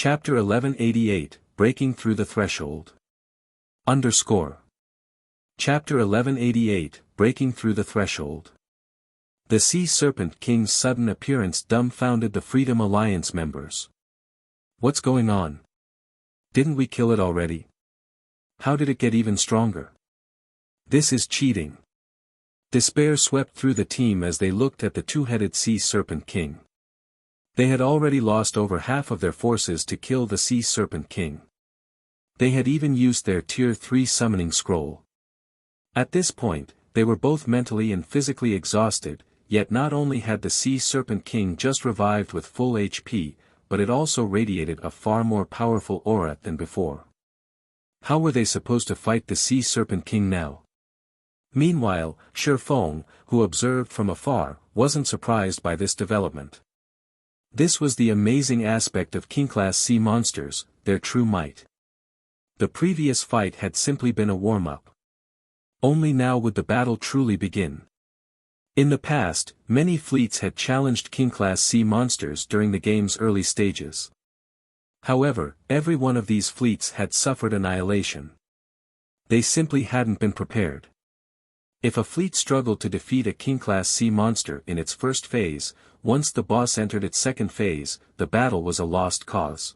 Chapter 1188, Breaking Through the Threshold. Chapter 1188, Breaking Through the Threshold. The Sea Serpent King's sudden appearance dumbfounded the Freedom Alliance members. What's going on? Didn't we kill it already? How did it get even stronger? This is cheating. Despair swept through the team as they looked at the two-headed Sea Serpent King. They had already lost over half of their forces to kill the Sea Serpent King. They had even used their Tier 3 summoning scroll. At this point, they were both mentally and physically exhausted, yet not only had the Sea Serpent King just revived with full HP, but it also radiated a far more powerful aura than before. How were they supposed to fight the Sea Serpent King now? Meanwhile, Shifeng, who observed from afar, wasn't surprised by this development. This was the amazing aspect of King-class sea monsters, their true might. The previous fight had simply been a warm-up. Only now would the battle truly begin. In the past, many fleets had challenged King-class sea monsters during the game's early stages. However, every one of these fleets had suffered annihilation. They simply hadn't been prepared. If a fleet struggled to defeat a King-class sea monster in its first phase, once the boss entered its second phase, the battle was a lost cause.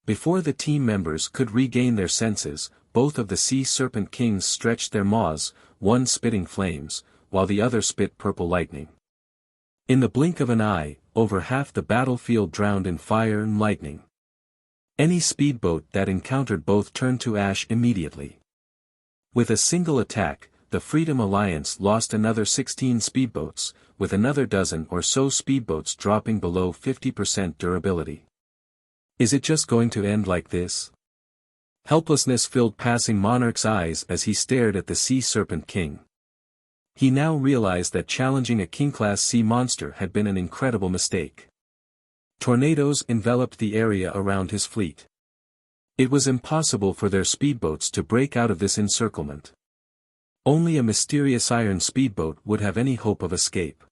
Before the team members could regain their senses, both of the Sea Serpent Kings stretched their maws, one spitting flames, while the other spit purple lightning. In the blink of an eye, over half the battlefield drowned in fire and lightning. Any speedboat that encountered both turned to ash immediately. With a single attack, the Freedom Alliance lost another 16 speedboats, with another dozen or so speedboats dropping below 50% durability. Is it just going to end like this? Helplessness filled Passing Monarch's eyes as he stared at the Sea Serpent King. He now realized that challenging a King-class sea monster had been an incredible mistake. Tornadoes enveloped the area around his fleet. It was impossible for their speedboats to break out of this encirclement. Only a mysterious iron speedboat would have any hope of escape.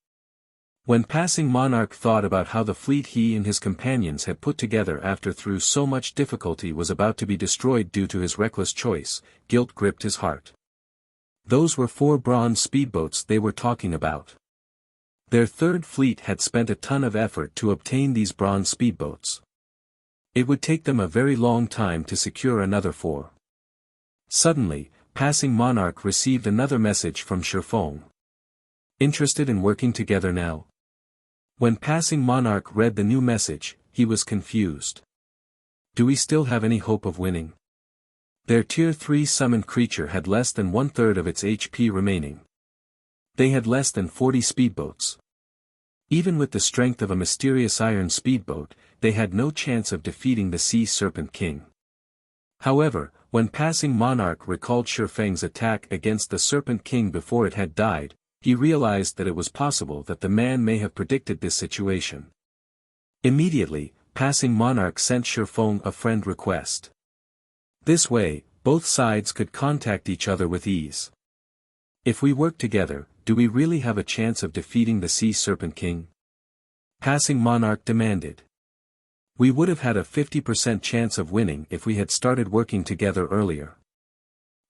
When Passing Monarch thought about how the fleet he and his companions had put together after through so much difficulty was about to be destroyed due to his reckless choice, guilt gripped his heart. Those were 4 bronze speedboats they were talking about. Their third fleet had spent a ton of effort to obtain these bronze speedboats. It would take them a very long time to secure another 4. Suddenly, Passing Monarch received another message from Shifeng. Interested in working together now? When Passing Monarch read the new message, he was confused. Do we still have any hope of winning? Their Tier 3 summoned creature had less than 1/3 of its HP remaining. They had less than 40 speedboats. Even with the strength of a mysterious iron speedboat, they had no chance of defeating the Sea Serpent King. However, when Passing Monarch recalled Shifeng's attack against the Serpent King before it had died, he realized that it was possible that the man may have predicted this situation. Immediately, Passing Monarch sent Shifeng a friend request. This way, both sides could contact each other with ease. If we work together, do we really have a chance of defeating the Sea Serpent King? Passing Monarch demanded. We would have had a 50% chance of winning if we had started working together earlier.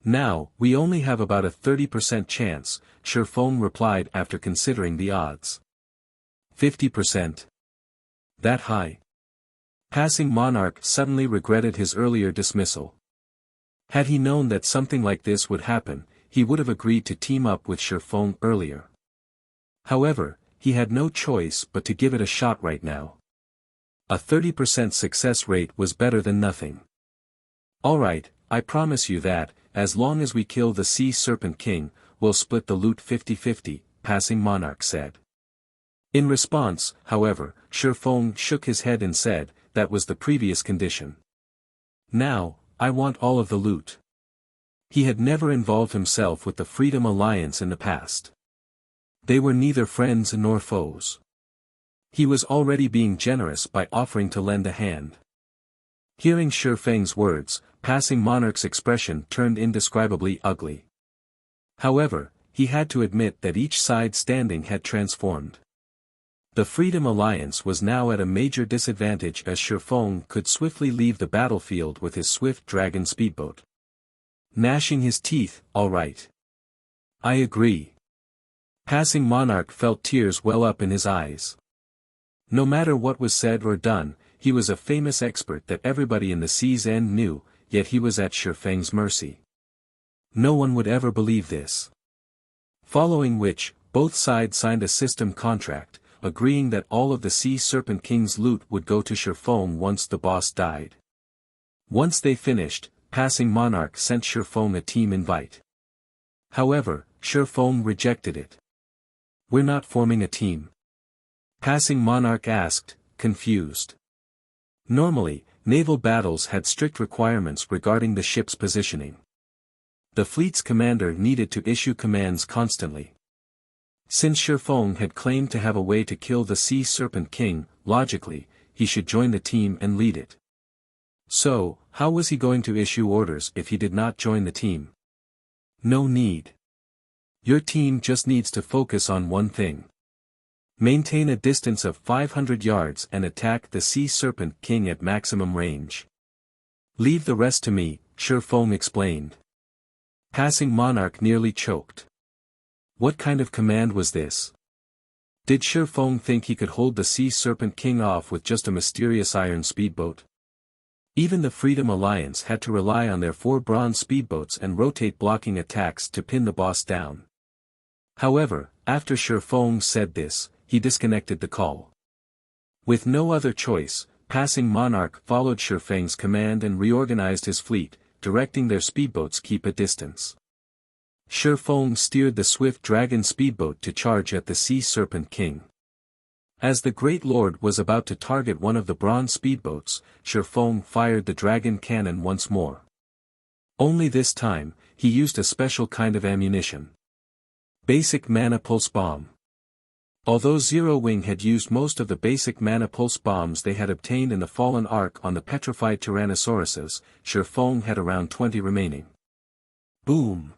Now, we only have about a 30% chance, Shifeng replied after considering the odds. 50%? That high? Passing Monarch suddenly regretted his earlier dismissal. Had he known that something like this would happen, he would have agreed to team up with Shifeng earlier. However, he had no choice but to give it a shot right now. A 30% success rate was better than nothing. Alright, I promise you that, as long as we kill the Sea Serpent King, we'll split the loot 50-50, Passing Monarch said. In response, however, Shifeng shook his head and said, that was the previous condition. Now, I want all of the loot. He had never involved himself with the Freedom Alliance in the past. They were neither friends nor foes. He was already being generous by offering to lend a hand. Hearing Shifeng's words, Passing Monarch's expression turned indescribably ugly. However, he had to admit that each side standing had transformed. The Freedom Alliance was now at a major disadvantage as Shifeng could swiftly leave the battlefield with his swift dragon speedboat. Gnashing his teeth, all right. I agree. Passing Monarch felt tears well up in his eyes. No matter what was said or done, he was a famous expert that everybody in the sea's end knew, yet he was at Shifeng's mercy. No one would ever believe this. Following which, both sides signed a system contract, agreeing that all of the Sea Serpent King's loot would go to Shifeng once the boss died. Once they finished, Passing Monarch sent Shifeng a team invite. However, Shifeng rejected it. We're not forming a team. Passing Monarch asked, confused. Normally, naval battles had strict requirements regarding the ship's positioning. The fleet's commander needed to issue commands constantly. Since Shifeng had claimed to have a way to kill the Sea Serpent King, logically, he should join the team and lead it. So, how was he going to issue orders if he did not join the team? No need. Your team just needs to focus on one thing. Maintain a distance of 500 yards and attack the Sea Serpent King at maximum range. Leave the rest to me, Shifeng explained. Passing Monarch nearly choked. What kind of command was this? Did Shifeng think he could hold the Sea Serpent King off with just a mysterious iron speedboat? Even the Freedom Alliance had to rely on their 4 bronze speedboats and rotate blocking attacks to pin the boss down. However, after Shifeng said this, he disconnected the call. With no other choice, Passing Monarch followed Shifeng's command and reorganized his fleet, directing their speedboats keep a distance. Shifeng steered the swift dragon speedboat to charge at the Sea Serpent King. As the Great Lord was about to target one of the bronze speedboats, Shifeng fired the dragon cannon once more. Only this time, he used a special kind of ammunition. Basic Mana Pulse Bomb. Although Zero Wing had used most of the basic Mana Pulse Bombs they had obtained in the Fallen Ark on the petrified Tyrannosauruses, Shifeng had around 20 remaining. Boom!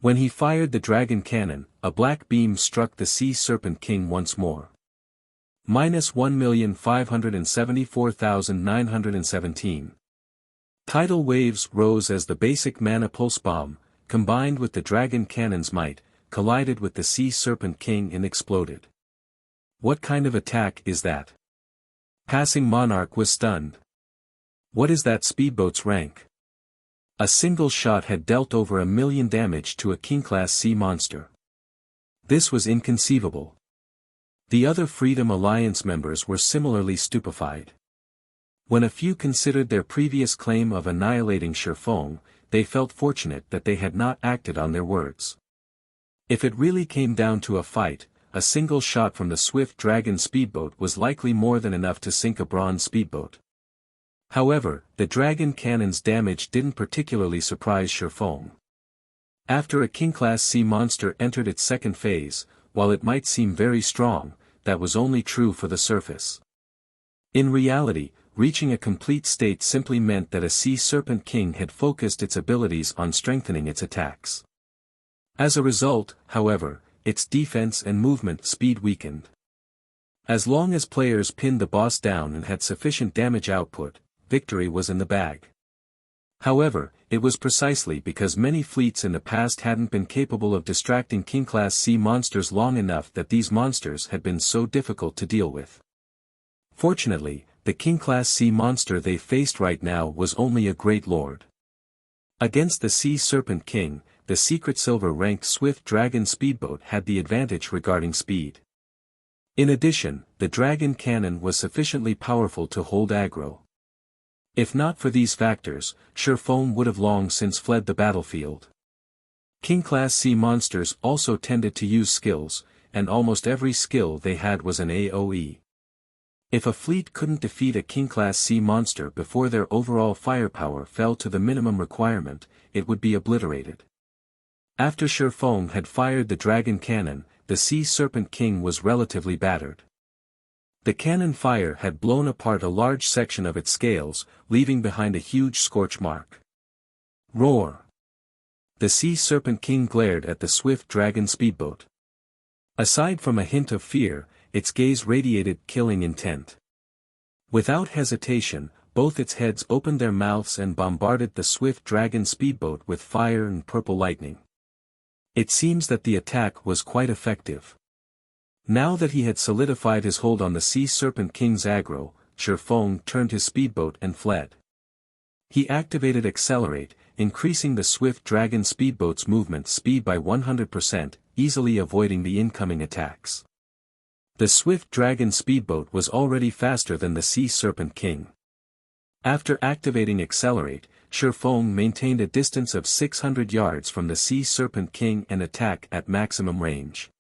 When he fired the dragon cannon, a black beam struck the Sea Serpent King once more. -1,574,917. Tidal waves rose as the basic Mana Pulse Bomb, combined with the dragon cannon's might, collided with the Sea Serpent King and exploded. What kind of attack is that? Passing Monarch was stunned. What is that speedboat's rank? A single shot had dealt over 1 million damage to a King-class sea monster. This was inconceivable. The other Freedom Alliance members were similarly stupefied. When a few considered their previous claim of annihilating Shifeng, they felt fortunate that they had not acted on their words. If it really came down to a fight, a single shot from the swift dragon speedboat was likely more than enough to sink a bronze speedboat. However, the dragon cannon's damage didn't particularly surprise Shifeng. After a King-class sea monster entered its second phase, while it might seem very strong, that was only true for the surface. In reality, reaching a complete state simply meant that a Sea Serpent King had focused its abilities on strengthening its attacks. As a result, however, its defense and movement speed weakened. As long as players pinned the boss down and had sufficient damage output, victory was in the bag. However, it was precisely because many fleets in the past hadn't been capable of distracting King-class sea monsters long enough that these monsters had been so difficult to deal with. Fortunately, the King-class sea monster they faced right now was only a Great Lord. Against the Sea Serpent King, the secret silver-ranked swift dragon speedboat had the advantage regarding speed. In addition, the dragon cannon was sufficiently powerful to hold aggro. If not for these factors, Shifeng would have long since fled the battlefield. King-class sea monsters also tended to use skills, and almost every skill they had was an AoE. If a fleet couldn't defeat a King-class sea monster before their overall firepower fell to the minimum requirement, it would be obliterated. After Shifeng had fired the dragon cannon, the Sea Serpent King was relatively battered. The cannon fire had blown apart a large section of its scales, leaving behind a huge scorch mark. Roar! The Sea Serpent King glared at the swift dragon speedboat. Aside from a hint of fear, its gaze radiated killing intent. Without hesitation, both its heads opened their mouths and bombarded the swift dragon speedboat with fire and purple lightning. It seems that the attack was quite effective. Now that he had solidified his hold on the Sea Serpent King's aggro, Shifeng turned his speedboat and fled. He activated Accelerate, increasing the swift dragon speedboat's movement speed by 100%, easily avoiding the incoming attacks. The swift dragon speedboat was already faster than the Sea Serpent King. After activating Accelerate, Shifeng maintained a distance of 600 yards from the Sea Serpent King and attacked at maximum range.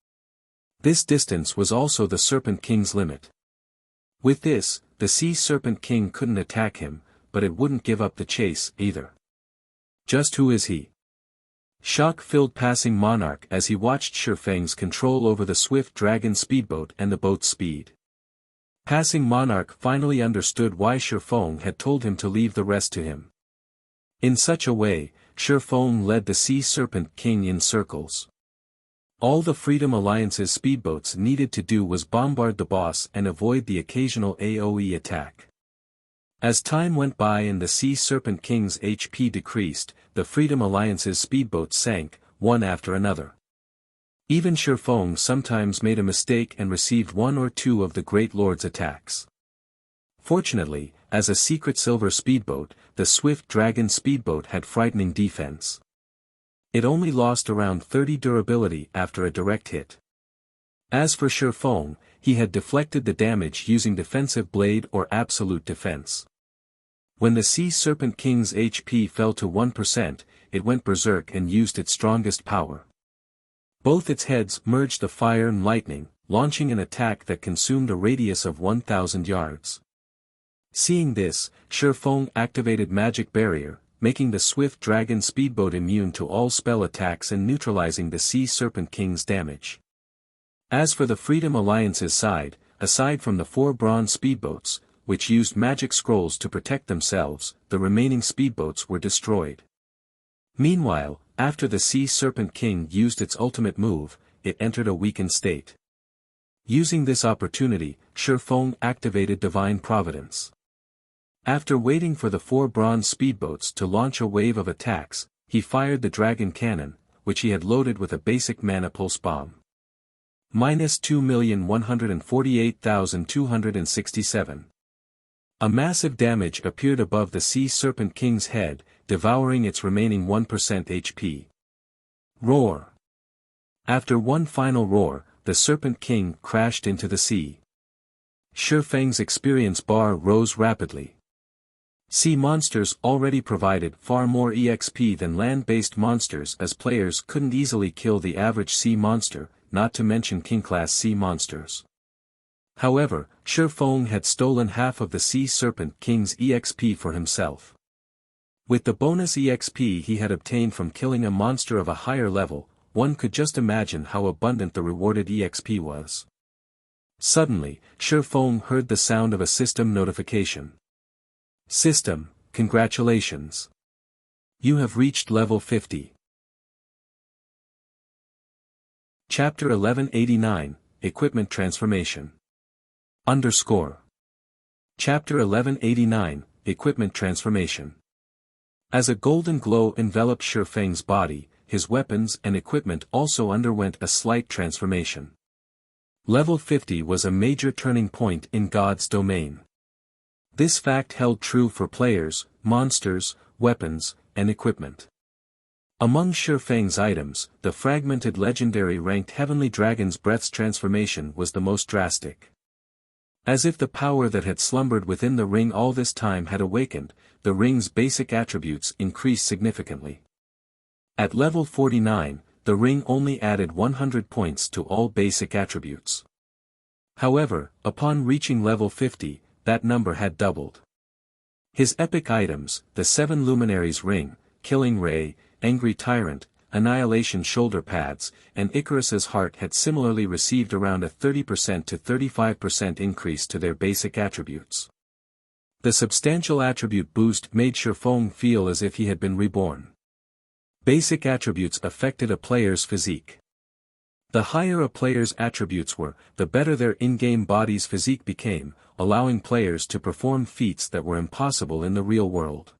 This distance was also the Serpent King's limit. With this, the Sea Serpent King couldn't attack him, but it wouldn't give up the chase either. Just who is he? Shock filled Passing Monarch as he watched Shifeng's control over the swift dragon speedboat and the boat's speed. Passing Monarch finally understood why Shifeng had told him to leave the rest to him. In such a way, Shifeng led the Sea Serpent King in circles. All the Freedom Alliance's speedboats needed to do was bombard the boss and avoid the occasional AoE attack. As time went by and the Sea Serpent King's HP decreased, the Freedom Alliance's speedboats sank, one after another. Even Shifeng sometimes made a mistake and received one or two of the Great Lord's attacks. Fortunately, as a secret silver speedboat, the Swift Dragon speedboat had frightening defense. It only lost around 30 durability after a direct hit. As for Shifeng, he had deflected the damage using Defensive Blade or Absolute Defense. When the Sea Serpent King's HP fell to 1%, it went berserk and used its strongest power. Both its heads merged the fire and lightning, launching an attack that consumed a radius of 1,000 yards. Seeing this, Shifeng activated Magic Barrier, making the Swift Dragon speedboat immune to all spell attacks and neutralizing the Sea Serpent King's damage. As for the Freedom Alliance's side, aside from the 4 bronze speedboats, which used magic scrolls to protect themselves, the remaining speedboats were destroyed. Meanwhile, after the Sea Serpent King used its ultimate move, it entered a weakened state. Using this opportunity, Shifeng activated Divine Providence. After waiting for the 4 bronze speedboats to launch a wave of attacks, he fired the dragon cannon, which he had loaded with a basic mana pulse bomb. -2,148,267. A massive damage appeared above the Sea Serpent King's head, devouring its remaining 1% HP. Roar! After one final roar, the Serpent King crashed into the sea. Shifeng's experience bar rose rapidly. Sea monsters already provided far more EXP than land-based monsters as players couldn't easily kill the average sea monster, not to mention king-class sea monsters. However, Shifeng had stolen half of the Sea Serpent King's EXP for himself. With the bonus EXP he had obtained from killing a monster of a higher level, one could just imagine how abundant the rewarded EXP was. Suddenly, Shifeng heard the sound of a system notification. System, congratulations. You have reached level 50. Chapter 1189, Equipment Transformation. Chapter 1189, Equipment Transformation. As a golden glow enveloped Shifeng's body, his weapons and equipment also underwent a slight transformation. Level 50 was a major turning point in God's domain. This fact held true for players, monsters, weapons, and equipment. Among Shifeng's items, the fragmented legendary ranked Heavenly Dragon's Breath's transformation was the most drastic. As if the power that had slumbered within the ring all this time had awakened, the ring's basic attributes increased significantly. At level 49, the ring only added 100 points to all basic attributes. However, upon reaching level 50, that number had doubled. His epic items, the 7 Luminaries Ring, Killing Ray, Angry Tyrant, Annihilation Shoulder Pads, and Icarus's Heart had similarly received around a 30% to 35% increase to their basic attributes. The substantial attribute boost made Shifeng feel as if he had been reborn. Basic attributes affected a player's physique. The higher a player's attributes were, the better their in-game body's physique became, allowing players to perform feats that were impossible in the real world.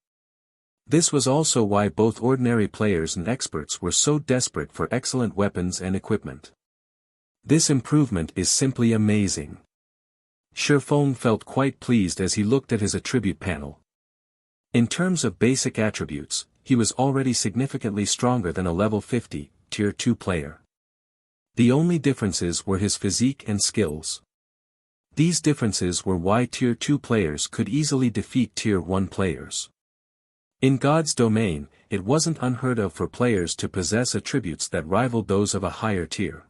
This was also why both ordinary players and experts were so desperate for excellent weapons and equipment. This improvement is simply amazing. Shifeng felt quite pleased as he looked at his attribute panel. In terms of basic attributes, he was already significantly stronger than a level 50, tier 2 player. The only differences were his physique and skills. These differences were why tier 2 players could easily defeat tier 1 players. In God's domain, it wasn't unheard of for players to possess attributes that rivaled those of a higher tier.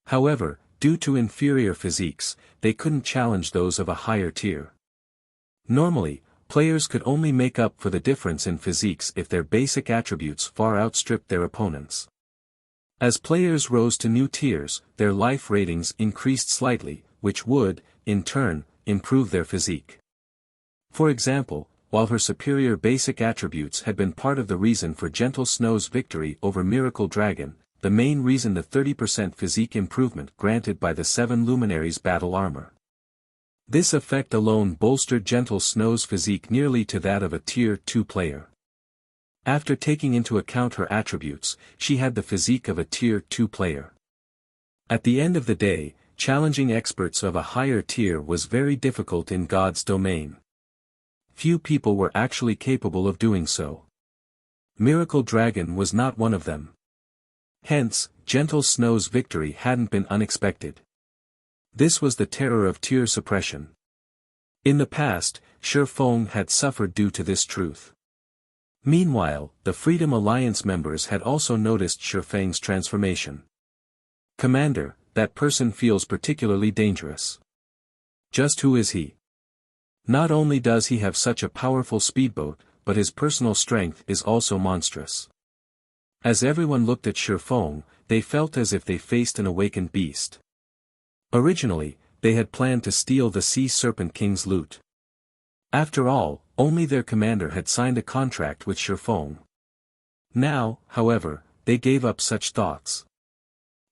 However, due to inferior physiques, they couldn't challenge those of a higher tier. Normally, players could only make up for the difference in physiques if their basic attributes far outstripped their opponents. As players rose to new tiers, their life ratings increased slightly, which would, in turn, improve their physique. For example, while her superior basic attributes had been part of the reason for Gentle Snow's victory over Miracle Dragon, the main reason the 30% physique improvement granted by the 7 Luminaries' battle armor. This effect alone bolstered Gentle Snow's physique nearly to that of a tier 2 player. After taking into account her attributes, she had the physique of a tier 2 player. At the end of the day, challenging experts of a higher tier was very difficult in God's domain. Few people were actually capable of doing so. Miracle Dragon was not one of them. Hence, Gentle Snow's victory hadn't been unexpected. This was the terror of tier suppression. In the past, Shifeng had suffered due to this truth. Meanwhile, the Freedom Alliance members had also noticed Shifeng's transformation. "Commander, that person feels particularly dangerous. Just who is he? Not only does he have such a powerful speedboat, but his personal strength is also monstrous." As everyone looked at Shifeng, they felt as if they faced an awakened beast. Originally, they had planned to steal the Sea Serpent King's loot. After all, only their commander had signed a contract with Shifeng. Now, however, they gave up such thoughts.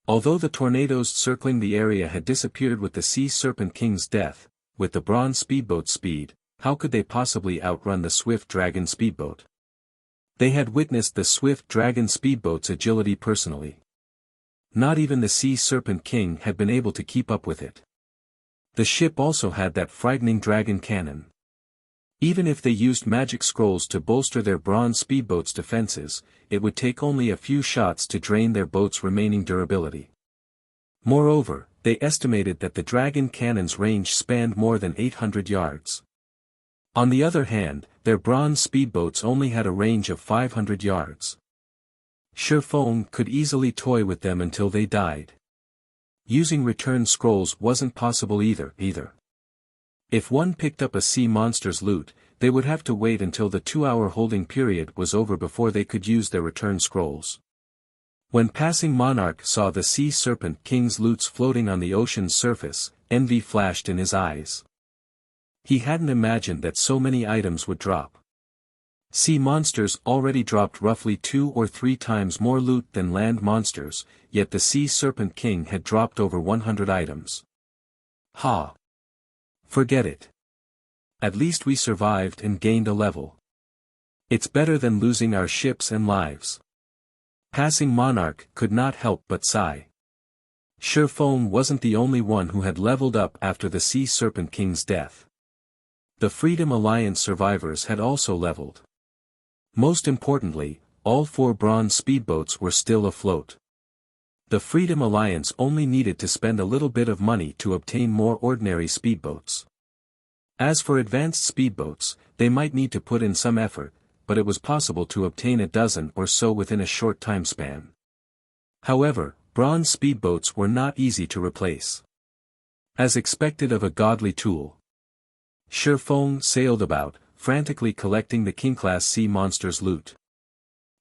Although the tornadoes circling the area had disappeared with the Sea Serpent King's death, with the bronze speedboat's speed, how could they possibly outrun the Swift Dragon speedboat? They had witnessed the Swift Dragon speedboat's agility personally. Not even the Sea Serpent King had been able to keep up with it. The ship also had that frightening dragon cannon. Even if they used magic scrolls to bolster their bronze speedboat's defenses, it would take only a few shots to drain their boat's remaining durability. Moreover, they estimated that the dragon cannon's range spanned more than 800 yards. On the other hand, their bronze speedboats only had a range of 500 yards. Shifeng could easily toy with them until they died. Using return scrolls wasn't possible either. If one picked up a sea monster's loot, they would have to wait until the 2-hour holding period was over before they could use their return scrolls. When Passing Monarch saw the Sea Serpent King's loots floating on the ocean's surface, envy flashed in his eyes. He hadn't imagined that so many items would drop. Sea monsters already dropped roughly 2 or 3 times more loot than land monsters, yet the Sea Serpent King had dropped over 100 items. Ha! Forget it. At least we survived and gained a level. It's better than losing our ships and lives. Passing Monarch could not help but sigh. Shifeng wasn't the only one who had leveled up after the Sea Serpent King's death. The Freedom Alliance survivors had also leveled. Most importantly, all 4 bronze speedboats were still afloat. The Freedom Alliance only needed to spend a little bit of money to obtain more ordinary speedboats. As for advanced speedboats, they might need to put in some effort, but it was possible to obtain a dozen or so within a short time span. However, bronze speedboats were not easy to replace. As expected of a godly tool, Shifeng sailed about, frantically collecting the King-class sea monster's loot.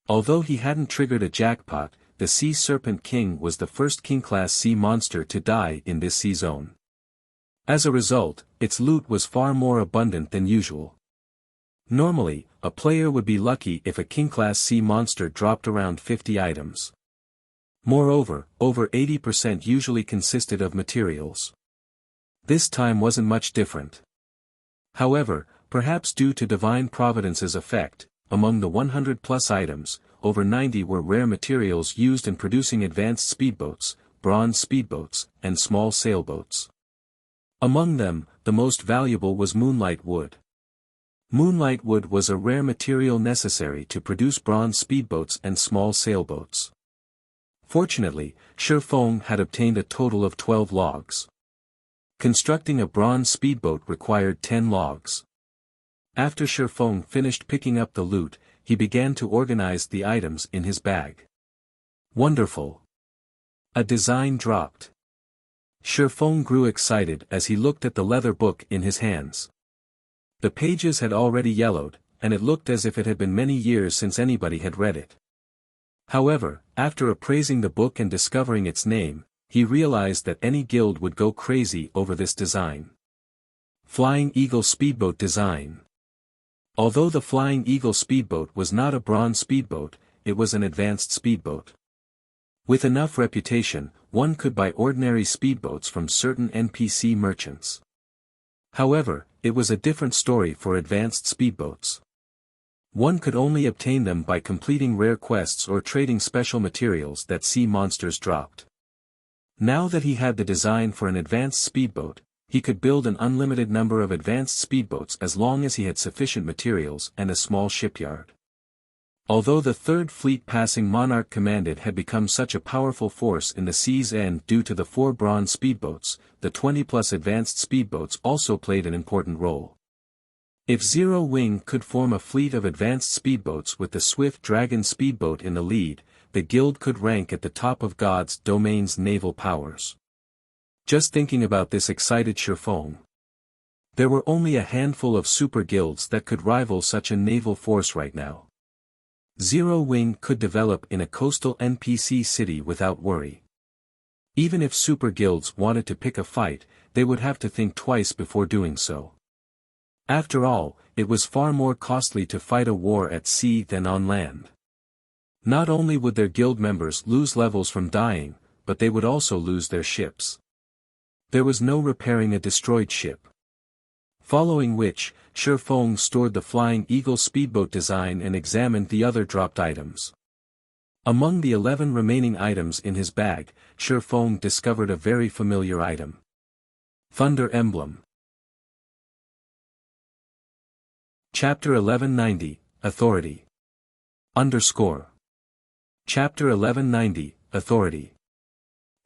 Although he hadn't triggered a jackpot, the Sea Serpent King was the first King-class sea monster to die in this sea zone. As a result, its loot was far more abundant than usual. Normally, a player would be lucky if a King-class sea monster dropped around 50 items. Moreover, over 80% usually consisted of materials. This time wasn't much different. However, perhaps due to divine providence's effect, among the 100-plus items, over 90 were rare materials used in producing advanced speedboats, bronze speedboats, and small sailboats. Among them, the most valuable was moonlight wood. Moonlight wood was a rare material necessary to produce bronze speedboats and small sailboats. Fortunately, Shi Feng had obtained a total of 12 logs. Constructing a bronze speedboat required 10 logs. After Shi Feng finished picking up the loot, he began to organize the items in his bag. Wonderful! A design dropped. Shi Feng grew excited as he looked at the leather book in his hands. The pages had already yellowed, and it looked as if it had been many years since anybody had read it. However, after appraising the book and discovering its name, he realized that any guild would go crazy over this design. Flying Eagle Speedboat Design. Although the Flying Eagle Speedboat was not a bronze speedboat, it was an advanced speedboat. With enough reputation, one could buy ordinary speedboats from certain NPC merchants. However, it was a different story for advanced speedboats. One could only obtain them by completing rare quests or trading special materials that sea monsters dropped. Now that he had the design for an advanced speedboat, he could build an unlimited number of advanced speedboats as long as he had sufficient materials and a small shipyard. Although the Third Fleet passing Monarch commanded had become such a powerful force in the sea's end due to the 4 bronze speedboats, the 20-plus advanced speedboats also played an important role. If Zero Wing could form a fleet of advanced speedboats with the Swift Dragon speedboat in the lead, the guild could rank at the top of God's domain's naval powers. Just thinking about this excited Shi Feng. There were only a handful of super guilds that could rival such a naval force right now. Zero Wing could develop in a coastal NPC city without worry. Even if super guilds wanted to pick a fight, they would have to think twice before doing so. After all, it was far more costly to fight a war at sea than on land. Not only would their guild members lose levels from dying, but they would also lose their ships. There was no repairing a destroyed ship. Following which, Shi Feng stored the Flying Eagle speedboat design and examined the other dropped items. Among the 11 remaining items in his bag, Shi Feng discovered a very familiar item. Thunder Emblem. Chapter 1190, Authority. Chapter 1190, Authority.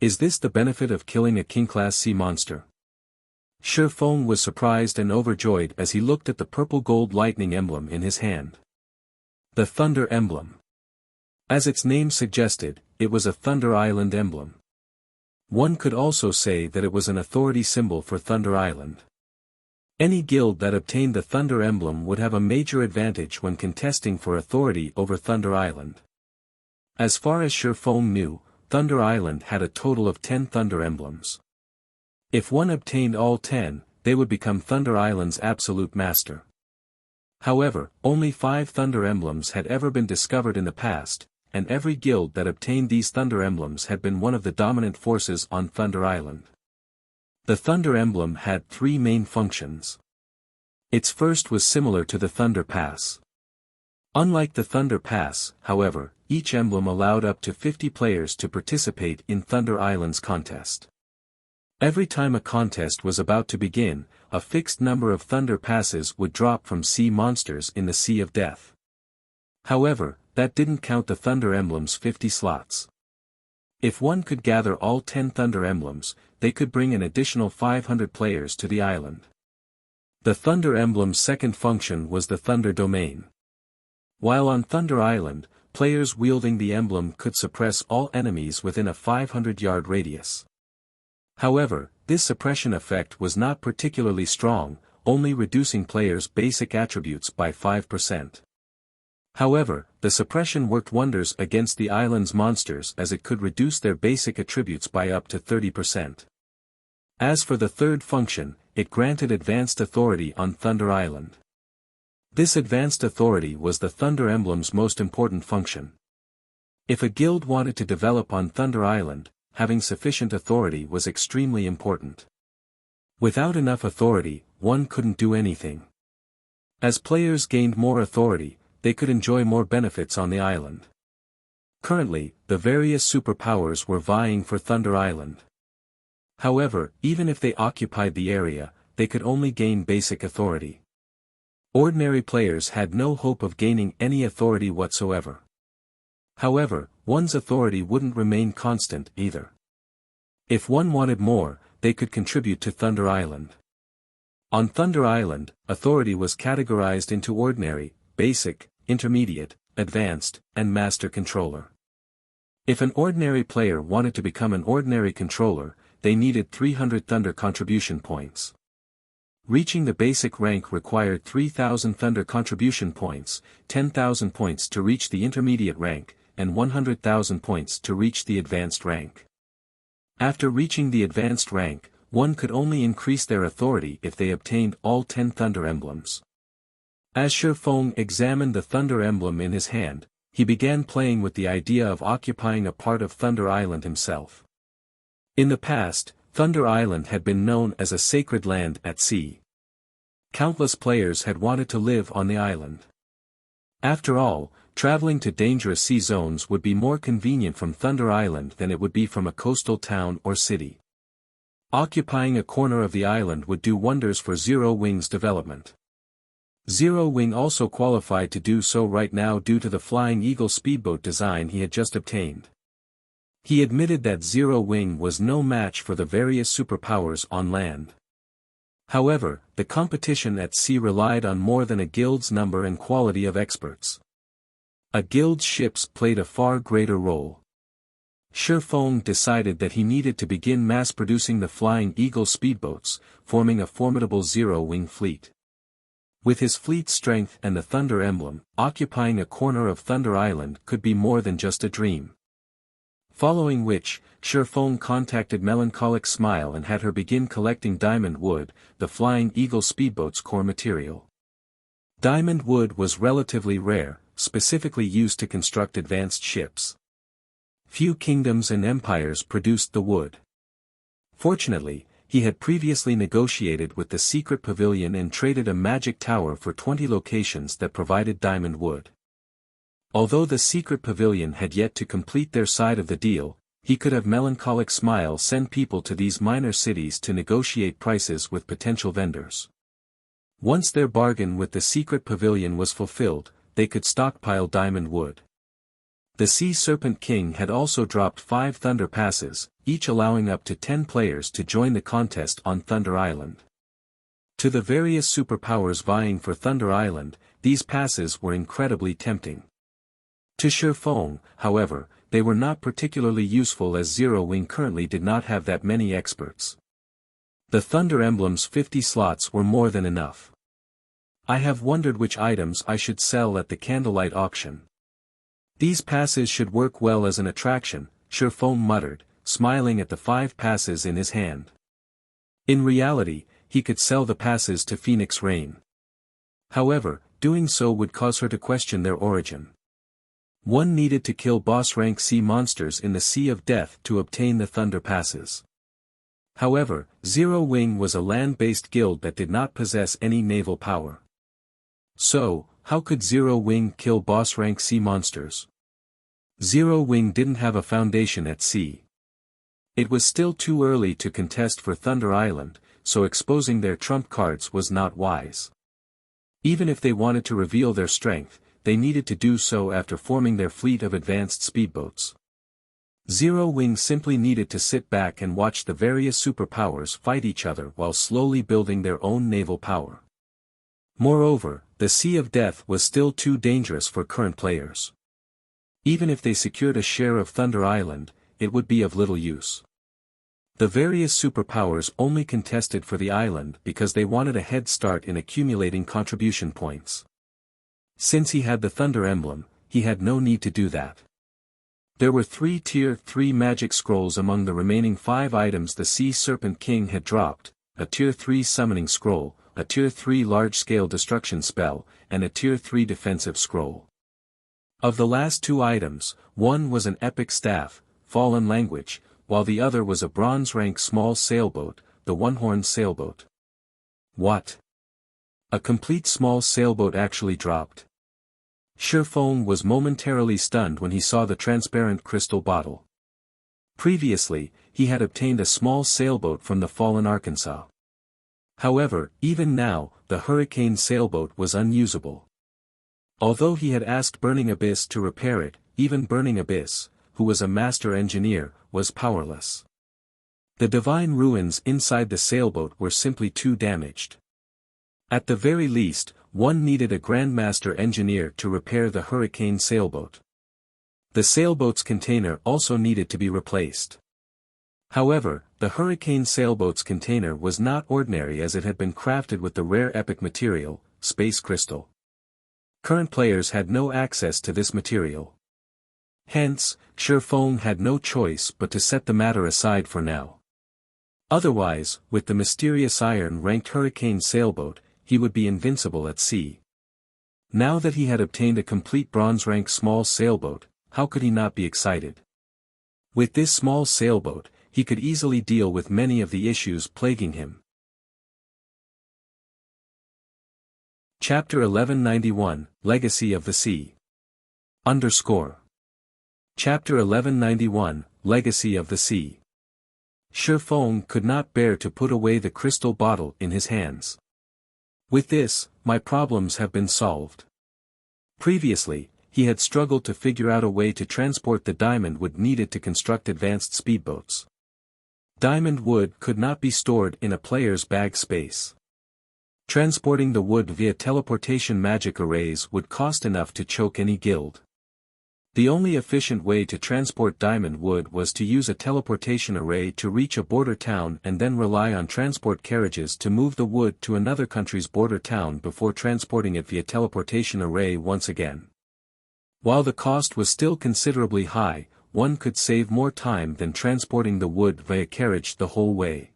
Is this the benefit of killing a king-class sea monster? Shi Feng was surprised and overjoyed as he looked at the purple-gold lightning emblem in his hand. The Thunder Emblem. As its name suggested, it was a Thunder Island emblem. One could also say that it was an authority symbol for Thunder Island. Any guild that obtained the Thunder Emblem would have a major advantage when contesting for authority over Thunder Island. As far as Shi Feng knew, Thunder Island had a total of 10 Thunder Emblems. If one obtained all 10, they would become Thunder Island's absolute master. However, only 5 Thunder Emblems had ever been discovered in the past, and every guild that obtained these Thunder Emblems had been one of the dominant forces on Thunder Island. The Thunder Emblem had 3 main functions. Its first was similar to the Thunder Pass. Unlike the Thunder Pass, however, each emblem allowed up to 50 players to participate in Thunder Island's contest. Every time a contest was about to begin, a fixed number of Thunder Passes would drop from sea monsters in the Sea of Death. However, that didn't count the Thunder Emblem's 50 slots. If one could gather all 10 Thunder Emblems, they could bring an additional 500 players to the island. The Thunder Emblem's second function was the Thunder Domain. While on Thunder Island, players wielding the emblem could suppress all enemies within a 500-yard radius. However, this suppression effect was not particularly strong, only reducing players' basic attributes by 5%. However, the suppression worked wonders against the island's monsters as it could reduce their basic attributes by up to 30%. As for the third function, it granted advanced authority on Thunder Island. This advanced authority was the Thunder Emblem's most important function. If a guild wanted to develop on Thunder Island, having sufficient authority was extremely important. Without enough authority, one couldn't do anything. As players gained more authority, they could enjoy more benefits on the island. Currently, the various superpowers were vying for Thunder Island. However, even if they occupied the area, they could only gain basic authority. Ordinary players had no hope of gaining any authority whatsoever. However, one's authority wouldn't remain constant either. If one wanted more, they could contribute to Thunder Island. On Thunder Island, authority was categorized into ordinary, basic, intermediate, advanced, and master controller. If an ordinary player wanted to become an ordinary controller, they needed 300 Thunder contribution points. Reaching the basic rank required 3,000 Thunder contribution points, 10,000 points to reach the intermediate rank, and 100,000 points to reach the advanced rank. After reaching the advanced rank, one could only increase their authority if they obtained all 10 Thunder emblems. As Shifeng examined the Thunder emblem in his hand, he began playing with the idea of occupying a part of Thunder Island himself. In the past, Thunder Island had been known as a sacred land at sea. Countless players had wanted to live on the island. After all, traveling to dangerous sea zones would be more convenient from Thunder Island than it would be from a coastal town or city. Occupying a corner of the island would do wonders for Zero Wing's development. Zero Wing also qualified to do so right now due to the Flying Eagle speedboat design he had just obtained. He admitted that Zero Wing was no match for the various superpowers on land. However, the competition at sea relied on more than a guild's number and quality of experts. A guild's ships played a far greater role. Shifeng decided that he needed to begin mass-producing the Flying Eagle speedboats, forming a formidable Zero-Wing fleet. With his fleet strength and the Thunder emblem, occupying a corner of Thunder Island could be more than just a dream. Following which, Shifeng contacted Melancholic Smile and had her begin collecting diamond wood, the Flying Eagle speedboat's core material. Diamond wood was relatively rare, specifically used to construct advanced ships. Few kingdoms and empires produced the wood. Fortunately, he had previously negotiated with the secret pavilion and traded a magic tower for 20 locations that provided diamond wood. Although the secret pavilion had yet to complete their side of the deal, he could have Melancholic Smile send people to these minor cities to negotiate prices with potential vendors. Once their bargain with the secret pavilion was fulfilled, they could stockpile diamond wood. The Sea Serpent King had also dropped 5 Thunder passes, each allowing up to 10 players to join the contest on Thunder Island. To the various superpowers vying for Thunder Island, these passes were incredibly tempting. To Shifeng, however, they were not particularly useful as Zero Wing currently did not have that many experts. The Thunder Emblem's 50 slots were more than enough. I have wondered which items I should sell at the candlelight auction. These passes should work well as an attraction, Shifeng muttered, smiling at the 5 passes in his hand. In reality, he could sell the passes to Phoenix Rain. However, doing so would cause her to question their origin. One needed to kill boss-rank sea monsters in the Sea of Death to obtain the Thunder passes. However, Zero Wing was a land-based guild that did not possess any naval power. So, how could Zero Wing kill boss-rank sea monsters? Zero Wing didn't have a foundation at sea. It was still too early to contest for Thunder Island, so exposing their trump cards was not wise. Even if they wanted to reveal their strength, they needed to do so after forming their fleet of advanced speedboats. Zero Wing simply needed to sit back and watch the various superpowers fight each other while slowly building their own naval power. Moreover, the Sea of Death was still too dangerous for current players. Even if they secured a share of Thunder Island, it would be of little use. The various superpowers only contested for the island because they wanted a head start in accumulating contribution points. Since he had the Thunder emblem, he had no need to do that. There were 3 Tier 3 magic scrolls among the remaining 5 items the Sea Serpent King had dropped, a Tier 3 summoning scroll, a Tier 3 large-scale destruction spell, and a Tier 3 defensive scroll. Of the last two items, one was an epic staff, Fallen Language, while the other was a bronze-rank small sailboat, the One-Horned Sailboat. What? A complete small sailboat actually dropped. Shifeng was momentarily stunned when he saw the transparent crystal bottle. Previously, he had obtained a small sailboat from the Fallen Arkansas. However, even now, the Hurricane sailboat was unusable. Although he had asked Burning Abyss to repair it, even Burning Abyss, who was a master engineer, was powerless. The divine ruins inside the sailboat were simply too damaged. At the very least, one needed a Grandmaster engineer to repair the Hurricane sailboat. The sailboat's container also needed to be replaced. However, the Hurricane sailboat's container was not ordinary as it had been crafted with the rare epic material, space crystal. Current players had no access to this material. Hence, Shifeng had no choice but to set the matter aside for now. Otherwise, with the mysterious iron-ranked Hurricane sailboat, he would be invincible at sea. Now that he had obtained a complete bronze-rank small sailboat, how could he not be excited? With this small sailboat, he could easily deal with many of the issues plaguing him. Chapter 1191, Legacy of the Sea. Chapter 1191, Legacy of the Sea. Shifeng could not bear to put away the crystal bottle in his hands. With this, my problems have been solved. Previously, he had struggled to figure out a way to transport the diamond wood needed to construct advanced speedboats. Diamond wood could not be stored in a player's bag space. Transporting the wood via teleportation magic arrays would cost enough to choke any guild. The only efficient way to transport diamond wood was to use a teleportation array to reach a border town and then rely on transport carriages to move the wood to another country's border town before transporting it via teleportation array once again. While the cost was still considerably high, one could save more time than transporting the wood via carriage the whole way.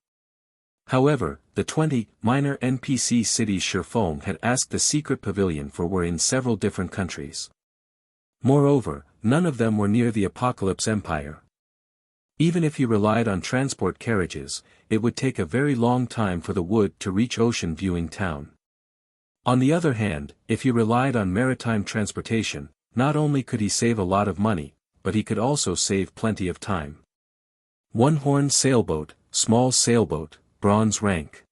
However, the 20 minor NPC cities Shifeng had asked the secret pavilion for were in several different countries. Moreover, none of them were near the Apocalypse Empire. Even if he relied on transport carriages, it would take a very long time for the wood to reach Ocean Viewing Town. On the other hand, if he relied on maritime transportation, not only could he save a lot of money, but he could also save plenty of time. One-horned sailboat, small sailboat, bronze rank.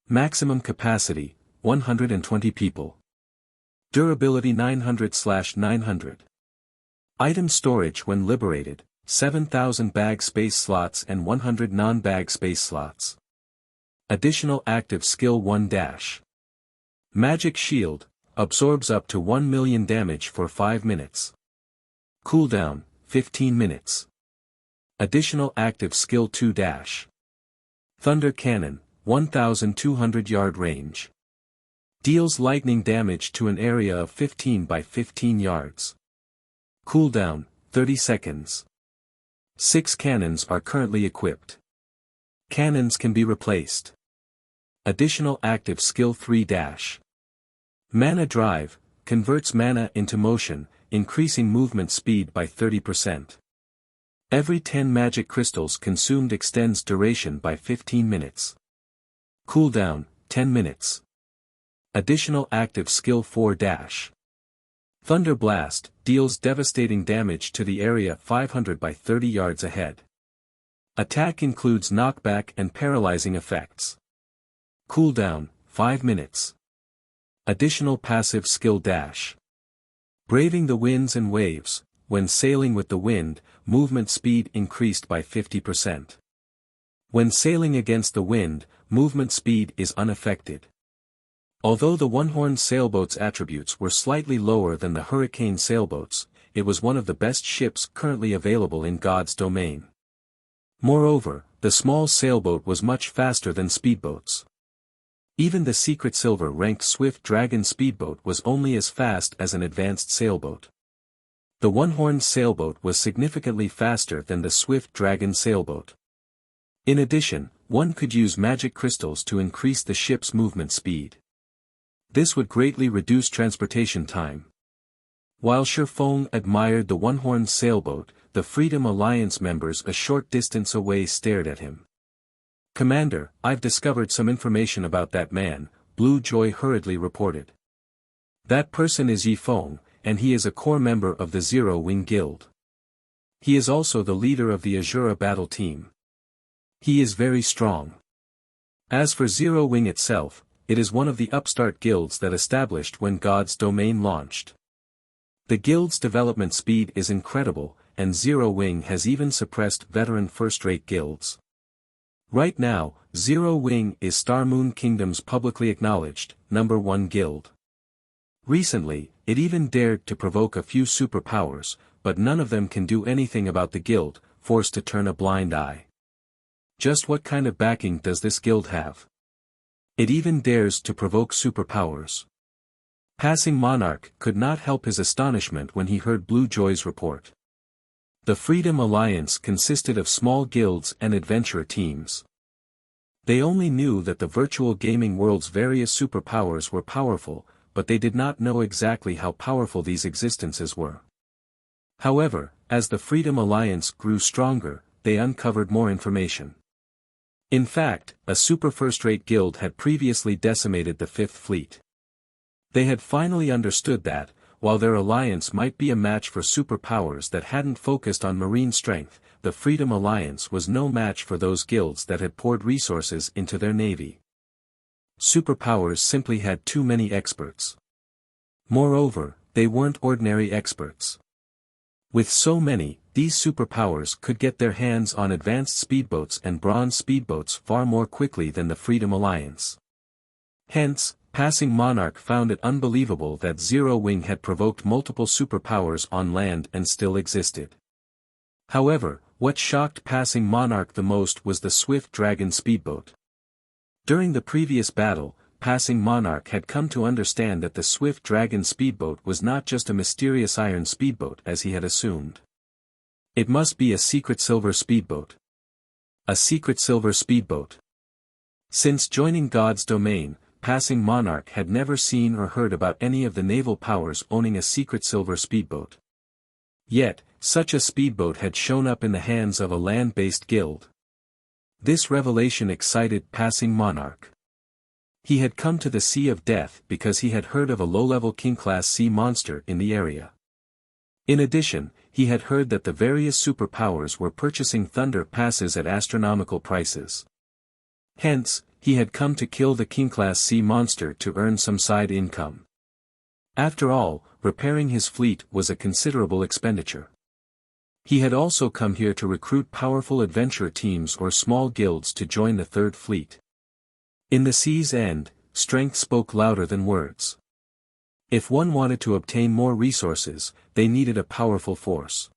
Maximum capacity, 120 people. Durability 900/900. Item storage when liberated, 7,000 bag space slots and 100 non-bag space slots. Additional active skill 1-. Magic shield, absorbs up to 1 million damage for 5 minutes. Cooldown, 15 minutes. Additional active skill 2-. Thunder cannon, 1,200 yard range. Deals lightning damage to an area of 15 by 15 yards. Cooldown, 30 seconds. 6 cannons are currently equipped. Cannons can be replaced. Additional active skill 3-. Mana drive, converts mana into motion, increasing movement speed by 30%. Every 10 magic crystals consumed extends duration by 15 minutes. Cooldown, 10 minutes. Additional active skill 4-. Thunder Blast, deals devastating damage to the area 500 by 30 yards ahead. Attack includes knockback and paralyzing effects. Cooldown, 5 minutes. Additional passive skill -. Braving the winds and waves, when sailing with the wind, movement speed increased by 50%. When sailing against the wind, movement speed is unaffected. Although the one-horned sailboat's attributes were slightly lower than the Hurricane sailboats, it was one of the best ships currently available in God's domain. Moreover, the small sailboat was much faster than speedboats. Even the secret silver-ranked Swift Dragon speedboat was only as fast as an advanced sailboat. The one-horned sailboat was significantly faster than the Swift Dragon sailboat. In addition, one could use magic crystals to increase the ship's movement speed. This would greatly reduce transportation time. While Shifeng admired the one-horned sailboat, the Freedom Alliance members a short distance away stared at him. "Commander, I've discovered some information about that man," Blue Joy hurriedly reported. "That person is Yifeng, and he is a core member of the Zero Wing Guild. He is also the leader of the Azura battle team. He is very strong. As for Zero Wing itself, it is one of the upstart guilds that established when God's Domain launched. The guild's development speed is incredible, and Zero Wing has even suppressed veteran first-rate guilds. Right now, Zero Wing is Star Moon Kingdom's publicly acknowledged, #1 guild. Recently, it even dared to provoke a few superpowers, but none of them can do anything about the guild, forced to turn a blind eye. Just what kind of backing does this guild have? It even dares to provoke superpowers." Passing Monarch could not help his astonishment when he heard Blue Joy's report. The Freedom Alliance consisted of small guilds and adventurer teams. They only knew that the virtual gaming world's various superpowers were powerful, but they did not know exactly how powerful these existences were. However, as the Freedom Alliance grew stronger, they uncovered more information. In fact, a super first-rate guild had previously decimated the Fifth Fleet. They had finally understood that, while their alliance might be a match for superpowers that hadn't focused on marine strength, the Freedom Alliance was no match for those guilds that had poured resources into their navy. Superpowers simply had too many experts. Moreover, they weren't ordinary experts. With so many, these superpowers could get their hands on advanced speedboats and bronze speedboats far more quickly than the Freedom Alliance. Hence, Passing Monarch found it unbelievable that Zero Wing had provoked multiple superpowers on land and still existed. However, what shocked Passing Monarch the most was the Swift Dragon speedboat. During the previous battle, Passing Monarch had come to understand that the Swift Dragon speedboat was not just a mysterious iron speedboat as he had assumed. It must be a secret silver speedboat. A secret silver speedboat. Since joining God's Domain, Passing Monarch had never seen or heard about any of the naval powers owning a secret silver speedboat. Yet, such a speedboat had shown up in the hands of a land-based guild. This revelation excited Passing Monarch. He had come to the Sea of Death because he had heard of a low-level king-class sea monster in the area. In addition, he had heard that the various superpowers were purchasing thunder passes at astronomical prices. Hence, he had come to kill the king-class sea monster to earn some side income. After all, repairing his fleet was a considerable expenditure. He had also come here to recruit powerful adventurer teams or small guilds to join the Third Fleet. In the sea's end, strength spoke louder than words. If one wanted to obtain more resources, they needed a powerful force.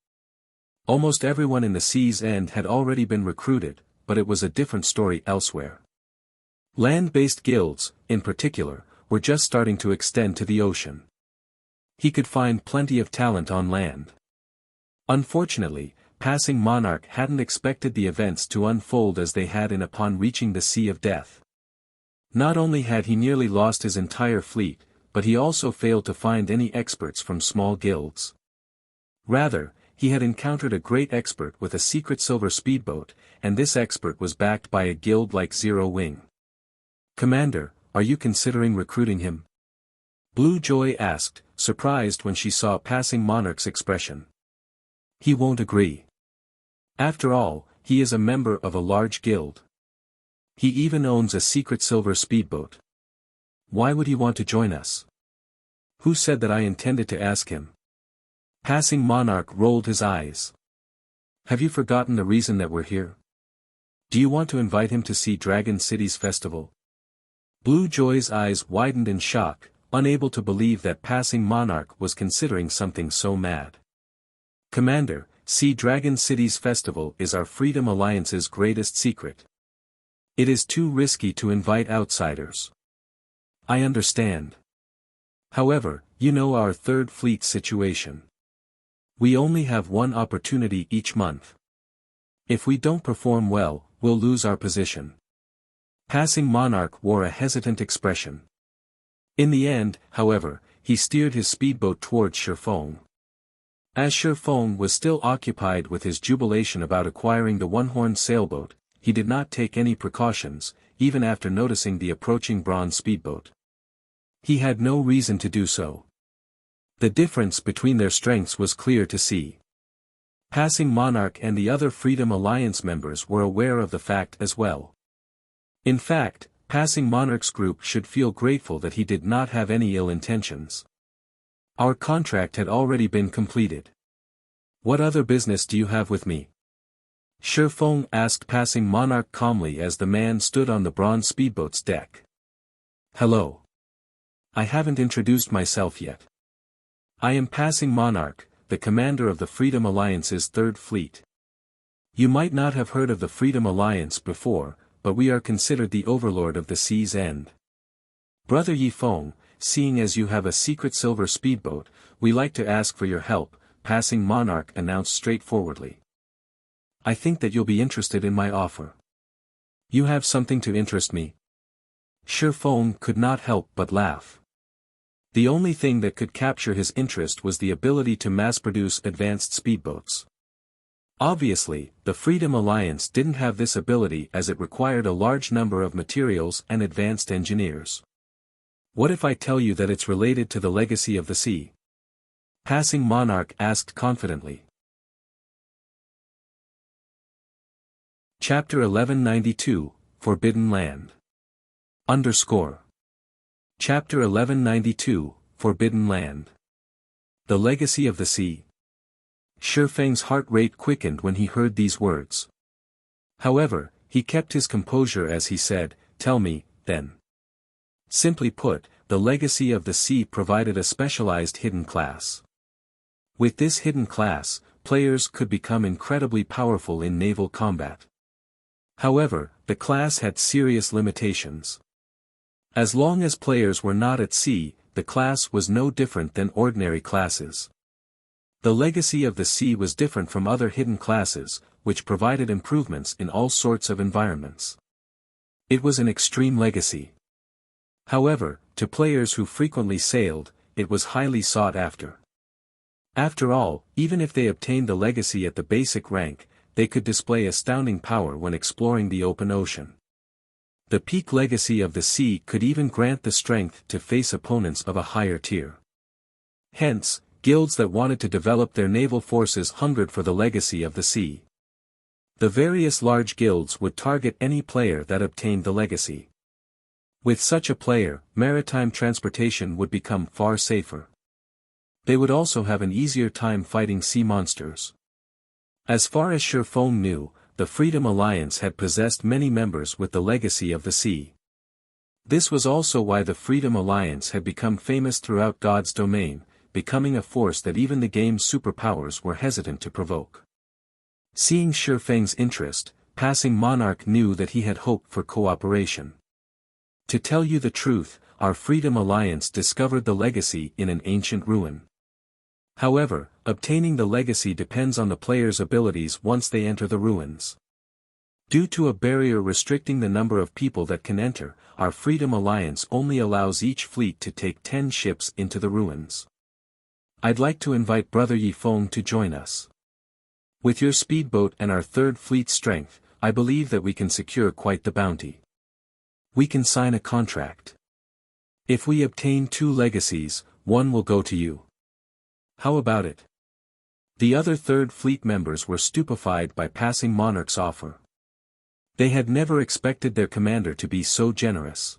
Almost everyone in the sea's end had already been recruited, but it was a different story elsewhere. Land-based guilds, in particular, were just starting to extend to the ocean. He could find plenty of talent on land. Unfortunately, Passing Monarch hadn't expected the events to unfold as they had upon reaching the Sea of Death. Not only had he nearly lost his entire fleet, but he also failed to find any experts from small guilds. Rather, he had encountered a great expert with a secret silver speedboat, and this expert was backed by a guild like Zero Wing. "Commander, are you considering recruiting him?" Blue Joy asked, surprised when she saw Passing Monarch's expression. "He won't agree. After all, he is a member of a large guild. He even owns a secret silver speedboat. Why would he want to join us? Who said that I intended to ask him?" Passing Monarch rolled his eyes. "Have you forgotten the reason that we're here? Do you want to invite him to see Dragon City's festival?" Blue Joy's eyes widened in shock, unable to believe that Passing Monarch was considering something so mad. "Commander, see Dragon City's festival is our Freedom Alliance's greatest secret. It is too risky to invite outsiders." "I understand. However, you know our Third Fleet situation. We only have one opportunity each month. If we don't perform well, we'll lose our position." Passing Monarch wore a hesitant expression. In the end, however, he steered his speedboat towards Shifeng. As Shifeng was still occupied with his jubilation about acquiring the one-horned sailboat, he did not take any precautions, even after noticing the approaching bronze speedboat. He had no reason to do so. The difference between their strengths was clear to see. Passing Monarch and the other Freedom Alliance members were aware of the fact as well. In fact, Passing Monarch's group should feel grateful that he did not have any ill intentions. Our contract had already been completed. What other business do you have with me? Shifeng asked Passing Monarch calmly as the man stood on the bronze speedboat's deck. Hello. I haven't introduced myself yet. I am Passing Monarch, the commander of the Freedom Alliance's Third Fleet. You might not have heard of the Freedom Alliance before, but we are considered the overlord of the sea's end. Brother Yifeng, seeing as you have a secret silver speedboat, we like to ask for your help, Passing Monarch announced straightforwardly. I think that you'll be interested in my offer. You have something to interest me? Shifeng could not help but laugh. The only thing that could capture his interest was the ability to mass-produce advanced speedboats. Obviously, the Freedom Alliance didn't have this ability as it required a large number of materials and advanced engineers. What if I tell you that it's related to the legacy of the sea? Passing Monarch asked confidently. Chapter 1192, Forbidden Land. Chapter 1192, Forbidden Land. The Legacy of the Sea. Shifeng's heart rate quickened when he heard these words. However, he kept his composure as he said, "Tell me, then." Simply put, the Legacy of the Sea provided a specialized hidden class. With this hidden class, players could become incredibly powerful in naval combat. However, the class had serious limitations. As long as players were not at sea, the class was no different than ordinary classes. The Legacy of the Sea was different from other hidden classes, which provided improvements in all sorts of environments. It was an extreme legacy. However, to players who frequently sailed, it was highly sought after. After all, even if they obtained the legacy at the basic rank, they could display astounding power when exploring the open ocean. The peak legacy of the sea could even grant the strength to face opponents of a higher tier. Hence, guilds that wanted to develop their naval forces hungered for the legacy of the sea. The various large guilds would target any player that obtained the legacy. With such a player, maritime transportation would become far safer. They would also have an easier time fighting sea monsters. As far as Shifeng knew, the Freedom Alliance had possessed many members with the legacy of the sea. This was also why the Freedom Alliance had become famous throughout God's domain, becoming a force that even the game's superpowers were hesitant to provoke. Seeing Shifeng's interest, Passing Monarch knew that he had hope for cooperation. To tell you the truth, our Freedom Alliance discovered the legacy in an ancient ruin. However, obtaining the legacy depends on the player's abilities once they enter the ruins. Due to a barrier restricting the number of people that can enter, our Freedom Alliance only allows each fleet to take 10 ships into the ruins. I'd like to invite Brother Yifeng to join us. With your speedboat and our third fleet strength, I believe that we can secure quite the bounty. We can sign a contract. If we obtain 2 legacies, one will go to you. How about it? The other Third Fleet members were stupefied by Passing Monarch's offer. They had never expected their commander to be so generous.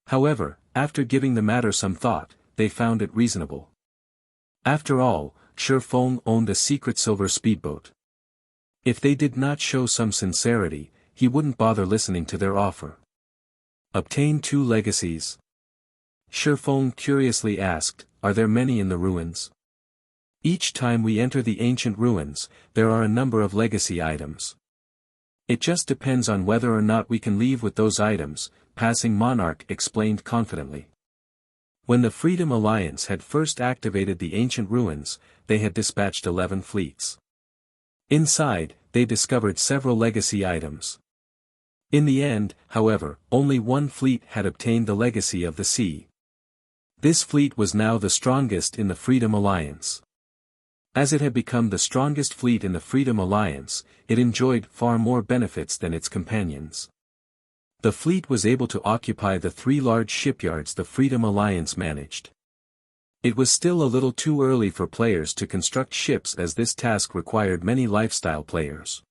However, after giving the matter some thought, they found it reasonable. After all, Shifeng owned a secret silver speedboat. If they did not show some sincerity, he wouldn't bother listening to their offer. Obtain 2 legacies? Shifeng curiously asked, are there many in the ruins? Each time we enter the ancient ruins, there are a number of legacy items. It just depends on whether or not we can leave with those items, Passing Monarch explained confidently. When the Freedom Alliance had first activated the ancient ruins, they had dispatched 11 fleets. Inside, they discovered several legacy items. In the end, however, only one fleet had obtained the legacy of the sea. This fleet was now the strongest in the Freedom Alliance. As it had become the strongest fleet in the Freedom Alliance, it enjoyed far more benefits than its companions. The fleet was able to occupy the 3 large shipyards the Freedom Alliance managed. It was still a little too early for players to construct ships, as this task required many lifestyle players.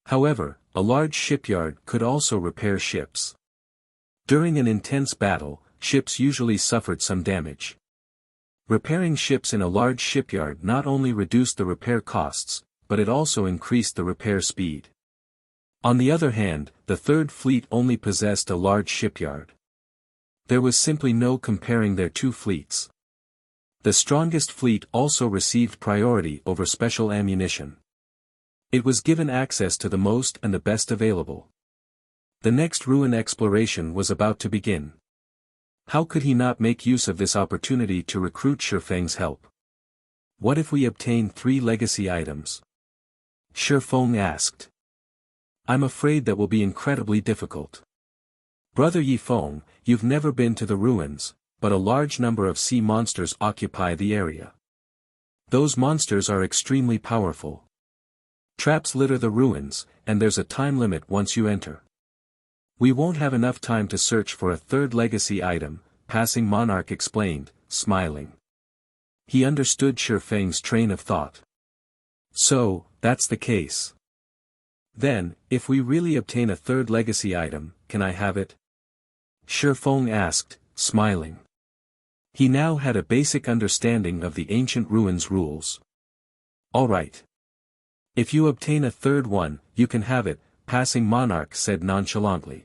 However, a large shipyard could also repair ships. During an intense battle, ships usually suffered some damage. Repairing ships in a large shipyard not only reduced the repair costs, but it also increased the repair speed. On the other hand, the Third Fleet only possessed a large shipyard. There was simply no comparing their two fleets. The strongest fleet also received priority over special ammunition. It was given access to the most and the best available. The next ruin exploration was about to begin. How could he not make use of this opportunity to recruit Shifeng's help? What if we obtain 3 legacy items? Shifeng asked. I'm afraid that will be incredibly difficult. Brother Yifeng, you've never been to the ruins, but a large number of sea monsters occupy the area. Those monsters are extremely powerful. Traps litter the ruins, and there's a time limit once you enter. We won't have enough time to search for a 3rd legacy item, Passing Monarch explained, smiling. He understood Shifeng's train of thought. So, that's the case. Then, if we really obtain a 3rd legacy item, can I have it? Shifeng asked, smiling. He now had a basic understanding of the ancient ruins rules. All right. If you obtain a 3rd one, you can have it, Passing Monarch said nonchalantly.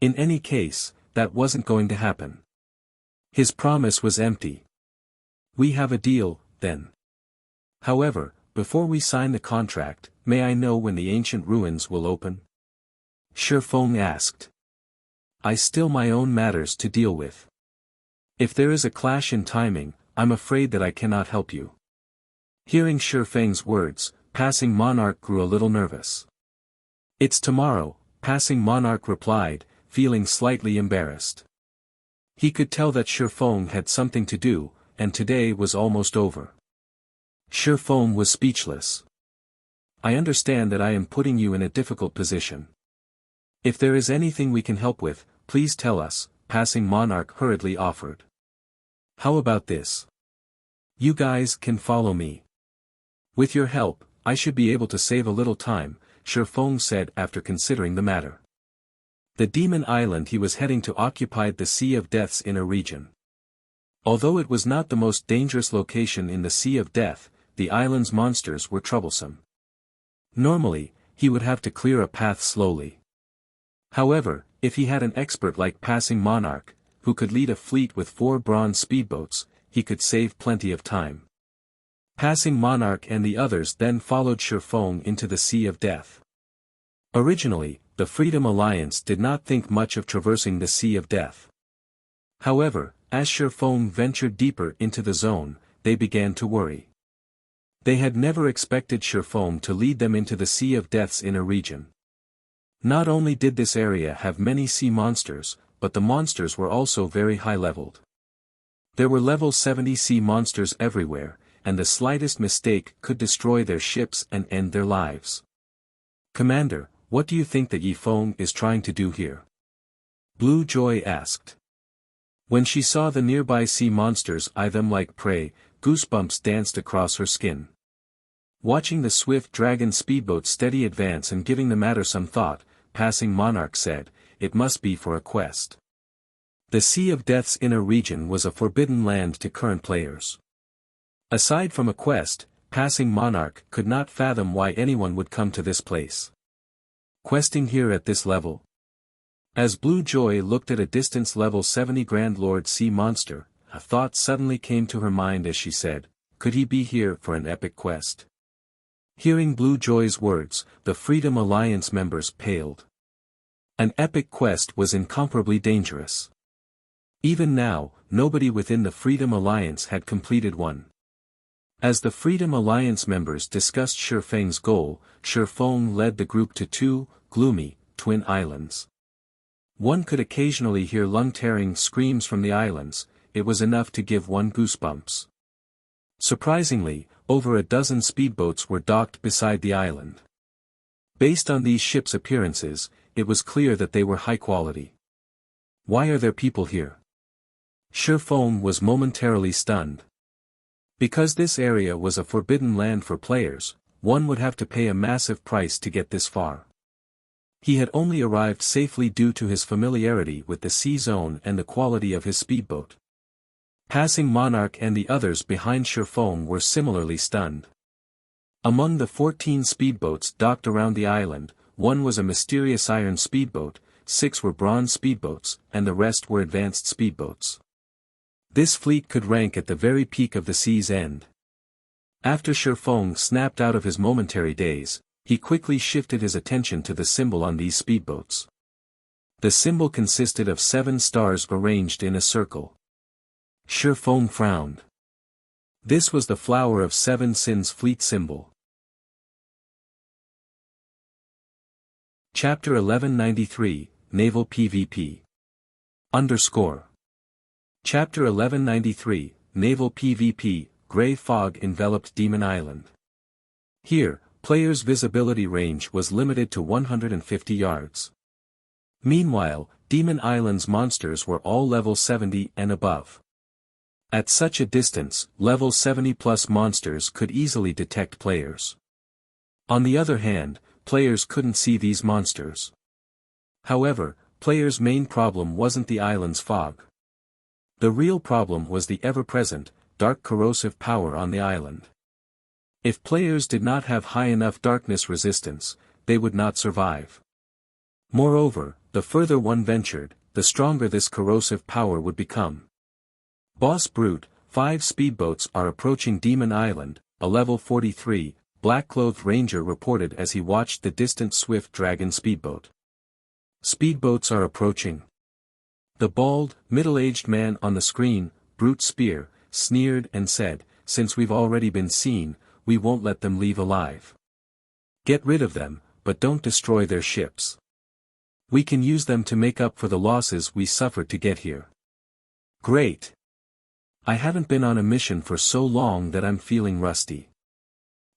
In any case, that wasn't going to happen. His promise was empty. We have a deal, then. However, before we sign the contract, may I know when the ancient ruins will open? Shifeng asked. I still my own matters to deal with. If there is a clash in timing, I'm afraid that I cannot help you. Hearing Shifeng's words, Passing Monarch grew a little nervous. It's tomorrow, Passing Monarch replied, feeling slightly embarrassed. He could tell that Shifeng had something to do, and today was almost over. Shifeng was speechless. I understand that I am putting you in a difficult position. If there is anything we can help with, please tell us, Passing Monarch hurriedly offered. How about this? You guys can follow me. With your help, I should be able to save a little time, Shifeng said after considering the matter. The demon island he was heading to occupied the Sea of Death's inner region. Although it was not the most dangerous location in the Sea of Death, the island's monsters were troublesome. Normally, he would have to clear a path slowly. However, if he had an expert like Passing Monarch, who could lead a fleet with 4 bronze speedboats, he could save plenty of time. Passing Monarch and the others then followed Shifeng into the Sea of Death. Originally, the Freedom Alliance did not think much of traversing the Sea of Death. However, as Shifeng ventured deeper into the zone, they began to worry. They had never expected Shifeng to lead them into the Sea of Death's inner region. Not only did this area have many sea monsters, but the monsters were also very high-leveled. There were level 70 sea monsters everywhere, and the slightest mistake could destroy their ships and end their lives. Commander, what do you think that Yifeng is trying to do here? Blue Joy asked. When she saw the nearby sea monsters eye them like prey, goosebumps danced across her skin. Watching the swift dragon speedboat steady advance and giving the matter some thought, Passing Monarch said, it must be for a quest. The Sea of Death's inner region was a forbidden land to current players. Aside from a quest, Passing Monarch could not fathom why anyone would come to this place. Questing here at this level? As Blue Joy looked at a distance level 70 Grand Lord Sea Monster, a thought suddenly came to her mind as she said, could he be here for an epic quest? Hearing Blue Joy's words, the Freedom Alliance members paled. An epic quest was incomparably dangerous. Even now, nobody within the Freedom Alliance had completed one. As the Freedom Alliance members discussed Shifeng's goal, Shifeng led the group to 2, gloomy, twin islands. One could occasionally hear lung-tearing screams from the islands, it was enough to give one goosebumps. Surprisingly, over a dozen speedboats were docked beside the island. Based on these ships' appearances, it was clear that they were high quality. Why are there people here? Shifeng was momentarily stunned. Because this area was a forbidden land for players, one would have to pay a massive price to get this far. He had only arrived safely due to his familiarity with the sea zone and the quality of his speedboat. Passing Monarch and the others behind Shifeng were similarly stunned. Among the 14 speedboats docked around the island, one was a mysterious iron speedboat, 6 were bronze speedboats, and the rest were advanced speedboats. This fleet could rank at the very peak of the sea's end. After Shifeng snapped out of his momentary daze, he quickly shifted his attention to the symbol on these speedboats. The symbol consisted of 7 stars arranged in a circle. Shifeng frowned. This was the Flower of 7 Sins fleet symbol. Chapter 1193, Naval PvP. Chapter 1193, Naval PvP, Grey fog enveloped Demon Island. Here, players' visibility range was limited to 150 yards. Meanwhile, Demon Island's monsters were all level 70 and above. At such a distance, level 70+ monsters could easily detect players. On the other hand, players couldn't see these monsters. However, players' main problem wasn't the island's fog. The real problem was the ever-present, dark corrosive power on the island. If players did not have high enough darkness resistance, they would not survive. Moreover, the further one ventured, the stronger this corrosive power would become. Boss Brute, 5 speedboats are approaching Demon Island, a level 43, black-clothed ranger reported as he watched the distant Swift Dragon speedboat. Speedboats are approaching. The bald, middle-aged man on the screen, Brute Spear, sneered and said, "Since we've already been seen, we won't let them leave alive. Get rid of them, but don't destroy their ships. We can use them to make up for the losses we suffered to get here." Great. I haven't been on a mission for so long that I'm feeling rusty.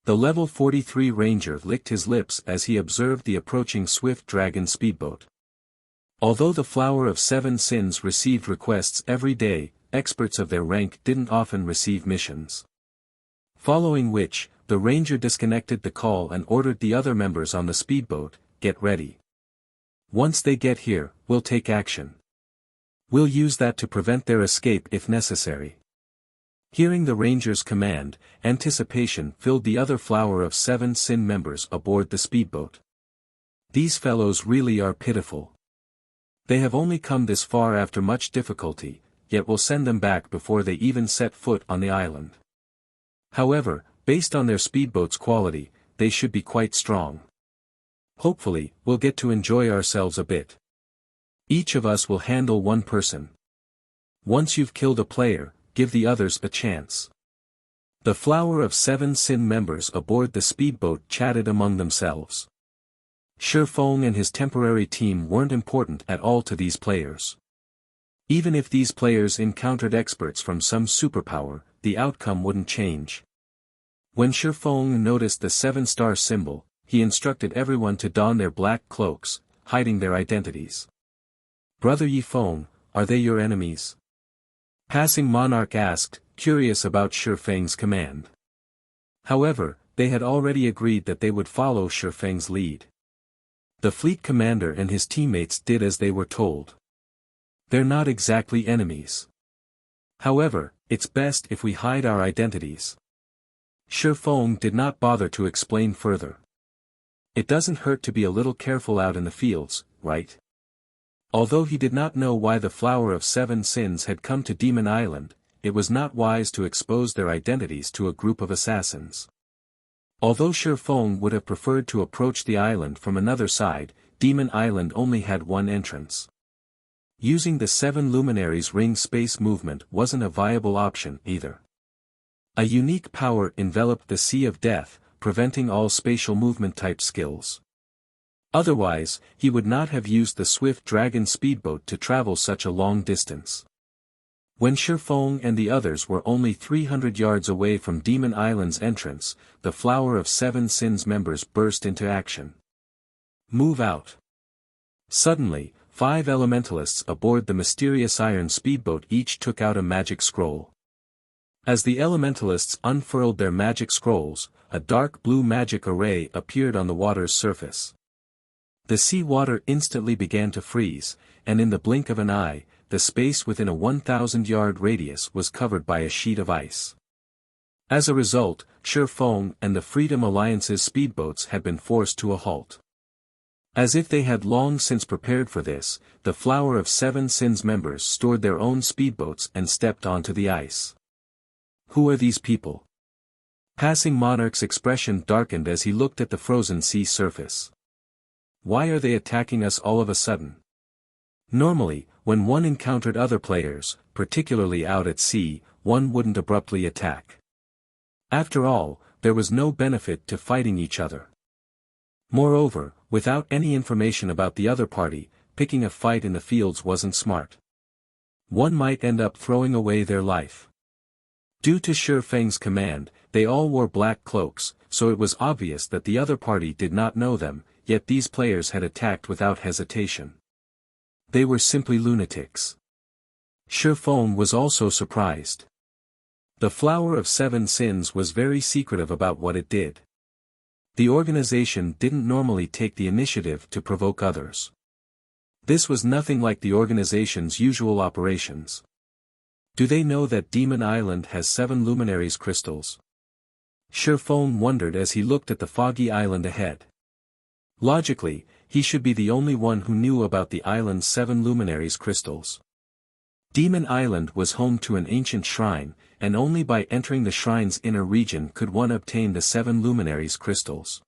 The level 43 ranger licked his lips as he observed the approaching Swift Dragon speedboat. Although the Flower of 7 Sins received requests every day, experts of their rank didn't often receive missions. Following which, the ranger disconnected the call and ordered the other members on the speedboat, "Get ready. Once they get here, we'll take action. We'll use that to prevent their escape if necessary." Hearing the ranger's command, anticipation filled the other Flower of 7 Sin members aboard the speedboat. These fellows really are pitiful. They have only come this far after much difficulty, yet we'll send them back before they even set foot on the island. However, based on their speedboat's quality, they should be quite strong. Hopefully, we'll get to enjoy ourselves a bit. Each of us will handle one person. Once you've killed a player, give the others a chance. The Flower of 7 Sin members aboard the speedboat chatted among themselves. Shifeng and his temporary team weren't important at all to these players. Even if these players encountered experts from some superpower, the outcome wouldn't change. When Shifeng noticed the 7-star symbol, he instructed everyone to don their black cloaks, hiding their identities. "Brother Yifeng, are they your enemies?" Passing Monarch asked, curious about Shifeng's command. However, they had already agreed that they would follow Shifeng's lead. The fleet commander and his teammates did as they were told. They're not exactly enemies. However, it's best if we hide our identities. Shifeng did not bother to explain further. It doesn't hurt to be a little careful out in the fields, right? Although he did not know why the Flower of 7 Sins had come to Demon Island, it was not wise to expose their identities to a group of assassins. Although Shifeng would have preferred to approach the island from another side, Demon Island only had one entrance. Using the 7 luminaries ring space movement wasn't a viable option either. A unique power enveloped the Sea of Death, preventing all spatial movement type skills. Otherwise, he would not have used the Swift Dragon speedboat to travel such a long distance. When Shifeng and the others were only 300 yards away from Demon Island's entrance, the Flower of Seven Sins members burst into action. Move out. Suddenly, 5 elementalists aboard the mysterious iron speedboat each took out a magic scroll. As the elementalists unfurled their magic scrolls, a dark blue magic array appeared on the water's surface. The sea water instantly began to freeze, and in the blink of an eye, the space within a 1,000-yard radius was covered by a sheet of ice. As a result, Shifeng and the Freedom Alliance's speedboats had been forced to a halt. As if they had long since prepared for this, the Flower of Seven Sins members stored their own speedboats and stepped onto the ice. Who are these people? Passing Monarch's expression darkened as he looked at the frozen sea surface. Why are they attacking us all of a sudden? Normally, when one encountered other players, particularly out at sea, one wouldn't abruptly attack. After all, there was no benefit to fighting each other. Moreover, without any information about the other party, picking a fight in the fields wasn't smart. One might end up throwing away their life. Due to Shifeng's command, they all wore black cloaks, so it was obvious that the other party did not know them, yet these players had attacked without hesitation. They were simply lunatics. Shifeng was also surprised. The Flower of Seven Sins was very secretive about what it did. The organization didn't normally take the initiative to provoke others. This was nothing like the organization's usual operations. Do they know that Demon Island has 7 luminaries crystals? Shifeng wondered as he looked at the foggy island ahead. Logically, he should be the only one who knew about the island's 7 luminaries crystals. Demon Island was home to an ancient shrine, and only by entering the shrine's inner region could one obtain the 7 luminaries crystals.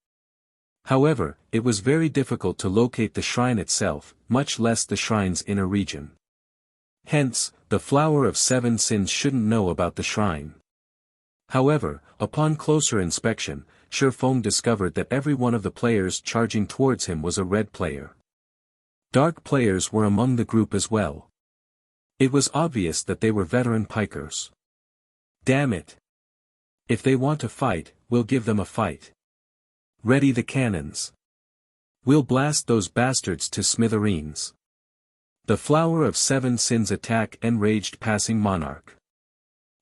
However, it was very difficult to locate the shrine itself, much less the shrine's inner region. Hence, the Flower of Seven Sins shouldn't know about the shrine. However, upon closer inspection, Shifeng discovered that every one of the players charging towards him was a red player. Dark players were among the group as well. It was obvious that they were veteran pikers. Damn it! If they want to fight, we'll give them a fight. Ready the cannons. We'll blast those bastards to smithereens. The Flower of Seven Sins attack enraged Passing Monarch.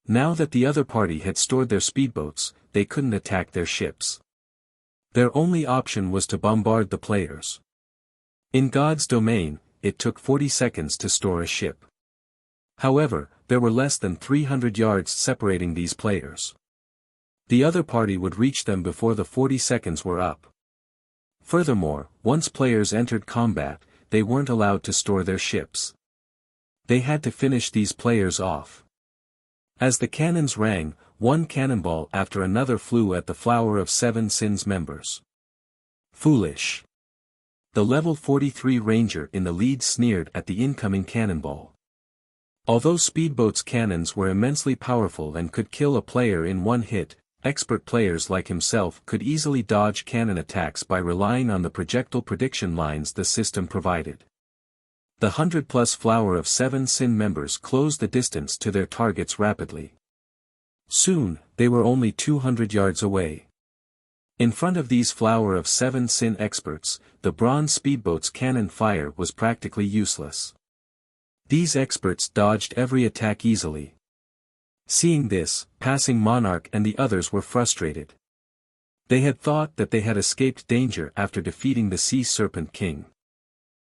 Now that the other party had stored their speedboats, they couldn't attack their ships. Their only option was to bombard the players. In God's domain, it took 40 seconds to store a ship. However, there were less than 300 yards separating these players. The other party would reach them before the 40 seconds were up. Furthermore, once players entered combat, they weren't allowed to store their ships. They had to finish these players off. As the cannons rang, one cannonball after another flew at the Flower of Seven Sins members. Foolish. The level 43 ranger in the lead sneered at the incoming cannonball. Although Speedboat's cannons were immensely powerful and could kill a player in one hit, expert players like himself could easily dodge cannon attacks by relying on the projectile prediction lines the system provided. The 100-plus Flower of Seven Sin members closed the distance to their targets rapidly. Soon, they were only 200 yards away. In front of these Flower of Seven Sin experts, the bronze speedboat's cannon fire was practically useless. These experts dodged every attack easily. Seeing this, Passing Monarch and the others were frustrated. They had thought that they had escaped danger after defeating the Sea Serpent King.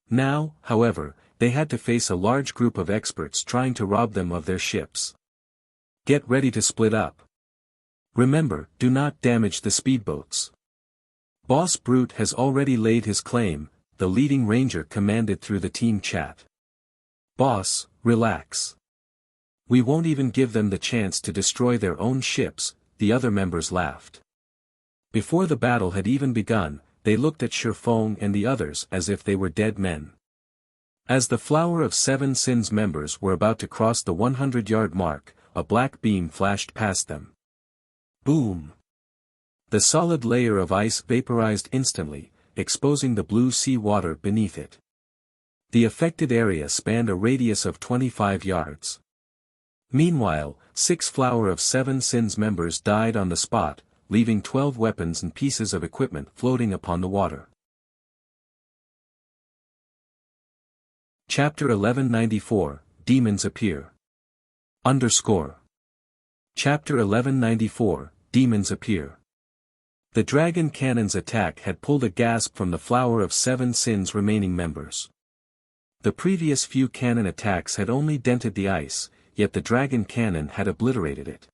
Now, however, they had to face a large group of experts trying to rob them of their ships. Get ready to split up. Remember, do not damage the speedboats. Boss Brute has already laid his claim, the leading ranger commanded through the team chat. Boss, relax. We won't even give them the chance to destroy their own ships, the other members laughed. Before the battle had even begun, they looked at Shifeng and the others as if they were dead men. As the Flower of Seven Sins members were about to cross the 100-yard mark, a black beam flashed past them. Boom! The solid layer of ice vaporized instantly, exposing the blue sea water beneath it. The affected area spanned a radius of 25 yards. Meanwhile, 6 Flower of Seven Sins members died on the spot, leaving 12 weapons and pieces of equipment floating upon the water. Chapter 1194, Demons Appear. Chapter 1194, Demons Appear. The dragon cannon's attack had pulled a gasp from the Flower of Seven Sins remaining members. The previous few cannon attacks had only dented the ice, yet the dragon cannon had obliterated it.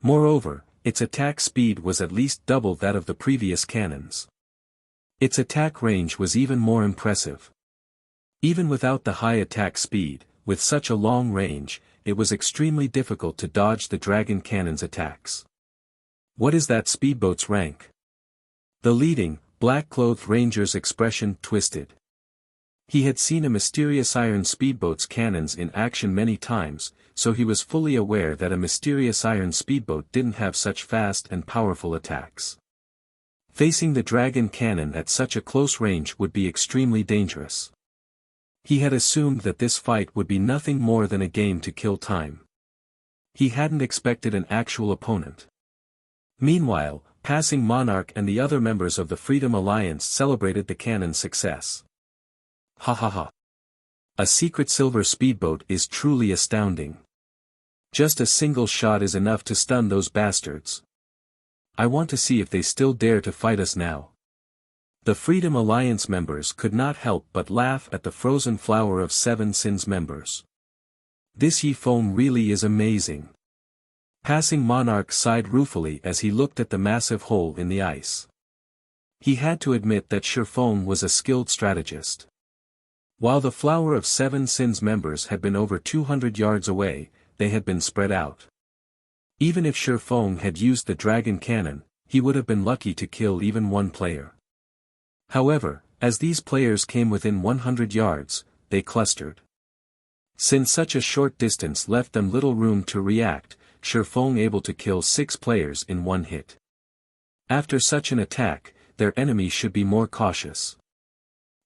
Moreover, its attack speed was at least double that of the previous cannons. Its attack range was even more impressive. Even without the high attack speed, with such a long range, it was extremely difficult to dodge the dragon cannon's attacks. What is that speedboat's rank? The leading, black-clothed ranger's expression twisted. He had seen a mysterious iron speedboat's cannons in action many times, so he was fully aware that a mysterious iron speedboat didn't have such fast and powerful attacks. Facing the dragon cannon at such a close range would be extremely dangerous. He had assumed that this fight would be nothing more than a game to kill time. He hadn't expected an actual opponent. Meanwhile, Passing Monarch and the other members of the Freedom Alliance celebrated the cannon's success. Ha ha ha. A secret silver speedboat is truly astounding. Just a single shot is enough to stun those bastards. I want to see if they still dare to fight us now. The Freedom Alliance members could not help but laugh at the Frozen Flower of Seven Sins members. This Yi-Foam really is amazing. Passing Monarch sighed ruefully as he looked at the massive hole in the ice. He had to admit that Yi-Foam was a skilled strategist. While the Flower of Seven Sins members had been over 200 yards away, they had been spread out. Even if Yi-Foam had used the dragon cannon, he would have been lucky to kill even one player. However, as these players came within 100 yards, they clustered. Since such a short distance left them little room to react, Yi-Foam able to kill 6 players in one hit. After such an attack, their enemy should be more cautious.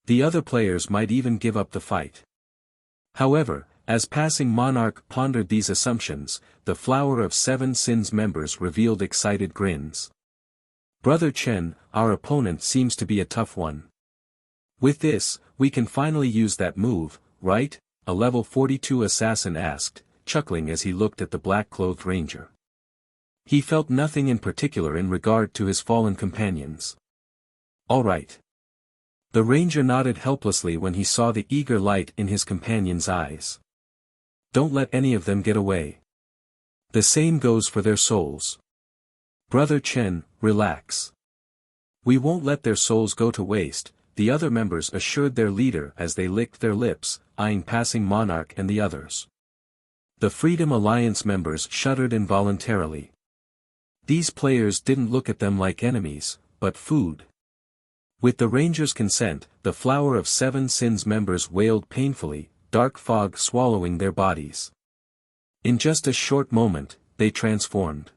The other players might even give up the fight. However, as Passing Monarch pondered these assumptions, the Flower of Seven Sins members revealed excited grins. Brother Chen, our opponent seems to be a tough one. With this, we can finally use that move, right? A level 42 assassin asked, chuckling as he looked at the black-clothed ranger. He felt nothing in particular in regard to his fallen companions. All right. The ranger nodded helplessly when he saw the eager light in his companion's eyes. Don't let any of them get away. The same goes for their souls. Brother Chen, relax. We won't let their souls go to waste, the other members assured their leader as they licked their lips, eyeing Passing Monarch and the others. The Freedom Alliance members shuddered involuntarily. These players didn't look at them like enemies, but food. With the ranger's consent, the Flower of Seven Sins members wailed painfully, dark fog swallowing their bodies. In just a short moment, they transformed.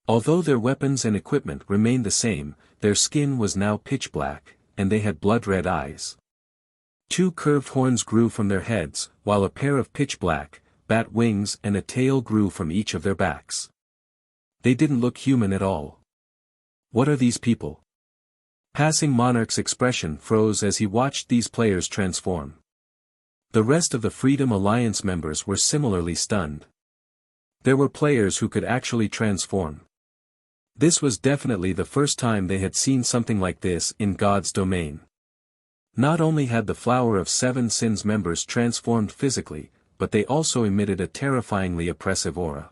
Although their weapons and equipment remained the same, their skin was now pitch black, and they had blood-red eyes. 2 curved horns grew from their heads, while a pair of pitch black, bat wings and a tail grew from each of their backs. They didn't look human at all. What are these people? Passing Monarch's expression froze as he watched these players transform. The rest of the Freedom Alliance members were similarly stunned. There were players who could actually transform. This was definitely the first time they had seen something like this in God's domain. Not only had the Flower of Seven Sins members transformed physically, but they also emitted a terrifyingly oppressive aura.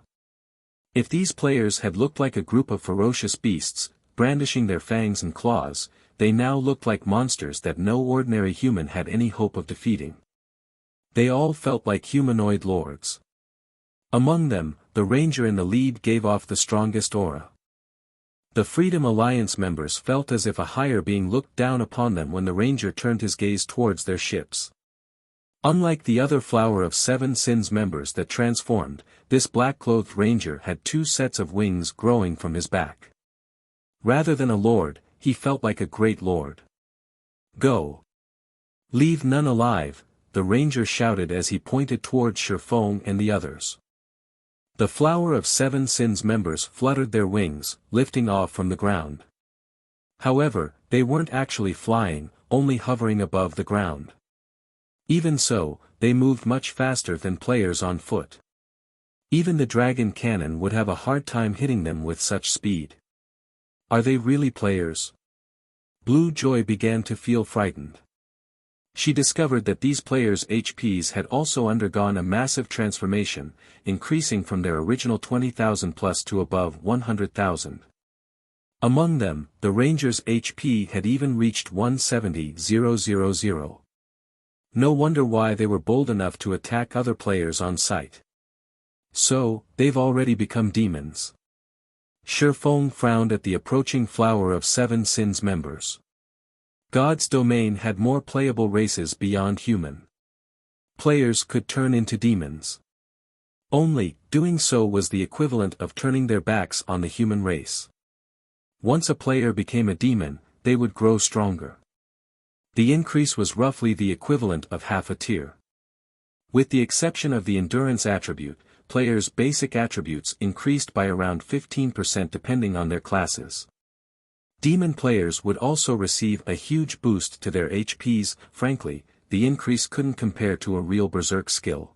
If these players had looked like a group of ferocious beasts, brandishing their fangs and claws, they now looked like monsters that no ordinary human had any hope of defeating. They all felt like humanoid lords. Among them, the ranger in the lead gave off the strongest aura. The Freedom Alliance members felt as if a higher being looked down upon them when the ranger turned his gaze towards their ships. Unlike the other Flower of Seven Sins members that transformed, this black-clothed ranger had 2 sets of wings growing from his back. Rather than a lord, he felt like a great lord. Go! Leave none alive, the ranger shouted as he pointed towards Yi-Foam and the others. The Flower of Seven Sins members fluttered their wings, lifting off from the ground. However, they weren't actually flying, only hovering above the ground. Even so, they moved much faster than players on foot. Even the dragon cannon would have a hard time hitting them with such speed. Are they really players? Blue Joy began to feel frightened. She discovered that these players' HPs had also undergone a massive transformation, increasing from their original 20,000 plus to above 100,000. Among them, the Ranger's HP had even reached 170,000. No wonder why they were bold enough to attack other players on sight. So, they've already become demons. Shifeng frowned at the approaching Flower of Seven Sins members. God's domain had more playable races beyond human. Players could turn into demons. Only, doing so was the equivalent of turning their backs on the human race. Once a player became a demon, they would grow stronger. The increase was roughly the equivalent of half a tier. With the exception of the endurance attribute, players' basic attributes increased by around 15% depending on their classes. Demon players would also receive a huge boost to their HPs. Frankly, the increase couldn't compare to a real berserk skill.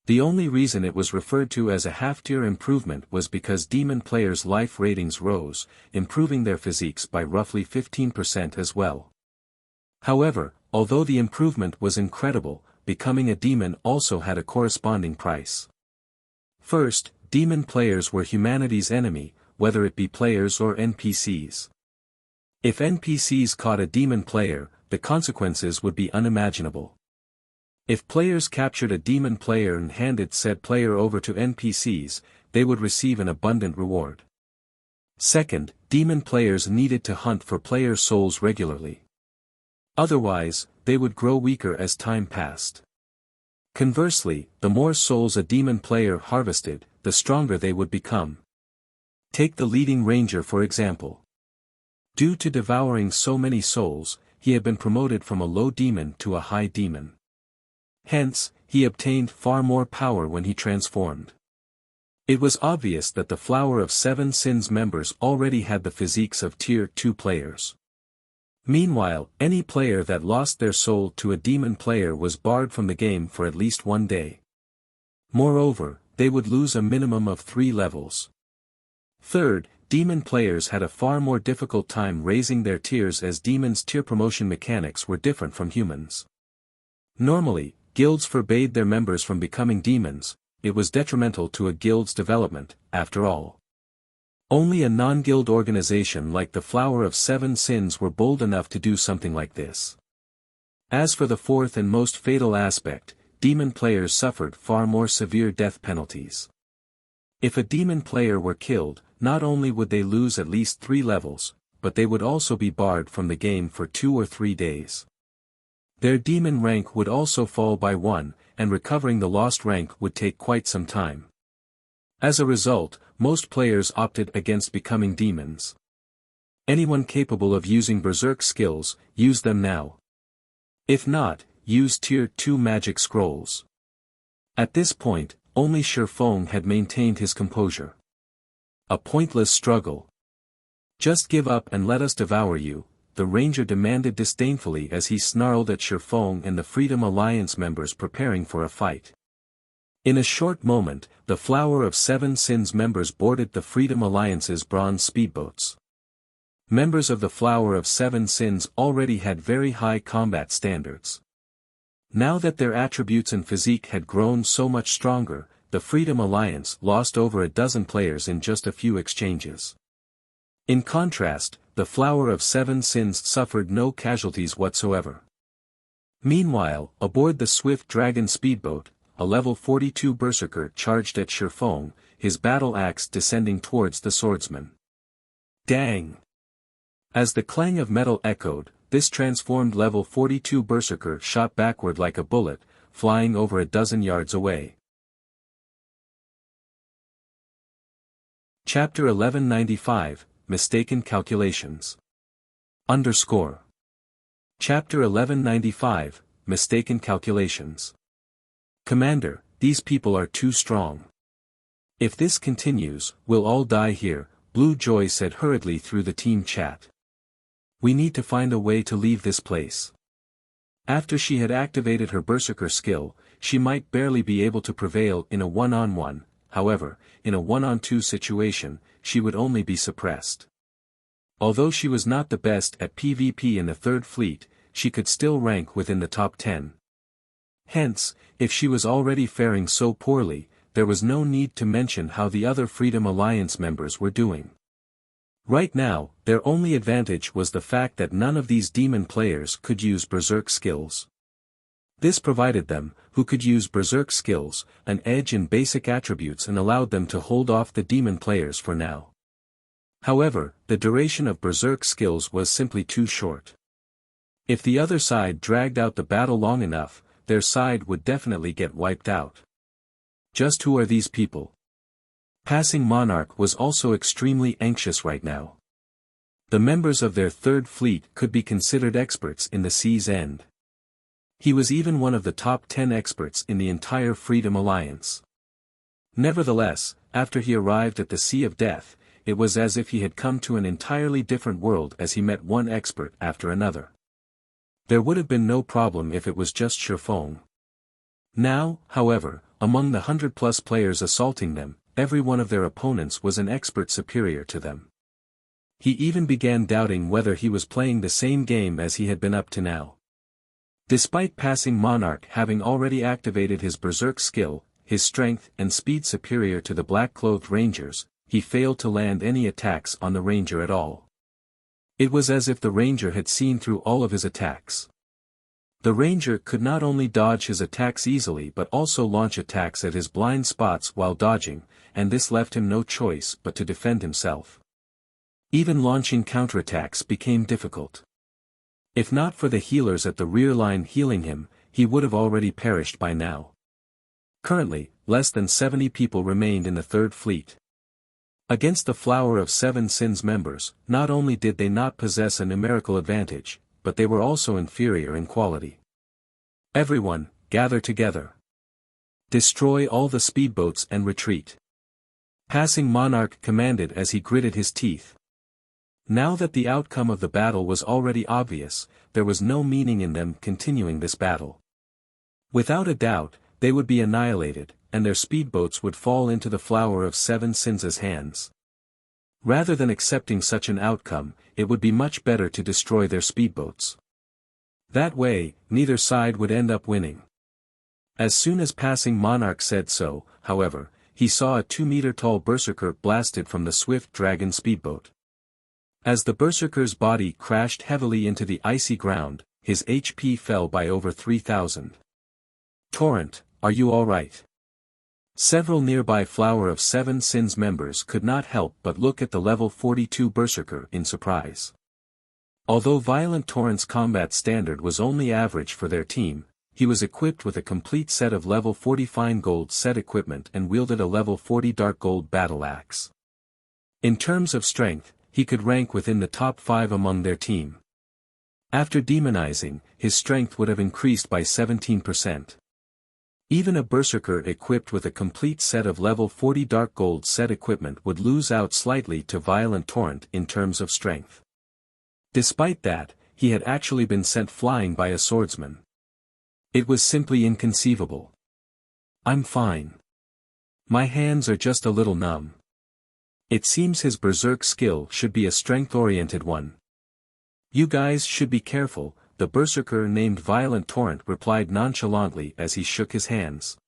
The only reason it was referred to as a half-tier improvement was because demon players' life ratings rose, improving their physiques by roughly 15% as well. However, although the improvement was incredible, becoming a demon also had a corresponding price. First, demon players were humanity's enemy, whether it be players or NPCs. If NPCs caught a demon player, the consequences would be unimaginable. If players captured a demon player and handed said player over to NPCs, they would receive an abundant reward. Second, demon players needed to hunt for player souls regularly. Otherwise, they would grow weaker as time passed. Conversely, the more souls a demon player harvested, the stronger they would become. Take the leading ranger for example. Due to devouring so many souls, he had been promoted from a low demon to a high demon. Hence, he obtained far more power when he transformed. It was obvious that the Flower of Seven Sins members already had the physiques of Tier 2 players. Meanwhile, any player that lost their soul to a demon player was barred from the game for at least 1 day. Moreover, they would lose a minimum of 3 levels. Third, demon players had a far more difficult time raising their tiers as demons' tier promotion mechanics were different from humans. Normally, guilds forbade their members from becoming demons. It was detrimental to a guild's development, after all. Only a non-guild organization like the Flower of Seven Sins were bold enough to do something like this. As for the fourth and most fatal aspect, demon players suffered far more severe death penalties. If a demon player were killed, not only would they lose at least 3 levels, but they would also be barred from the game for 2 or 3 days. Their demon rank would also fall by 1, and recovering the lost rank would take quite some time. As a result, most players opted against becoming demons. Anyone capable of using berserk skills, use them now. If not, use Tier 2 magic scrolls. At this point, only Shifeng had maintained his composure. A pointless struggle. Just give up and let us devour you, the ranger demanded disdainfully as he snarled at Shifeng and the Freedom Alliance members preparing for a fight. In a short moment, the Flower of Seven Sins members boarded the Freedom Alliance's bronze speedboats. Members of the Flower of Seven Sins already had very high combat standards. Now that their attributes and physique had grown so much stronger, the Freedom Alliance lost over a dozen players in just a few exchanges. In contrast, the Flower of Seven Sins suffered no casualties whatsoever. Meanwhile, aboard the Swift Dragon speedboat, a level 42 berserker charged at Shifeng, his battle axe descending towards the swordsman. Dang! As the clang of metal echoed, this transformed level 42 berserker shot backward like a bullet, flying over a dozen yards away. Chapter 1195, Mistaken Calculations. Chapter 1195, Mistaken Calculations. Commander, these people are too strong. If this continues, we'll all die here, Blue Joy said hurriedly through the team chat. We need to find a way to leave this place. After she had activated her Berserker skill, she might barely be able to prevail in a one-on-one, however, in a one-on-two situation, she would only be suppressed. Although she was not the best at PvP in the Third Fleet, she could still rank within the top 10. Hence, if she was already faring so poorly, there was no need to mention how the other Freedom Alliance members were doing. Right now, their only advantage was the fact that none of these demon players could use Berserk skills. This provided them, who could use Berserk skills, an edge in basic attributes and allowed them to hold off the demon players for now. However, the duration of Berserk skills was simply too short. If the other side dragged out the battle long enough, their side would definitely get wiped out. Just who are these people? Passing Monarch was also extremely anxious right now. The members of their Third Fleet could be considered experts in the Sea's End. He was even one of the top 10 experts in the entire Freedom Alliance. Nevertheless, after he arrived at the Sea of Death, it was as if he had come to an entirely different world as he met one expert after another. There would have been no problem if it was just Shifeng. Now, however, among the 100+ players assaulting them, every one of their opponents was an expert superior to them. He even began doubting whether he was playing the same game as he had been up to now. Despite passing Monarch having already activated his Berserk skill, his strength and speed superior to the black-clothed Rangers, he failed to land any attacks on the Ranger at all. It was as if the Ranger had seen through all of his attacks. The Ranger could not only dodge his attacks easily but also launch attacks at his blind spots while dodging, and this left him no choice but to defend himself. Even launching counterattacks became difficult. If not for the healers at the rear line healing him, he would have already perished by now. Currently, less than 70 people remained in the Third Fleet. Against the Flower of Seven Sins members, not only did they not possess a numerical advantage, but they were also inferior in quality. Everyone, gather together. Destroy all the speedboats and retreat. Passing Monarch commanded as he gritted his teeth. Now that the outcome of the battle was already obvious, there was no meaning in them continuing this battle. Without a doubt, they would be annihilated, and their speedboats would fall into the Flower of Seven Sins' hands. Rather than accepting such an outcome, it would be much better to destroy their speedboats. That way, neither side would end up winning. As soon as passing Monarch said so, however, he saw a 2-meter-tall berserker blasted from the swift dragon speedboat. As the berserker's body crashed heavily into the icy ground, his HP fell by over 3,000. Torrent, are you alright? Several nearby Flower of Seven Sins members could not help but look at the level 42 berserker in surprise. Although Violent Torrent's combat standard was only average for their team, he was equipped with a complete set of level 40 fine gold set equipment and wielded a level 40 dark gold battle axe. In terms of strength, he could rank within the top 5 among their team. After demonizing, his strength would have increased by 17%. Even a berserker equipped with a complete set of level 40 dark gold set equipment would lose out slightly to Violent Torrent in terms of strength. Despite that, he had actually been sent flying by a swordsman. It was simply inconceivable. I'm fine. My hands are just a little numb. It seems his berserk skill should be a strength-oriented one. You guys should be careful, the berserker named Violent Torrent replied nonchalantly as he shook his hands.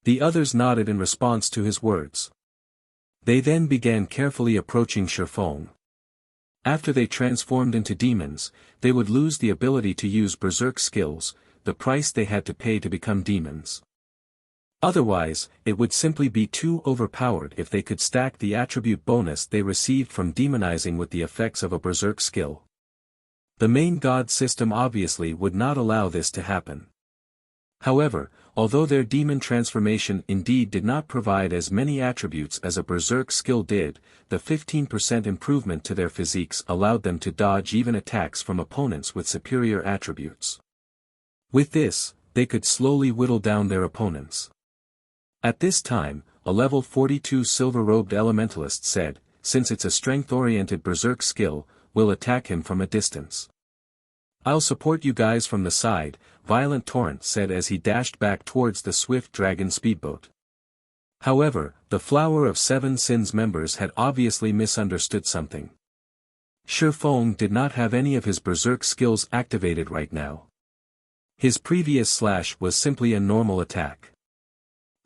The others nodded in response to his words. They then began carefully approaching Shifeng. After they transformed into demons, they would lose the ability to use berserk skills, the price they had to pay to become demons. Otherwise, it would simply be too overpowered if they could stack the attribute bonus they received from demonizing with the effects of a berserk skill. The main god system obviously would not allow this to happen. However, although their demon transformation indeed did not provide as many attributes as a berserk skill did, the 15% improvement to their physiques allowed them to dodge even attacks from opponents with superior attributes. With this, they could slowly whittle down their opponents. At this time, a level 42 silver-robed elementalist said, since it's a strength-oriented berserk skill, we'll attack him from a distance. I'll support you guys from the side, Violent Torrent said as he dashed back towards the swift dragon speedboat. However, the Flower of Seven Sins members had obviously misunderstood something. Shi Feng did not have any of his berserk skills activated right now. His previous slash was simply a normal attack.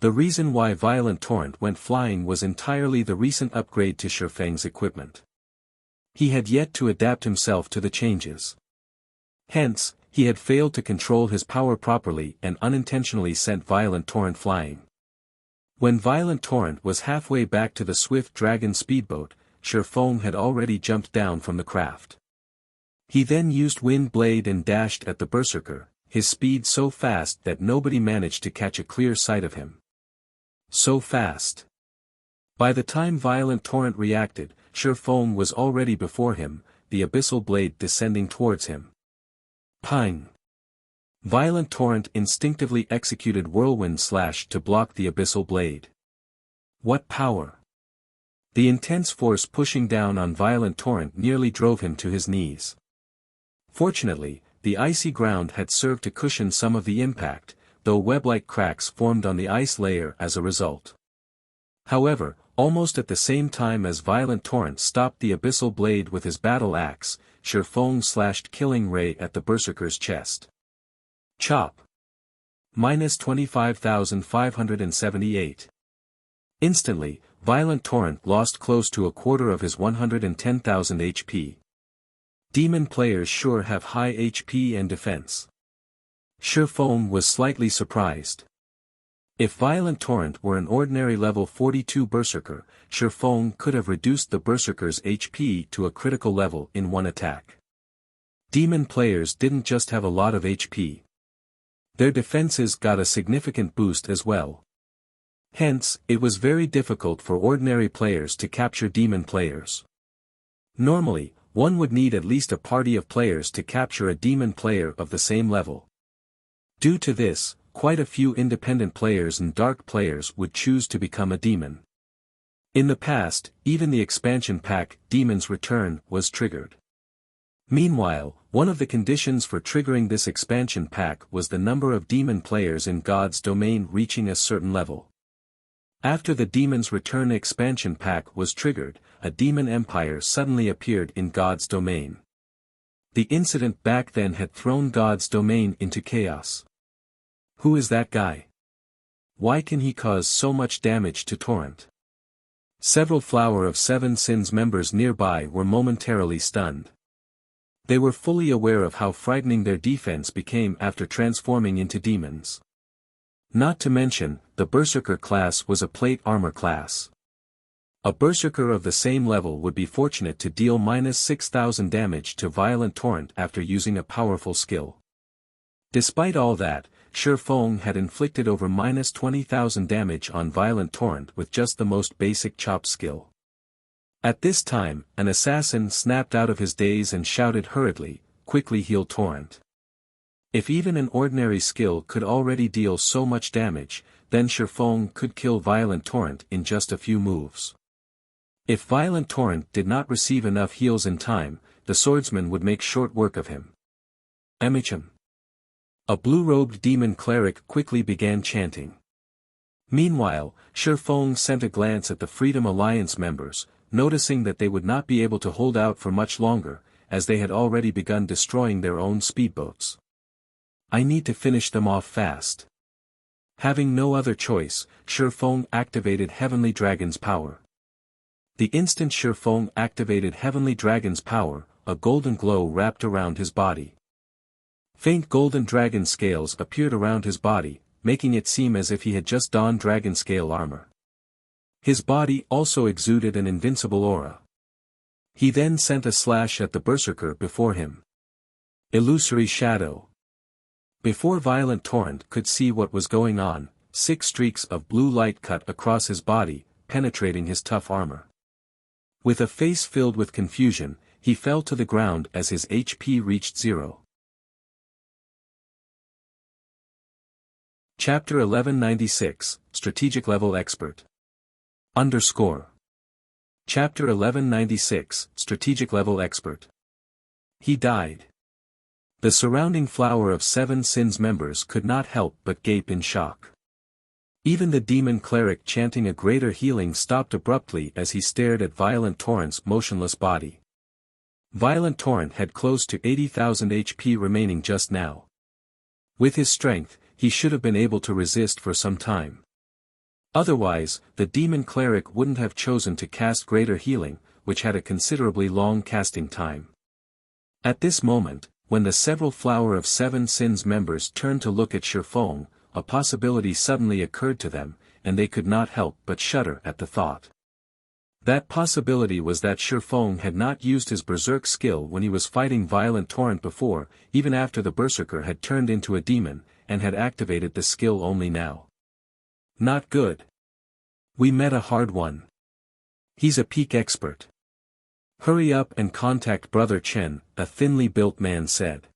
The reason why Violent Torrent went flying was entirely the recent upgrade to Shi Feng's equipment. He had yet to adapt himself to the changes. Hence, he had failed to control his power properly and unintentionally sent Violent Torrent flying. When Violent Torrent was halfway back to the swift dragon speedboat, Shi Feng had already jumped down from the craft. He then used Wind Blade and dashed at the berserker, his speed so fast that nobody managed to catch a clear sight of him. So fast. By the time Violent Torrent reacted, Shi Feng was already before him, the abyssal blade descending towards him. Ping! Violent Torrent instinctively executed Whirlwind Slash to block the abyssal blade. What power! The intense force pushing down on Violent Torrent nearly drove him to his knees. Fortunately, the icy ground had served to cushion some of the impact, though web-like cracks formed on the ice layer as a result. However, almost at the same time as Violent Torrent stopped the abyssal blade with his battle axe, Shi Feng slashed Killing Ray at the berserker's chest. Chop! Minus 25,578. Instantly, Violent Torrent lost close to a quarter of his 110,000 HP. Demon players sure have high HP and defense. Shi Feng was slightly surprised. If Violent Torrent were an ordinary level 42 berserker, Shi Feng could have reduced the berserker's HP to a critical level in one attack. Demon players didn't just have a lot of HP. Their defenses got a significant boost as well. Hence, it was very difficult for ordinary players to capture demon players. Normally, one would need at least a party of players to capture a demon player of the same level. Due to this, quite a few independent players and dark players would choose to become a demon. In the past, even the expansion pack, Demon's Return, was triggered. Meanwhile, one of the conditions for triggering this expansion pack was the number of demon players in God's domain reaching a certain level. After the Demon's Return expansion pack was triggered, a demon empire suddenly appeared in God's domain. The incident back then had thrown God's domain into chaos. Who is that guy? Why can he cause so much damage to Torrent? Several Flower of Seven Sins members nearby were momentarily stunned. They were fully aware of how frightening their defense became after transforming into demons. Not to mention, the Berserker class was a plate armor class. A Berserker of the same level would be fortunate to deal minus 6,000 damage to Violent Torrent after using a powerful skill. Despite all that, Shi Feng had inflicted over minus 20,000 damage on Violent Torrent with just the most basic chop skill. At this time, an assassin snapped out of his daze and shouted hurriedly, "Quickly heal Torrent." If even an ordinary skill could already deal so much damage, then Shi Feng could kill Violent Torrent in just a few moves. If Violent Torrent did not receive enough heals in time, the swordsman would make short work of him. Emichim. A blue-robed demon cleric quickly began chanting. Meanwhile, Shi Feng sent a glance at the Freedom Alliance members, noticing that they would not be able to hold out for much longer, as they had already begun destroying their own speedboats. I need to finish them off fast. Having no other choice, Shi Feng activated Heavenly Dragon's power. The instant Shi Feng activated Heavenly Dragon's power, a golden glow wrapped around his body. Faint golden dragon scales appeared around his body, making it seem as if he had just donned dragon scale armor. His body also exuded an invincible aura. He then sent a slash at the berserker before him. Illusory shadow. Before Violent Torrent could see what was going on, 6 streaks of blue light cut across his body, penetrating his tough armor. With a face filled with confusion, he fell to the ground as his HP reached 0. Chapter 1196, Strategic Level Expert. Underscore. Chapter 1196, Strategic Level Expert. He died. The surrounding Flower of Seven Sins members could not help but gape in shock. Even the demon cleric chanting a greater healing stopped abruptly as he stared at Violent Torrent's motionless body. Violent Torrent had close to 80,000 HP remaining just now. With his strength, he should have been able to resist for some time. Otherwise, the demon cleric wouldn't have chosen to cast greater healing, which had a considerably long casting time. At this moment, when the several Flower of Seven Sins members turned to look at Shifeng, a possibility suddenly occurred to them, and they could not help but shudder at the thought. That possibility was that Shifeng had not used his berserk skill when he was fighting Violent Torrent before, even after the berserker had turned into a demon, and had activated the skill only now. Not good. We met a hard one. He's a peak expert. Hurry up and contact Brother Chen, a thinly built man said.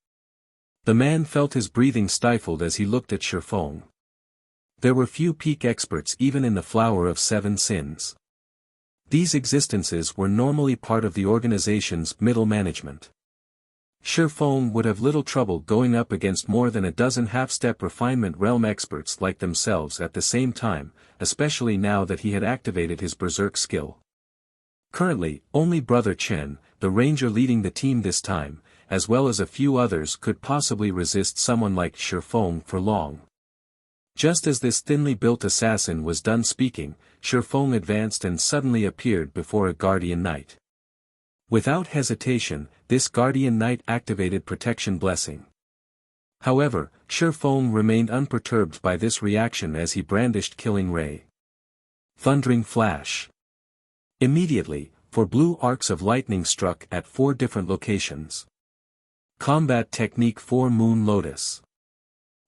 The man felt his breathing stifled as he looked at Shifeng. There were few peak experts even in the Flower of Seven Sins. These existences were normally part of the organization's middle management. Shifeng would have little trouble going up against more than a dozen half-step refinement realm experts like themselves at the same time, especially now that he had activated his berserk skill. Currently, only Brother Chen, the ranger leading the team this time, as well as a few others could possibly resist someone like Shifeng for long. Just as this thinly built assassin was done speaking, Shifeng advanced and suddenly appeared before a guardian knight. Without hesitation, this guardian knight activated Protection Blessing. However, Shifeng remained unperturbed by this reaction as he brandished Killing Ray. Thundering Flash. Immediately, 4 blue arcs of lightning struck at 4 different locations. Combat Technique 4 Moon Lotus.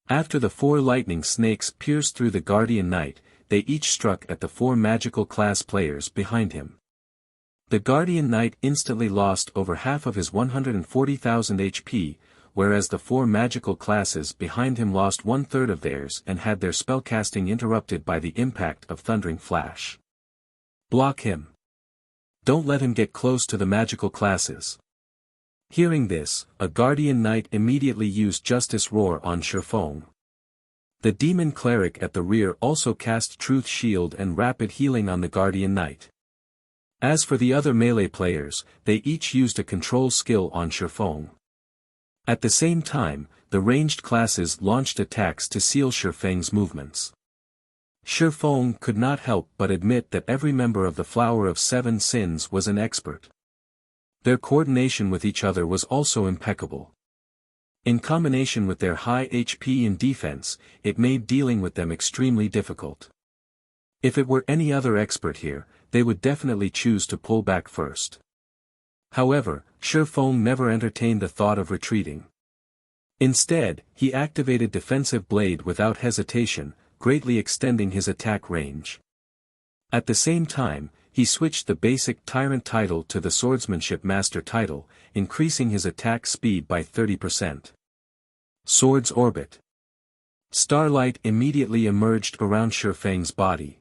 After the 4 lightning snakes pierced through the Guardian Knight, they each struck at the 4 magical class players behind him. The Guardian Knight instantly lost over half of his 140,000 HP, whereas the 4 magical classes behind him lost 1/3 of theirs and had their spellcasting interrupted by the impact of Thundering Flash. Block him. Don't let him get close to the magical classes. Hearing this, a Guardian Knight immediately used Justice Roar on Shifeng. The Demon Cleric at the rear also cast Truth Shield and Rapid Healing on the Guardian Knight. As for the other melee players, they each used a control skill on Shifeng. At the same time, the ranged classes launched attacks to seal Shifeng's movements. Shifeng could not help but admit that every member of the Flower of Seven Sins was an expert. Their coordination with each other was also impeccable. In combination with their high HP and defense, it made dealing with them extremely difficult. If it were any other expert here, they would definitely choose to pull back first. However, Shifeng never entertained the thought of retreating. Instead, he activated Defensive Blade without hesitation, greatly extending his attack range. At the same time, he switched the basic Tyrant title to the Swordsmanship Master title, increasing his attack speed by 30%. Sword's Orbit. Starlight immediately emerged around Shifeng's body.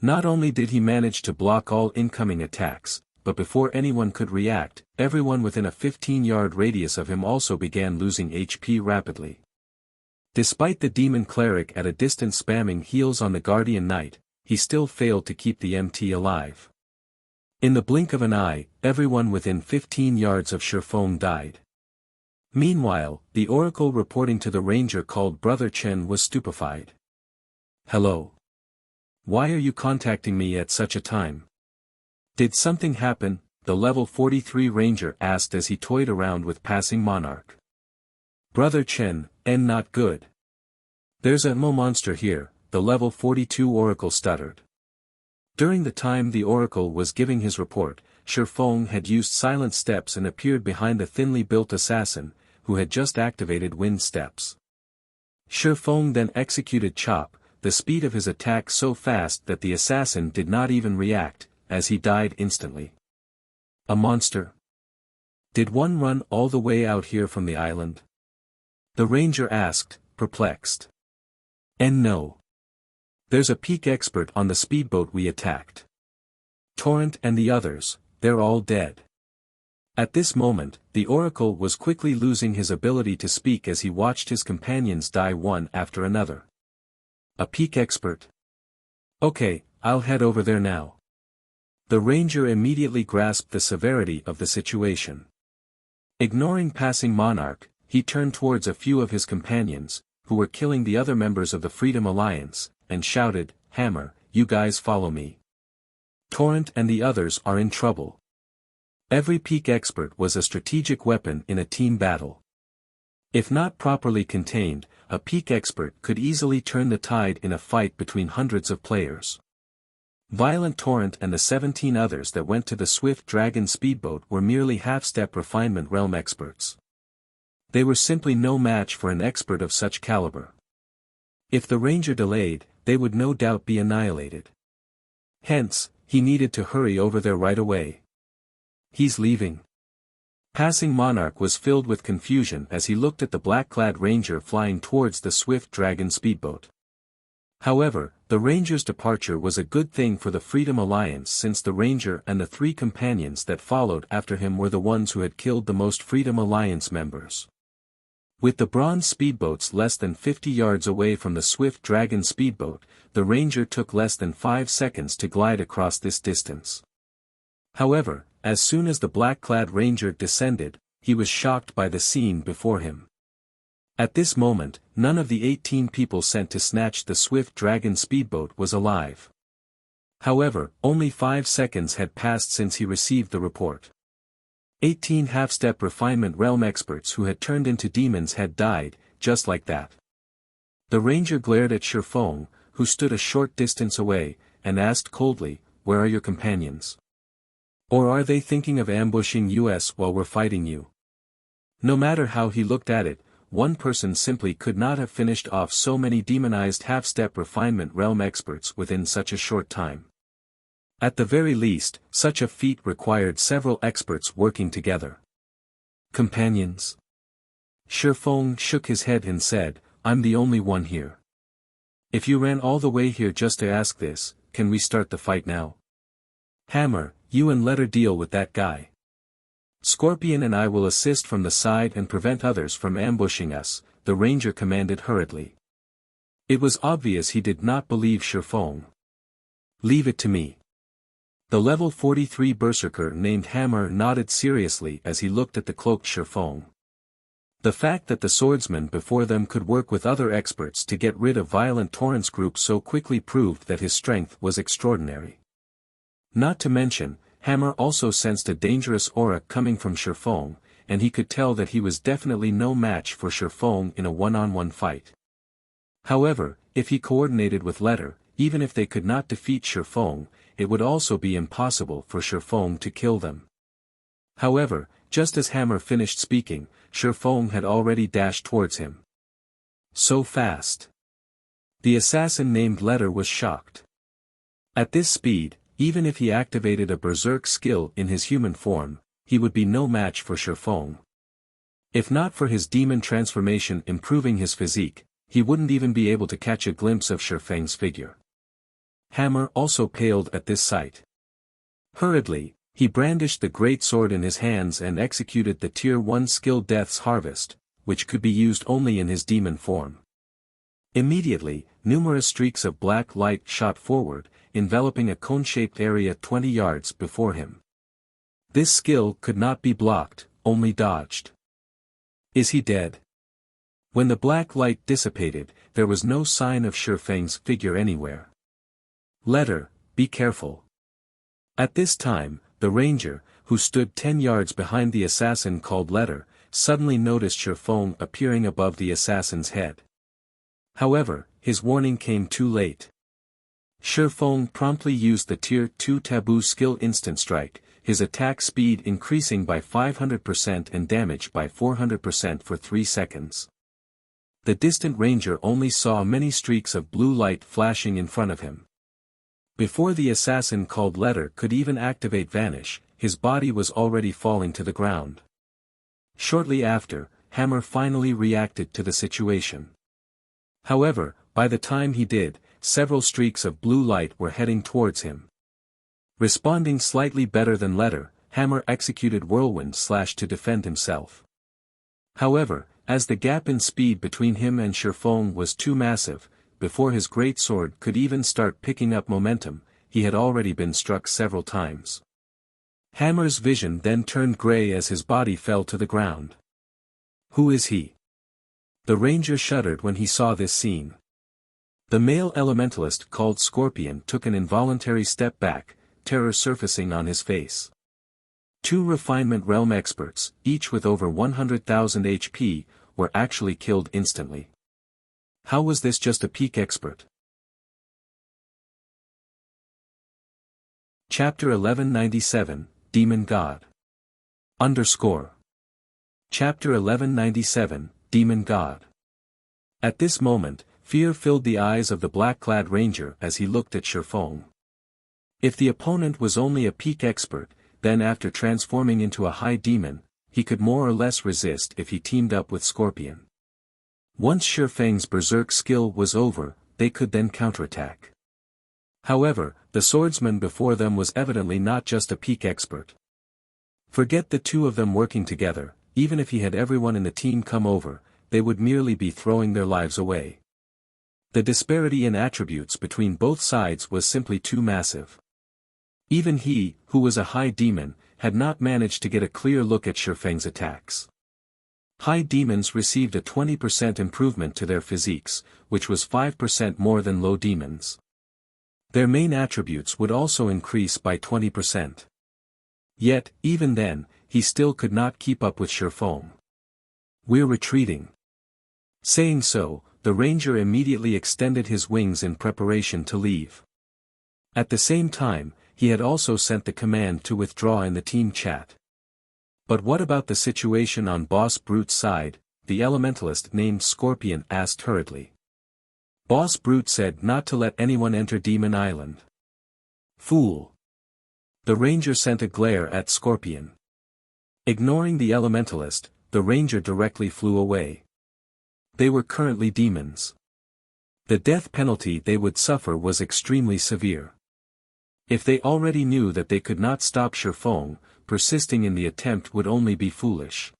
Not only did he manage to block all incoming attacks, but before anyone could react, everyone within a 15-yard radius of him also began losing HP rapidly. Despite the Demon Cleric at a distance spamming heals on the Guardian Knight, he still failed to keep the MT alive. In the blink of an eye, everyone within 15 yards of Shifeng died. Meanwhile, the Oracle reporting to the Ranger called Brother Chen was stupefied. "Hello. Why are you contacting me at such a time? Did something happen?" the level 43 Ranger asked as he toyed around with passing Monarch. "Brother Chen, not good. There's a monster here," the level 42 Oracle stuttered. During the time the Oracle was giving his report, Shifeng had used silent steps and appeared behind the thinly built assassin, who had just activated wind steps. Shifeng then executed Chop, the speed of his attack so fast that the assassin did not even react, as he died instantly. A monster? Did one run all the way out here from the island? The Ranger asked, perplexed. No. There's a peak expert on the speedboat we attacked. Torrent and the others, they're all dead. At this moment, the Oracle was quickly losing his ability to speak as he watched his companions die one after another. A peak expert? Okay, I'll head over there now. The ranger immediately grasped the severity of the situation. Ignoring passing monarch, he turned towards a few of his companions, who were killing the other members of the Freedom Alliance, and shouted, "Hammer, you guys follow me. Torrent and the others are in trouble." Every peak expert was a strategic weapon in a team battle. If not properly contained, a peak expert could easily turn the tide in a fight between hundreds of players. Violent Torrent and the 17 others that went to the Swift Dragon speedboat were merely half-step refinement realm experts. They were simply no match for an expert of such caliber. If the ranger delayed, they would no doubt be annihilated. Hence, he needed to hurry over there right away. He's leaving. Passing monarch was filled with confusion as he looked at the black-clad ranger flying towards the Swift Dragon speedboat. However, the ranger's departure was a good thing for the Freedom Alliance since the ranger and the 3 companions that followed after him were the ones who had killed the most Freedom Alliance members. With the bronze speedboats less than 50 yards away from the Swift Dragon speedboat, the ranger took less than 5 seconds to glide across this distance. However, as soon as the black-clad ranger descended, he was shocked by the scene before him. At this moment, none of the 18 people sent to snatch the Swift Dragon speedboat was alive. However, only 5 seconds had passed since he received the report. 18 half-step refinement realm experts who had turned into demons had died, just like that. The ranger glared at Shifeng, who stood a short distance away, and asked coldly, "Where are your companions? Or are they thinking of ambushing us while we're fighting you?" No matter how he looked at it, one person simply could not have finished off so many demonized half-step refinement realm experts within such a short time. At the very least, such a feat required several experts working together. Companions? Shifeng shook his head and said, "I'm the only one here. If you ran all the way here just to ask this, can we start the fight now? Hammer, you and Letter deal with that guy. Scorpion and I will assist from the side and prevent others from ambushing us," the ranger commanded hurriedly. It was obvious he did not believe Shifeng. "Leave it to me." The level 43 berserker named Hammer nodded seriously as he looked at the cloaked Shifeng. The fact that the swordsman before them could work with other experts to get rid of Violent Torrent's group so quickly proved that his strength was extraordinary. Not to mention, Hammer also sensed a dangerous aura coming from Shifeng, and he could tell that he was definitely no match for Shifeng in a one-on-one fight. However, if he coordinated with Letter, even if they could not defeat Shifeng, it would also be impossible for Shifeng to kill them. However, just as Hammer finished speaking, Shifeng had already dashed towards him. So fast. The assassin named Letter was shocked. At this speed, even if he activated a berserk skill in his human form, he would be no match for Shifeng. If not for his demon transformation improving his physique, he wouldn't even be able to catch a glimpse of Shifeng's figure. Hammer also paled at this sight. Hurriedly, he brandished the great sword in his hands and executed the Tier 1 skill Death's Harvest, which could be used only in his demon form. Immediately, numerous streaks of black light shot forward, enveloping a cone-shaped area 20 yards before him. This skill could not be blocked, only dodged. Is he dead? When the black light dissipated, there was no sign of Shifeng's figure anywhere. Letter, be careful. At this time, the ranger, who stood 10 yards behind the assassin called Letter, suddenly noticed Shifeng appearing above the assassin's head. However, his warning came too late. Shifeng promptly used the Tier 2 taboo skill Instant Strike, his attack speed increasing by 500% and damage by 400% for 3 seconds. The distant ranger only saw many streaks of blue light flashing in front of him. Before the assassin called Letter could even activate Vanish, his body was already falling to the ground. Shortly after, Hammer finally reacted to the situation. However, by the time he did, several streaks of blue light were heading towards him. Responding slightly better than Letter, Hammer executed Whirlwind Slash to defend himself. However, as the gap in speed between him and Shifeng was too massive, before his greatsword could even start picking up momentum, he had already been struck several times. Hammer's vision then turned gray as his body fell to the ground. Who is he? The ranger shuddered when he saw this scene. The male elementalist called Scorpion took an involuntary step back, terror surfacing on his face. Two Refinement Realm experts, each with over 100,000 HP, were actually killed instantly. How was this just a peak expert? Chapter 1197, Demon God. Chapter 1197, Demon God. At this moment, fear filled the eyes of the black-clad ranger as he looked at Shifeng. If the opponent was only a peak expert, then after transforming into a high demon, he could more or less resist if he teamed up with Scorpion. Once Shifeng's berserk skill was over, they could then counterattack. However, the swordsman before them was evidently not just a peak expert. Forget the two of them working together, even if he had everyone in the team come over, they would merely be throwing their lives away. The disparity in attributes between both sides was simply too massive. Even he, who was a high demon, had not managed to get a clear look at Shifeng's attacks. High demons received a 20% improvement to their physiques, which was 5% more than low demons. Their main attributes would also increase by 20%. Yet, even then, he still could not keep up with Shifeng. "We're retreating." Saying so, the ranger immediately extended his wings in preparation to leave. At the same time, he had also sent the command to withdraw in the team chat. But what about the situation on Boss Brute's side? The elementalist named Scorpion asked hurriedly. Boss Brute said not to let anyone enter Demon Island. Fool. The ranger sent a glare at Scorpion. Ignoring the elementalist, the ranger directly flew away. They were currently demons. The death penalty they would suffer was extremely severe. If they already knew that they could not stop Shifeng, persisting in the attempt would only be foolish.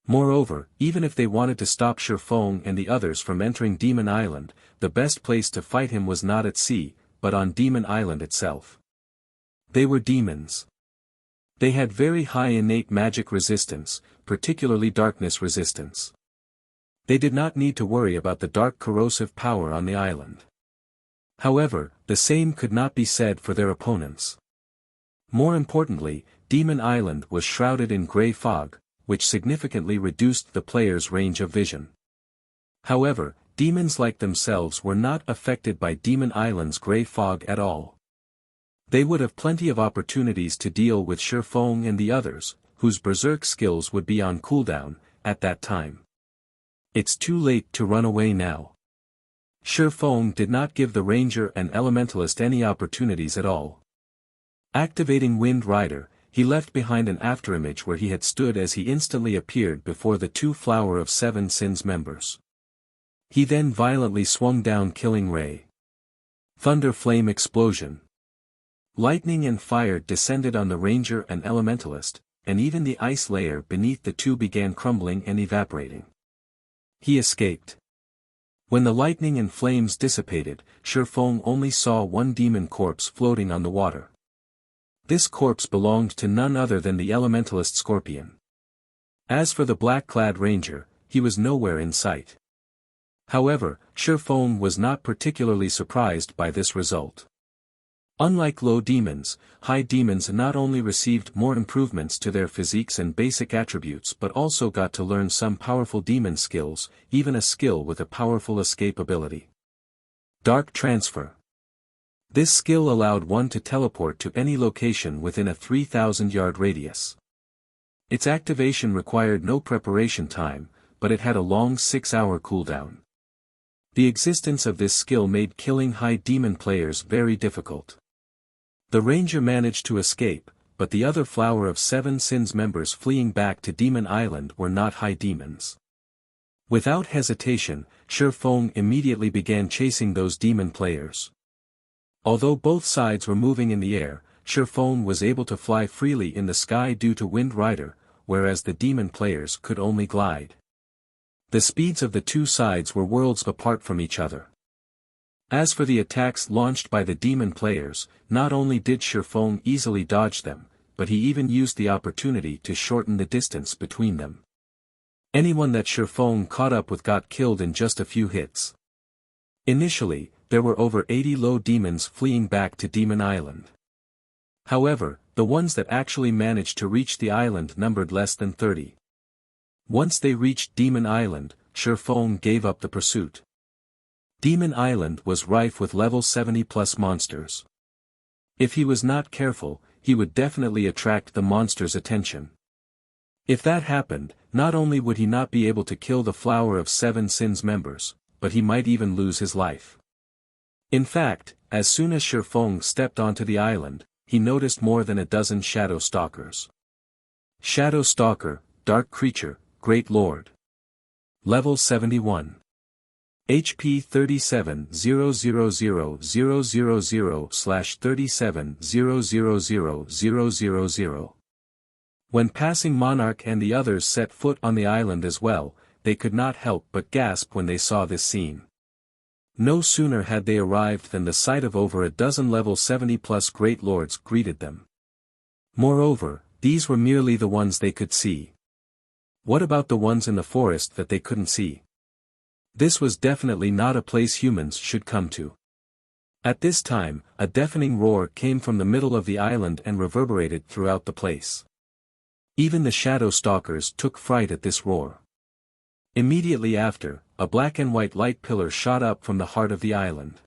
Moreover, even if they wanted to stop Shifeng and the others from entering Demon Island, the best place to fight him was not at sea, but on Demon Island itself. They were demons. They had very high innate magic resistance, particularly darkness resistance. They did not need to worry about the dark corrosive power on the island. However, the same could not be said for their opponents. More importantly, Demon Island was shrouded in grey fog, which significantly reduced the player's range of vision. However, demons like themselves were not affected by Demon Island's grey fog at all. They would have plenty of opportunities to deal with Shifeng and the others, whose berserk skills would be on cooldown, at that time. It's too late to run away now. Shifeng did not give the ranger and elementalist any opportunities at all. Activating Wind Rider, he left behind an afterimage where he had stood as he instantly appeared before the two Flower of Seven Sins members. He then violently swung down, killing Ray. Thunder Flame Explosion. Lightning and fire descended on the ranger and elementalist, and even the ice layer beneath the two began crumbling and evaporating. He escaped. When the lightning and flames dissipated, Shifeng only saw one demon corpse floating on the water. This corpse belonged to none other than the elementalist Scorpion. As for the black-clad ranger, he was nowhere in sight. However, Shifeng was not particularly surprised by this result. Unlike low demons, high demons not only received more improvements to their physiques and basic attributes but also got to learn some powerful demon skills, even a skill with a powerful escape ability. Dark Transfer. This skill allowed one to teleport to any location within a 3,000-yard radius. Its activation required no preparation time, but it had a long 6-hour cooldown. The existence of this skill made killing high demon players very difficult. The ranger managed to escape, but the other Flower of Seven Sins members fleeing back to Demon Island were not high demons. Without hesitation, Shifeng immediately began chasing those demon players. Although both sides were moving in the air, Shifeng was able to fly freely in the sky due to Wind Rider, whereas the demon players could only glide. The speeds of the two sides were worlds apart from each other. As for the attacks launched by the demon players, not only did Shifeng easily dodge them, but he even used the opportunity to shorten the distance between them. Anyone that Shifeng caught up with got killed in just a few hits. Initially, there were over 80 low demons fleeing back to Demon Island. However, the ones that actually managed to reach the island numbered less than 30. Once they reached Demon Island, Shifeng gave up the pursuit. Demon Island was rife with level 70+ monsters. If he was not careful, he would definitely attract the monsters' attention. If that happened, not only would he not be able to kill the Flower of Seven Sins members, but he might even lose his life. In fact, as soon as Shifeng stepped onto the island, he noticed more than a dozen Shadow Stalkers. Shadow Stalker, Dark Creature, Great Lord. Level 71. HP 37,000,000/37,000,000. When Passing Monarch and the others set foot on the island as well, they could not help but gasp when they saw this scene. No sooner had they arrived than the sight of over a dozen level 70+ Great Lords greeted them. Moreover, these were merely the ones they could see. What about the ones in the forest that they couldn't see? This was definitely not a place humans should come to. At this time, a deafening roar came from the middle of the island and reverberated throughout the place. Even the Shadow Stalkers took fright at this roar. Immediately after, a black and white light pillar shot up from the heart of the island.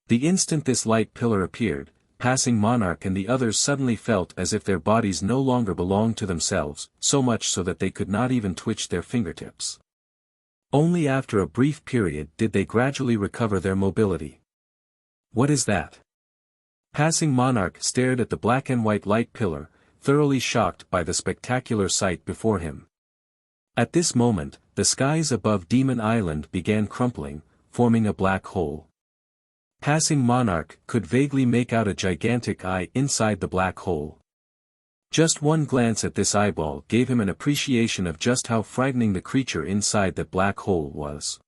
The instant this light pillar appeared, Passing Monarch and the others suddenly felt as if their bodies no longer belonged to themselves, so much so that they could not even twitch their fingertips. Only after a brief period did they gradually recover their mobility. What is that? Passing Monarch stared at the black and white light pillar, thoroughly shocked by the spectacular sight before him. At this moment, the skies above Demon Island began crumpling, forming a black hole. Passing Monarch could vaguely make out a gigantic eye inside the black hole. Just one glance at this eyeball gave him an appreciation of just how frightening the creature inside that black hole was.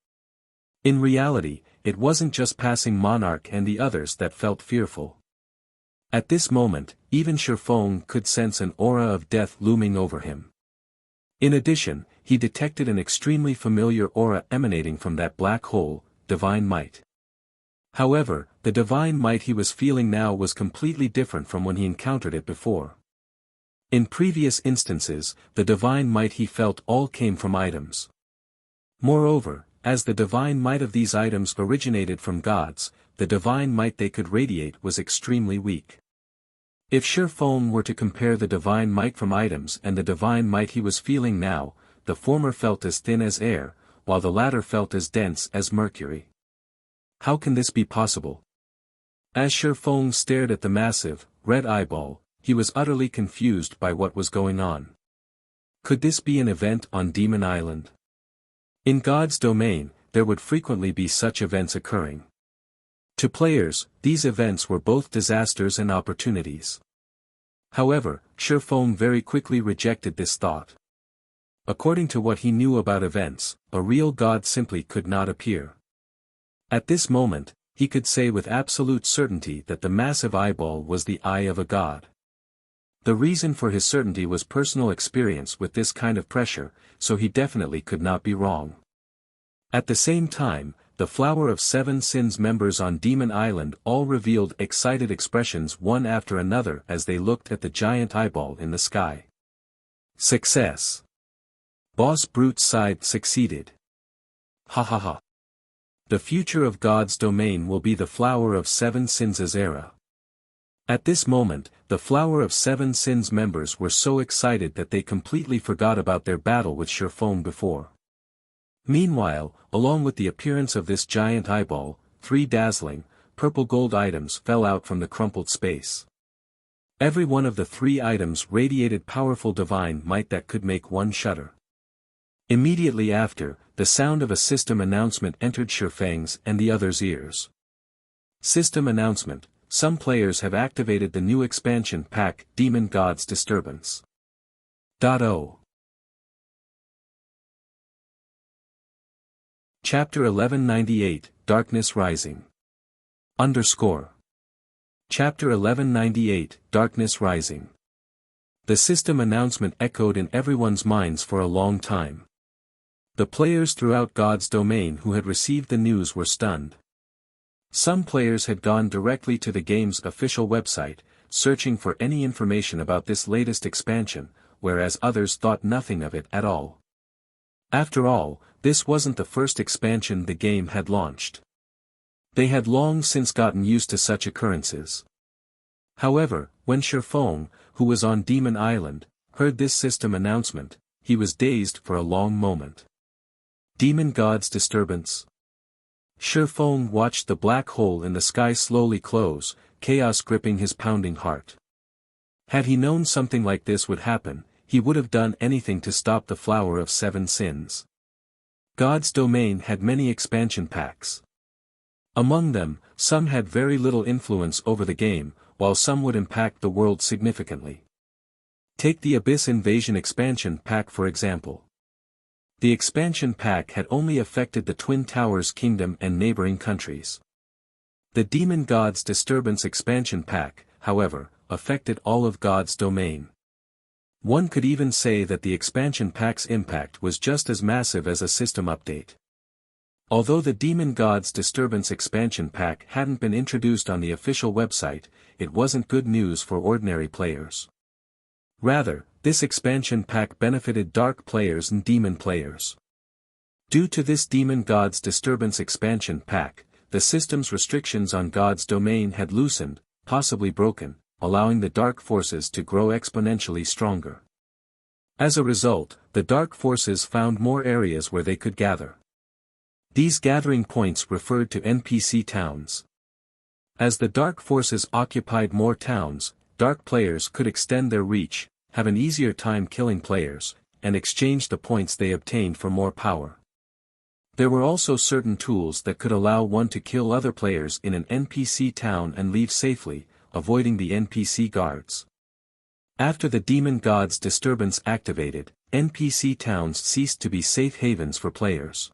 In reality, it wasn't just Passing Monarch and the others that felt fearful. At this moment, even Shifeng could sense an aura of death looming over him. In addition, he detected an extremely familiar aura emanating from that black hole, Divine Might. However, the Divine Might he was feeling now was completely different from when he encountered it before. In previous instances, the Divine Might he felt all came from items. Moreover, as the Divine Might of these items originated from gods, the Divine Might they could radiate was extremely weak. If Shifeng were to compare the Divine Might from items and the Divine Might he was feeling now, the former felt as thin as air, while the latter felt as dense as mercury. How can this be possible? As Shifeng stared at the massive, red eyeball, he was utterly confused by what was going on. Could this be an event on Demon Island? In God's domain, there would frequently be such events occurring. To players, these events were both disasters and opportunities. However, Shifeng very quickly rejected this thought. According to what he knew about events, a real god simply could not appear. At this moment, he could say with absolute certainty that the massive eyeball was the eye of a god. The reason for his certainty was personal experience with this kind of pressure, so he definitely could not be wrong. At the same time, the Flower of Seven Sins members on Demon Island all revealed excited expressions one after another as they looked at the giant eyeball in the sky. Success! Boss Brute's side succeeded. Ha ha ha. The future of God's domain will be the Flower of Seven Sins' era. At this moment, the Flower of Seven Sins members were so excited that they completely forgot about their battle with Shifeng before. Meanwhile, along with the appearance of this giant eyeball, 3 dazzling, purple gold items fell out from the crumpled space. Every one of the 3 items radiated powerful divine might that could make one shudder. Immediately after, the sound of a system announcement entered Shifeng's and the others' ears. System announcement: some players have activated the new expansion pack, Demon God's Disturbance. .0 Chapter 1198, Darkness Rising. Chapter 1198, Darkness Rising. The system announcement echoed in everyone's minds for a long time. The players throughout God's domain who had received the news were stunned. Some players had gone directly to the game's official website, searching for any information about this latest expansion, whereas others thought nothing of it at all. After all, this wasn't the first expansion the game had launched. They had long since gotten used to such occurrences. However, when Shifeng, who was on Demon Island, heard this system announcement, he was dazed for a long moment. Demon God's Disturbance. Shifeng watched the black hole in the sky slowly close, chaos gripping his pounding heart. Had he known something like this would happen, he would have done anything to stop the Flower of Seven Sins. God's domain had many expansion packs. Among them, some had very little influence over the game, while some would impact the world significantly. Take the Abyss Invasion expansion pack for example. The expansion pack had only affected the Twin Towers Kingdom and neighboring countries. The Demon God's Disturbance expansion pack, however, affected all of God's domain. One could even say that the expansion pack's impact was just as massive as a system update. Although the Demon God's Disturbance expansion pack hadn't been introduced on the official website, it wasn't good news for ordinary players. Rather, this expansion pack benefited dark players and demon players. Due to this Demon God's Disturbance expansion pack, the system's restrictions on God's domain had loosened, possibly broken, allowing the dark forces to grow exponentially stronger. As a result, the dark forces found more areas where they could gather. These gathering points referred to NPC towns. As the dark forces occupied more towns, dark players could extend their reach, have an easier time killing players, and exchange the points they obtained for more power. There were also certain tools that could allow one to kill other players in an NPC town and leave safely, avoiding the NPC guards. After the Demon God's Disturbance activated, NPC towns ceased to be safe havens for players.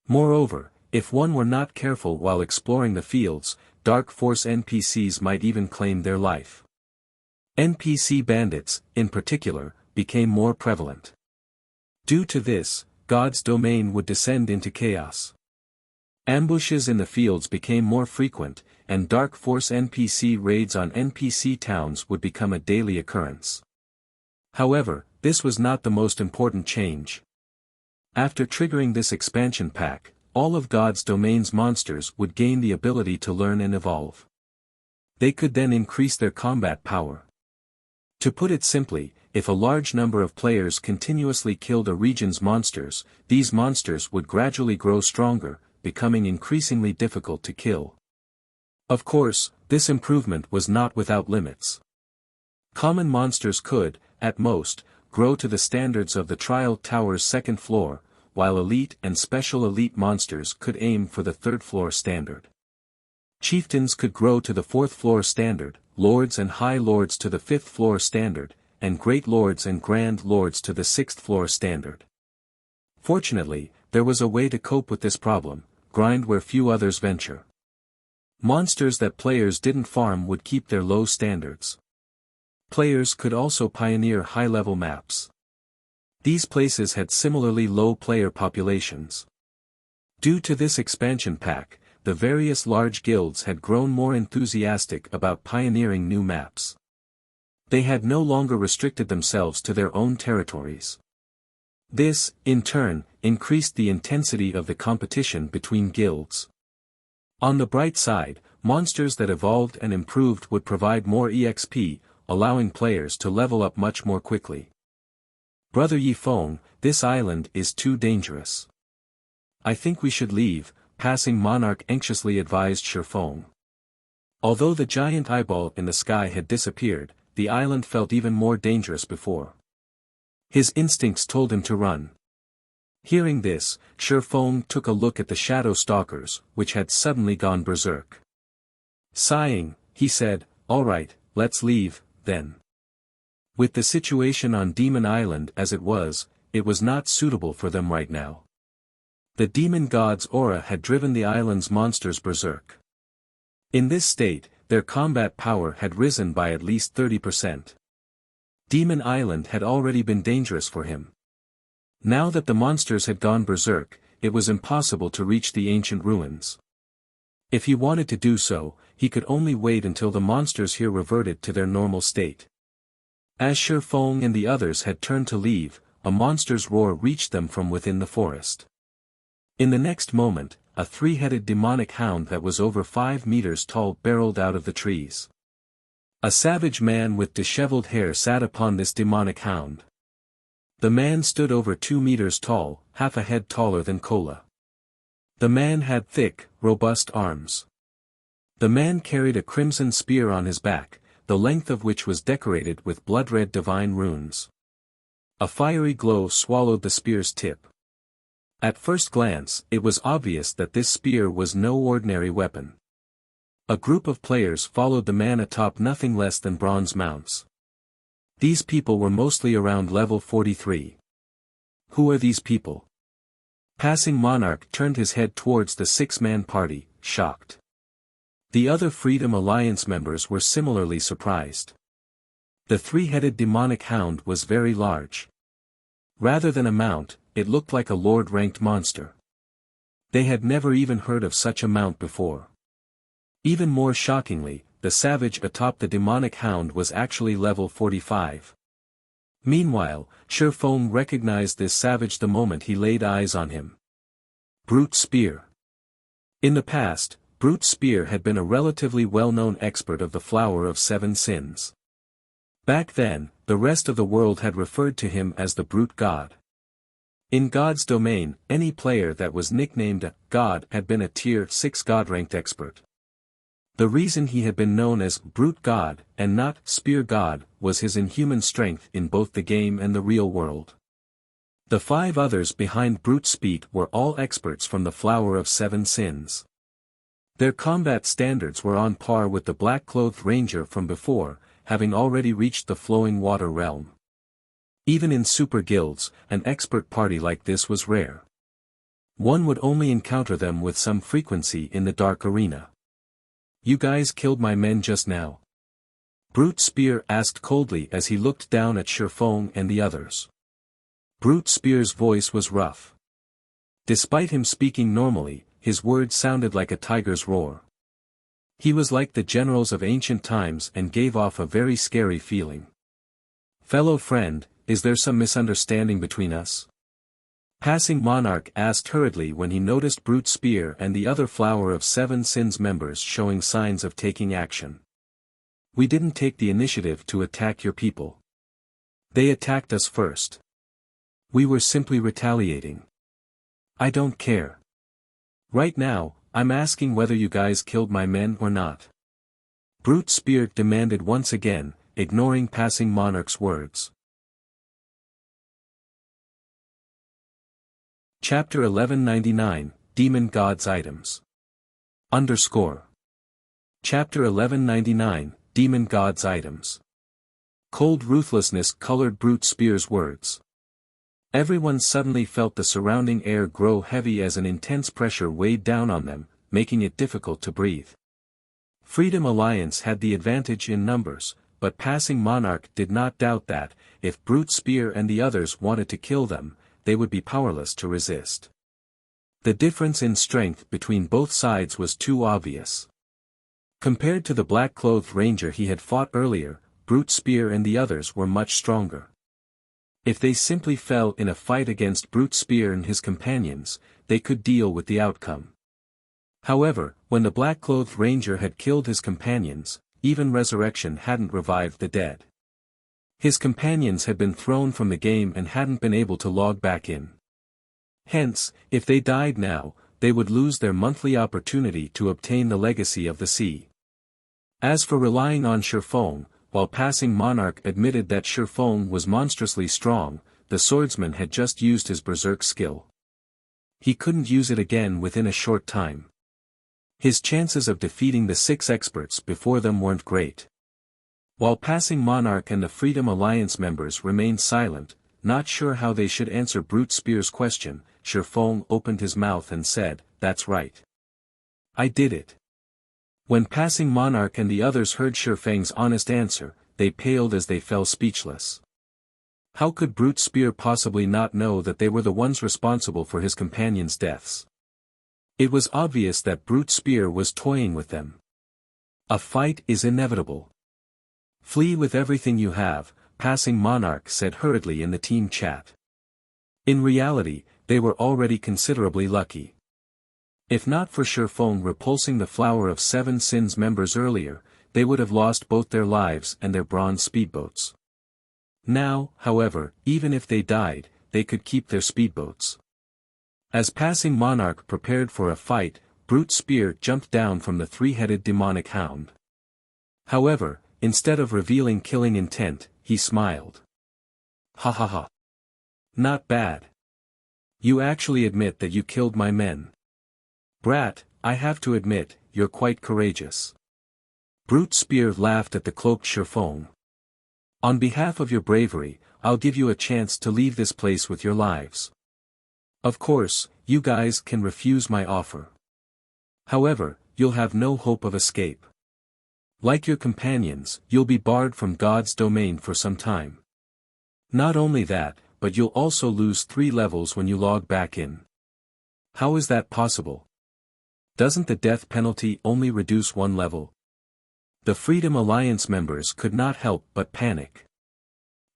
Moreover, if one were not careful while exploring the fields, Dark Force NPCs might even claim their life. NPC bandits, in particular, became more prevalent. Due to this, God's domain would descend into chaos. Ambushes in the fields became more frequent, and Dark Force NPC raids on NPC towns would become a daily occurrence. However, this was not the most important change. After triggering this expansion pack, all of God's domain's monsters would gain the ability to learn and evolve. They could then increase their combat power. To put it simply, if a large number of players continuously killed a region's monsters, these monsters would gradually grow stronger, becoming increasingly difficult to kill. Of course, this improvement was not without limits. Common monsters could, at most, grow to the standards of the Trial Tower's second floor, while elite and special elite monsters could aim for the third floor standard. Chieftains could grow to the fourth floor standard, lords and high lords to the fifth floor standard, and great lords and grand lords to the sixth floor standard. Fortunately, there was a way to cope with this problem: grind where few others venture. Monsters that players didn't farm would keep their low standards. Players could also pioneer high-level maps. These places had similarly low player populations. Due to this expansion pack, the various large guilds had grown more enthusiastic about pioneering new maps. They had no longer restricted themselves to their own territories. This, in turn, increased the intensity of the competition between guilds. On the bright side, monsters that evolved and improved would provide more EXP, allowing players to level up much more quickly. Brother Yifeng, this island is too dangerous. I think we should leave, Passing Monarch anxiously advised Shifeng. Although the giant eyeball in the sky had disappeared, the island felt even more dangerous before. His instincts told him to run. Hearing this, Feng took a look at the shadow stalkers, which had suddenly gone berserk. Sighing, he said, "All right, let's leave, then." With the situation on Demon Island as it was not suitable for them right now. The demon god's aura had driven the island's monsters berserk. In this state, their combat power had risen by at least 30%. Demon Island had already been dangerous for him. Now that the monsters had gone berserk, it was impossible to reach the ancient ruins. If he wanted to do so, he could only wait until the monsters here reverted to their normal state. As Feng and the others had turned to leave, a monster's roar reached them from within the forest. In the next moment, a three-headed demonic hound that was over 5 meters tall barreled out of the trees. A savage man with disheveled hair sat upon this demonic hound. The man stood over 2 meters tall, half a head taller than Kola. The man had thick, robust arms. The man carried a crimson spear on his back, the length of which was decorated with blood-red divine runes. A fiery glow swallowed the spear's tip. At first glance, it was obvious that this spear was no ordinary weapon. A group of players followed the man atop nothing less than bronze mounts. These people were mostly around level 43. Who are these people? Passing Monarch turned his head towards the 6-man party, shocked. The other Freedom Alliance members were similarly surprised. The three-headed demonic hound was very large. Rather than a mount, it looked like a lord-ranked monster. They had never even heard of such a mount before. Even more shockingly, the savage atop the demonic hound was actually level 45. Meanwhile, Feng recognized this savage the moment he laid eyes on him. Brute Spear. In the past, Brute Spear had been a relatively well-known expert of the Flower of Seven Sins. Back then, the rest of the world had referred to him as the Brute God. In God's domain, any player that was nicknamed a God had been a Tier 6 God-ranked expert. The reason he had been known as Brute God, and not Spear God, was his inhuman strength in both the game and the real world. The 5 others behind Brute Speed were all experts from the Flower of Seven Sins. Their combat standards were on par with the black-clothed ranger from before, having already reached the flowing water realm. Even in super guilds, an expert party like this was rare. One would only encounter them with some frequency in the dark arena. "You guys killed my men just now?" Brute Spear asked coldly as he looked down at Feng and the others. Brute Spear's voice was rough. Despite him speaking normally, his words sounded like a tiger's roar. He was like the generals of ancient times and gave off a very scary feeling. "Fellow friend, is there some misunderstanding between us?" Passing Monarch asked hurriedly when he noticed Brute Spear and the other Flower of Seven Sins members showing signs of taking action. "We didn't take the initiative to attack your people. They attacked us first. We were simply retaliating." "I don't care. Right now, I'm asking whether you guys killed my men or not." Brute Spear demanded once again, ignoring Passing Monarch's words. Chapter 1199, Demon God's Items. Chapter 1199, Demon God's Items. Cold ruthlessness colored Brute Spear's words. Everyone suddenly felt the surrounding air grow heavy as an intense pressure weighed down on them, making it difficult to breathe. Freedom Alliance had the advantage in numbers, but Passing Monarch did not doubt that, if Brute Spear and the others wanted to kill them, they would be powerless to resist. The difference in strength between both sides was too obvious. Compared to the black-clothed ranger he had fought earlier, Brute Spear and the others were much stronger. If they simply fell in a fight against Brute Spear and his companions, they could deal with the outcome. However, when the black-clothed ranger had killed his companions, even resurrection hadn't revived the dead. His companions had been thrown from the game and hadn't been able to log back in. Hence, if they died now, they would lose their monthly opportunity to obtain the legacy of the sea. As for relying on Feng, while Passing Monarch admitted that Feng was monstrously strong, the swordsman had just used his berserk skill. he couldn't use it again within a short time. His chances of defeating the 6 experts before them weren't great. While Passing Monarch and the Freedom Alliance members remained silent, not sure how they should answer Brute Spear's question, Shifeng opened his mouth and said, "That's right. I did it." When Passing Monarch and the others heard Shifeng's honest answer, they paled as they fell speechless. How could Brute Spear possibly not know that they were the ones responsible for his companions' deaths? It was obvious that Brute Spear was toying with them. A fight is inevitable. "Flee with everything you have," Passing Monarch said hurriedly in the team chat. In reality, they were already considerably lucky. If not for Shifeng repulsing the Flower of 7 Sins members earlier, they would have lost both their lives and their bronze speedboats. Now, however, even if they died, they could keep their speedboats. As Passing Monarch prepared for a fight, Brute Spear jumped down from the 3-headed demonic hound. However, instead of revealing killing intent, he smiled. "Ha ha ha. Not bad. You actually admit that you killed my men. Brat, I have to admit, you're quite courageous." Brute Spear laughed at the cloaked Shifeng. "On behalf of your bravery, I'll give you a chance to leave this place with your lives. Of course, you guys can refuse my offer. However, you'll have no hope of escape. Like your companions, you'll be barred from God's domain for some time. Not only that, but you'll also lose 3 levels when you log back in. How is that possible? Doesn't the death penalty only reduce 1 level?" The Freedom Alliance members could not help but panic.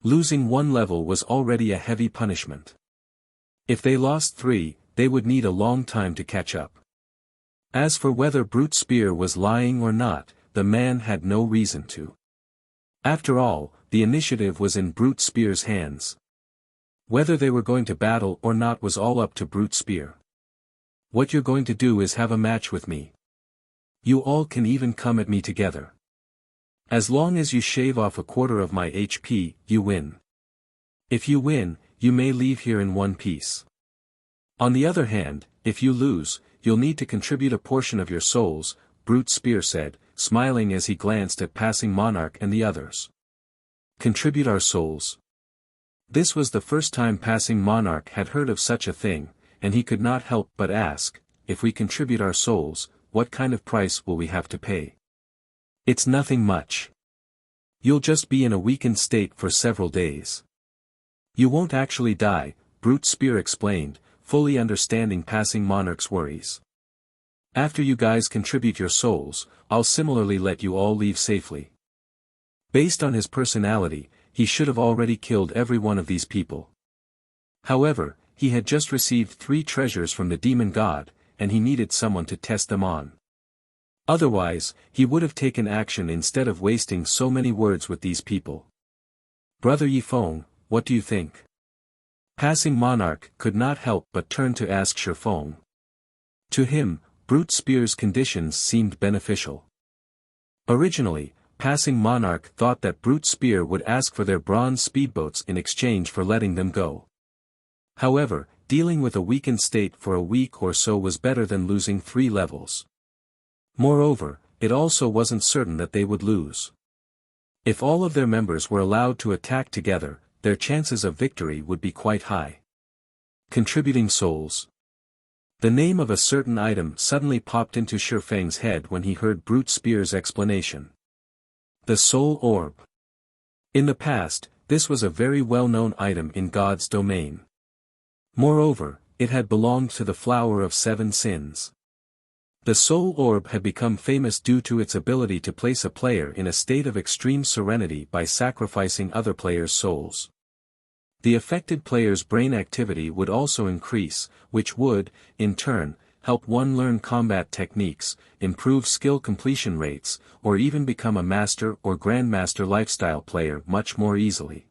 Losing 1 level was already a heavy punishment. If they lost 3, they would need a long time to catch up. As for whether Brute Spear was lying or not, the man had no reason to. After all, the initiative was in Brute Spear's hands. Whether they were going to battle or not was all up to Brute Spear. "What you're going to do is have a match with me. You all can even come at me together. As long as you shave off a quarter of my HP, you win. If you win, you may leave here in one piece. On the other hand, if you lose, you'll need to contribute a portion of your souls," Brute Spear said, smiling as he glanced at Passing Monarch and the others. Contribute our souls. This was the first time Passing Monarch had heard of such a thing, and he could not help but ask, "If we contribute our souls, what kind of price will we have to pay?" "It's nothing much. You'll just be in a weakened state for several days. You won't actually die," Brute Spear explained, fully understanding Passing Monarch's worries. "After you guys contribute your souls, I'll similarly let you all leave safely." Based on his personality, he should have already killed every one of these people. However, he had just received 3 treasures from the demon god, and he needed someone to test them on. Otherwise, he would have taken action instead of wasting so many words with these people. "Brother Yifeng, what do you think?" Passing Monarch could not help but turn to ask Shifeng. To him, Brute Spear's conditions seemed beneficial. Originally, Passing Monarch thought that Brute Spear would ask for their bronze speedboats in exchange for letting them go. However, dealing with a weakened state for a week or so was better than losing 3 levels. Moreover, it also wasn't certain that they would lose. If all of their members were allowed to attack together, their chances of victory would be quite high. Contributing souls. The name of a certain item suddenly popped into Shifeng's head when he heard Brute Spear's explanation. The Soul Orb. In the past, this was a very well-known item in God's domain. Moreover, it had belonged to the Flower of 7 Sins. The Soul Orb had become famous due to its ability to place a player in a state of extreme serenity by sacrificing other players' souls. The affected player's brain activity would also increase, which would, in turn, help one learn combat techniques, improve skill completion rates, or even become a master or grandmaster lifestyle player much more easily.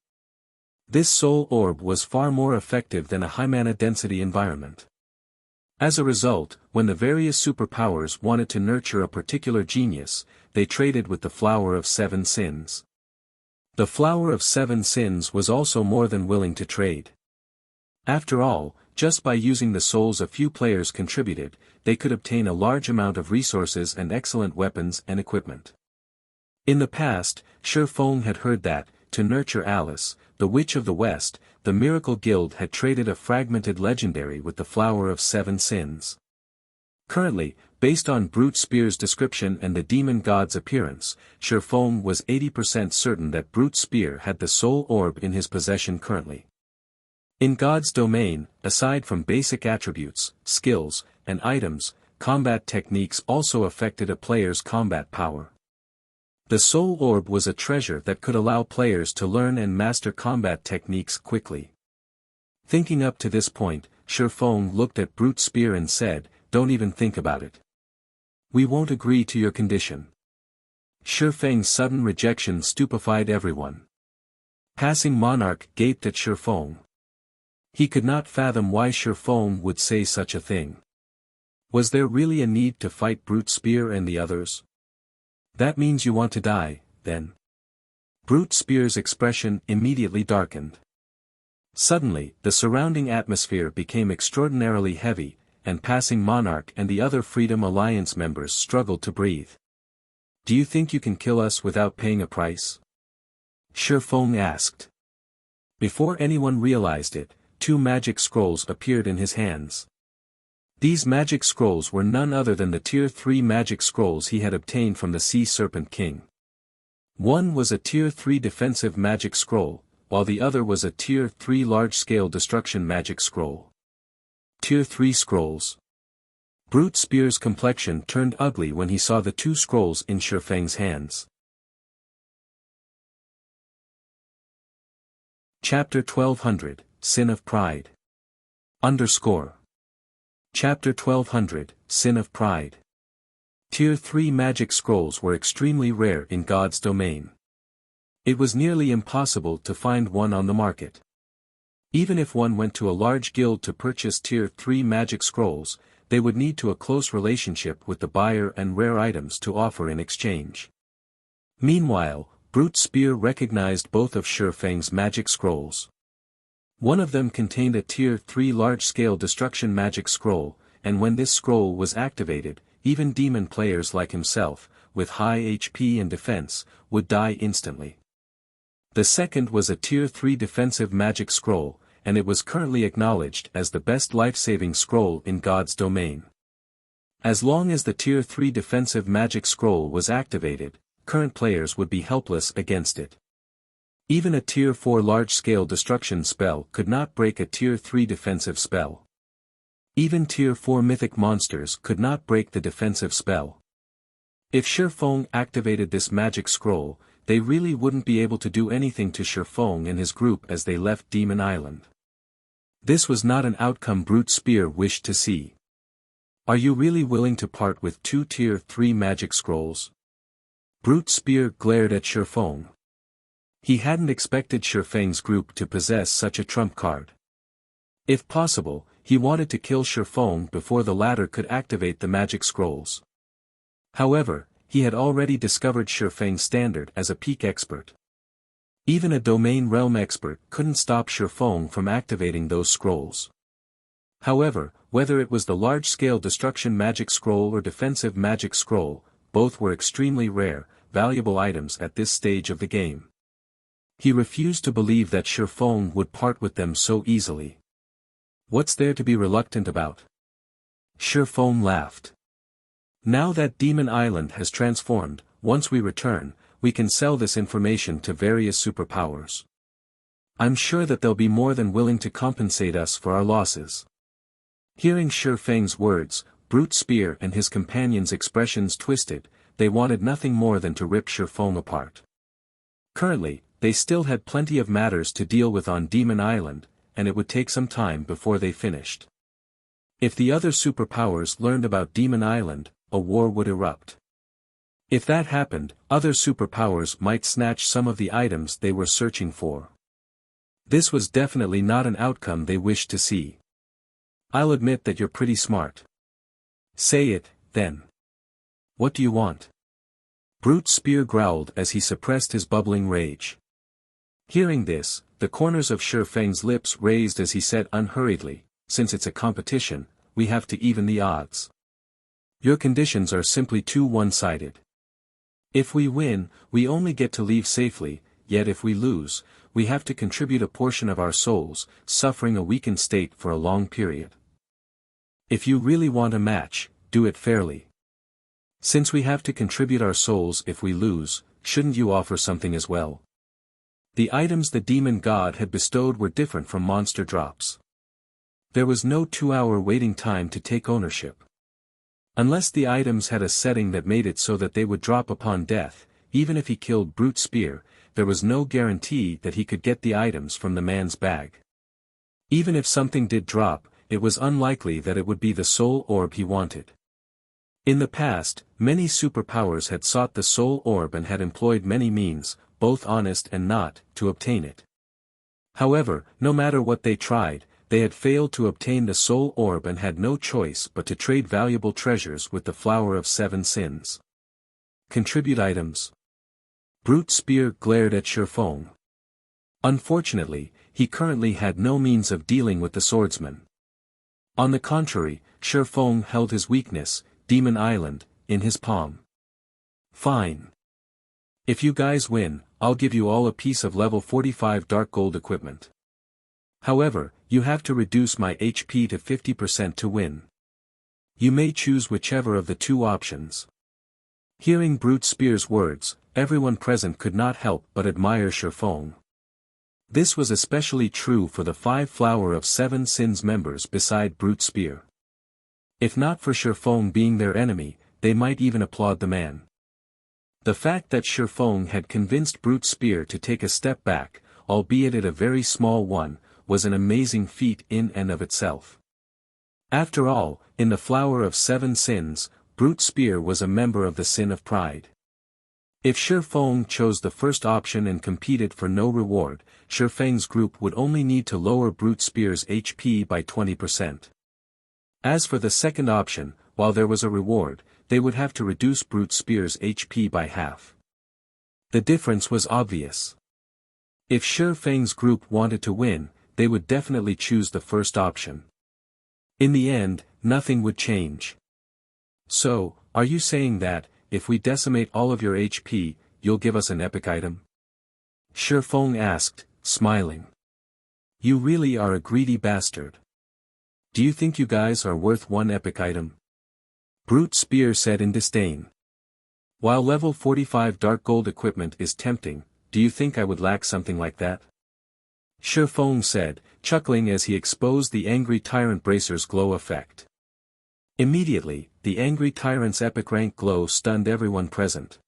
This Soul Orb was far more effective than a high mana density environment. As a result, when the various superpowers wanted to nurture a particular genius, they traded with the Flower of 7 Sins. The Flower of 7 Sins was also more than willing to trade. After all, just by using the souls a few players contributed, they could obtain a large amount of resources and excellent weapons and equipment. In the past, Shi Feng had heard that, to nurture Alice, the Witch of the West, the Miracle Guild had traded a fragmented legendary with the Flower of Seven Sins. Currently, based on Brute Spear's description and the demon god's appearance, Shi Feng was 80% certain that Brute Spear had the soul orb in his possession currently. In God's domain, aside from basic attributes, skills, and items, combat techniques also affected a player's combat power. The soul orb was a treasure that could allow players to learn and master combat techniques quickly. Thinking up to this point, Shi Feng looked at Brute Spear and said, "Don't even think about it. We won't agree to your condition." Shi Feng's sudden rejection stupefied everyone. Passing Monarch gaped at Shi Feng. He could not fathom why Shi Feng would say such a thing. Was there really a need to fight Brute Spear and the others? "That means you want to die, then." Brute Spear's expression immediately darkened. Suddenly, the surrounding atmosphere became extraordinarily heavy, and Passing Monarch and the other Freedom Alliance members struggled to breathe. "Do you think you can kill us without paying a price?" Shi Feng asked. Before anyone realized it, 2 magic scrolls appeared in his hands. These magic scrolls were none other than the Tier 3 magic scrolls he had obtained from the Sea Serpent King. One was a Tier 3 defensive magic scroll, while the other was a Tier 3 large-scale destruction magic scroll. Tier 3 scrolls. Brute Spear's complexion turned ugly when he saw the 2 scrolls in Shi Feng's hands. Chapter 1200, Sin of Pride. Chapter 1200, Sin of Pride. Tier 3 magic scrolls were extremely rare in God's domain. It was nearly impossible to find one on the market. Even if one went to a large guild to purchase Tier 3 magic scrolls, they would need to a close relationship with the buyer and rare items to offer in exchange. Meanwhile, Brute Spear recognized both of Shi Feng's magic scrolls. One of them contained a Tier 3 large-scale destruction magic scroll, and when this scroll was activated, even demon players like himself, with high HP and defense, would die instantly. The second was a Tier 3 defensive magic scroll, and it was currently acknowledged as the best life-saving scroll in God's domain. As long as the Tier 3 defensive magic scroll was activated, current players would be helpless against it. Even a Tier 4 large-scale destruction spell could not break a Tier 3 defensive spell. Even Tier 4 mythic monsters could not break the defensive spell. If Shi Feng activated this magic scroll, they really wouldn't be able to do anything to Shi Feng and his group as they left Demon Island. This was not an outcome Brute Spear wished to see. "Are you really willing to part with 2 Tier 3 magic scrolls?" Brute Spear glared at Shi Feng. He hadn't expected Shi Feng's group to possess such a trump card. If possible, he wanted to kill Shi Feng before the latter could activate the magic scrolls. However, he had already discovered Shi Feng's standard as a peak expert. Even a domain realm expert couldn't stop Shi Feng from activating those scrolls. However, whether it was the large-scale destruction magic scroll or defensive magic scroll, both were extremely rare, valuable items at this stage of the game. He refused to believe that Shi Feng would part with them so easily. "What's there to be reluctant about?" Shi Feng laughed. "Now that Demon Island has transformed, once we return, we can sell this information to various superpowers. I'm sure that they'll be more than willing to compensate us for our losses." Hearing Shi Feng's words, Brute Spear and his companions' expressions twisted. They wanted nothing more than to rip Shi Feng apart. Currently, they still had plenty of matters to deal with on Demon Island, and it would take some time before they finished. If the other superpowers learned about Demon Island, a war would erupt. If that happened, other superpowers might snatch some of the items they were searching for. This was definitely not an outcome they wished to see. "I'll admit that you're pretty smart." "Say it, then. What do you want?" Brute Spear growled as he suppressed his bubbling rage. Hearing this, the corners of Shi Feng's lips raised as he said unhurriedly, since it's a competition, we have to even the odds. Your conditions are simply too one-sided. If we win, we only get to leave safely, yet if we lose, we have to contribute a portion of our souls, suffering a weakened state for a long period. If you really want a match, do it fairly. Since we have to contribute our souls if we lose, shouldn't you offer something as well? The items the demon god had bestowed were different from monster drops. There was no 2-hour waiting time to take ownership. Unless the items had a setting that made it so that they would drop upon death, even if he killed Brute Spear, there was no guarantee that he could get the items from the man's bag. Even if something did drop, it was unlikely that it would be the soul orb he wanted. In the past, many superpowers had sought the soul orb and had employed many means, both honest and not, to obtain it. However, no matter what they tried, they had failed to obtain the soul orb and had no choice but to trade valuable treasures with the Flower of Seven Sins. Contribute items. Brute Spear glared at Shifeng. Unfortunately, he currently had no means of dealing with the swordsman. On the contrary, Shifeng held his weakness, Demon Island, in his palm. Fine. If you guys win, I'll give you all a piece of level 45 dark gold equipment. However, you have to reduce my HP to 50% to win. You may choose whichever of the two options. Hearing Brute Spear's words, everyone present could not help but admire Shifeng. This was especially true for the 5 Flower of Seven Sins members beside Brute Spear. If not for Shifeng being their enemy, they might even applaud the man. The fact that Shifeng had convinced Brute Spear to take a step back, albeit at a very small one, was an amazing feat in and of itself. After all, in the Flower of Seven Sins, Brute Spear was a member of the Sin of Pride. If Shifeng chose the first option and competed for no reward, Shifeng's group would only need to lower Brute Spear's HP by 20%. As for the second option, while there was a reward, they would have to reduce Brute Spear's HP by half. The difference was obvious. If Shifeng's group wanted to win, they would definitely choose the first option. In the end, nothing would change. So, are you saying that, if we decimate all of your HP, you'll give us an epic item? Shifeng asked, smiling. You really are a greedy bastard. Do you think you guys are worth one epic item? Brute Spear said in disdain. While level 45 dark gold equipment is tempting, do you think I would lack something like that? Shifeng said, chuckling as he exposed the Angry Tyrant Bracer's glow effect. Immediately, the Angry Tyrant's epic rank glow stunned everyone present.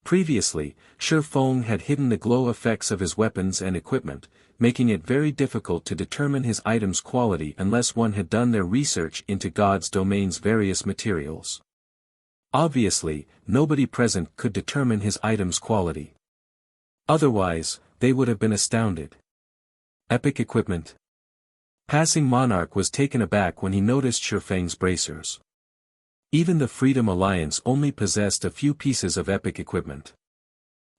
Previously, Shifeng had hidden the glow effects of his weapons and equipment, making it very difficult to determine his item's quality unless one had done their research into God's domain's various materials. Obviously, nobody present could determine his item's quality. Otherwise, they would have been astounded. Epic equipment. Passing Monarch was taken aback when he noticed Shifeng's bracers. Even the Freedom Alliance only possessed a few pieces of epic equipment.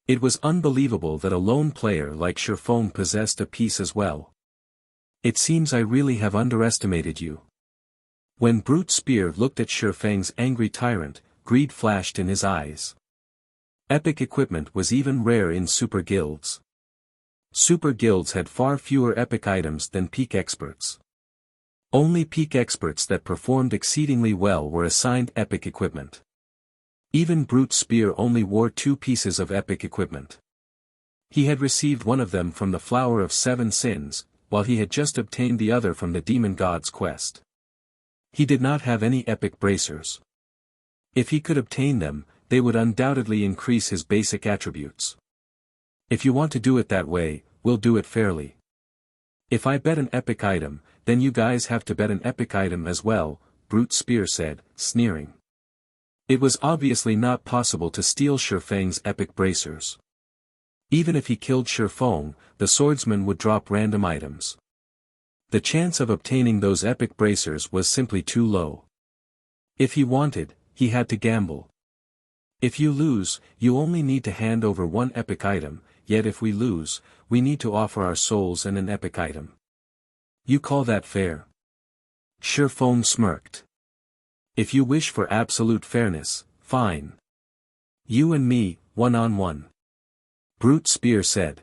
It was unbelievable that a lone player like Shifeng possessed a piece as well. It seems I really have underestimated you. When Brute Spear looked at Shifeng's Angry Tyrant, greed flashed in his eyes. Epic equipment was even rare in super guilds. Super guilds had far fewer epic items than peak experts. Only peak experts that performed exceedingly well were assigned epic equipment. Even Brute Spear only wore 2 pieces of epic equipment. He had received one of them from the Flower of Seven Sins, while he had just obtained the other from the Demon God's quest. He did not have any epic bracers. If he could obtain them, they would undoubtedly increase his basic attributes. If you want to do it that way, we'll do it fairly. If I bet an epic item, then you guys have to bet an epic item as well, Brute Spear said, sneering. It was obviously not possible to steal Shifeng's epic bracers. Even if he killed Shifeng, the swordsman would drop random items. The chance of obtaining those epic bracers was simply too low. If he wanted, he had to gamble. If you lose, you only need to hand over one epic item, yet if we lose, we need to offer our souls and an epic item. You call that fair? Shi Feng smirked. If you wish for absolute fairness, fine. You and me, one-on-one. Brute Spear said.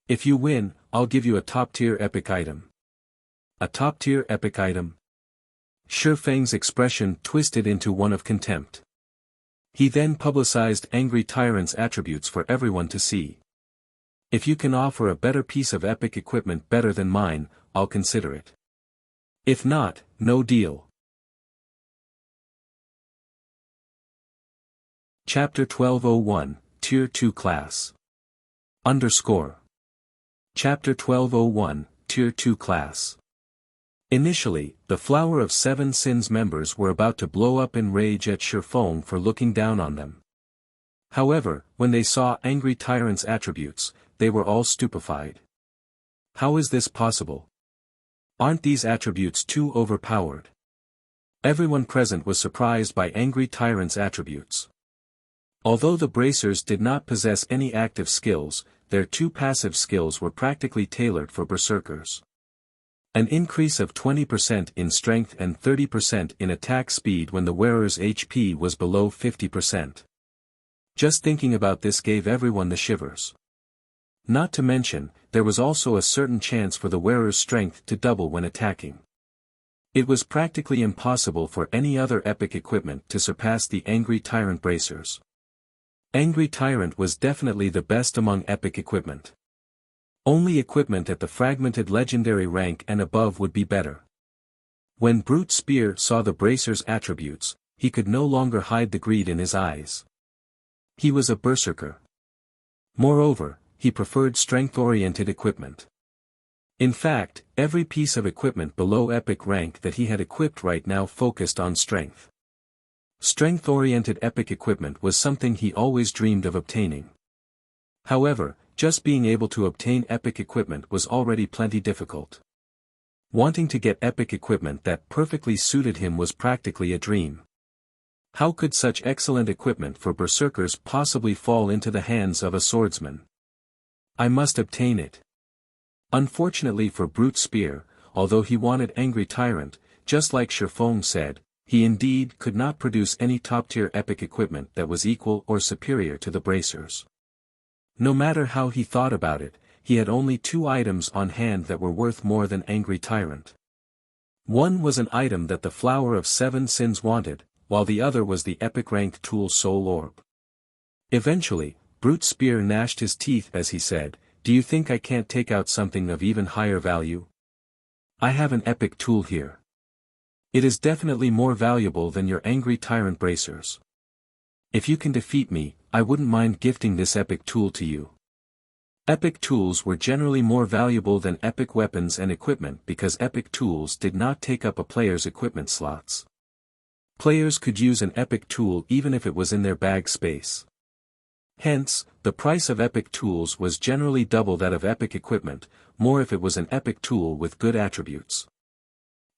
If you win, I'll give you a top-tier epic item. A top-tier epic item? Shi Feng's expression twisted into one of contempt. He then publicized Angry Tyrant's attributes for everyone to see. If you can offer a better piece of epic equipment better than mine, I'll consider it. If not, no deal. Chapter 1201, Tier 2 Class. Chapter 1201, Tier 2 Class. Initially, the Flower of Seven Sins members were about to blow up in rage at Shi Feng for looking down on them. However, when they saw Angry Tyrant's attributes, they were all stupefied. How is this possible? Aren't these attributes too overpowered? Everyone present was surprised by Angry Tyrant's attributes. Although the bracers did not possess any active skills, their two passive skills were practically tailored for berserkers. An increase of 20% in strength and 30% in attack speed when the wearer's HP was below 50%. Just thinking about this gave everyone the shivers. Not to mention, there was also a certain chance for the wearer's strength to double when attacking. It was practically impossible for any other epic equipment to surpass the Angry Tyrant bracers. Angry Tyrant was definitely the best among epic equipment. Only equipment at the fragmented legendary rank and above would be better. When Brute Spear saw the bracer's attributes, he could no longer hide the greed in his eyes. He was a berserker. Moreover, he preferred strength-oriented equipment. In fact, every piece of equipment below epic rank that he had equipped right now focused on strength. Strength-oriented epic equipment was something he always dreamed of obtaining. However, just being able to obtain epic equipment was already plenty difficult. Wanting to get epic equipment that perfectly suited him was practically a dream. How could such excellent equipment for berserkers possibly fall into the hands of a swordsman? I must obtain it. Unfortunately for Brute Spear, although he wanted Angry Tyrant, just like Shi Feng said, he indeed could not produce any top-tier epic equipment that was equal or superior to the bracers. No matter how he thought about it, he had only two items on hand that were worth more than Angry Tyrant. One was an item that the Flower of Seven Sins wanted, while the other was the epic-ranked tool Soul Orb. Eventually, Brute Spear gnashed his teeth as he said, "Do you think I can't take out something of even higher value? I have an epic tool here. It is definitely more valuable than your Angry Tyrant bracers. If you can defeat me, I wouldn't mind gifting this epic tool to you." Epic tools were generally more valuable than epic weapons and equipment because epic tools did not take up a player's equipment slots. Players could use an epic tool even if it was in their bag space. Hence, the price of epic tools was generally double that of epic equipment, more if it was an epic tool with good attributes.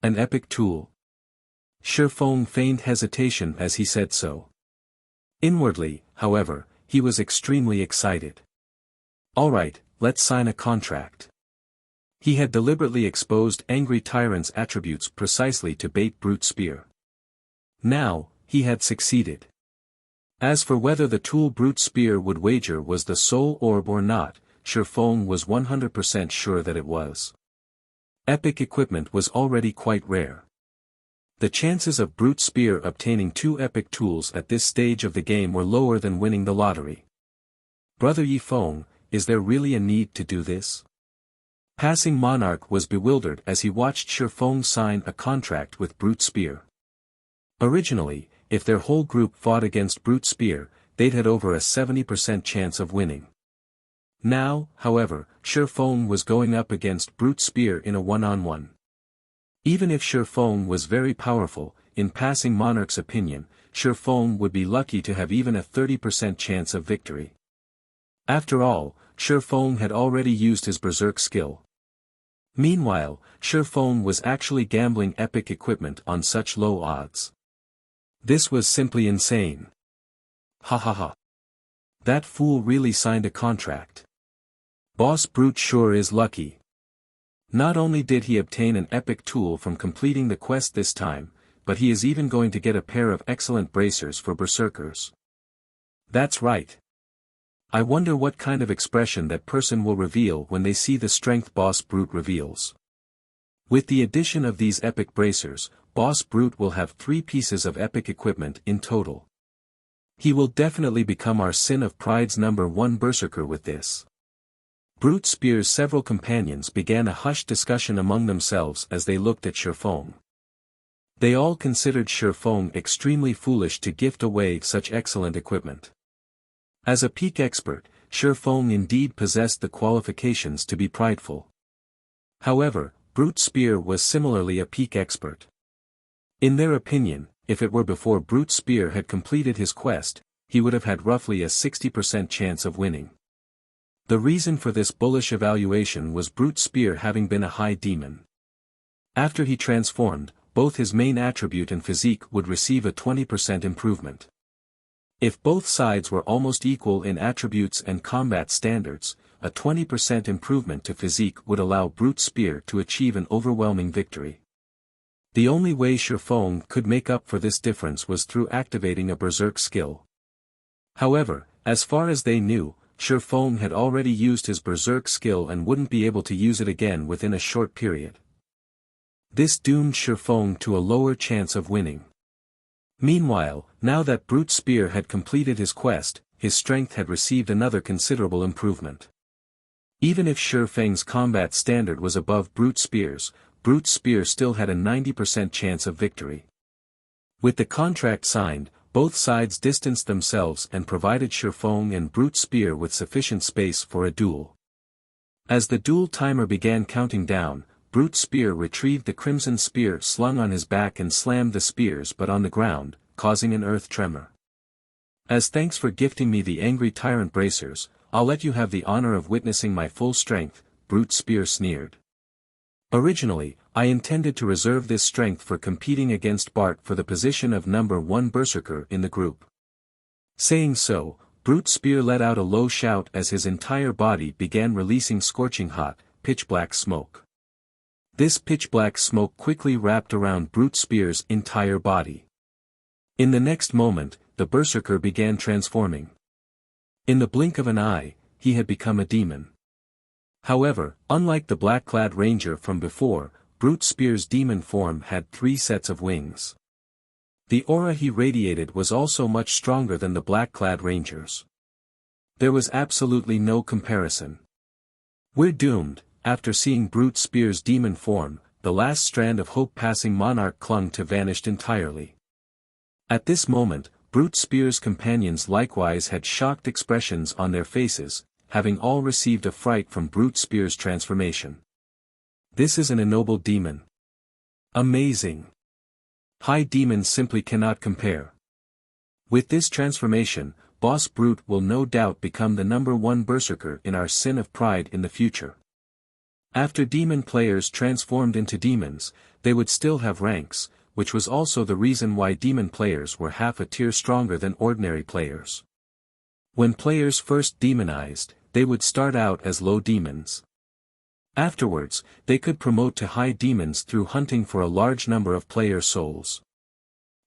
An epic tool? Shi Feng feigned hesitation as he said so. Inwardly, however, he was extremely excited. Alright, let's sign a contract. He had deliberately exposed Angry Tyrant's attributes precisely to bait Brute Spear. Now, he had succeeded. As for whether the tool Brute Spear would wager was the Soul Orb or not, Shi Feng was 100% sure that it was. Epic equipment was already quite rare. The chances of Brute Spear obtaining two epic tools at this stage of the game were lower than winning the lottery. Brother Yi Feng, is there really a need to do this? Passing Monarch was bewildered as he watched Shi Feng sign a contract with Brute Spear. Originally, if their whole group fought against Brute Spear, they'd had over a 70% chance of winning. Now, however, Shi Feng was going up against Brute Spear in a one-on-one. Even if Shi Feng was very powerful, in passing Monarch's opinion, Shi Feng would be lucky to have even a 30% chance of victory. After all, Shi Feng had already used his berserk skill. Meanwhile, Shi Feng was actually gambling epic equipment on such low odds. This was simply insane. Ha ha ha. That fool really signed a contract. Boss Brute sure is lucky. Not only did he obtain an epic tool from completing the quest this time, but he is even going to get a pair of excellent bracers for berserkers. That's right. I wonder what kind of expression that person will reveal when they see the strength Boss Brute reveals. With the addition of these epic bracers, Boss Brute will have 3 pieces of epic equipment in total. He will definitely become our Sin of Pride's #1 berserker with this. Brute Spear's several companions began a hushed discussion among themselves as they looked at Shifeng. They all considered Shifeng extremely foolish to gift away such excellent equipment. As a peak expert, Shifeng indeed possessed the qualifications to be prideful. However, Brute Spear was similarly a peak expert. In their opinion, if it were before Brute Spear had completed his quest, he would have had roughly a 60% chance of winning. The reason for this bullish evaluation was Brute Spear having been a high demon. After he transformed, both his main attribute and physique would receive a 20% improvement. If both sides were almost equal in attributes and combat standards, a 20% improvement to physique would allow Brute Spear to achieve an overwhelming victory. The only way Shifeng could make up for this difference was through activating a berserk skill. However, as far as they knew, Shifeng had already used his berserk skill and wouldn't be able to use it again within a short period. This doomed Shifeng to a lower chance of winning. Meanwhile, now that Brute Spear had completed his quest, his strength had received another considerable improvement. Even if Shifeng's combat standard was above Brute Spear's, Brute Spear still had a 90% chance of victory. With the contract signed, both sides distanced themselves and provided Shifeng and Brute Spear with sufficient space for a duel. As the duel timer began counting down, Brute Spear retrieved the crimson spear slung on his back and slammed the spears but on the ground, causing an earth tremor. As thanks for gifting me the angry tyrant bracers, I'll let you have the honor of witnessing my full strength, Brute Spear sneered. Originally, I intended to reserve this strength for competing against Bart for the position of #1 berserker in the group. Saying so, Brute Spear let out a low shout as his entire body began releasing scorching hot, pitch-black smoke. This pitch-black smoke quickly wrapped around Brute Spear's entire body. In the next moment, the berserker began transforming. In the blink of an eye, he had become a demon. However, unlike the black-clad ranger from before, Brute Spear's demon form had 3 sets of wings. The aura he radiated was also much stronger than the black-clad ranger's. There was absolutely no comparison. We're doomed. After seeing Brute Spear's demon form, the last strand of hope-passing monarch clung to vanished entirely. At this moment, Brute Spear's companions likewise had shocked expressions on their faces, having all received a fright from Brute Spear's transformation. This is an ennobled demon. Amazing. High demons simply cannot compare. With this transformation, Boss Brute will no doubt become the #1 berserker in our Sin of Pride in the future. After demon players transformed into demons, they would still have ranks, which was also the reason why demon players were half a tier stronger than ordinary players. When players first demonized, they would start out as low demons. Afterwards, they could promote to high demons through hunting for a large number of player souls.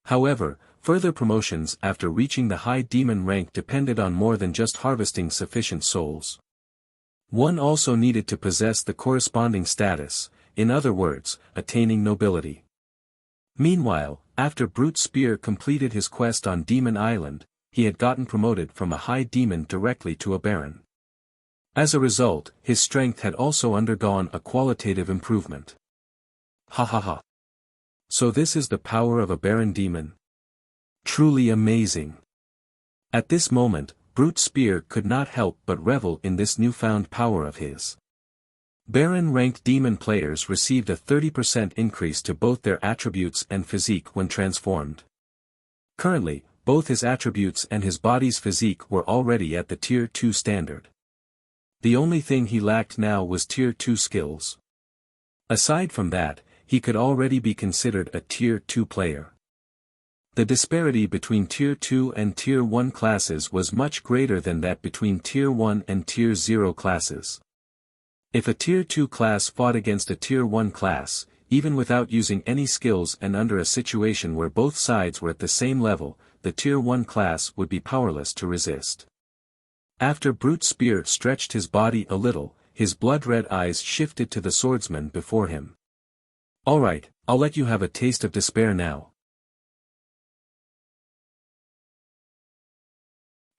However, further promotions after reaching the high demon rank depended on more than just harvesting sufficient souls. One also needed to possess the corresponding status, in other words, attaining nobility. Meanwhile, after Brute Spear completed his quest on Demon Island, he had gotten promoted from a high demon directly to a baron. As a result, his strength had also undergone a qualitative improvement. Ha ha ha. So this is the power of a baron demon. Truly amazing. At this moment, Brute Spear could not help but revel in this newfound power of his. Baron-ranked demon players received a 30% increase to both their attributes and physique when transformed. Currently, both his attributes and his body's physique were already at the Tier 2 standard. The only thing he lacked now was Tier 2 skills. Aside from that, he could already be considered a Tier 2 player. The disparity between Tier 2 and Tier 1 classes was much greater than that between Tier 1 and Tier 0 classes. If a Tier 2 class fought against a Tier 1 class, even without using any skills and under a situation where both sides were at the same level, the Tier 1 class would be powerless to resist. After Brute Spear stretched his body a little, his blood-red eyes shifted to the swordsman before him. "Alright, I'll let you have a taste of despair now."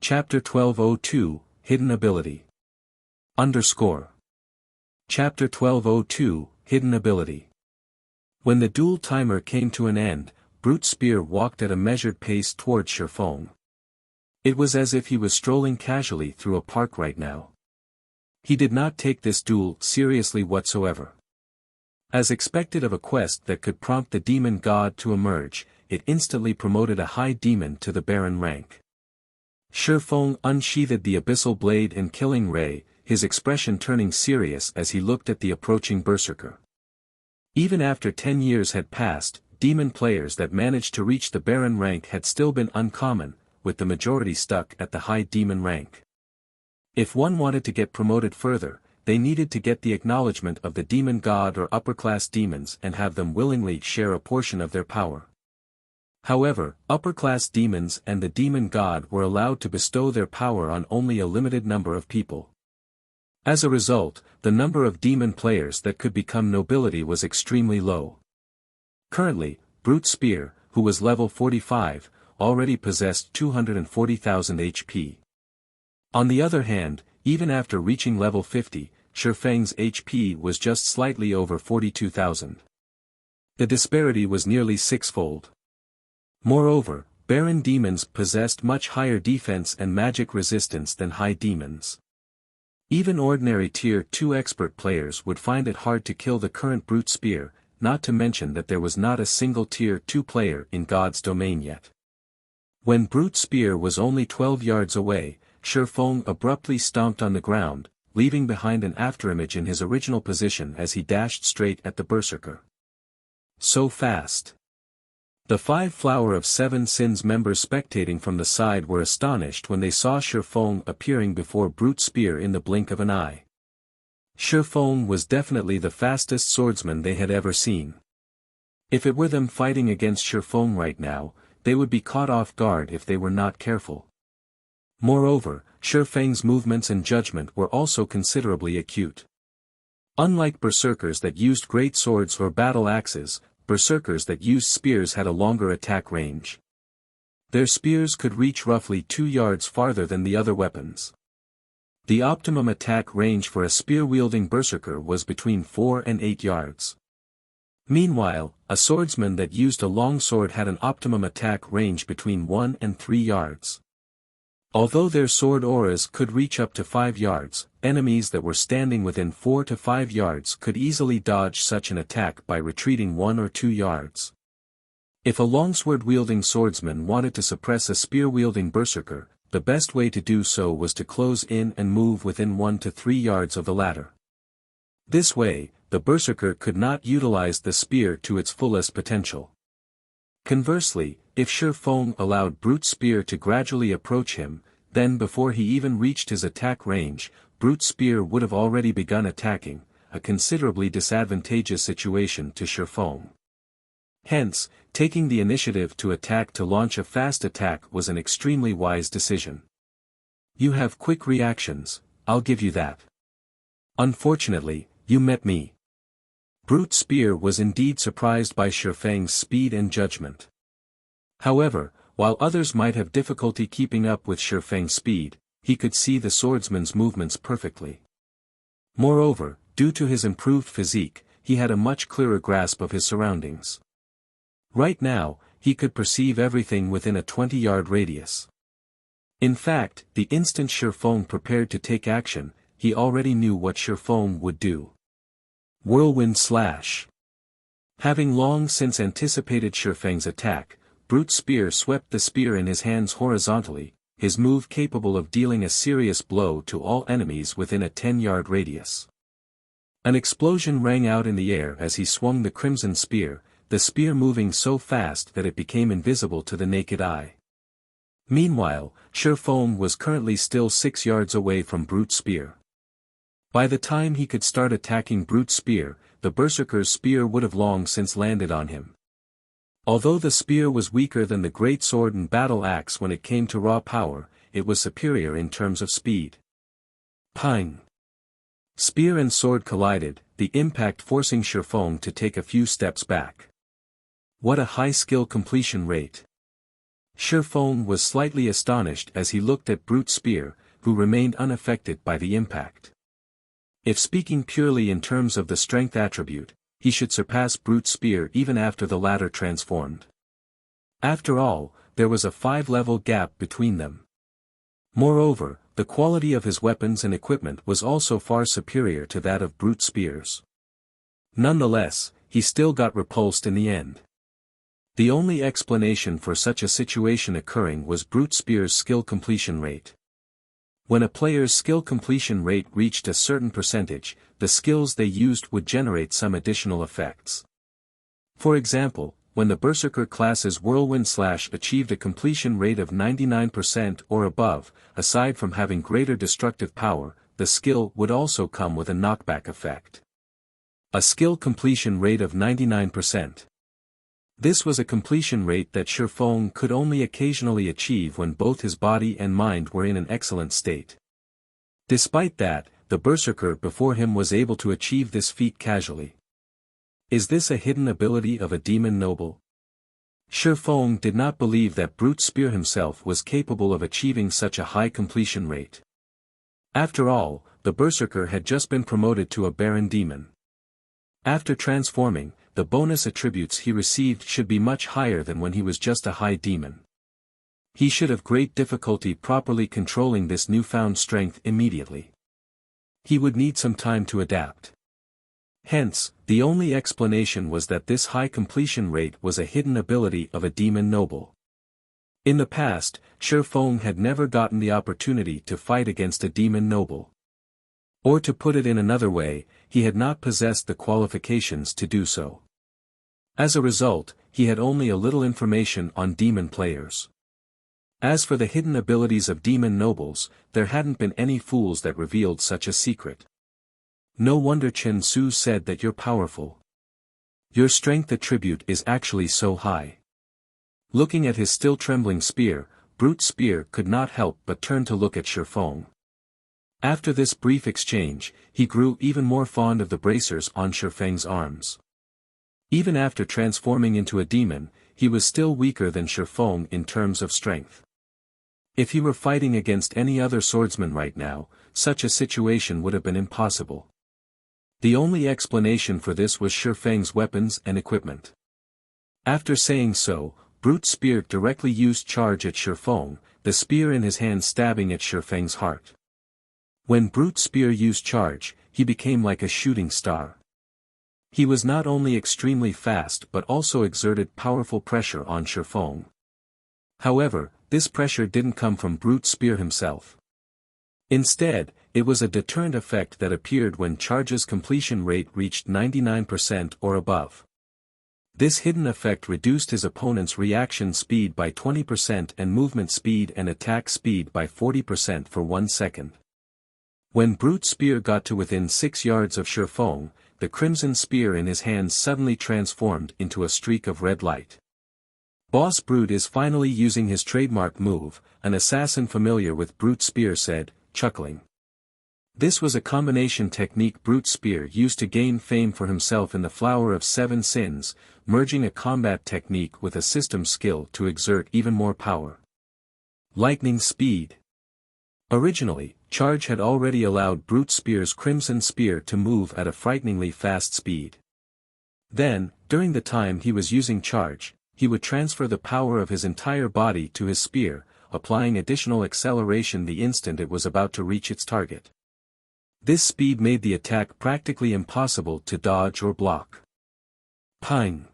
Chapter 1202, Hidden Ability. Chapter 1202, Hidden Ability. When the duel timer came to an end, Brute Spear walked at a measured pace toward Shifeng. It was as if he was strolling casually through a park right now. He did not take this duel seriously whatsoever. As expected of a quest that could prompt the demon god to emerge, it instantly promoted a high demon to the Baron rank. Shifeng unsheathed the abyssal blade and killing ray, his expression turning serious as he looked at the approaching berserker. Even after 10 years had passed, demon players that managed to reach the Baron rank had still been uncommon, with the majority stuck at the high demon rank. If one wanted to get promoted further, they needed to get the acknowledgement of the demon god or upper-class demons and have them willingly share a portion of their power. However, upper-class demons and the demon god were allowed to bestow their power on only a limited number of people. As a result, the number of demon players that could become nobility was extremely low. Currently, Brute Spear, who was level 45, already possessed 240,000 HP. On the other hand, even after reaching level 50, Shifeng's HP was just slightly over 42,000. The disparity was nearly sixfold. Moreover, Baron demons possessed much higher defense and magic resistance than high demons. Even ordinary Tier 2 expert players would find it hard to kill the current Brute Spear, not to mention that there was not a single Tier 2 player in God's domain yet. When Brute Spear was only 12 yards away, Shifeng abruptly stomped on the ground, leaving behind an afterimage in his original position as he dashed straight at the berserker. So fast. The 5 Flower of 7 Sins members spectating from the side were astonished when they saw Shifeng appearing before Brute Spear in the blink of an eye. Shifeng was definitely the fastest swordsman they had ever seen. If it were them fighting against Shifeng right now, they would be caught off guard if they were not careful. Moreover, Shifeng's movements and judgment were also considerably acute. Unlike berserkers that used great swords or battle axes, berserkers that used spears had a longer attack range. Their spears could reach roughly 2 yards farther than the other weapons. The optimum attack range for a spear-wielding berserker was between 4 and 8 yards. Meanwhile, a swordsman that used a long sword had an optimum attack range between 1 and 3 yards. Although their sword auras could reach up to 5 yards, enemies that were standing within 4 to 5 yards could easily dodge such an attack by retreating 1 or 2 yards. If a longsword-wielding swordsman wanted to suppress a spear-wielding berserker, the best way to do so was to close in and move within 1 to 3 yards of the latter. This way, the berserker could not utilize the spear to its fullest potential. Conversely, if Shifeng allowed Brute Spear to gradually approach him, then before he even reached his attack range, Brute Spear would have already begun attacking, a considerably disadvantageous situation to Shifeng. Hence, taking the initiative to launch a fast attack was an extremely wise decision. You have quick reactions, I'll give you that. Unfortunately, you met me. Brute Spear was indeed surprised by Shifeng's speed and judgment. However, while others might have difficulty keeping up with Shifeng's speed, he could see the swordsman's movements perfectly. Moreover, due to his improved physique, he had a much clearer grasp of his surroundings. Right now, he could perceive everything within a 20-yard radius. In fact, the instant Shifeng prepared to take action, he already knew what Shifeng would do. Whirlwind Slash. Having long since anticipated Shifeng's attack, Brute Spear swept the spear in his hands horizontally, his move capable of dealing a serious blow to all enemies within a 10-yard radius. An explosion rang out in the air as he swung the crimson spear, the spear moving so fast that it became invisible to the naked eye. Meanwhile, Shifeng was currently still 6 yards away from Brute Spear. By the time he could start attacking Brute's spear, the Berserker's spear would have long since landed on him. Although the spear was weaker than the great sword and battle axe when it came to raw power, it was superior in terms of speed. Pang! Spear and sword collided, the impact forcing Shifeng to take a few steps back. What a high skill completion rate! Shifeng was slightly astonished as he looked at Brute's spear, who remained unaffected by the impact. If speaking purely in terms of the strength attribute, he should surpass Brute's spear even after the latter transformed. After all, there was a 5-level gap between them. Moreover, the quality of his weapons and equipment was also far superior to that of Brute's spears. Nonetheless, he still got repulsed in the end. The only explanation for such a situation occurring was Brute's spear's skill completion rate. When a player's skill completion rate reached a certain percentage, the skills they used would generate some additional effects. For example, when the Berserker class's Whirlwind Slash achieved a completion rate of 99% or above, aside from having greater destructive power, the skill would also come with a knockback effect. A skill completion rate of 99%. This was a completion rate that Shifeng could only occasionally achieve when both his body and mind were in an excellent state. Despite that, the Berserker before him was able to achieve this feat casually. Is this a hidden ability of a demon noble? Shifeng did not believe that Brute's spear himself was capable of achieving such a high completion rate. After all, the Berserker had just been promoted to a Baron Demon. After transforming, the bonus attributes he received should be much higher than when he was just a high demon. He should have great difficulty properly controlling this newfound strength immediately. He would need some time to adapt. Hence, the only explanation was that this high completion rate was a hidden ability of a demon noble. In the past, Shifeng had never gotten the opportunity to fight against a demon noble. Or to put it in another way, he had not possessed the qualifications to do so. As a result, he had only a little information on demon players. As for the hidden abilities of demon nobles, there hadn't been any fools that revealed such a secret. No wonder Chen Su said that you're powerful. Your strength attribute is actually so high. Looking at his still trembling spear, Brute's spear could not help but turn to look at Shifeng. After this brief exchange, he grew even more fond of the bracers on Shifeng's arms. Even after transforming into a demon, he was still weaker than Shifeng in terms of strength. If he were fighting against any other swordsman right now, such a situation would have been impossible. The only explanation for this was Shifeng's weapons and equipment. After saying so, Brute's spear directly used charge at Shifeng, the spear in his hand stabbing at Shifeng's heart. When Brute's spear used charge, he became like a shooting star. He was not only extremely fast but also exerted powerful pressure on Shifeng. However, this pressure didn't come from Brute's spear himself. Instead, it was a deterrent effect that appeared when charge's completion rate reached 99% or above. This hidden effect reduced his opponent's reaction speed by 20% and movement speed and attack speed by 40% for 1 second. When Brute's spear got to within 6 yards of Shifeng, the crimson spear in his hands suddenly transformed into a streak of red light. Boss Brute is finally using his trademark move, an assassin familiar with Brute's spear said, chuckling. This was a combination technique Brute's spear used to gain fame for himself in the Flower of Seven Sins, merging a combat technique with a system skill to exert even more power. Lightning speed. Originally, charge had already allowed Brute's spear's crimson spear to move at a frighteningly fast speed. Then, during the time he was using charge, he would transfer the power of his entire body to his spear, applying additional acceleration the instant it was about to reach its target. This speed made the attack practically impossible to dodge or block. Pang!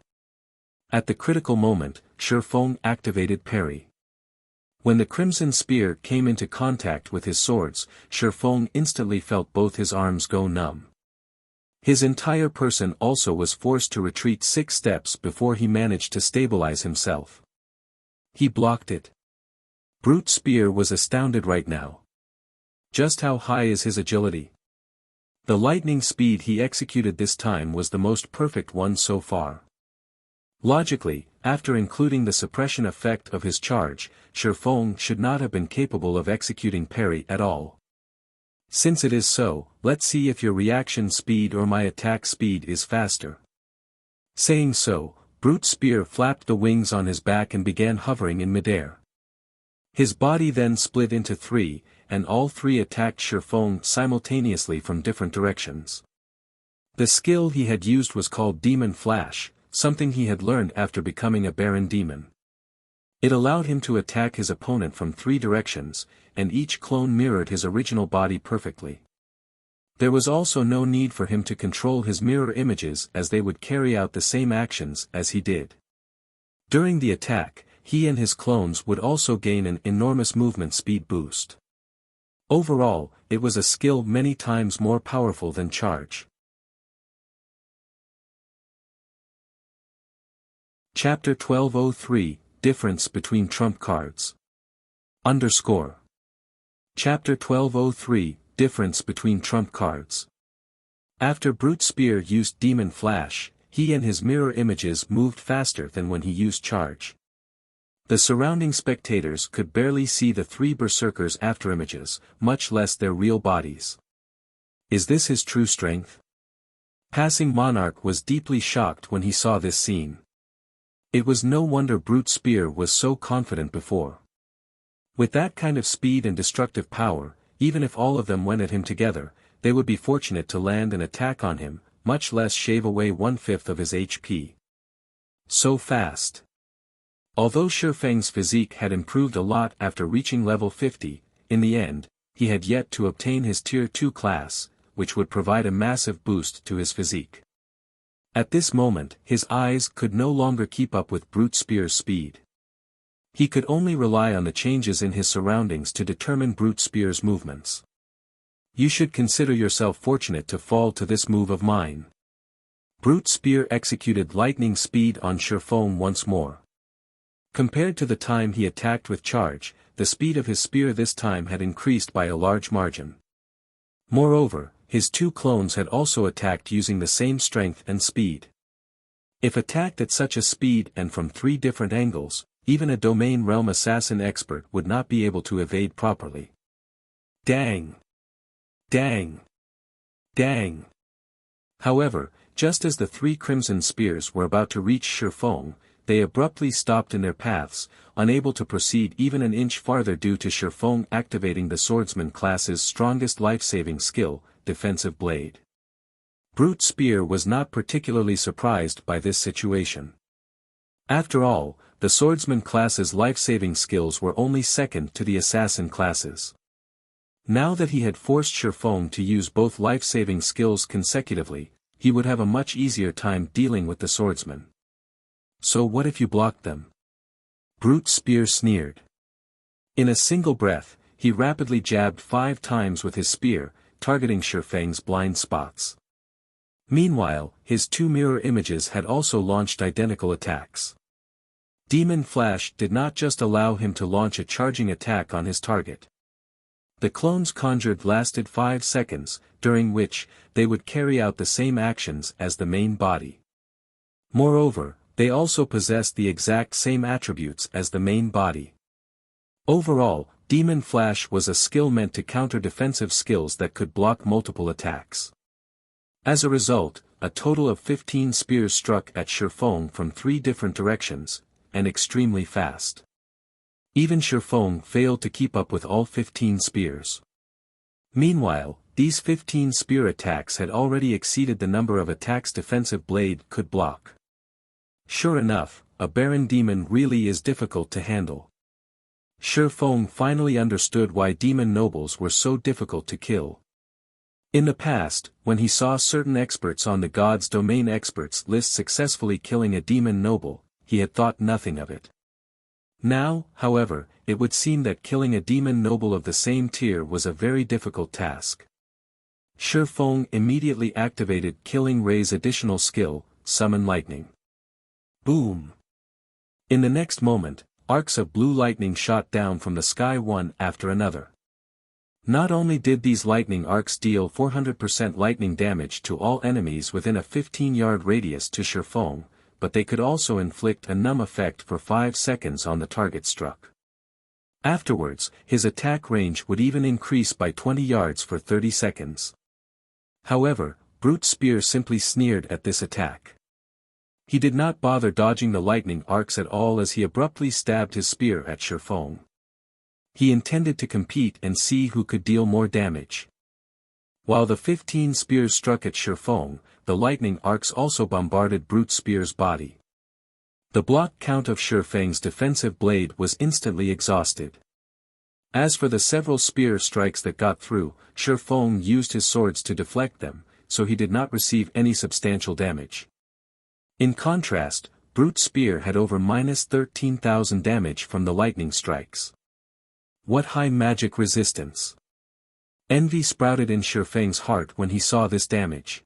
At the critical moment, Shifeng activated parry. When the crimson spear came into contact with his swords, Shifeng instantly felt both his arms go numb. His entire person also was forced to retreat 6 steps before he managed to stabilize himself. He blocked it. Brute's spear was astounded right now. Just how high is his agility? The lightning speed he executed this time was the most perfect one so far. Logically, after including the suppression effect of his charge, Shifeng should not have been capable of executing parry at all. Since it is so, let's see if your reaction speed or my attack speed is faster. Saying so, Brute Spear flapped the wings on his back and began hovering in midair. His body then split into three, and all three attacked Shifeng simultaneously from different directions. The skill he had used was called Demon Flash, something he had learned after becoming a Baron Demon. It allowed him to attack his opponent from three directions, and each clone mirrored his original body perfectly. There was also no need for him to control his mirror images as they would carry out the same actions as he did. During the attack, he and his clones would also gain an enormous movement speed boost. Overall, it was a skill many times more powerful than charge. Chapter 1203, Difference between Trump Cards. Chapter 1203, Difference between Trump Cards. After Brute Spear used Demon Flash, he and his mirror images moved faster than when he used charge. The surrounding spectators could barely see the three berserkers' afterimages, much less their real bodies. Is this his true strength? Passing Monarch was deeply shocked when he saw this scene. It was no wonder Brute Spear was so confident before. With that kind of speed and destructive power, even if all of them went at him together, they would be fortunate to land an attack on him, much less shave away 1/5 of his HP. So fast. Although Shifeng's physique had improved a lot after reaching level 50, in the end, he had yet to obtain his Tier 2 class, which would provide a massive boost to his physique. At this moment, his eyes could no longer keep up with Brute Spear's speed. He could only rely on the changes in his surroundings to determine Brute Spear's movements. You should consider yourself fortunate to fall to this move of mine. Brute Spear executed lightning speed on Shifeng once more. Compared to the time he attacked with charge, the speed of his spear this time had increased by a large margin. Moreover, his two clones had also attacked using the same strength and speed. If attacked at such a speed and from three different angles, even a Domain Realm Assassin expert would not be able to evade properly. Dang! Dang! Dang! However, just as the three Crimson Spears were about to reach Shifeng, they abruptly stopped in their paths, unable to proceed even an inch farther due to Shifeng activating the Swordsman class's strongest life-saving skill, Defensive Blade. Brute Spear was not particularly surprised by this situation. After all, the Swordsman class's life-saving skills were only second to the Assassin classes. Now that he had forced Shifeng to use both life-saving skills consecutively, he would have a much easier time dealing with the Swordsman. So what if you blocked them? Brute Spear sneered. In a single breath, he rapidly jabbed 5 times with his spear, targeting Shifeng's blind spots. Meanwhile, his two mirror images had also launched identical attacks. Demon Flash did not just allow him to launch a charging attack on his target. The clones conjured lasted 5 seconds, during which, they would carry out the same actions as the main body. Moreover, they also possessed the exact same attributes as the main body. Overall, Demon Flash was a skill meant to counter defensive skills that could block multiple attacks. As a result, a total of 15 spears struck at Shifeng from 3 different directions, and extremely fast. Even Shifeng failed to keep up with all 15 spears. Meanwhile, these 15 spear attacks had already exceeded the number of attacks Defensive Blade could block. Sure enough, a Baron Demon really is difficult to handle. Shifeng finally understood why demon nobles were so difficult to kill. In the past, when he saw certain experts on the God's Domain experts list successfully killing a demon noble, he had thought nothing of it. Now, however, it would seem that killing a demon noble of the same tier was a very difficult task. Shifeng immediately activated Killing Ray's additional skill, Summon Lightning. Boom! In the next moment, arcs of blue lightning shot down from the sky one after another. Not only did these lightning arcs deal 400% lightning damage to all enemies within a 15-yard radius to Shifeng, but they could also inflict a numb effect for 5 seconds on the target struck. Afterwards, his attack range would even increase by 20 yards for 30 seconds. However, Brute Spear simply sneered at this attack. He did not bother dodging the lightning arcs at all as he abruptly stabbed his spear at Shifeng. He intended to compete and see who could deal more damage. While the 15 spears struck at Shifeng, the lightning arcs also bombarded Brute Spear's body. The block count of Shifeng's defensive blade was instantly exhausted. As for the several spear strikes that got through, Shifeng used his swords to deflect them, so he did not receive any substantial damage. In contrast, Brute Spear had over -13,000 damage from the lightning strikes. What high magic resistance! Envy sprouted in Shifeng's heart when he saw this damage.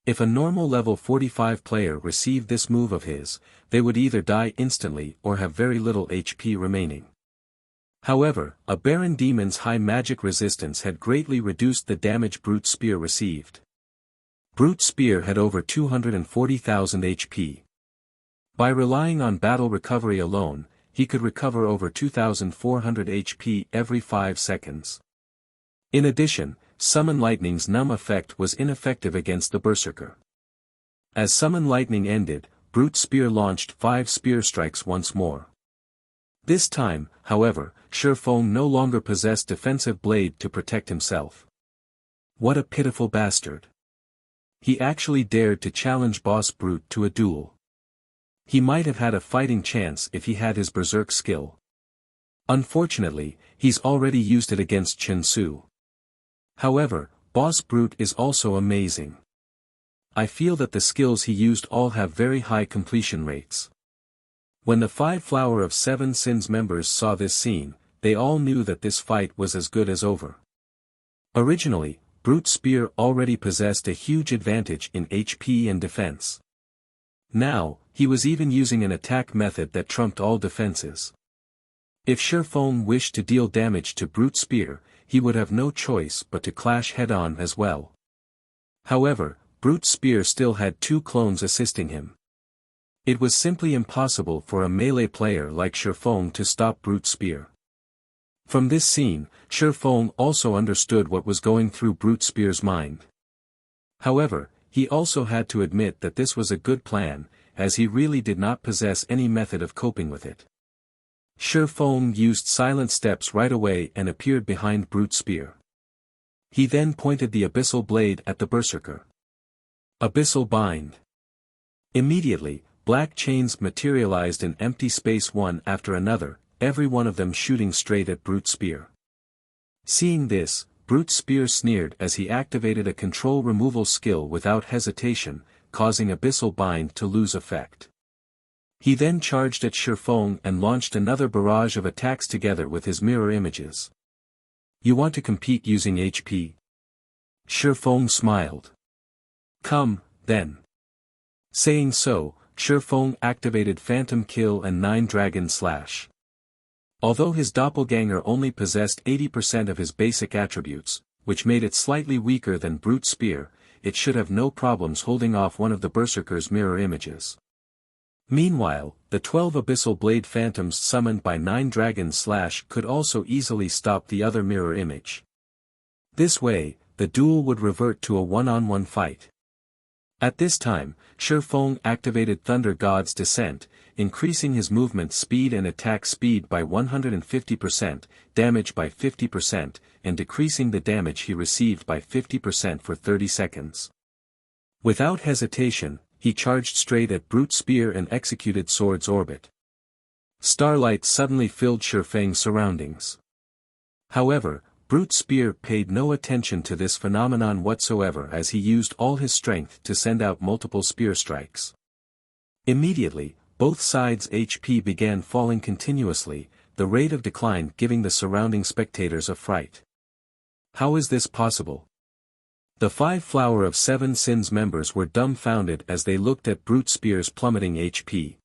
If a normal level 45 player received this move of his, they would either die instantly or have very little HP remaining. However, a Baron Demon's high magic resistance had greatly reduced the damage Brute Spear received. Brute Spear had over 240,000 HP. By relying on battle recovery alone, he could recover over 2,400 HP every 5 seconds. In addition, Summon Lightning's numb effect was ineffective against the Berserker. As Summon Lightning ended, Brute Spear launched 5 spear strikes once more. This time, however, Shifeng no longer possessed defensive blade to protect himself. What a pitiful bastard. He actually dared to challenge Boss Brute to a duel. He might have had a fighting chance if he had his berserk skill. Unfortunately, he's already used it against Chen Su. However, Boss Brute is also amazing. I feel that the skills he used all have very high completion rates. When the 5 Flower of 7 Sins members saw this scene, they all knew that this fight was as good as over. Originally, Brute Spear already possessed a huge advantage in HP and defense. Now, he was even using an attack method that trumped all defenses. If Shifeng wished to deal damage to Brute Spear, he would have no choice but to clash head-on as well. However, Brute Spear still had 2 clones assisting him. It was simply impossible for a melee player like Shifeng to stop Brute Spear. From this scene, Shifeng also understood what was going through Brute Spear's mind. However, he also had to admit that this was a good plan, as he really did not possess any method of coping with it. Shifeng used silent steps right away and appeared behind Brute Spear. He then pointed the Abyssal Blade at the Berserker. Abyssal Bind. Immediately, black chains materialized in empty space one after another, every one of them shooting straight at Brute Spear. Seeing this, Brute Spear sneered as he activated a control removal skill without hesitation, causing Abyssal Bind to lose effect. He then charged at Shifeng and launched another barrage of attacks together with his mirror images. You want to compete using HP? Shifeng smiled. Come, then. Saying so, Shifeng activated Phantom Kill and 9 Dragon Slash. Although his doppelganger only possessed 80% of his basic attributes, which made it slightly weaker than Brute Spear, it should have no problems holding off one of the Berserker's mirror images. Meanwhile, the 12 Abyssal Blade Phantoms summoned by 9 Dragon Slash could also easily stop the other mirror image. This way, the duel would revert to a one-on-one fight. At this time, Shifeng activated Thunder God's Descent, increasing his movement speed and attack speed by 150%, damage by 50%, and decreasing the damage he received by 50% for 30 seconds. Without hesitation, he charged straight at Brute Spear and executed Sword's Orbit. Starlight suddenly filled Shifeng's surroundings. However, Brute Spear paid no attention to this phenomenon whatsoever as he used all his strength to send out multiple spear strikes. Immediately, both sides' HP began falling continuously, the rate of decline giving the surrounding spectators a fright. How is this possible? The 5 Flower of 7 Sins members were dumbfounded as they looked at Brute Spear's plummeting HP.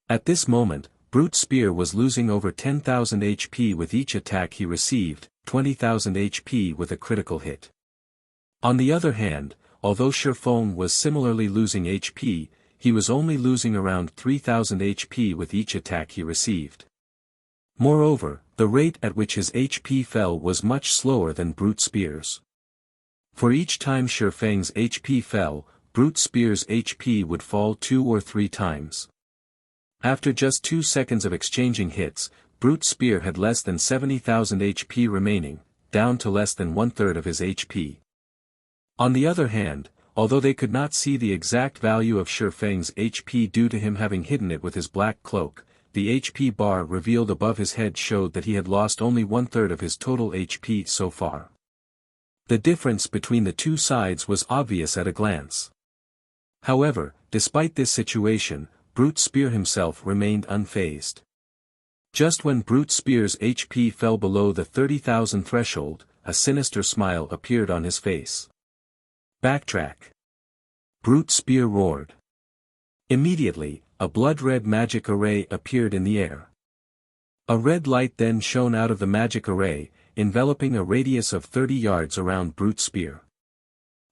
At this moment, Brute Spear was losing over 10,000 HP with each attack he received, 20,000 HP with a critical hit. On the other hand, although Shifeng was similarly losing HP, he was only losing around 3,000 HP with each attack he received. Moreover, the rate at which his HP fell was much slower than Brute Spear's. For each time Shifeng's HP fell, Brute Spear's HP would fall 2 or 3 times. After just 2 seconds of exchanging hits, Brute Spear had less than 70,000 HP remaining, down to less than 1/3 of his HP. On the other hand, although they could not see the exact value of Shifeng's HP due to him having hidden it with his black cloak, the HP bar revealed above his head showed that he had lost only 1/3 of his total HP so far. The difference between the two sides was obvious at a glance. However, despite this situation, Brute Spear himself remained unfazed. Just when Brute Spear's HP fell below the 30,000 threshold, a sinister smile appeared on his face. Backtrack. Brute Spear roared. Immediately, a blood-red magic array appeared in the air. A red light then shone out of the magic array, enveloping a radius of 30 yards around Brute Spear.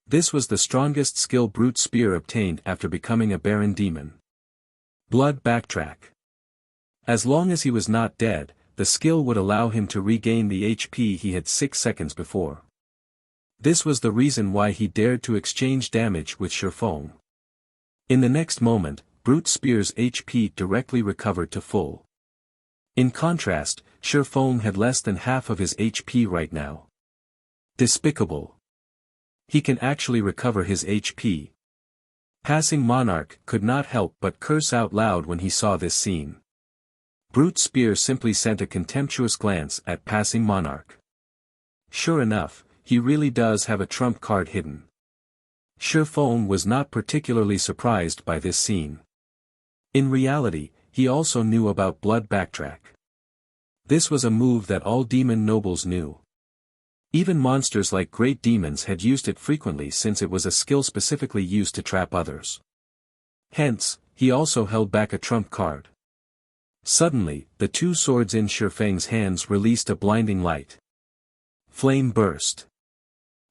This was the strongest skill Brute Spear obtained after becoming a Baron Demon. Blood Backtrack. As long as he was not dead, the skill would allow him to regain the HP he had 6 seconds before. This was the reason why he dared to exchange damage with Shifeng. In the next moment, Brute Spear's HP directly recovered to full. In contrast, Shifeng had less than half of his HP right now. Despicable. He can actually recover his HP. Passing Monarch could not help but curse out loud when he saw this scene. Brute Spear simply sent a contemptuous glance at Passing Monarch. Sure enough, he really does have a trump card hidden. Shifeng was not particularly surprised by this scene. In reality, he also knew about Blood Backtrack. This was a move that all demon nobles knew. Even monsters like great demons had used it frequently since it was a skill specifically used to trap others. Hence, he also held back a trump card. Suddenly, the 2 swords in Shifeng's hands released a blinding light. Flame burst.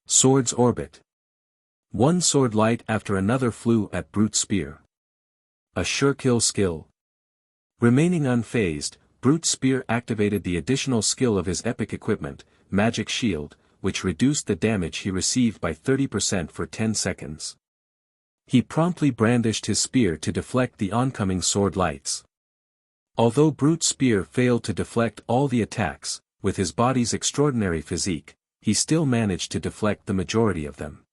Swords orbit. One sword light after another flew at Brute Spear. A sure kill skill. Remaining unfazed, Brute Spear activated the additional skill of his epic equipment, Magic Shield, which reduced the damage he received by 30% for 10 seconds. He promptly brandished his spear to deflect the oncoming sword lights. Although Brute Spear failed to deflect all the attacks, with his body's extraordinary physique, he still managed to deflect the majority of them.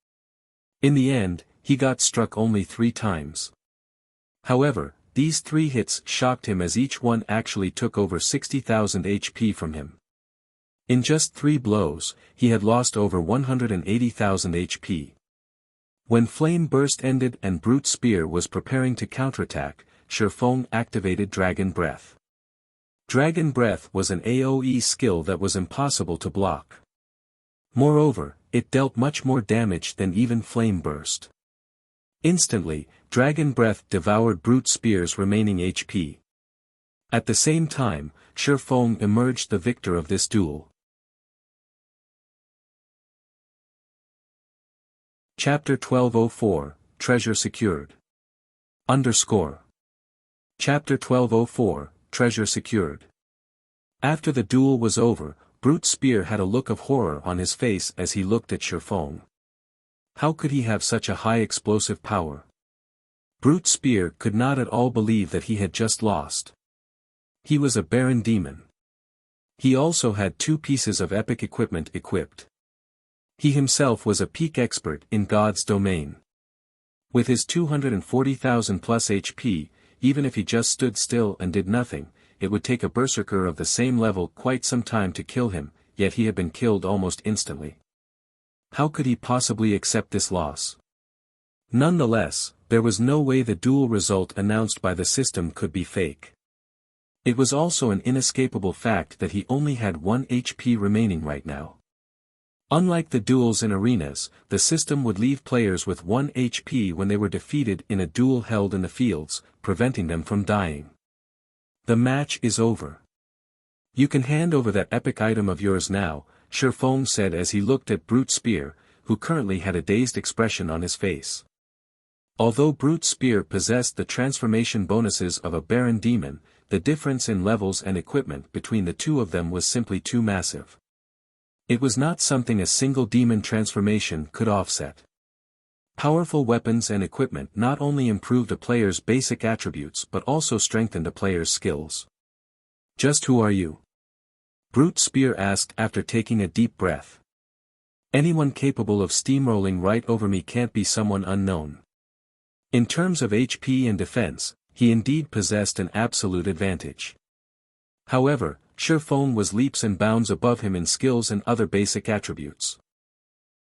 In the end, he got struck only 3 times. However, these 3 hits shocked him as each one actually took over 60,000 HP from him. In just 3 blows, he had lost over 180,000 HP. When Flame Burst ended and Brute Spear was preparing to counterattack, Shifeng activated Dragon Breath. Dragon Breath was an AoE skill that was impossible to block. Moreover, it dealt much more damage than even Flame Burst. Instantly, Dragon Breath devoured Brute Spear's remaining HP. At the same time, Shifeng emerged the victor of this duel. Chapter 1204, Treasure Secured. Chapter 1204, Treasure Secured. After the duel was over, Brute Spear had a look of horror on his face as he looked at Shifeng. How could he have such a high explosive power? Brute Spear could not at all believe that he had just lost. He was a Baron Demon. He also had 2 pieces of epic equipment equipped. He himself was a peak expert in God's domain. With his 240,000 plus HP, even if he just stood still and did nothing, it would take a berserker of the same level quite some time to kill him, yet he had been killed almost instantly. How could he possibly accept this loss? Nonetheless, there was no way the duel result announced by the system could be fake. It was also an inescapable fact that he only had 1 HP remaining right now. Unlike the duels in arenas, the system would leave players with 1 HP when they were defeated in a duel held in the fields, preventing them from dying. The match is over. You can hand over that epic item of yours now, Shifeng said as he looked at Brute Spear, who currently had a dazed expression on his face. Although Brute Spear possessed the transformation bonuses of a Baron Demon, the difference in levels and equipment between the two of them was simply too massive. It was not something a single demon transformation could offset. Powerful weapons and equipment not only improved a player's basic attributes but also strengthened a player's skills. Just who are you? Brute Spear asked after taking a deep breath. Anyone capable of steamrolling right over me can't be someone unknown. In terms of HP and defense, he indeed possessed an absolute advantage. However, Shifeng was leaps and bounds above him in skills and other basic attributes.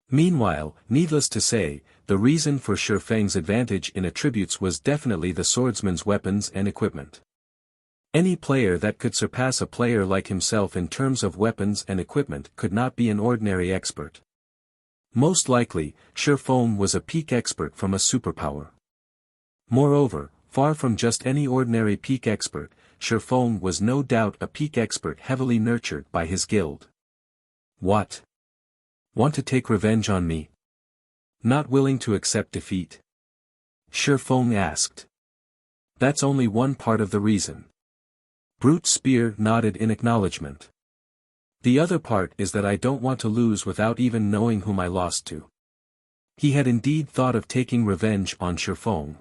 Meanwhile, needless to say, the reason for Shifeng's advantage in attributes was definitely the swordsman's weapons and equipment. Any player that could surpass a player like himself in terms of weapons and equipment could not be an ordinary expert. Most likely, Shifeng was a peak expert from a superpower. Moreover, far from just any ordinary peak expert, Shifeng was no doubt a peak expert heavily nurtured by his guild. What? Want to take revenge on me? Not willing to accept defeat? Shifeng asked. That's only one part of the reason. Brute Spear nodded in acknowledgement. The other part is that I don't want to lose without even knowing whom I lost to. He had indeed thought of taking revenge on Shifeng.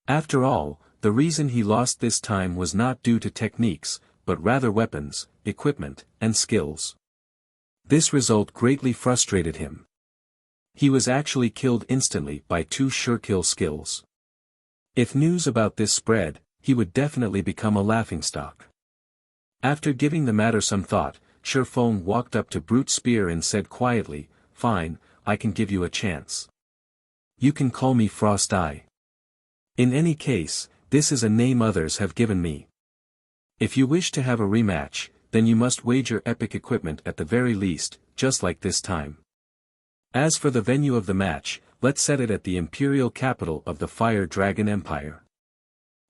After all, the reason he lost this time was not due to techniques, but rather weapons, equipment, and skills. This result greatly frustrated him. He was actually killed instantly by 2 sure-kill skills. If news about this spread, he would definitely become a laughingstock. After giving the matter some thought, Shifeng walked up to Brute Spear and said quietly, "Fine, I can give you a chance. You can call me Frost Eye. In any case, this is a name others have given me. If you wish to have a rematch, then you must wager epic equipment at the very least, just like this time. As for the venue of the match, let's set it at the imperial capital of the Fire Dragon Empire.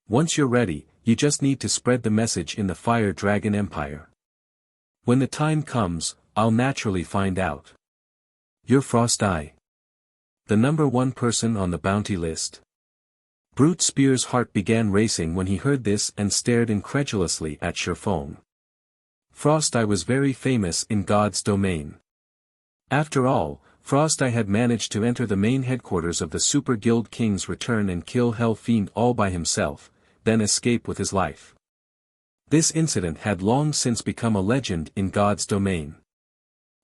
Once you're ready, you just need to spread the message in the Fire Dragon Empire. When the time comes, I'll naturally find out. You're Frost Eye. The number 1 person on the bounty list." Brute Spear's heart began racing when he heard this and stared incredulously at Shifeng. Frost Eye was very famous in God's domain. After all, Frost Eye had managed to enter the main headquarters of the Super Guild King's Return and kill Hell Fiend all by himself, then escape with his life. This incident had long since become a legend in God's domain.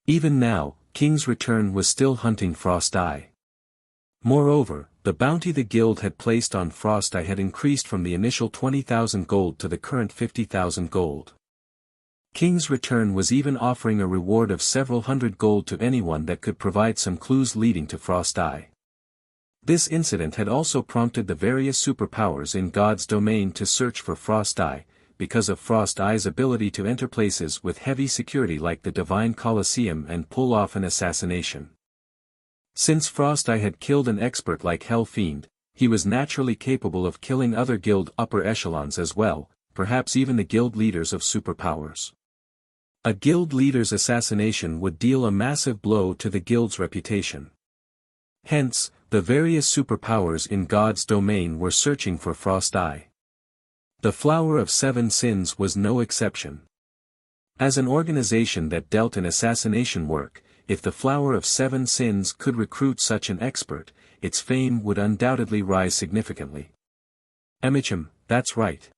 Even now, King's Return was still hunting Frost Eye. Moreover, the bounty the guild had placed on Frost Eye had increased from the initial 20,000 gold to the current 50,000 gold. King's Return was even offering a reward of several hundred gold to anyone that could provide some clues leading to Frost Eye. This incident had also prompted the various superpowers in God's domain to search for Frost Eye, because of Frost Eye's ability to enter places with heavy security like the Divine Colosseum and pull off an assassination. Since Frost Eye had killed an expert like Hell Fiend, he was naturally capable of killing other guild upper echelons as well, perhaps even the guild leaders of superpowers. A guild leader's assassination would deal a massive blow to the guild's reputation. Hence, the various superpowers in God's domain were searching for Frost Eye. The Flower of 7 Sins was no exception. As an organization that dealt in assassination work, if the Flower of 7 Sins could recruit such an expert, its fame would undoubtedly rise significantly. Emichim, that's right.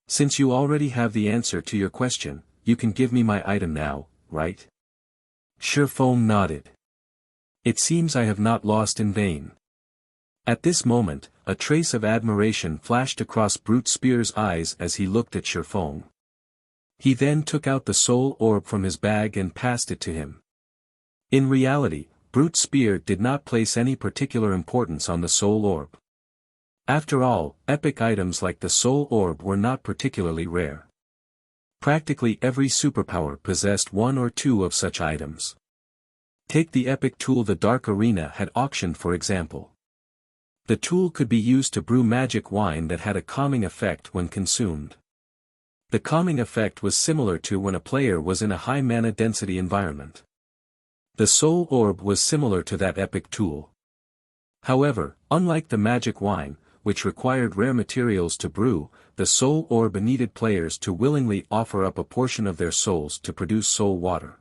Since you already have the answer to your question, you can give me my item now, right? Shifeng nodded. It seems I have not lost in vain. At this moment, a trace of admiration flashed across Brute Spear's eyes as he looked at Shifeng. He then took out the soul orb from his bag and passed it to him. In reality, Brute Spear did not place any particular importance on the soul orb. After all, epic items like the soul orb were not particularly rare. Practically every superpower possessed 1 or 2 of such items. Take the epic tool the Dark Arena had auctioned for example. The tool could be used to brew magic wine that had a calming effect when consumed. The calming effect was similar to when a player was in a high mana density environment. The Soul Orb was similar to that epic tool. However, unlike the magic wine, which required rare materials to brew, the Soul Orb needed players to willingly offer up a portion of their souls to produce soul water.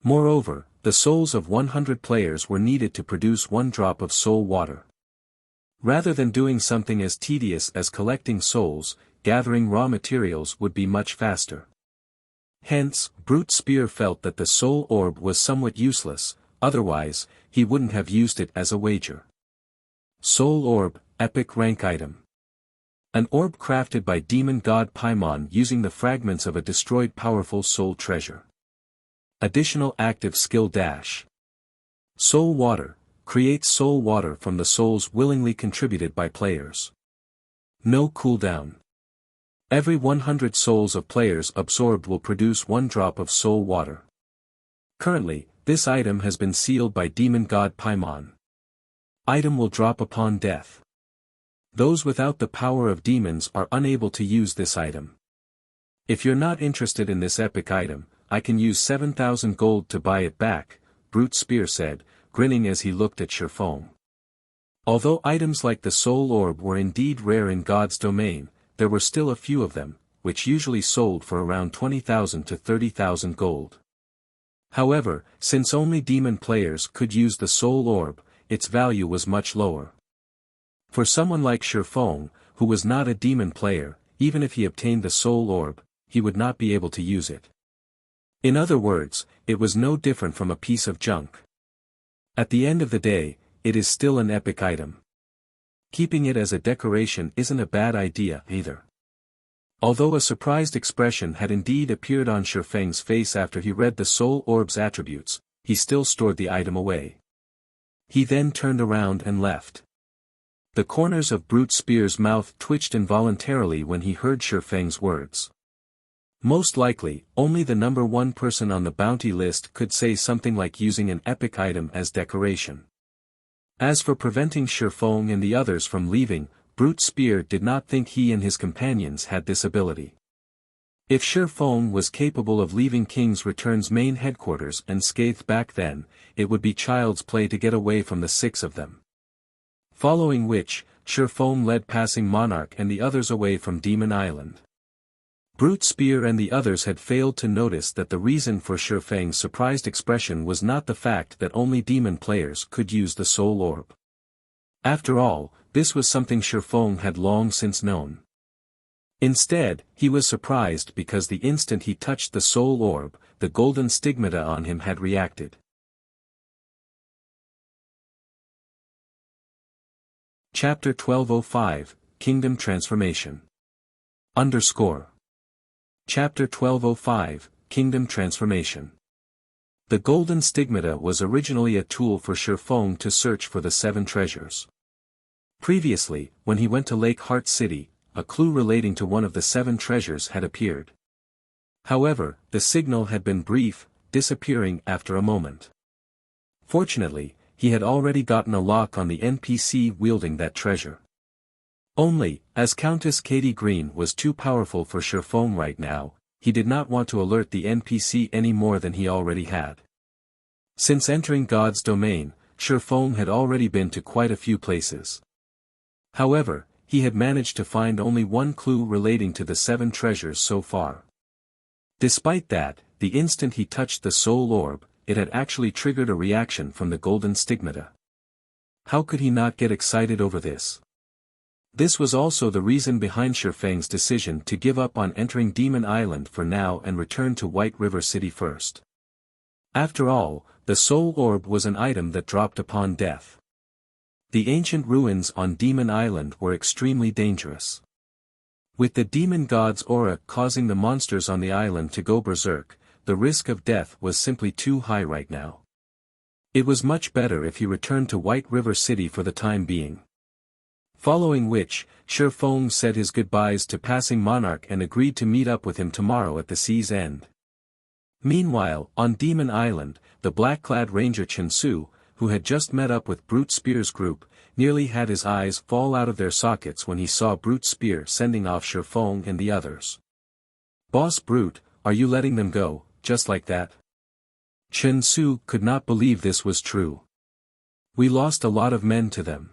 Moreover, the souls of 100 players were needed to produce 1 drop of soul water. Rather than doing something as tedious as collecting souls, gathering raw materials would be much faster. Hence, Brute Spear felt that the Soul Orb was somewhat useless, otherwise, he wouldn't have used it as a wager. Soul Orb, Epic Rank Item. An orb crafted by demon god Paimon using the fragments of a destroyed powerful soul treasure. Additional active skill dash. Soul Water, creates soul water from the souls willingly contributed by players. No cooldown. Every 100 souls of players absorbed will produce 1 drop of soul water. Currently, this item has been sealed by demon god Paimon. Item will drop upon death. Those without the power of demons are unable to use this item. If you're not interested in this epic item, I can use 7,000 gold to buy it back, Brute Spear said, grinning as he looked at Shurfong. Although items like the Soul Orb were indeed rare in God's domain, there were still a few of them, which usually sold for around 20,000 to 30,000 gold. However, since only demon players could use the Soul Orb, its value was much lower. For someone like Shurfong, who was not a demon player, even if he obtained the Soul Orb, he would not be able to use it. In other words, it was no different from a piece of junk. At the end of the day, it is still an epic item. Keeping it as a decoration isn't a bad idea either. Although a surprised expression had indeed appeared on Shurfeng's face after he read the Soul Orb's attributes, he still stored the item away. He then turned around and left. The corners of Brute Spear's mouth twitched involuntarily when he heard Shurfeng's words. Most likely, only the number 1 person on the bounty list could say something like using an epic item as decoration. As for preventing Shurfong and the others from leaving, Brute Spear did not think he and his companions had this ability. If Shurfong was capable of leaving King's Return's main headquarters unscathed back then, it would be child's play to get away from the 6 of them. Following which, Shurfong led Passing Monarch and the others away from Demon Island. Brute Spear and the others had failed to notice that the reason for Shurfeng's surprised expression was not the fact that only demon players could use the Soul Orb. After all, this was something Shurfong had long since known. Instead, he was surprised because the instant he touched the Soul Orb, the golden stigmata on him had reacted. Chapter 1205, Kingdom Transformation. Chapter 1205, Kingdom Transformation. The golden stigmata was originally a tool for Shurfong to search for the 7 treasures. Previously, when he went to Lake Heart City, a clue relating to one of the 7 treasures had appeared. However, the signal had been brief, disappearing after a moment. Fortunately, he had already gotten a lock on the NPC wielding that treasure. Only, as Countess Katie Green was too powerful for Shurfong right now, he did not want to alert the NPC any more than he already had. Since entering God's domain, Shurfong had already been to quite a few places. However, he had managed to find only 1 clue relating to the 7 treasures so far. Despite that, the instant he touched the Soul Orb, it had actually triggered a reaction from the golden stigmata. How could he not get excited over this? This was also the reason behind Shurfeng's decision to give up on entering Demon Island for now and return to White River City first. After all, the Soul Orb was an item that dropped upon death. The ancient ruins on Demon Island were extremely dangerous. With the demon god's aura causing the monsters on the island to go berserk, the risk of death was simply too high right now. It was much better if he returned to White River City for the time being. Following which, Shurfong said his goodbyes to Passing Monarch and agreed to meet up with him tomorrow at the sea's end. Meanwhile, on Demon Island, the black-clad ranger Chinsu, who had just met up with Brute Spear's group, nearly had his eyes fall out of their sockets when he saw Brute Spear sending off Shurfong and the others. Boss Brute, are you letting them go, just like that? Chen Su could not believe this was true. We lost a lot of men to them.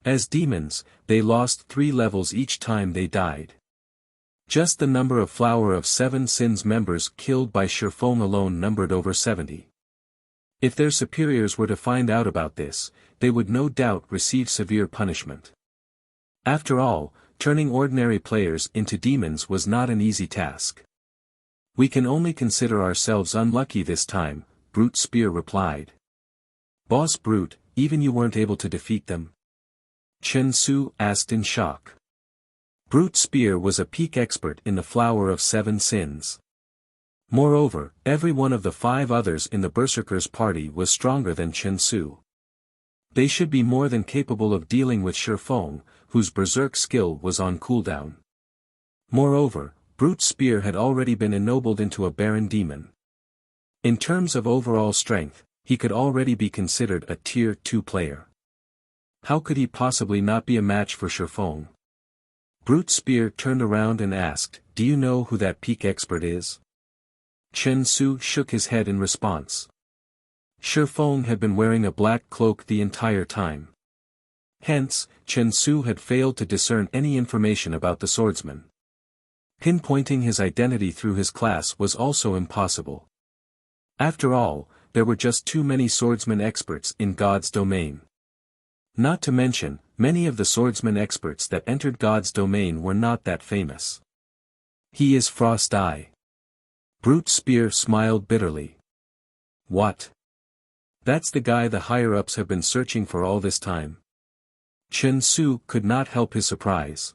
As demons, they lost 3 levels each time they died. Just the number of Flower of Seven Sins members killed by Shifeng alone numbered over 70. If their superiors were to find out about this, they would no doubt receive severe punishment. After all, turning ordinary players into demons was not an easy task. We can only consider ourselves unlucky this time, Brute Spear replied. Boss Brute, even you weren't able to defeat them? Chen Su asked in shock. Brute Spear was a peak expert in the Flower of Seven Sins. Moreover, every one of the 5 others in the Berserkers party was stronger than Chen Su. They should be more than capable of dealing with Shifeng, whose berserk skill was on cooldown. Moreover, Brute Spear had already been ennobled into a Baron Demon. In terms of overall strength, he could already be considered a Tier 2 player. How could he possibly not be a match for Shifeng? Brute Spear turned around and asked, do you know who that peak expert is? Chen Su shook his head in response. Shifeng had been wearing a black cloak the entire time. Hence, Chen Su had failed to discern any information about the swordsman. Pinpointing his identity through his class was also impossible. After all, there were just too many swordsman experts in God's domain. Not to mention, many of the swordsman experts that entered God's domain were not that famous. He is Frost Eye. Brute Spear smiled bitterly. What? That's the guy the higher-ups have been searching for all this time. Chen Su could not help his surprise.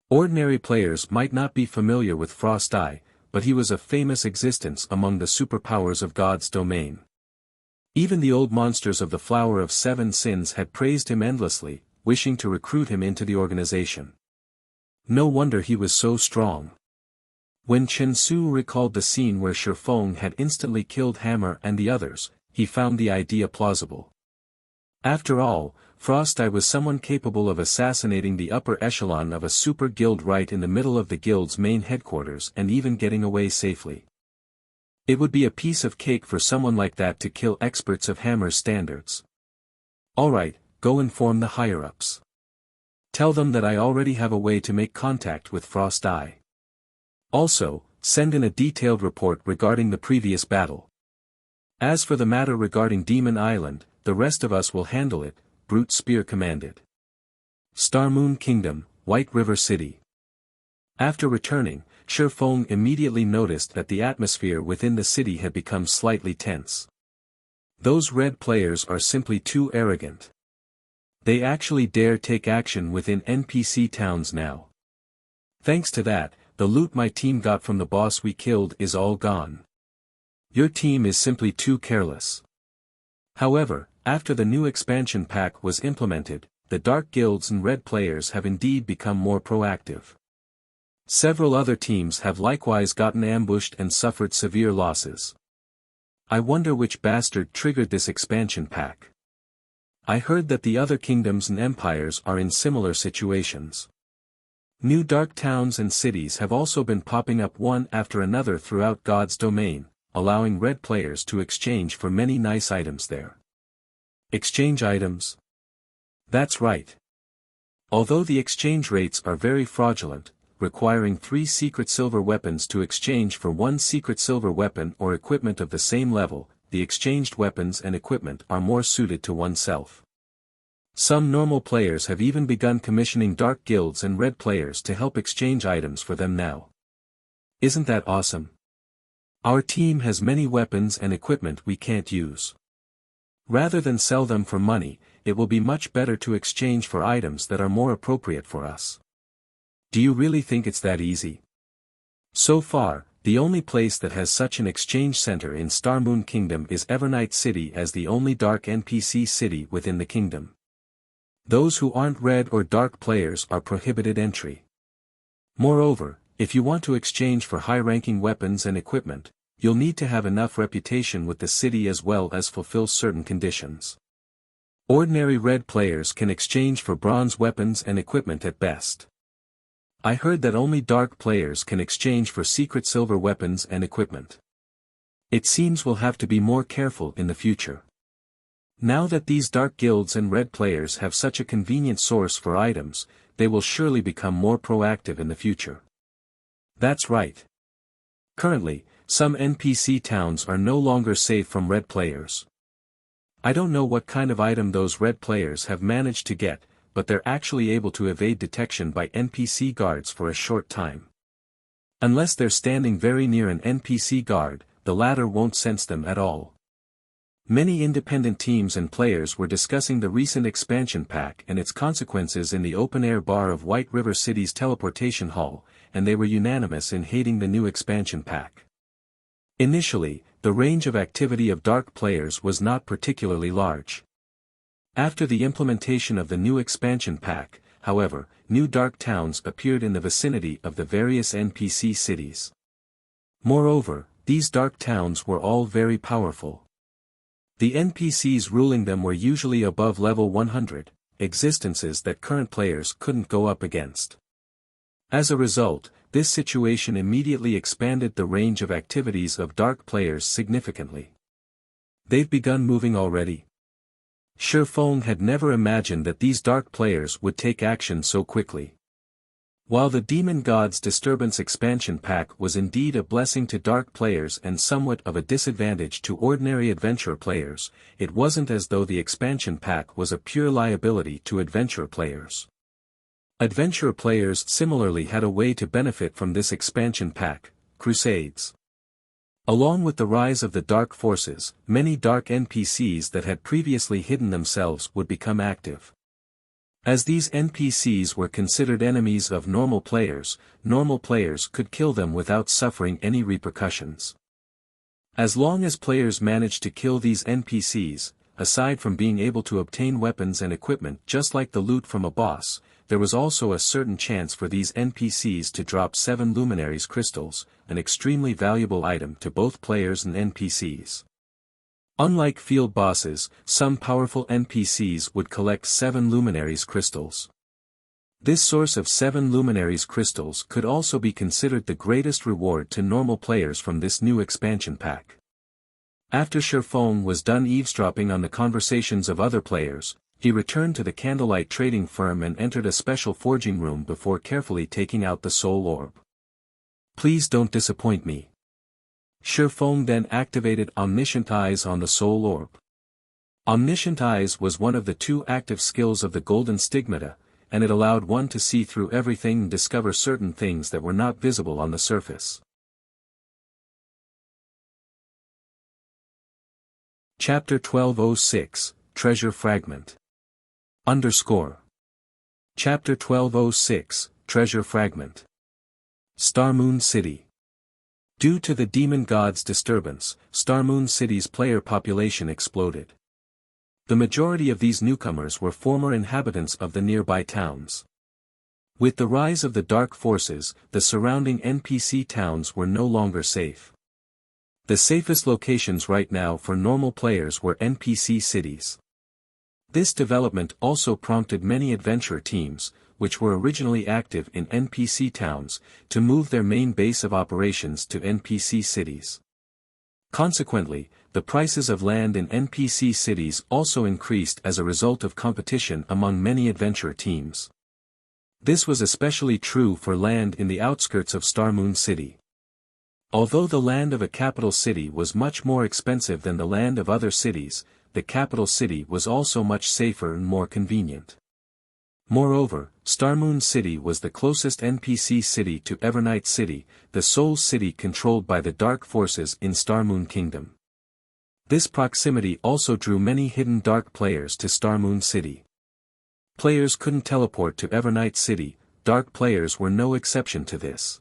Ordinary players might not be familiar with Frost Eye, but he was a famous existence among the superpowers of God's domain. Even the old monsters of the Flower of Seven Sins had praised him endlessly, wishing to recruit him into the organization. No wonder he was so strong. When Chen Su recalled the scene where Shifeng had instantly killed Hammer and the others, he found the idea plausible. After all, Frost Eye was someone capable of assassinating the upper echelon of a super guild right in the middle of the guild's main headquarters and even getting away safely. It would be a piece of cake for someone like that to kill experts of Hammer's standards. Alright, go inform the higher-ups. Tell them that I already have a way to make contact with Frost Eye. Also, send in a detailed report regarding the previous battle. As for the matter regarding Demon Island, the rest of us will handle it, Brute Spear commanded. Star Moon Kingdom, White River City. After returning, Shifeng immediately noticed that the atmosphere within the city had become slightly tense. Those red players are simply too arrogant. They actually dare take action within NPC towns now. Thanks to that, the loot my team got from the boss we killed is all gone. Your team is simply too careless. However, after the new expansion pack was implemented, the dark guilds and red players have indeed become more proactive. Several other teams have likewise gotten ambushed and suffered severe losses. I wonder which bastard triggered this expansion pack. I heard that the other kingdoms and empires are in similar situations. New dark towns and cities have also been popping up one after another throughout God's domain, allowing red players to exchange for many nice items there. Exchange items? That's right. Although the exchange rates are very fraudulent, requiring 3 secret silver weapons to exchange for 1 secret silver weapon or equipment of the same level, the exchanged weapons and equipment are more suited to oneself. Some normal players have even begun commissioning dark guilds and red players to help exchange items for them now. Isn't that awesome? Our team has many weapons and equipment we can't use. Rather than sell them for money, it will be much better to exchange for items that are more appropriate for us. Do you really think it's that easy? So far, the only place that has such an exchange center in Star Moon Kingdom is Evernight City as the only dark NPC city within the kingdom. Those who aren't red or dark players are prohibited entry. Moreover, if you want to exchange for high-ranking weapons and equipment, you'll need to have enough reputation with the city as well as fulfill certain conditions. Ordinary red players can exchange for bronze weapons and equipment at best. I heard that only dark players can exchange for secret silver weapons and equipment. It seems we'll have to be more careful in the future. Now that these dark guilds and red players have such a convenient source for items, they will surely become more proactive in the future. That's right. Currently, some NPC towns are no longer safe from red players. I don't know what kind of item those red players have managed to get, but they're actually able to evade detection by NPC guards for a short time. Unless they're standing very near an NPC guard, the latter won't sense them at all. Many independent teams and players were discussing the recent expansion pack and its consequences in the open-air bar of White River City's teleportation hall, and they were unanimous in hating the new expansion pack. Initially, the range of activity of dark players was not particularly large. After the implementation of the new expansion pack, however, new dark towns appeared in the vicinity of the various NPC cities. Moreover, these dark towns were all very powerful. The NPCs ruling them were usually above level 100, existences that current players couldn't go up against. As a result, this situation immediately expanded the range of activities of dark players significantly. They've begun moving already. Shifeng had never imagined that these dark players would take action so quickly. While the Demon Gods Disturbance expansion pack was indeed a blessing to dark players and somewhat of a disadvantage to ordinary adventure players, it wasn't as though the expansion pack was a pure liability to adventure players. Adventure players similarly had a way to benefit from this expansion pack, crusades. Along with the rise of the dark forces, many dark NPCs that had previously hidden themselves would become active. As these NPCs were considered enemies of normal players could kill them without suffering any repercussions. As long as players managed to kill these NPCs, aside from being able to obtain weapons and equipment just like the loot from a boss, there was also a certain chance for these NPCs to drop 7 Luminaries crystals, an extremely valuable item to both players and NPCs. Unlike field bosses, some powerful NPCs would collect 7 Luminaries crystals. This source of 7 Luminaries crystals could also be considered the greatest reward to normal players from this new expansion pack. After Shifeng was done eavesdropping on the conversations of other players, he returned to the candlelight trading firm and entered a special forging room before carefully taking out the soul orb. Please don't disappoint me. Shifeng then activated Omniscient Eyes on the soul orb. Omniscient Eyes was one of the 2 active skills of the Golden Stigmata, and it allowed one to see through everything and discover certain things that were not visible on the surface. Chapter 1206, Treasure Fragment. Chapter 1206, Treasure Fragment. Starmoon City. Due to the Demon Gods disturbance, Starmoon City's player population exploded. The majority of these newcomers were former inhabitants of the nearby towns. With the rise of the dark forces, the surrounding NPC towns were no longer safe. The safest locations right now for normal players were NPC cities. This development also prompted many adventure teams, which were originally active in NPC towns, to move their main base of operations to NPC cities. Consequently, the prices of land in NPC cities also increased as a result of competition among many adventure teams. This was especially true for land in the outskirts of Starmoon City. Although the land of a capital city was much more expensive than the land of other cities, the capital city was also much safer and more convenient. Moreover, Starmoon City was the closest NPC city to Evernight City, the sole city controlled by the dark forces in Starmoon Kingdom. This proximity also drew many hidden dark players to Starmoon City. Players couldn't teleport to Evernight City, dark players were no exception to this.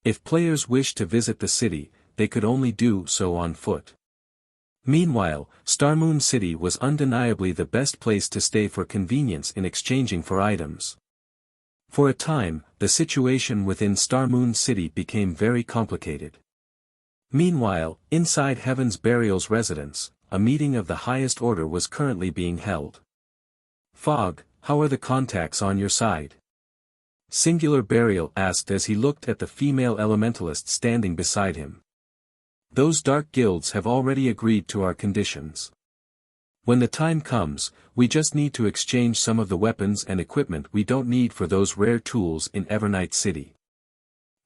If players wished to visit the city, they could only do so on foot. Meanwhile, Starmoon City was undeniably the best place to stay for convenience in exchanging for items. For a time, the situation within Starmoon City became very complicated. Meanwhile, inside Heaven's Burial's residence, a meeting of the highest order was currently being held. Fog, how are the contacts on your side? Singular Burial asked as he looked at the female elementalist standing beside him. Those dark guilds have already agreed to our conditions. When the time comes, we just need to exchange some of the weapons and equipment we don't need for those rare tools in Evernight City.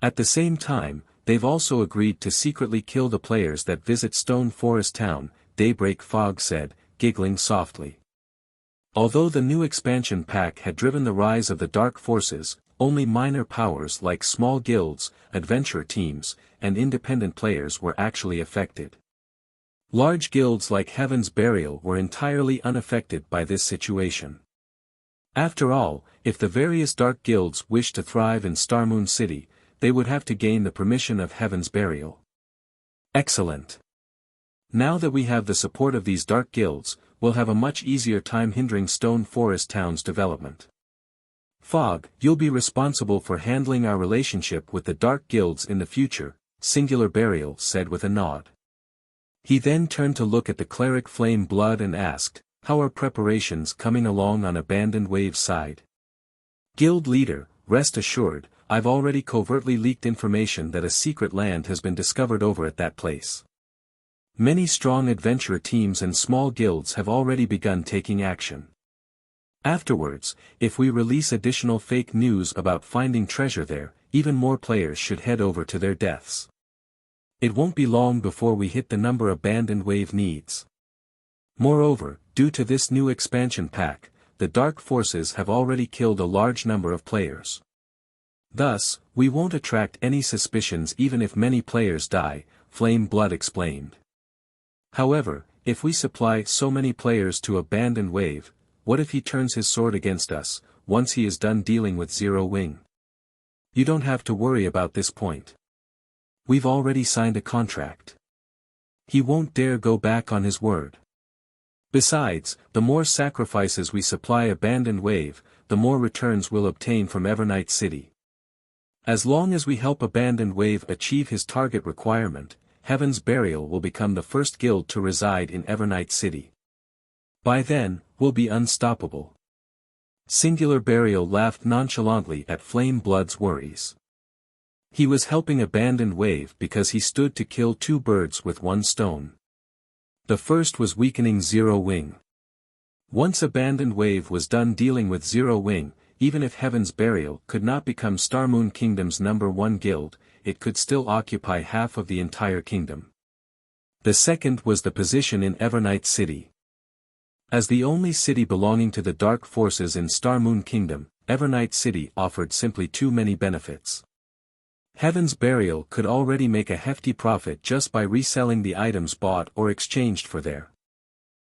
At the same time, they've also agreed to secretly kill the players that visit Stone Forest Town, Daybreak Fog said, giggling softly. Although the new expansion pack had driven the rise of the dark forces, only minor powers like small guilds, adventure teams, and independent players were actually affected. Large guilds like Heaven's Burial were entirely unaffected by this situation. After all, if the various dark guilds wished to thrive in Starmoon City, they would have to gain the permission of Heaven's Burial. Excellent. Now that we have the support of these dark guilds, we'll have a much easier time hindering Stone Forest Town's development. Fog, you'll be responsible for handling our relationship with the dark guilds in the future, Singular Burial said with a nod. He then turned to look at the cleric Flame Blood and asked, how are preparations coming along on Abandoned Wave's side? Guild leader, rest assured, I've already covertly leaked information that a secret land has been discovered over at that place. Many strong adventurer teams and small guilds have already begun taking action. Afterwards, if we release additional fake news about finding treasure there, even more players should head over to their deaths. It won't be long before we hit the number Abandoned Wave needs. Moreover, due to this new expansion pack, the dark forces have already killed a large number of players. Thus, we won't attract any suspicions even if many players die, Flame Blood explained. However, if we supply so many players to Abandoned Wave, what if he turns his sword against us, once he is done dealing with Zero Wing? You don't have to worry about this point. We've already signed a contract. He won't dare go back on his word. Besides, the more sacrifices we supply Abandoned Wave, the more returns we'll obtain from Evernight City. As long as we help Abandoned Wave achieve his target requirement, Heaven's Burial will become the first guild to reside in Evernight City. By then, we'll be unstoppable. Singular Burial laughed nonchalantly at Flame Blood's worries. He was helping Abandoned Wave because he stood to kill two birds with one stone. The first was weakening Zero Wing. Once Abandoned Wave was done dealing with Zero Wing, even if Heaven's Burial could not become Starmoon Kingdom's #1 guild, it could still occupy half of the entire kingdom. The second was the position in Evernight City. As the only city belonging to the dark forces in Starmoon Kingdom, Evernight City offered simply too many benefits. Heaven's Burial could already make a hefty profit just by reselling the items bought or exchanged for there.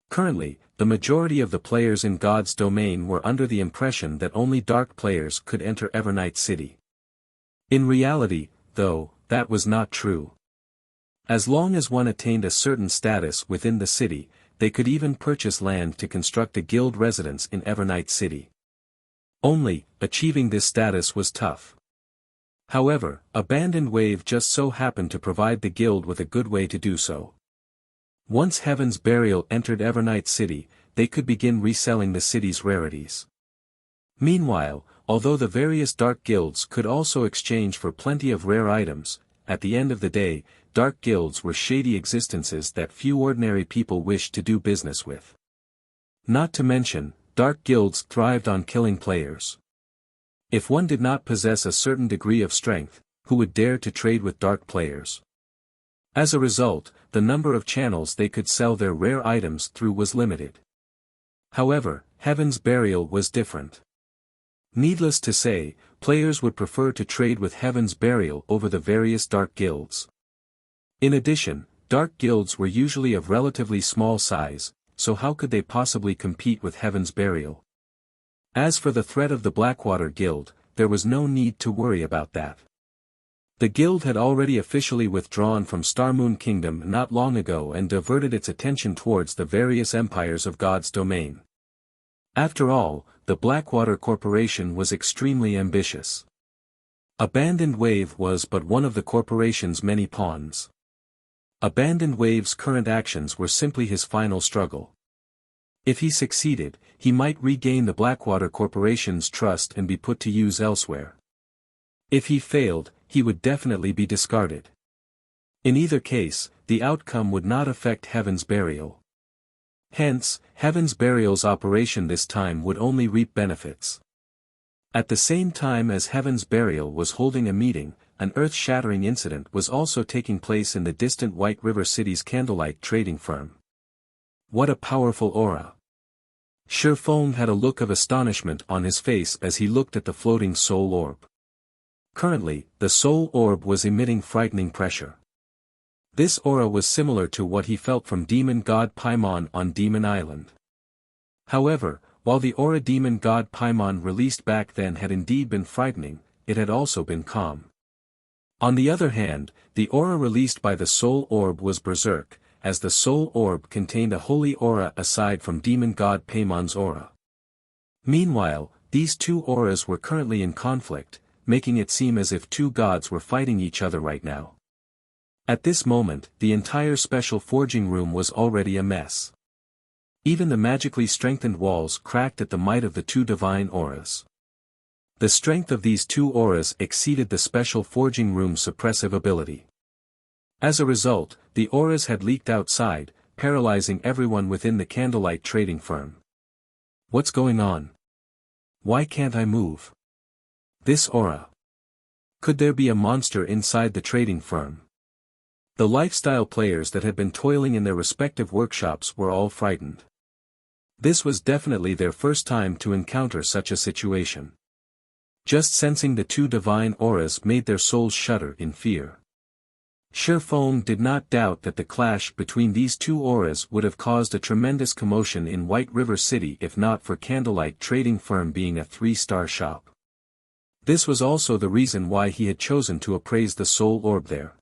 Currently, the majority of the players in God's domain were under the impression that only dark players could enter Evernight City. In reality, though, that was not true. As long as one attained a certain status within the city, they could even purchase land to construct a guild residence in Evernight City. Only, achieving this status was tough. However, Abandoned Wave just so happened to provide the guild with a good way to do so. Once Heaven's Burial entered Evernight City, they could begin reselling the city's rarities. Meanwhile, although the various dark guilds could also exchange for plenty of rare items, at the end of the day, dark guilds were shady existences that few ordinary people wished to do business with. Not to mention, dark guilds thrived on killing players. If one did not possess a certain degree of strength, who would dare to trade with dark players? As a result, the number of channels they could sell their rare items through was limited. However, Heaven's Burial was different. Needless to say, players would prefer to trade with Heaven's Burial over the various dark guilds. In addition, dark guilds were usually of relatively small size, so how could they possibly compete with Heaven's Burial? As for the threat of the Blackwater Guild, there was no need to worry about that. The guild had already officially withdrawn from Starmoon Kingdom not long ago and diverted its attention towards the various empires of God's domain. After all, the Blackwater Corporation was extremely ambitious. Abandoned Wave was but one of the corporation's many pawns. Abandoned Wave's current actions were simply his final struggle. If he succeeded, he might regain the Blackwater Corporation's trust and be put to use elsewhere. If he failed, he would definitely be discarded. In either case, the outcome would not affect Heaven's Burial. Hence, Heaven's Burial's operation this time would only reap benefits. At the same time as Heaven's Burial was holding a meeting, an earth-shattering incident was also taking place in the distant White River City's candlelight trading firm. What a powerful aura! Shifeng had a look of astonishment on his face as he looked at the floating soul orb. Currently, the soul orb was emitting frightening pressure. This aura was similar to what he felt from demon god Paimon on Demon Island. However, while the aura demon god Paimon released back then had indeed been frightening, it had also been calm. On the other hand, the aura released by the soul orb was berserk, as the soul orb contained a holy aura aside from demon god Paimon's aura. Meanwhile, these two auras were currently in conflict, making it seem as if two gods were fighting each other right now. At this moment, the entire special forging room was already a mess. Even the magically strengthened walls cracked at the might of the two divine auras. The strength of these two auras exceeded the special forging room's suppressive ability. As a result, the auras had leaked outside, paralyzing everyone within the candlelight trading firm. What's going on? Why can't I move? This aura. Could there be a monster inside the trading firm? The lifestyle players that had been toiling in their respective workshops were all frightened. This was definitely their first time to encounter such a situation. Just sensing the two divine auras made their souls shudder in fear. Shifeng did not doubt that the clash between these two auras would have caused a tremendous commotion in White River City if not for Candlelight Trading Firm being a 3-star shop. This was also the reason why he had chosen to appraise the soul orb there.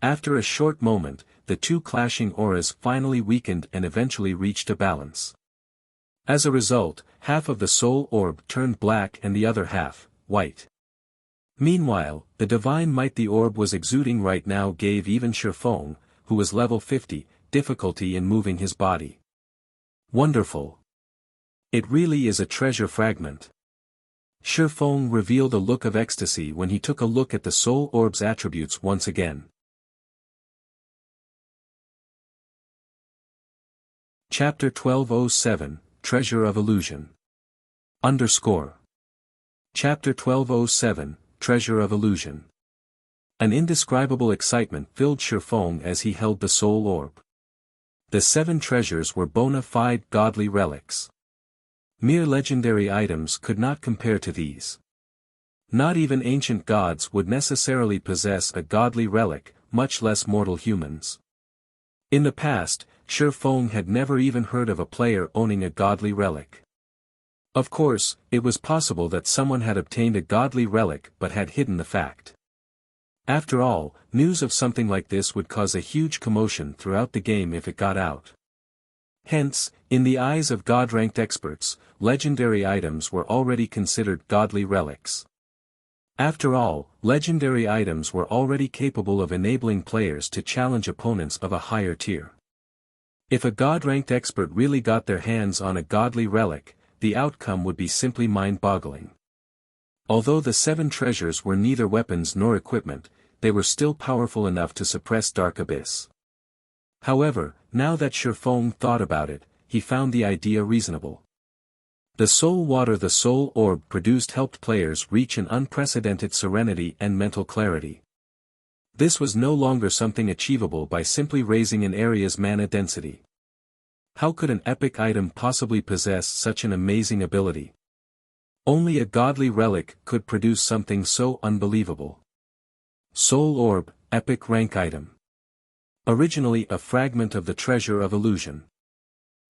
After a short moment, the two clashing auras finally weakened and eventually reached a balance. As a result, half of the soul orb turned black and the other half, white. Meanwhile, the divine might the orb was exuding right now gave even Shifeng, who was level 50, difficulty in moving his body. Wonderful. It really is a treasure fragment. Shifeng revealed a look of ecstasy when he took a look at the soul orb's attributes once again. Chapter 1207, Treasure of Illusion. Chapter 1207, Treasure of Illusion. An indescribable excitement filled Shifeng as he held the soul orb. The 7 treasures were bona fide godly relics. Mere legendary items could not compare to these. Not even ancient gods would necessarily possess a godly relic, much less mortal humans. In the past, Shifeng had never even heard of a player owning a godly relic. Of course, it was possible that someone had obtained a godly relic but had hidden the fact. After all, news of something like this would cause a huge commotion throughout the game if it got out. Hence, in the eyes of god-ranked experts, legendary items were already considered godly relics. After all, legendary items were already capable of enabling players to challenge opponents of a higher tier. If a god-ranked expert really got their hands on a godly relic, the outcome would be simply mind-boggling. Although the 7 treasures were neither weapons nor equipment, they were still powerful enough to suppress Dark Abyss. However, now that Shifeng thought about it, he found the idea reasonable. The soul water the soul orb produced helped players reach an unprecedented serenity and mental clarity. This was no longer something achievable by simply raising an area's mana density. How could an epic item possibly possess such an amazing ability? Only a godly relic could produce something so unbelievable. Soul Orb, Epic Rank Item. Originally a fragment of the Treasure of Illusion.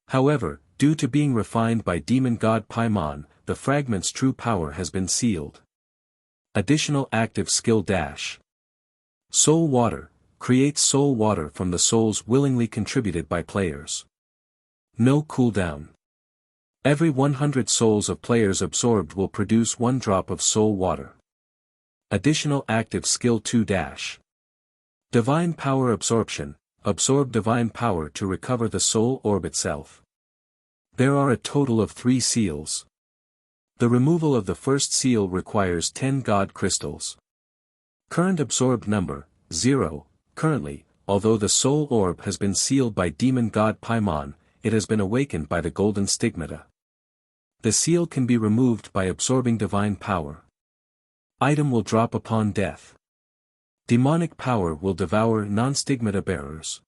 However, due to being refined by demon god Paimon, the fragment's true power has been sealed. Additional active skill dash. Soul Water, creates soul water from the souls willingly contributed by players. No cooldown. Every 100 souls of players absorbed will produce 1 drop of soul water. Additional active skill 2 dash. Divine Power Absorption, absorb divine power to recover the soul orb itself. There are a total of 3 seals. The removal of the first seal requires 10 God crystals. Current absorbed number, 0. Currently, although the soul orb has been sealed by demon god Paimon, it has been awakened by the golden stigmata. The seal can be removed by absorbing divine power. Item will drop upon death. Demonic power will devour non-stigmata bearers.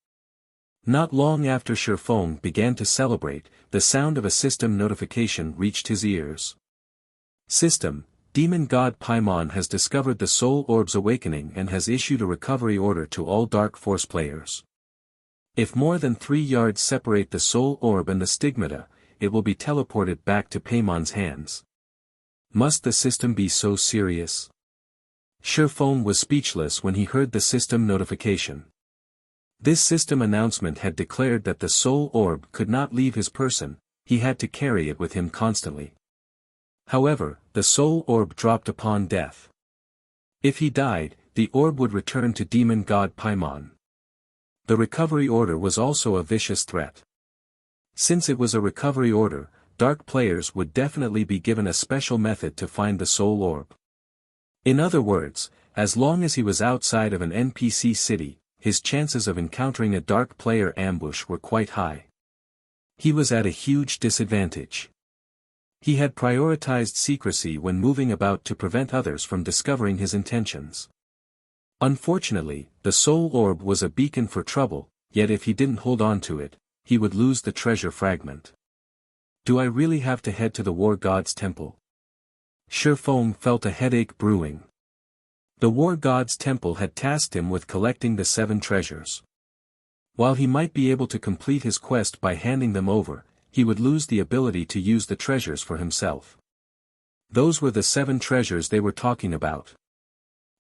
Not long after Shifeng began to celebrate, the sound of a system notification reached his ears. System, demon god Paimon has discovered the soul orb's awakening and has issued a recovery order to all Dark Force players. If more than 3 yards separate the soul orb and the stigmata, it will be teleported back to Paimon's hands. Must the system be so serious? Shifeng was speechless when he heard the system notification. This system announcement had declared that the soul orb could not leave his person, he had to carry it with him constantly. However, the soul orb dropped upon death. If he died, the orb would return to demon god Paimon. The recovery order was also a vicious threat. Since it was a recovery order, dark players would definitely be given a special method to find the soul orb. In other words, as long as he was outside of an NPC city, his chances of encountering a dark player ambush were quite high. He was at a huge disadvantage. He had prioritized secrecy when moving about to prevent others from discovering his intentions. Unfortunately, the soul orb was a beacon for trouble, yet if he didn't hold on to it, he would lose the treasure fragment. Do I really have to head to the war god's temple? Shifeng felt a headache brewing. The war god's temple had tasked him with collecting the 7 treasures. While he might be able to complete his quest by handing them over, he would lose the ability to use the treasures for himself. Those were the 7 treasures they were talking about.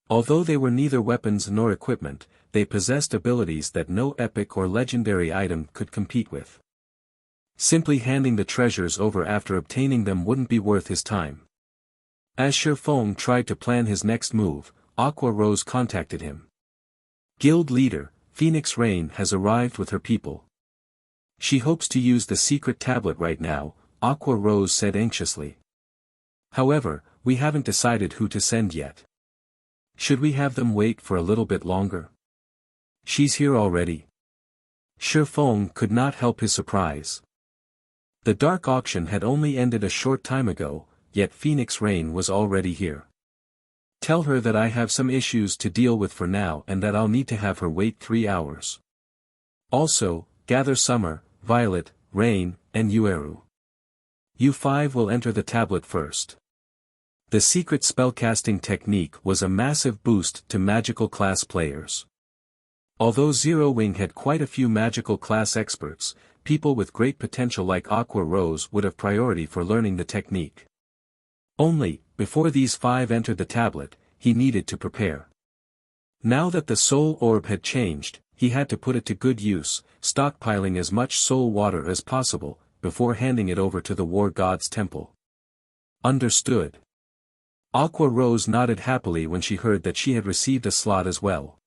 Although they were neither weapons nor equipment, they possessed abilities that no epic or legendary item could compete with. Simply handing the treasures over after obtaining them wouldn't be worth his time. As Shifeng tried to plan his next move, Aqua Rose contacted him. Guild leader, Phoenix Rain has arrived with her people. She hopes to use the secret tablet right now, Aqua Rose said anxiously. However, we haven't decided who to send yet. Should we have them wait for a little bit longer? She's here already. Shifeng could not help his surprise. The dark auction had only ended a short time ago, yet Phoenix Rain was already here. Tell her that I have some issues to deal with for now and that I'll need to have her wait 3 hours. Also, gather Summer, Violet, Rain, and Yueru. You 5 will enter the tablet first. The secret spellcasting technique was a massive boost to magical class players. Although Zero Wing had quite a few magical class experts, people with great potential like Aqua Rose would have priority for learning the technique. Only, before these 5 entered the tablet, he needed to prepare. Now that the soul orb had changed, he had to put it to good use, stockpiling as much soul water as possible, before handing it over to the war god's temple. Understood. Aqua Rose nodded happily when she heard that she had received a slot as well.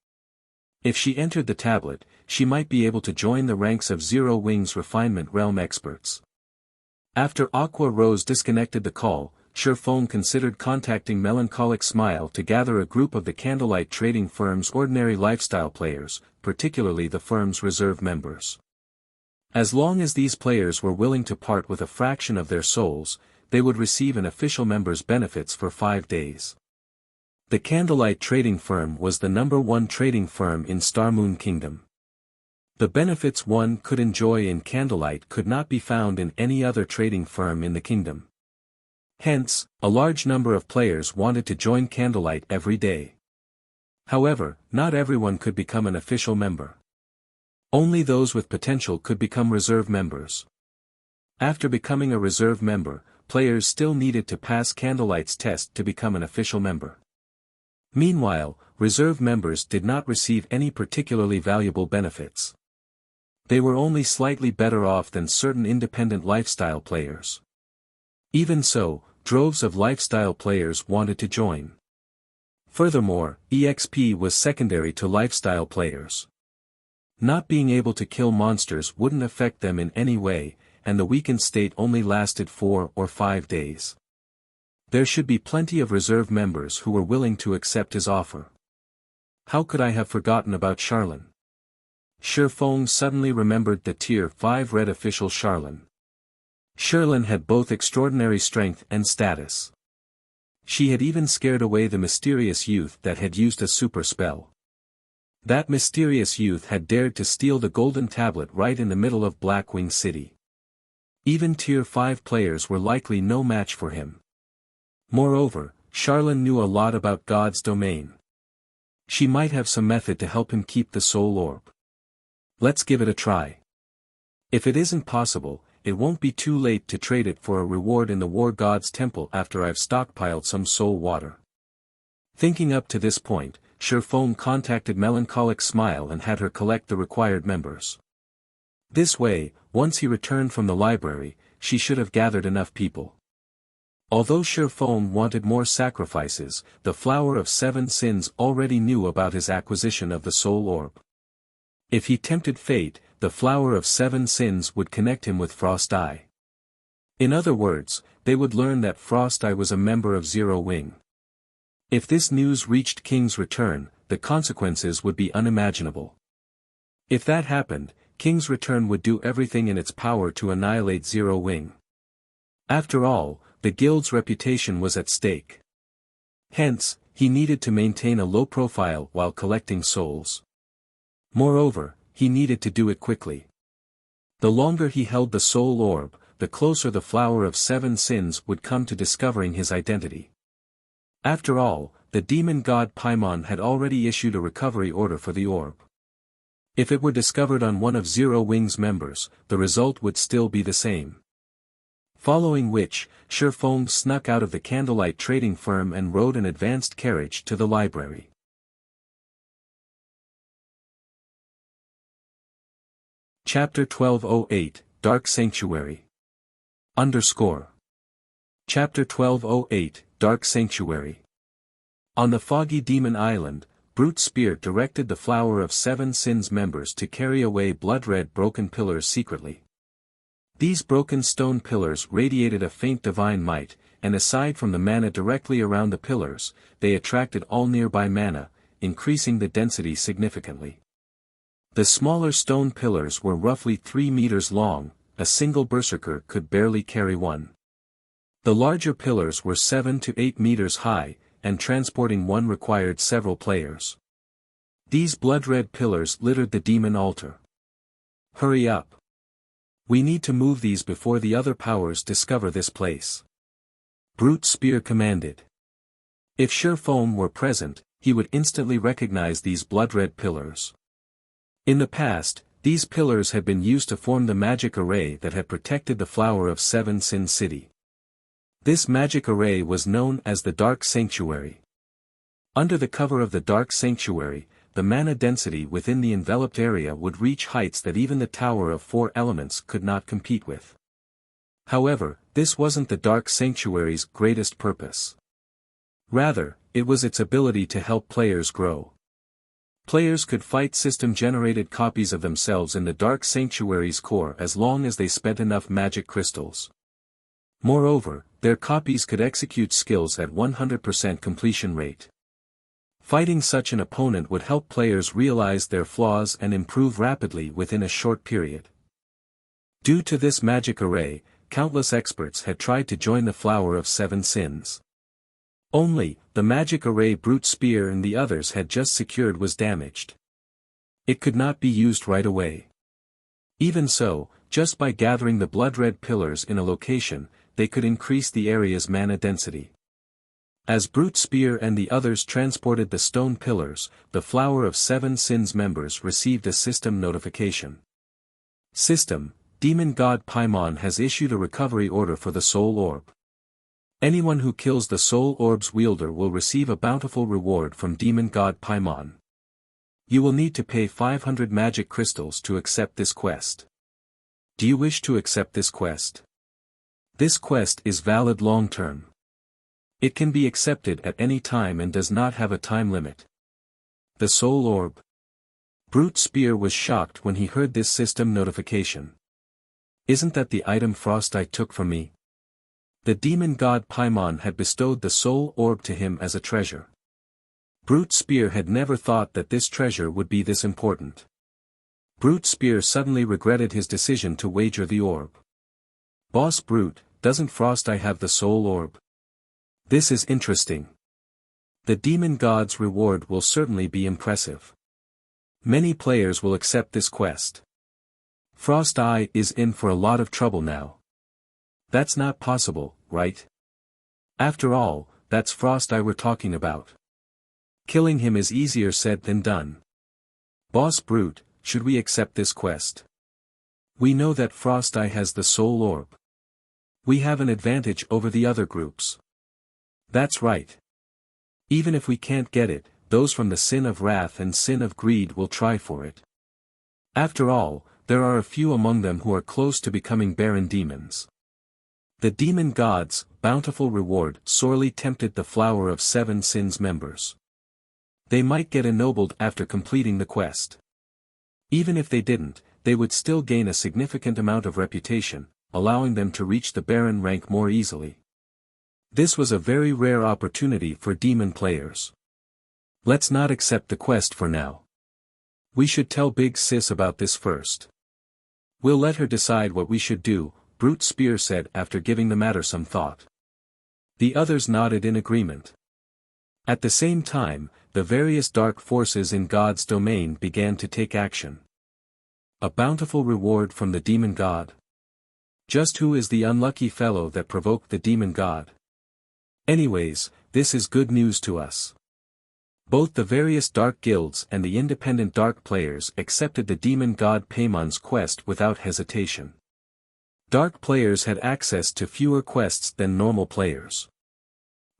If she entered the tablet, she might be able to join the ranks of Zero Wing's refinement realm experts. After Aqua Rose disconnected the call, Shifeng considered contacting Melancholic Smile to gather a group of the Candlelight trading firm's ordinary lifestyle players, particularly the firm's reserve members. As long as these players were willing to part with a fraction of their souls, they would receive an official member's benefits for 5 days. The Candlelight trading firm was the #1 trading firm in Starmoon Kingdom. The benefits one could enjoy in Candlelight could not be found in any other trading firm in the kingdom. Hence, a large number of players wanted to join Candlelight every day. However, not everyone could become an official member. Only those with potential could become reserve members. After becoming a reserve member, players still needed to pass Candlelight's test to become an official member. Meanwhile, reserve members did not receive any particularly valuable benefits. They were only slightly better off than certain independent lifestyle players. Even so, droves of lifestyle players wanted to join. Furthermore, EXP was secondary to lifestyle players. Not being able to kill monsters wouldn't affect them in any way, and the weakened state only lasted 4 or 5 days. There should be plenty of reserve members who were willing to accept his offer. How could I have forgotten about Charlene? Shifeng suddenly remembered the Tier 5 red official Charlene. Charlene had both extraordinary strength and status. She had even scared away the mysterious youth that had used a super spell. That mysterious youth had dared to steal the golden tablet right in the middle of Blackwing City. Even Tier 5 players were likely no match for him. Moreover, Charlene knew a lot about God's domain. She might have some method to help him keep the soul orb. Let's give it a try. If it isn't possible, it won't be too late to trade it for a reward in the War God's Temple after I've stockpiled some soul water. Thinking up to this point, Shifeng contacted Melancholic Smile and had her collect the required members. This way, once he returned from the library, she should have gathered enough people. Although Shifeng wanted more sacrifices, the Flower of Seven Sins already knew about his acquisition of the soul orb. If he tempted fate, the Flower of Seven Sins would connect him with Frost Eye. In other words, they would learn that Frost Eye was a member of Zero Wing. If this news reached King's Return, the consequences would be unimaginable. If that happened, King's Return would do everything in its power to annihilate Zero Wing. After all, the guild's reputation was at stake. Hence, he needed to maintain a low profile while collecting souls. Moreover, he needed to do it quickly. The longer he held the soul orb, the closer the Flower of Seven Sins would come to discovering his identity. After all, the demon god Paimon had already issued a recovery order for the orb. If it were discovered on one of Zero Wing's members, the result would still be the same. Following which, Shifeng snuck out of the candlelight trading firm and rode an advanced carriage to the library. Chapter 1208, Dark Sanctuary. Chapter 1208, Dark Sanctuary. On the foggy demon island, Brute Spear directed the Flower of Seven Sins members to carry away blood-red broken pillars secretly. These broken stone pillars radiated a faint divine might, and aside from the mana directly around the pillars, they attracted all nearby mana, increasing the density significantly. The smaller stone pillars were roughly 3 meters long, a single berserker could barely carry one. The larger pillars were 7 to 8 meters high, and transporting one required several players. These blood-red pillars littered the demon altar. Hurry up. We need to move these before the other powers discover this place. Brute Spear commanded. If Shifeng were present, he would instantly recognize these blood-red pillars. In the past, these pillars had been used to form the magic array that had protected the Flower of Seven Sin City. This magic array was known as the Dark Sanctuary. Under the cover of the Dark Sanctuary, the mana density within the enveloped area would reach heights that even the Tower of Four Elements could not compete with. However, this wasn't the Dark Sanctuary's greatest purpose. Rather, it was its ability to help players grow. Players could fight system-generated copies of themselves in the Dark Sanctuary's core as long as they spent enough magic crystals. Moreover, their copies could execute skills at 100% completion rate. Fighting such an opponent would help players realize their flaws and improve rapidly within a short period. Due to this magic array, countless experts had tried to join the Flower of Seven Sins. Only, the magic array Brute Spear and the others had just secured was damaged. It could not be used right away. Even so, just by gathering the blood-red pillars in a location, they could increase the area's mana density. As Brute Spear and the others transported the stone pillars, the Flower of Seven Sins members received a system notification. System, Demon God Paimon has issued a recovery order for the Soul Orb. Anyone who kills the Soul Orb's wielder will receive a bountiful reward from Demon God Paimon. You will need to pay 500 magic crystals to accept this quest. Do you wish to accept this quest? This quest is valid long-term. It can be accepted at any time and does not have a time limit. The Soul Orb. Brute Spear was shocked when he heard this system notification. Isn't that the item Frost Eye took from me? The demon god Paimon had bestowed the soul orb to him as a treasure. Brute Spear had never thought that this treasure would be this important. Brute Spear suddenly regretted his decision to wager the orb. Boss Brute, doesn't Frost Eye have the soul orb? This is interesting. The demon god's reward will certainly be impressive. Many players will accept this quest. Frost Eye is in for a lot of trouble now. That's not possible, right? After all, that's Frost Eye we're talking about. Killing him is easier said than done. Boss Brute, should we accept this quest? We know that Frost Eye has the soul orb. We have an advantage over the other groups. That's right. Even if we can't get it, those from the Sin of Wrath and Sin of Greed will try for it. After all, there are a few among them who are close to becoming barren demons. The demon god's bountiful reward sorely tempted the Flower of Seven Sins members. They might get ennobled after completing the quest. Even if they didn't, they would still gain a significant amount of reputation, allowing them to reach the Baron rank more easily. This was a very rare opportunity for demon players. Let's not accept the quest for now. We should tell Big Sis about this first. We'll let her decide what we should do, Brute Spear said after giving the matter some thought. The others nodded in agreement. At the same time, the various dark forces in God's domain began to take action. A bountiful reward from the demon god. Just who is the unlucky fellow that provoked the demon god? Anyways, this is good news to us. Both the various dark guilds and the independent dark players accepted the demon god Paimon's quest without hesitation. Dark players had access to fewer quests than normal players.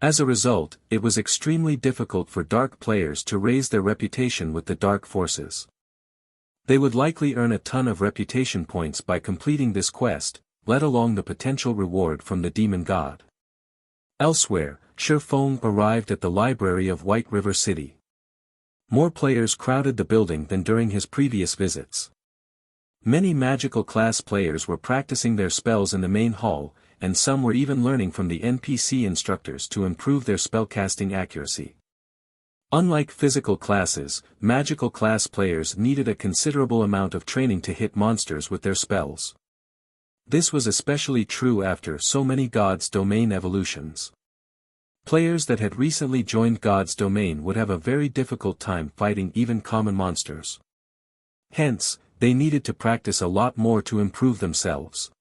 As a result, it was extremely difficult for dark players to raise their reputation with the dark forces. They would likely earn a ton of reputation points by completing this quest, let alone the potential reward from the demon god. Elsewhere, Shifeng arrived at the library of White River City. More players crowded the building than during his previous visits. Many magical class players were practicing their spells in the main hall, and some were even learning from the NPC instructors to improve their spellcasting accuracy. Unlike physical classes, magical class players needed a considerable amount of training to hit monsters with their spells. This was especially true after so many God's Domain evolutions. Players that had recently joined God's Domain would have a very difficult time fighting even common monsters. Hence, they needed to practice a lot more to improve themselves.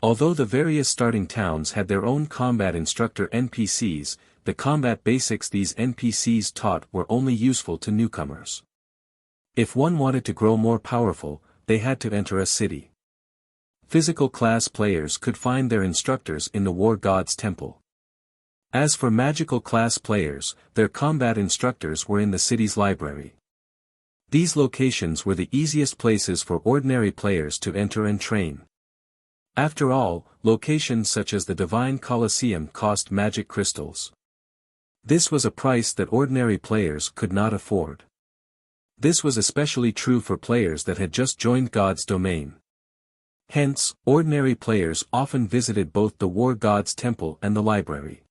Although the various starting towns had their own combat instructor NPCs, the combat basics these NPCs taught were only useful to newcomers. If one wanted to grow more powerful, they had to enter a city. Physical class players could find their instructors in the War God's Temple. As for magical class players, their combat instructors were in the city's library. These locations were the easiest places for ordinary players to enter and train. After all, locations such as the Divine Colosseum cost magic crystals. This was a price that ordinary players could not afford. This was especially true for players that had just joined God's Domain. Hence, ordinary players often visited both the War God's Temple and the library.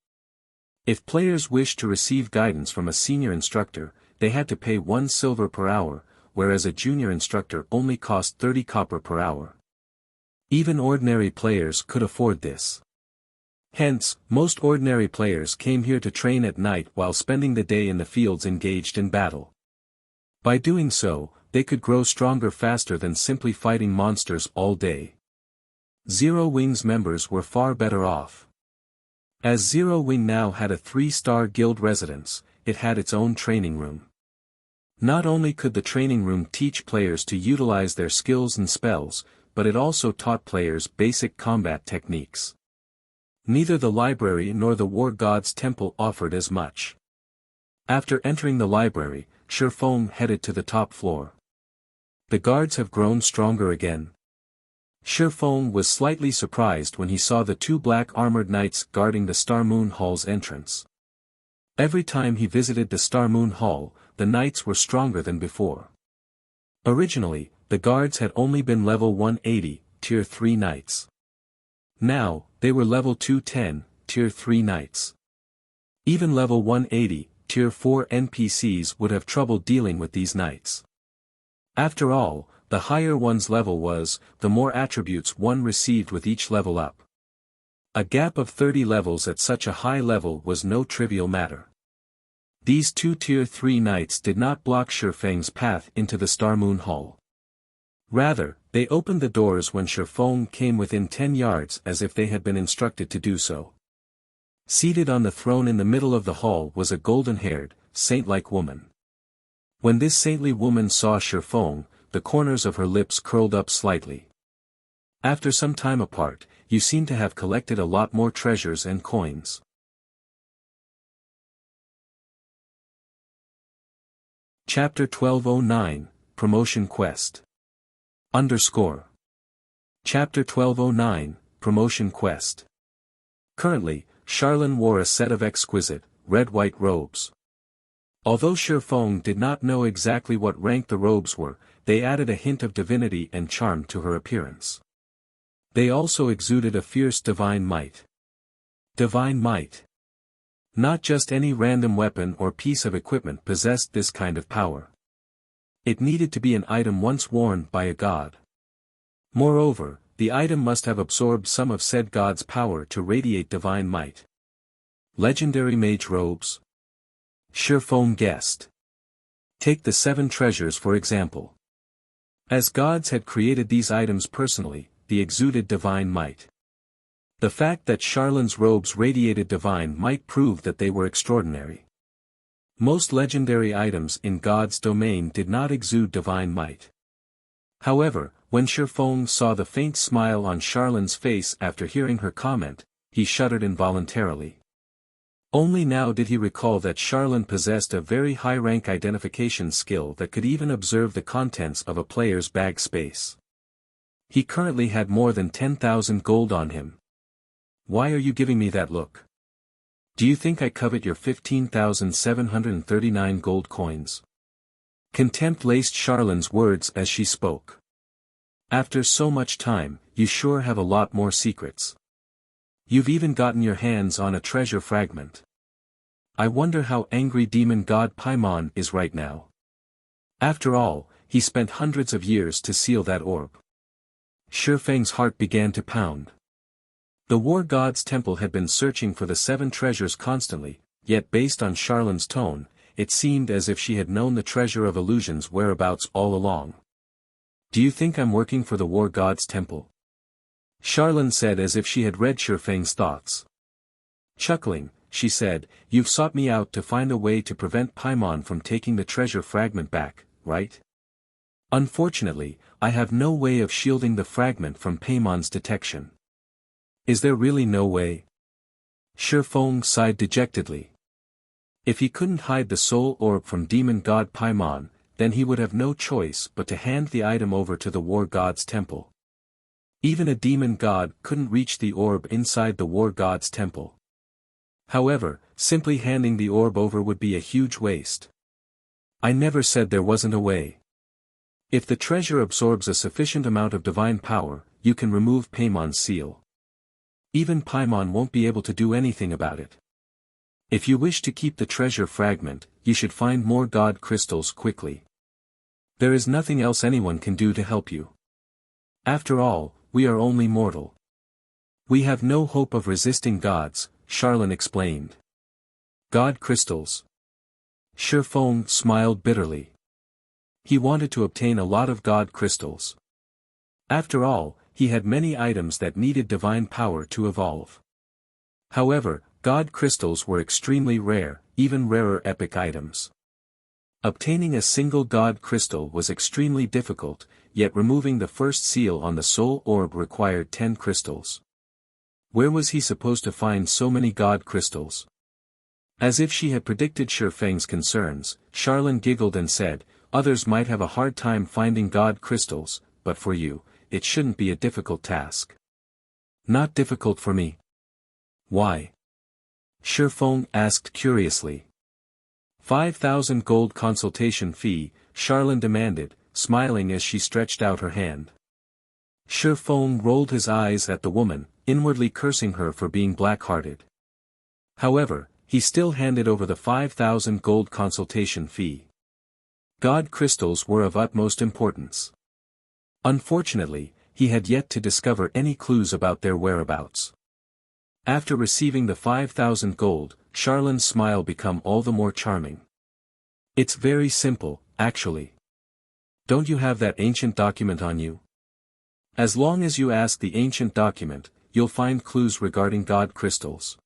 If players wished to receive guidance from a senior instructor, they had to pay 1 silver per hour, whereas a junior instructor only cost 30 copper per hour. Even ordinary players could afford this. Hence, most ordinary players came here to train at night while spending the day in the fields engaged in battle. By doing so, they could grow stronger faster than simply fighting monsters all day. Zero Wing's members were far better off. As Zero Wing now had a 3-star guild residence, it had its own training room. Not only could the training room teach players to utilize their skills and spells, but it also taught players basic combat techniques. Neither the library nor the War God's Temple offered as much. After entering the library, Shifeng headed to the top floor. The guards have grown stronger again. Shifeng was slightly surprised when he saw the 2 black armored knights guarding the Star Moon Hall's entrance. Every time he visited the Star Moon Hall, the knights were stronger than before. Originally, the guards had only been level 180, tier 3 knights. Now, they were level 210, tier 3 knights. Even level 180, tier 4 NPCs would have trouble dealing with these knights. After all, the higher one's level was, the more attributes one received with each level up. A gap of 30 levels at such a high level was no trivial matter. These two tier 3 knights did not block Shifeng's path into the Star Moon Hall. Rather, they opened the doors when Shifeng came within 10 yards as if they had been instructed to do so. Seated on the throne in the middle of the hall was a golden-haired, saint-like woman. When this saintly woman saw Shifeng, the corners of her lips curled up slightly. After some time apart, you seem to have collected a lot more treasures and coins. Chapter 1209, Promotion Quest. Chapter 1209, Promotion Quest. Currently, Charlene wore a set of exquisite, red-white robes. Although Shifeng did not know exactly what rank the robes were, they added a hint of divinity and charm to her appearance. They also exuded a fierce divine might. Divine might. Not just any random weapon or piece of equipment possessed this kind of power. It needed to be an item once worn by a god. Moreover, the item must have absorbed some of said god's power to radiate divine might. Legendary mage robes? Shifeng guessed. Take the 7 treasures for example. As gods had created these items personally, they exuded divine might. The fact that Charlene's robes radiated divine might proved that they were extraordinary. Most legendary items in God's domain did not exude divine might. However, when Shifeng saw the faint smile on Charlene's face after hearing her comment, he shuddered involuntarily. Only now did he recall that Charlene possessed a very high-rank identification skill that could even observe the contents of a player's bag space. He currently had more than 10,000 gold on him. Why are you giving me that look? Do you think I covet your 15,739 gold coins? Contempt laced Charlene's words as she spoke. After so much time, you sure have a lot more secrets. You've even gotten your hands on a treasure fragment. I wonder how angry demon god Paimon is right now. After all, he spent hundreds of years to seal that orb. Shifeng's heart began to pound. The war god's temple had been searching for the 7 treasures constantly, yet based on Charlene's tone, it seemed as if she had known the treasure of illusions whereabouts all along. Do you think I'm working for the war god's temple? Charlene said as if she had read Shifeng's thoughts. Chuckling, she said, You've sought me out to find a way to prevent Paimon from taking the treasure fragment back, right? Unfortunately, I have no way of shielding the fragment from Paimon's detection. Is there really no way? Shifeng sighed dejectedly. If he couldn't hide the soul orb from demon god Paimon, then he would have no choice but to hand the item over to the war god's temple. Even a demon god couldn't reach the orb inside the war god's temple. However, simply handing the orb over would be a huge waste. I never said there wasn't a way. If the treasure absorbs a sufficient amount of divine power, you can remove Paimon's seal. Even Paimon won't be able to do anything about it. If you wish to keep the treasure fragment, you should find more god crystals quickly. There is nothing else anyone can do to help you. After all, we are only mortal. We have no hope of resisting gods, Charlene explained. God crystals. Shifeng smiled bitterly. He wanted to obtain a lot of god crystals. After all, he had many items that needed divine power to evolve. However, god crystals were extremely rare, even rarer epic items. Obtaining a single god crystal was extremely difficult, yet removing the first seal on the soul orb required 10 crystals. Where was he supposed to find so many god crystals? As if she had predicted Shifeng's concerns, Charlene giggled and said, Others might have a hard time finding god crystals, but for you, it shouldn't be a difficult task. Not difficult for me. Why? Shifeng asked curiously. 5,000 gold consultation fee, Charlene demanded, smiling as she stretched out her hand. Shifeng rolled his eyes at the woman, inwardly cursing her for being black-hearted. However, he still handed over the 5,000 gold consultation fee. God crystals were of utmost importance. Unfortunately, he had yet to discover any clues about their whereabouts. After receiving the 5,000 gold, Charlin's smile became all the more charming. It's very simple, actually. Don't you have that ancient document on you? As long as you ask the ancient document, you'll find clues regarding God crystals.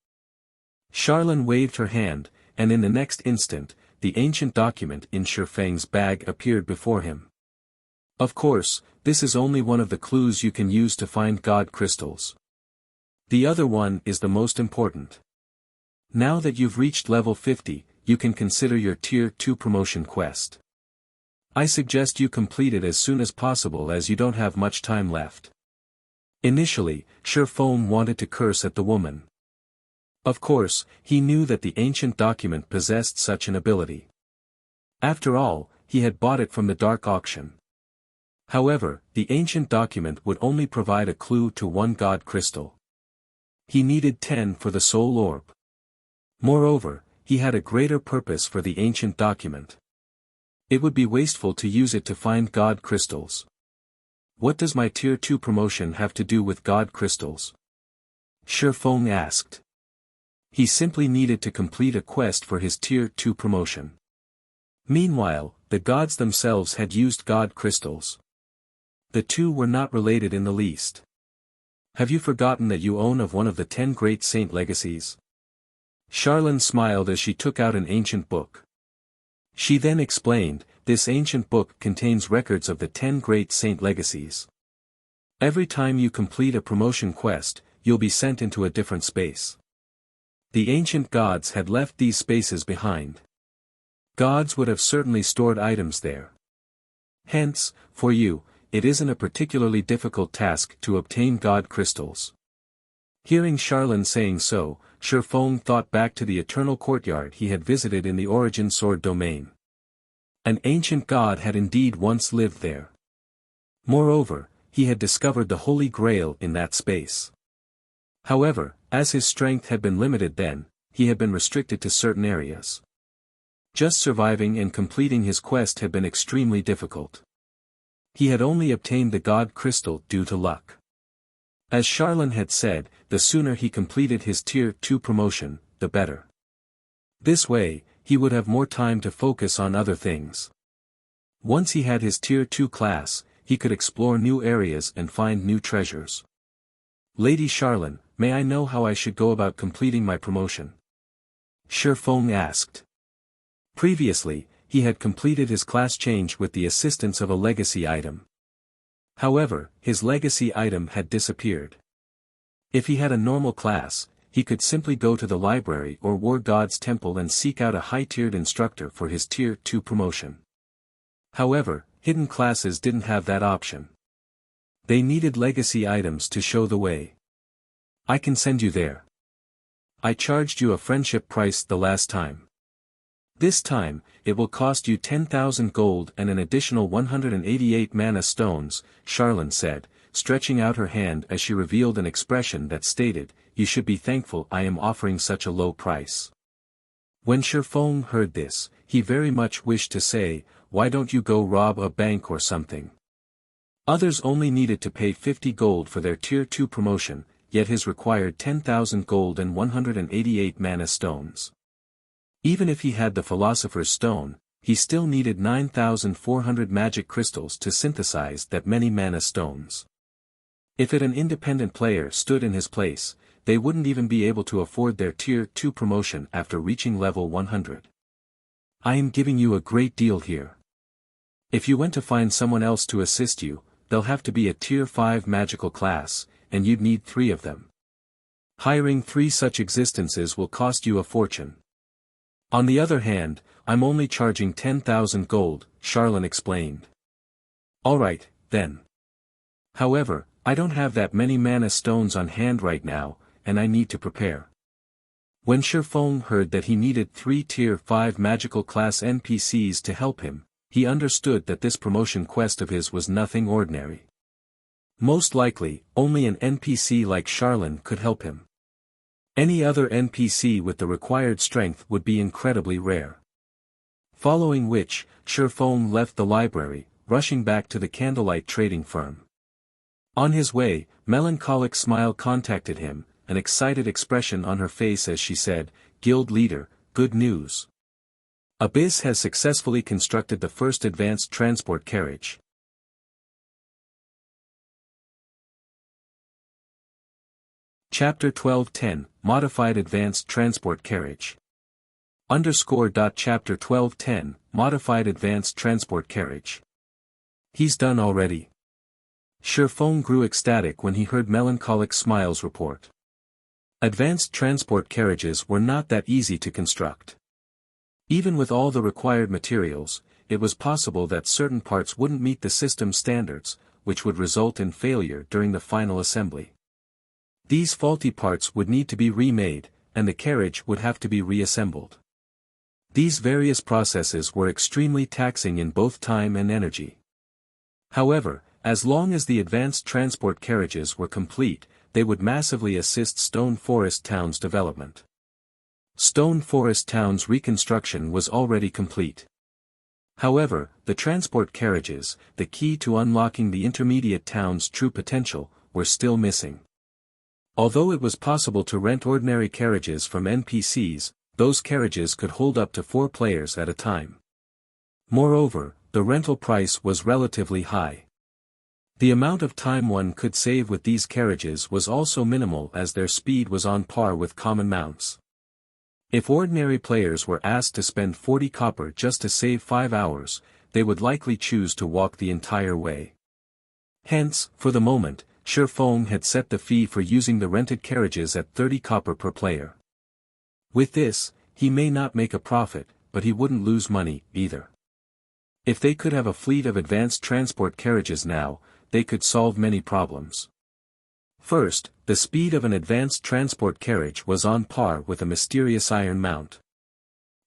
Charlin waved her hand, and in the next instant, the ancient document in Shifeng's bag appeared before him. Of course, this is only one of the clues you can use to find God crystals. The other one is the most important. Now that you've reached level 50, you can consider your Tier 2 promotion quest. I suggest you complete it as soon as possible as you don't have much time left. Initially, Shifeng wanted to curse at the woman. Of course, he knew that the ancient document possessed such an ability. After all, he had bought it from the dark auction. However, the ancient document would only provide a clue to one God crystal. He needed 10 for the soul orb. Moreover, he had a greater purpose for the ancient document. It would be wasteful to use it to find God crystals. What does my Tier 2 promotion have to do with God crystals? Shifeng asked. He simply needed to complete a quest for his Tier 2 promotion. Meanwhile, the gods themselves had used God crystals. The two were not related in the least. Have you forgotten that you own of one of the 10 great saint legacies? Charlin smiled as she took out an ancient book. She then explained, this ancient book contains records of the 10 great saint legacies. Every time you complete a promotion quest, you'll be sent into a different space. The ancient gods had left these spaces behind. Gods would have certainly stored items there. Hence, for you, it isn't a particularly difficult task to obtain God crystals. Hearing Charlin saying so, Shifeng thought back to the eternal courtyard he had visited in the Origin Sword domain. An ancient god had indeed once lived there. Moreover, he had discovered the Holy Grail in that space. However, as his strength had been limited then, he had been restricted to certain areas. Just surviving and completing his quest had been extremely difficult. He had only obtained the God crystal due to luck. As Charlin had said, the sooner he completed his Tier 2 promotion, the better. This way, he would have more time to focus on other things. Once he had his Tier 2 class, he could explore new areas and find new treasures. Lady Charlin, may I know how I should go about completing my promotion? Shifeng asked. Previously, he had completed his class change with the assistance of a legacy item. However, his legacy item had disappeared. If he had a normal class, he could simply go to the library or War God's temple and seek out a high-tiered instructor for his Tier 2 promotion. However, hidden classes didn't have that option. They needed legacy items to show the way. I can send you there. I charged you a friendship price the last time. This time, it will cost you 10,000 gold and an additional 188 mana stones, Charlin said, stretching out her hand as she revealed an expression that stated, you should be thankful I am offering such a low price. When Shifeng heard this, he very much wished to say, why don't you go rob a bank or something? Others only needed to pay 50 gold for their Tier 2 promotion, yet his required 10,000 gold and 188 mana stones. Even if he had the Philosopher's Stone, he still needed 9,400 magic crystals to synthesize that many mana stones. If an independent player stood in his place, they wouldn't even be able to afford their Tier 2 promotion after reaching level 100. I am giving you a great deal here. If you went to find someone else to assist you, they'll have to be a Tier 5 magical class, and you'd need 3 of them. Hiring 3 such existences will cost you a fortune. On the other hand, I'm only charging 10,000 gold, Charlin explained. Alright, then. However, I don't have that many mana stones on hand right now, and I need to prepare. When Shifeng heard that he needed 3 Tier 5 magical class NPCs to help him, he understood that this promotion quest of his was nothing ordinary. Most likely, only an NPC like Charlene could help him. Any other NPC with the required strength would be incredibly rare. Following which, Sherfone left the library, rushing back to the candlelight trading firm. On his way, Melancholic Smile contacted him, an excited expression on her face as she said, "Guild leader, good news. Abyss has successfully constructed the first advanced transport carriage." Chapter 1210, Modified Advanced Transport Carriage. Chapter 1210, Modified Advanced Transport Carriage. He's done already. Sherfone grew ecstatic when he heard Melancholic Smile's report. Advanced transport carriages were not that easy to construct. Even with all the required materials, it was possible that certain parts wouldn't meet the system standards, which would result in failure during the final assembly. These faulty parts would need to be remade, and the carriage would have to be reassembled. These various processes were extremely taxing in both time and energy. However, as long as the advanced transport carriages were complete, they would massively assist Stone Forest Town's development. Stone Forest Town's reconstruction was already complete. However, the transport carriages, the key to unlocking the intermediate town's true potential, were still missing. Although it was possible to rent ordinary carriages from NPCs, those carriages could hold up to 4 players at a time. Moreover, the rental price was relatively high. The amount of time one could save with these carriages was also minimal as their speed was on par with common mounts. If ordinary players were asked to spend 40 copper just to save 5 hours, they would likely choose to walk the entire way. Hence, for the moment, Sherfone had set the fee for using the rented carriages at 30 copper per player. With this, he may not make a profit, but he wouldn't lose money, either. If they could have a fleet of advanced transport carriages now, they could solve many problems. First, the speed of an advanced transport carriage was on par with a mysterious iron mount.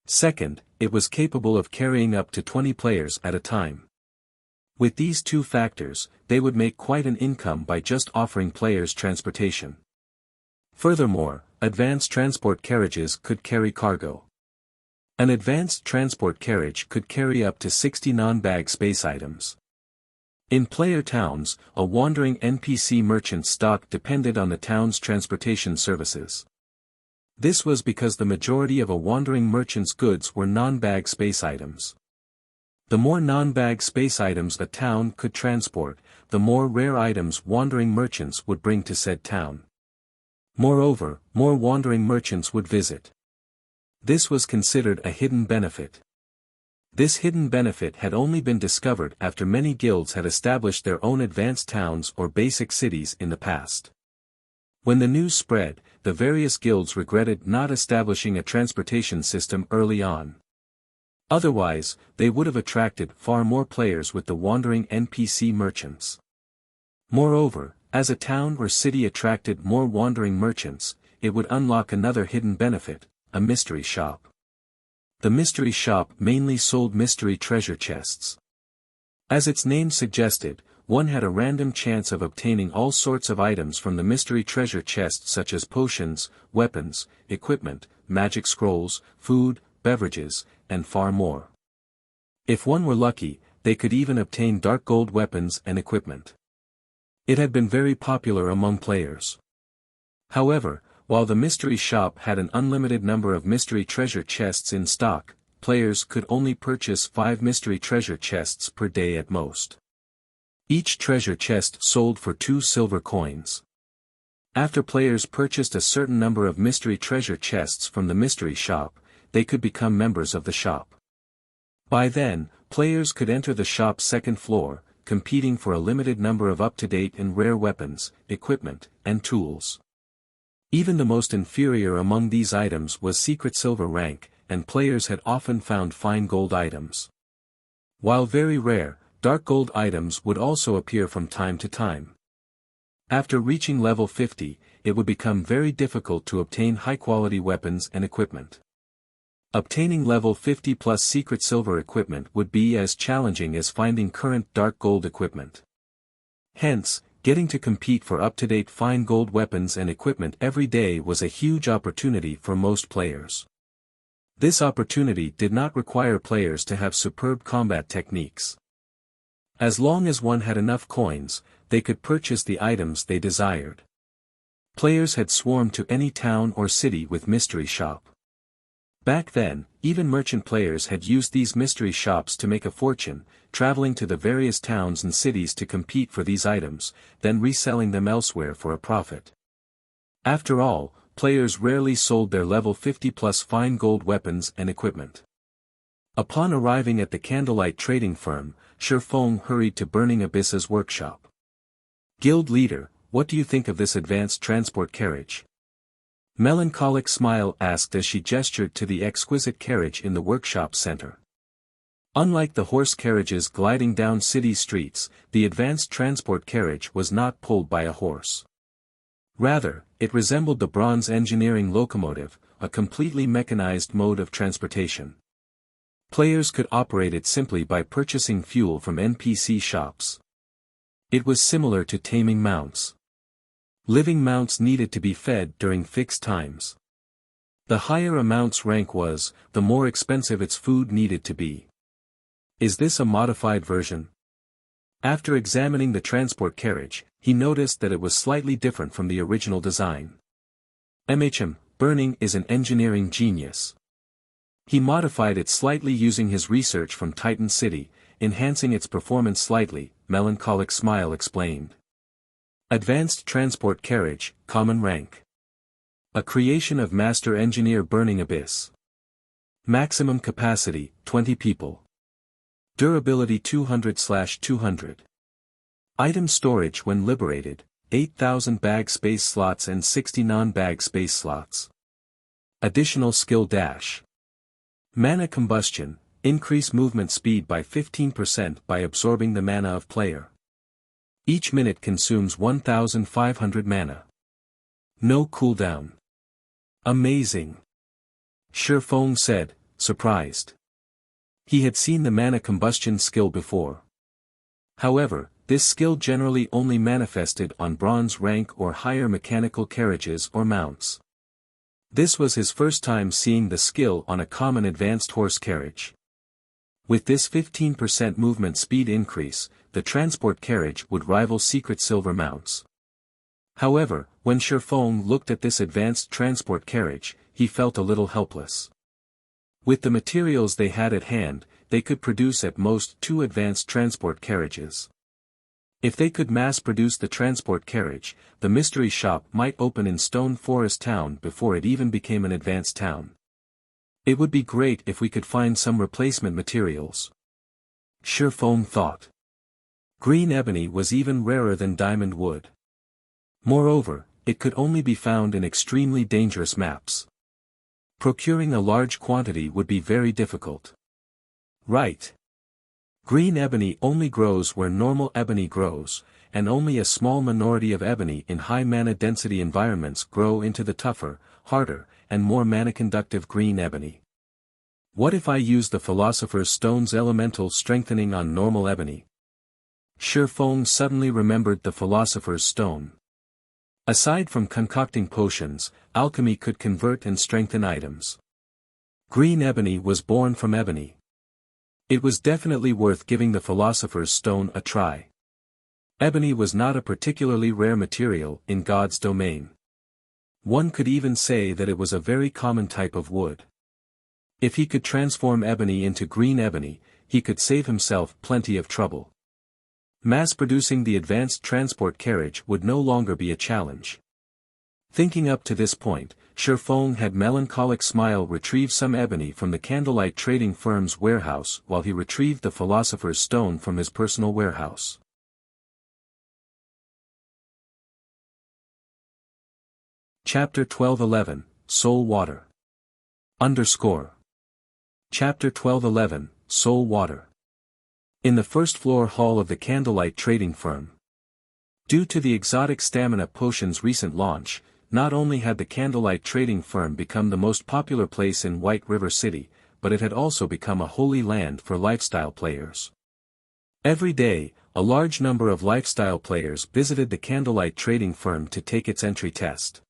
Second, it was capable of carrying up to 20 players at a time. With these two factors, they would make quite an income by just offering players transportation. Furthermore, advanced transport carriages could carry cargo. An advanced transport carriage could carry up to 60 non-bag space items. In player towns, a wandering NPC merchant stock depended on the town's transportation services. This was because the majority of a wandering merchant's goods were non-bag space items. The more non-bag space items a town could transport, the more rare items wandering merchants would bring to said town. Moreover, more wandering merchants would visit. This was considered a hidden benefit. This hidden benefit had only been discovered after many guilds had established their own advanced towns or basic cities in the past. When the news spread, the various guilds regretted not establishing a transportation system early on. Otherwise, they would have attracted far more players with the wandering NPC merchants. Moreover, as a town or city attracted more wandering merchants, it would unlock another hidden benefit, a mystery shop. The mystery shop mainly sold mystery treasure chests. As its name suggested, one had a random chance of obtaining all sorts of items from the mystery treasure chest such as potions, weapons, equipment, magic scrolls, food, beverages, and far more. If one were lucky, they could even obtain dark gold weapons and equipment. It had been very popular among players. However, while the mystery shop had an unlimited number of mystery treasure chests in stock, players could only purchase 5 mystery treasure chests per day at most. Each treasure chest sold for 2 silver coins. After players purchased a certain number of mystery treasure chests from the mystery shop, they could become members of the shop. By then, players could enter the shop's second floor, competing for a limited number of up-to-date and rare weapons, equipment, and tools. Even the most inferior among these items was secret silver rank, and players had often found fine gold items. While very rare, dark gold items would also appear from time to time. After reaching level 50, it would become very difficult to obtain high-quality weapons and equipment. Obtaining level 50 plus secret silver equipment would be as challenging as finding current dark gold equipment. Hence, Getting to compete for up-to-date fine gold weapons and equipment every day was a huge opportunity for most players. This opportunity did not require players to have superb combat techniques. As long as one had enough coins, they could purchase the items they desired. Players had swarmed to any town or city with mystery shop. Back then, even merchant players had used these mystery shops to make a fortune, traveling to the various towns and cities to compete for these items, then reselling them elsewhere for a profit. After all, players rarely sold their level 50+ fine gold weapons and equipment. Upon arriving at the candlelight trading firm, Shifeng hurried to Burning Abyss's workshop. "Guild leader, what do you think of this advanced transport carriage?" Melancholic Smile asked as she gestured to the exquisite carriage in the workshop center. Unlike the horse carriages gliding down city streets, the advanced transport carriage was not pulled by a horse. Rather, it resembled the bronze engineering locomotive, a completely mechanized mode of transportation. Players could operate it simply by purchasing fuel from NPC shops. It was similar to taming mounts. Living mounts needed to be fed during fixed times. The higher a mount's rank was, the more expensive its food needed to be. Is this a modified version? After examining the transport carriage, he noticed that it was slightly different from the original design. Burning is an engineering genius. He modified it slightly using his research from Titan City, enhancing its performance slightly, Melancholic Smile explained. Advanced Transport Carriage, Common Rank. A creation of Master Engineer Burning Abyss. Maximum capacity, 20 people. Durability 200/200. Item storage when liberated, 8,000 bag space slots and 60 non-bag space slots. Additional skill dash. Mana combustion, increase movement speed by 15% by absorbing the mana of player. Each minute consumes 1,500 mana. No cooldown. Amazing. Shifeng said, surprised. He had seen the mana combustion skill before. However, this skill generally only manifested on bronze rank or higher mechanical carriages or mounts. This was his first time seeing the skill on a common advanced horse carriage. With this 15% movement speed increase, the transport carriage would rival secret silver mounts. However, when Shifeng looked at this advanced transport carriage, he felt a little helpless. With the materials they had at hand, they could produce at most 2 advanced transport carriages. If they could mass-produce the transport carriage, the mystery shop might open in Stone Forest Town before it even became an advanced town. It would be great if we could find some replacement materials. Shifeng thought. Green ebony was even rarer than diamond wood. Moreover, it could only be found in extremely dangerous maps. Procuring a large quantity would be very difficult. Right. Green ebony only grows where normal ebony grows, and only a small minority of ebony in high mana density environments grow into the tougher, harder, and more mana-conductive green ebony. What if I use the Philosopher's Stone's elemental strengthening on normal ebony? Shifeng suddenly remembered the Philosopher's Stone. Aside from concocting potions, alchemy could convert and strengthen items. Green ebony was born from ebony. It was definitely worth giving the Philosopher's Stone a try. Ebony was not a particularly rare material in God's domain. One could even say that it was a very common type of wood. If he could transform ebony into green ebony, he could save himself plenty of trouble. Mass-producing the advanced transport carriage would no longer be a challenge. Thinking up to this point, Shifeng had Melancholic Smile retrieve some ebony from the candlelight trading firm's warehouse while he retrieved the Philosopher's Stone from his personal warehouse. Chapter 12:11, Soul Water. Chapter 12:11, Soul Water. In the first floor hall of the candlelight trading firm. Due to the exotic stamina potion's recent launch, not only had the candlelight trading firm become the most popular place in White River City, but it had also become a holy land for lifestyle players. Every day, a large number of lifestyle players visited the Candlelight trading firm to take its entry test.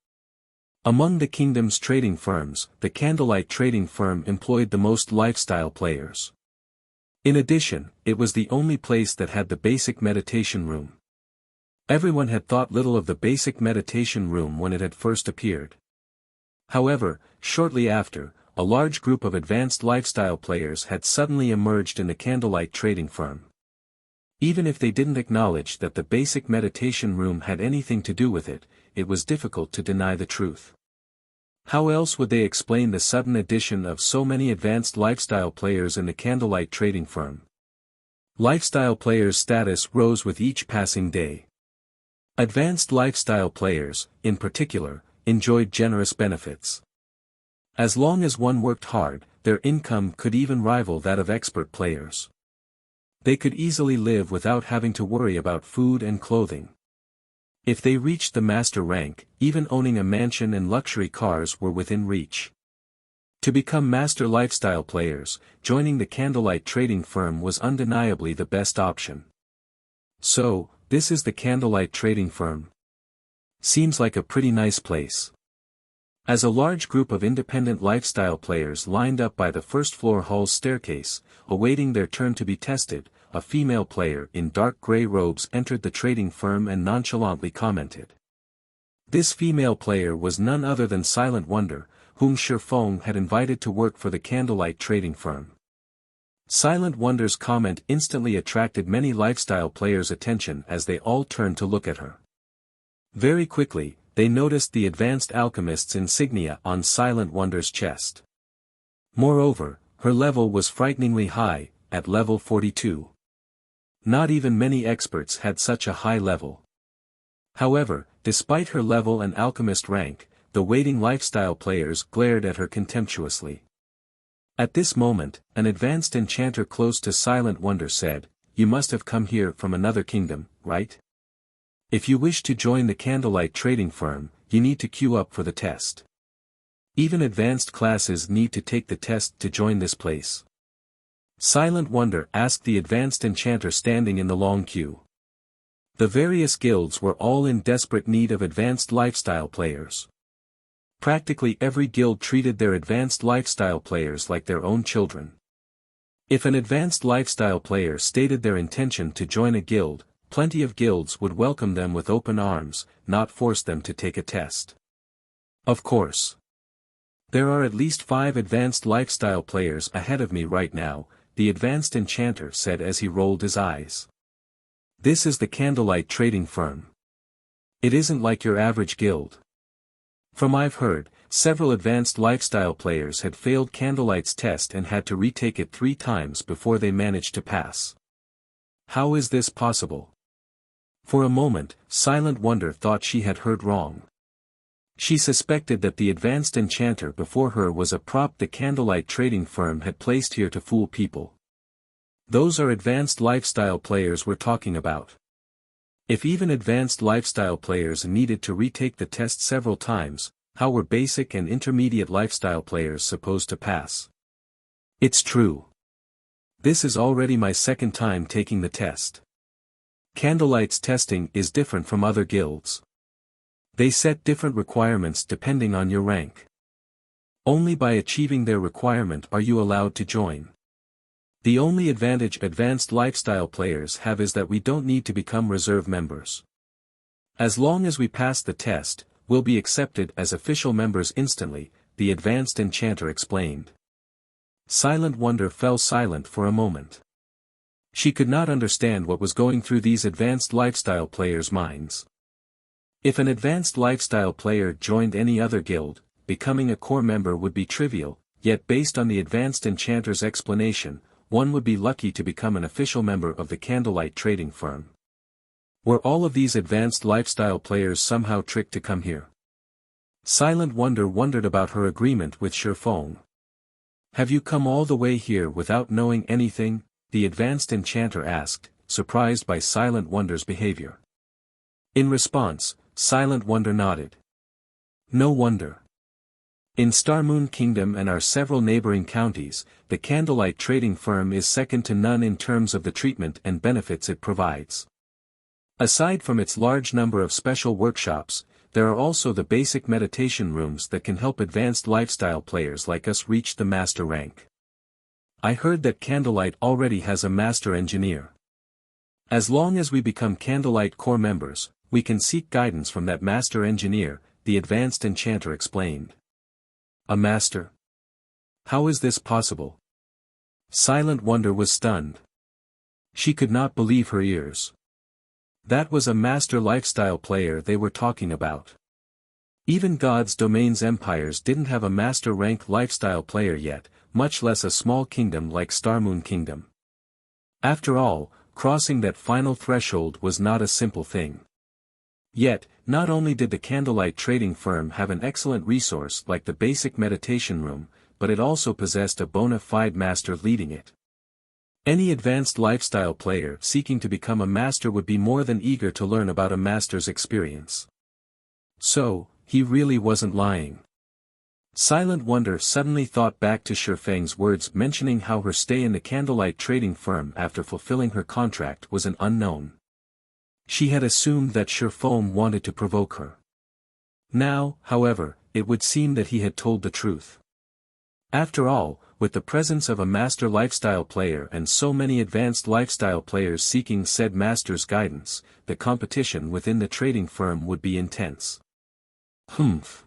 Among the kingdom's trading firms, the Candlelight trading firm employed the most lifestyle players. In addition, it was the only place that had the basic meditation room. Everyone had thought little of the basic meditation room when it had first appeared. However, shortly after, a large group of advanced lifestyle players had suddenly emerged in the Candlelight trading firm. Even if they didn't acknowledge that the basic meditation room had anything to do with it, it was difficult to deny the truth. How else would they explain the sudden addition of so many advanced lifestyle players in the Candlelight trading firm? Lifestyle players' status rose with each passing day. Advanced lifestyle players, in particular, enjoyed generous benefits. As long as one worked hard, their income could even rival that of expert players. They could easily live without having to worry about food and clothing. If they reached the master rank, even owning a mansion and luxury cars were within reach. To become master lifestyle players, joining the Candlelight trading firm was undeniably the best option. So, this is the Candlelight trading firm. Seems like a pretty nice place. As a large group of independent lifestyle players lined up by the first-floor hall's staircase, awaiting their turn to be tested, a female player in dark gray robes entered the trading firm and nonchalantly commented. This female player was none other than Silent Wonder, whom Shifeng had invited to work for the Candlelight trading firm. Silent Wonder's comment instantly attracted many lifestyle players' attention as they all turned to look at her. Very quickly, they noticed the advanced alchemist's insignia on Silent Wonder's chest. Moreover, her level was frighteningly high, at level 42. Not even many experts had such a high level. However, despite her level and alchemist rank, the waiting lifestyle players glared at her contemptuously. At this moment, an advanced enchanter close to Silent Wonder said, "You must have come here from another kingdom, right? If you wish to join the Candlelight trading firm, you need to queue up for the test. Even advanced classes need to take the test to join this place." Silent Wonder asked the advanced enchanter standing in the long queue. The various guilds were all in desperate need of advanced lifestyle players. Practically every guild treated their advanced lifestyle players like their own children. If an advanced lifestyle player stated their intention to join a guild, plenty of guilds would welcome them with open arms, not force them to take a test. Of course. There are at least 5 advanced lifestyle players ahead of me right now, the advanced enchanter said as he rolled his eyes. This is the Candlelight trading firm. It isn't like your average guild. From I've heard, several advanced lifestyle players had failed Candlelight's test and had to retake it 3 times before they managed to pass. How is this possible? For a moment, Silent Wonder thought she had heard wrong. She suspected that the advanced enchanter before her was a prop the Candlelight trading firm had placed here to fool people. Those are advanced lifestyle players we're talking about. If even advanced lifestyle players needed to retake the test several times, how were basic and intermediate lifestyle players supposed to pass? It's true. This is already my 2nd time taking the test. Candlelight's testing is different from other guilds. They set different requirements depending on your rank. Only by achieving their requirement are you allowed to join. The only advantage advanced lifestyle players have is that we don't need to become reserve members. As long as we pass the test, we'll be accepted as official members instantly, the advanced enchanter explained. Silent Wonder fell silent for a moment. She could not understand what was going through these advanced lifestyle players' minds. If an advanced lifestyle player joined any other guild, becoming a core member would be trivial, yet based on the advanced enchanter's explanation, one would be lucky to become an official member of the Candlelight trading firm. Were all of these advanced lifestyle players somehow tricked to come here? Silent Wonder wondered about her agreement with Shifeng. Have you come all the way here without knowing anything? The advanced enchanter asked, surprised by Silent Wonder's behavior. In response, Silent Wonder nodded. No wonder. In Starmoon Kingdom and our several neighboring counties, the Candlelight Trading Firm is second to none in terms of the treatment and benefits it provides. Aside from its large number of special workshops, there are also the basic meditation rooms that can help advanced lifestyle players like us reach the master rank. I heard that Candlelight already has a master engineer. As long as we become Candlelight core members, we can seek guidance from that master engineer, the advanced enchanter explained. A master? How is this possible? Silent Wonder was stunned. She could not believe her ears. That was a master lifestyle player they were talking about. Even God's Domains empires didn't have a master rank lifestyle player yet, much less a small kingdom like Starmoon Kingdom. After all, crossing that final threshold was not a simple thing. Yet, not only did the Candlelight Trading Firm have an excellent resource like the basic meditation room, but it also possessed a bona fide master leading it. Any advanced lifestyle player seeking to become a master would be more than eager to learn about a master's experience. So, he really wasn't lying. Silent Wonder suddenly thought back to Shifeng's words mentioning how her stay in the Candlelight Trading Firm after fulfilling her contract was an unknown. She had assumed that Shifeng wanted to provoke her. Now, however, it would seem that he had told the truth. After all, with the presence of a master lifestyle player and so many advanced lifestyle players seeking said master's guidance, the competition within the trading firm would be intense. Humph.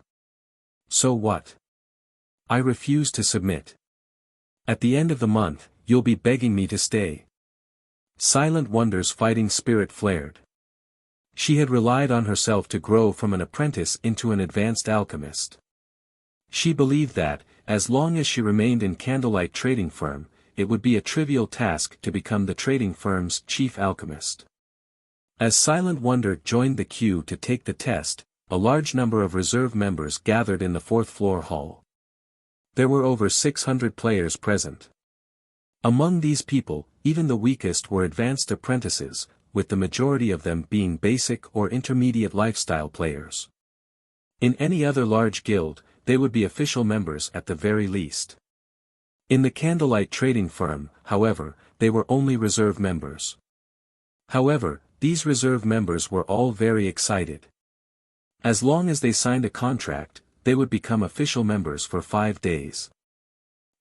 So what? I refuse to submit. At the end of the month, you'll be begging me to stay. Silent Wonder's fighting spirit flared. She had relied on herself to grow from an apprentice into an advanced alchemist. She believed that, as long as she remained in Candlelight Trading Firm, it would be a trivial task to become the trading firm's chief alchemist. As Silent Wonder joined the queue to take the test, a large number of reserve members gathered in the fourth-floor hall. There were over 600 players present. Among these people, even the weakest were advanced apprentices, with the majority of them being basic or intermediate lifestyle players. In any other large guild, they would be official members at the very least. In the Candlelight Trading Firm, however, they were only reserve members. However, these reserve members were all very excited. As long as they signed a contract, they would become official members for 5 days.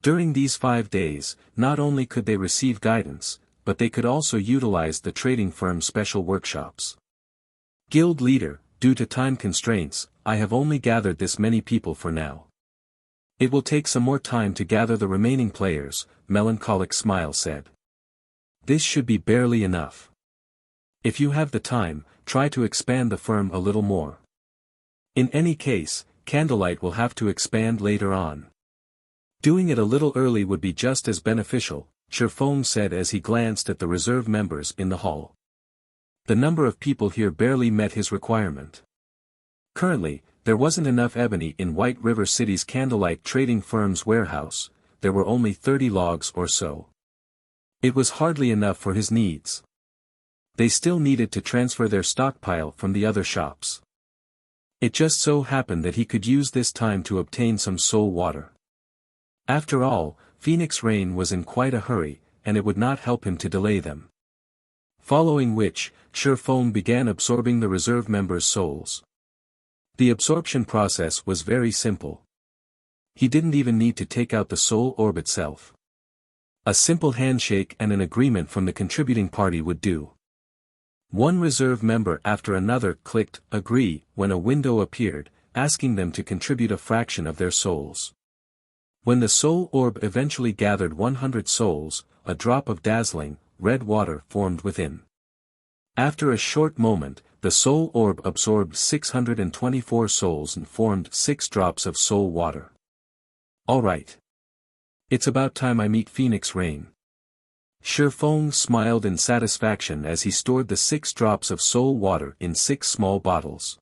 During these 5 days, not only could they receive guidance, but they could also utilize the trading firm's special workshops. Guild leader, due to time constraints, I have only gathered this many people for now. It will take some more time to gather the remaining players, Melancholic Smile said. This should be barely enough. If you have the time, try to expand the firm a little more. In any case, Candlelight will have to expand later on. Doing it a little early would be just as beneficial, Shifeng said as he glanced at the reserve members in the hall. The number of people here barely met his requirement. Currently, there wasn't enough ebony in White River City's Candlelight Trading Firm's warehouse, there were only 30 logs or so. It was hardly enough for his needs. They still needed to transfer their stockpile from the other shops. It just so happened that he could use this time to obtain some soul water. After all, Phoenix Rain was in quite a hurry, and it would not help him to delay them. Following which, Shifeng began absorbing the reserve members' souls. The absorption process was very simple. He didn't even need to take out the soul orb itself. A simple handshake and an agreement from the contributing party would do. One reserve member after another clicked agree when a window appeared, asking them to contribute a fraction of their souls. When the soul orb eventually gathered 100 souls, a drop of dazzling, red water formed within. After a short moment, the soul orb absorbed 624 souls and formed 6 drops of soul water. Alright. It's about time I meet Phoenix Rain. Shifeng smiled in satisfaction as he stored the 6 drops of soul water in 6 small bottles.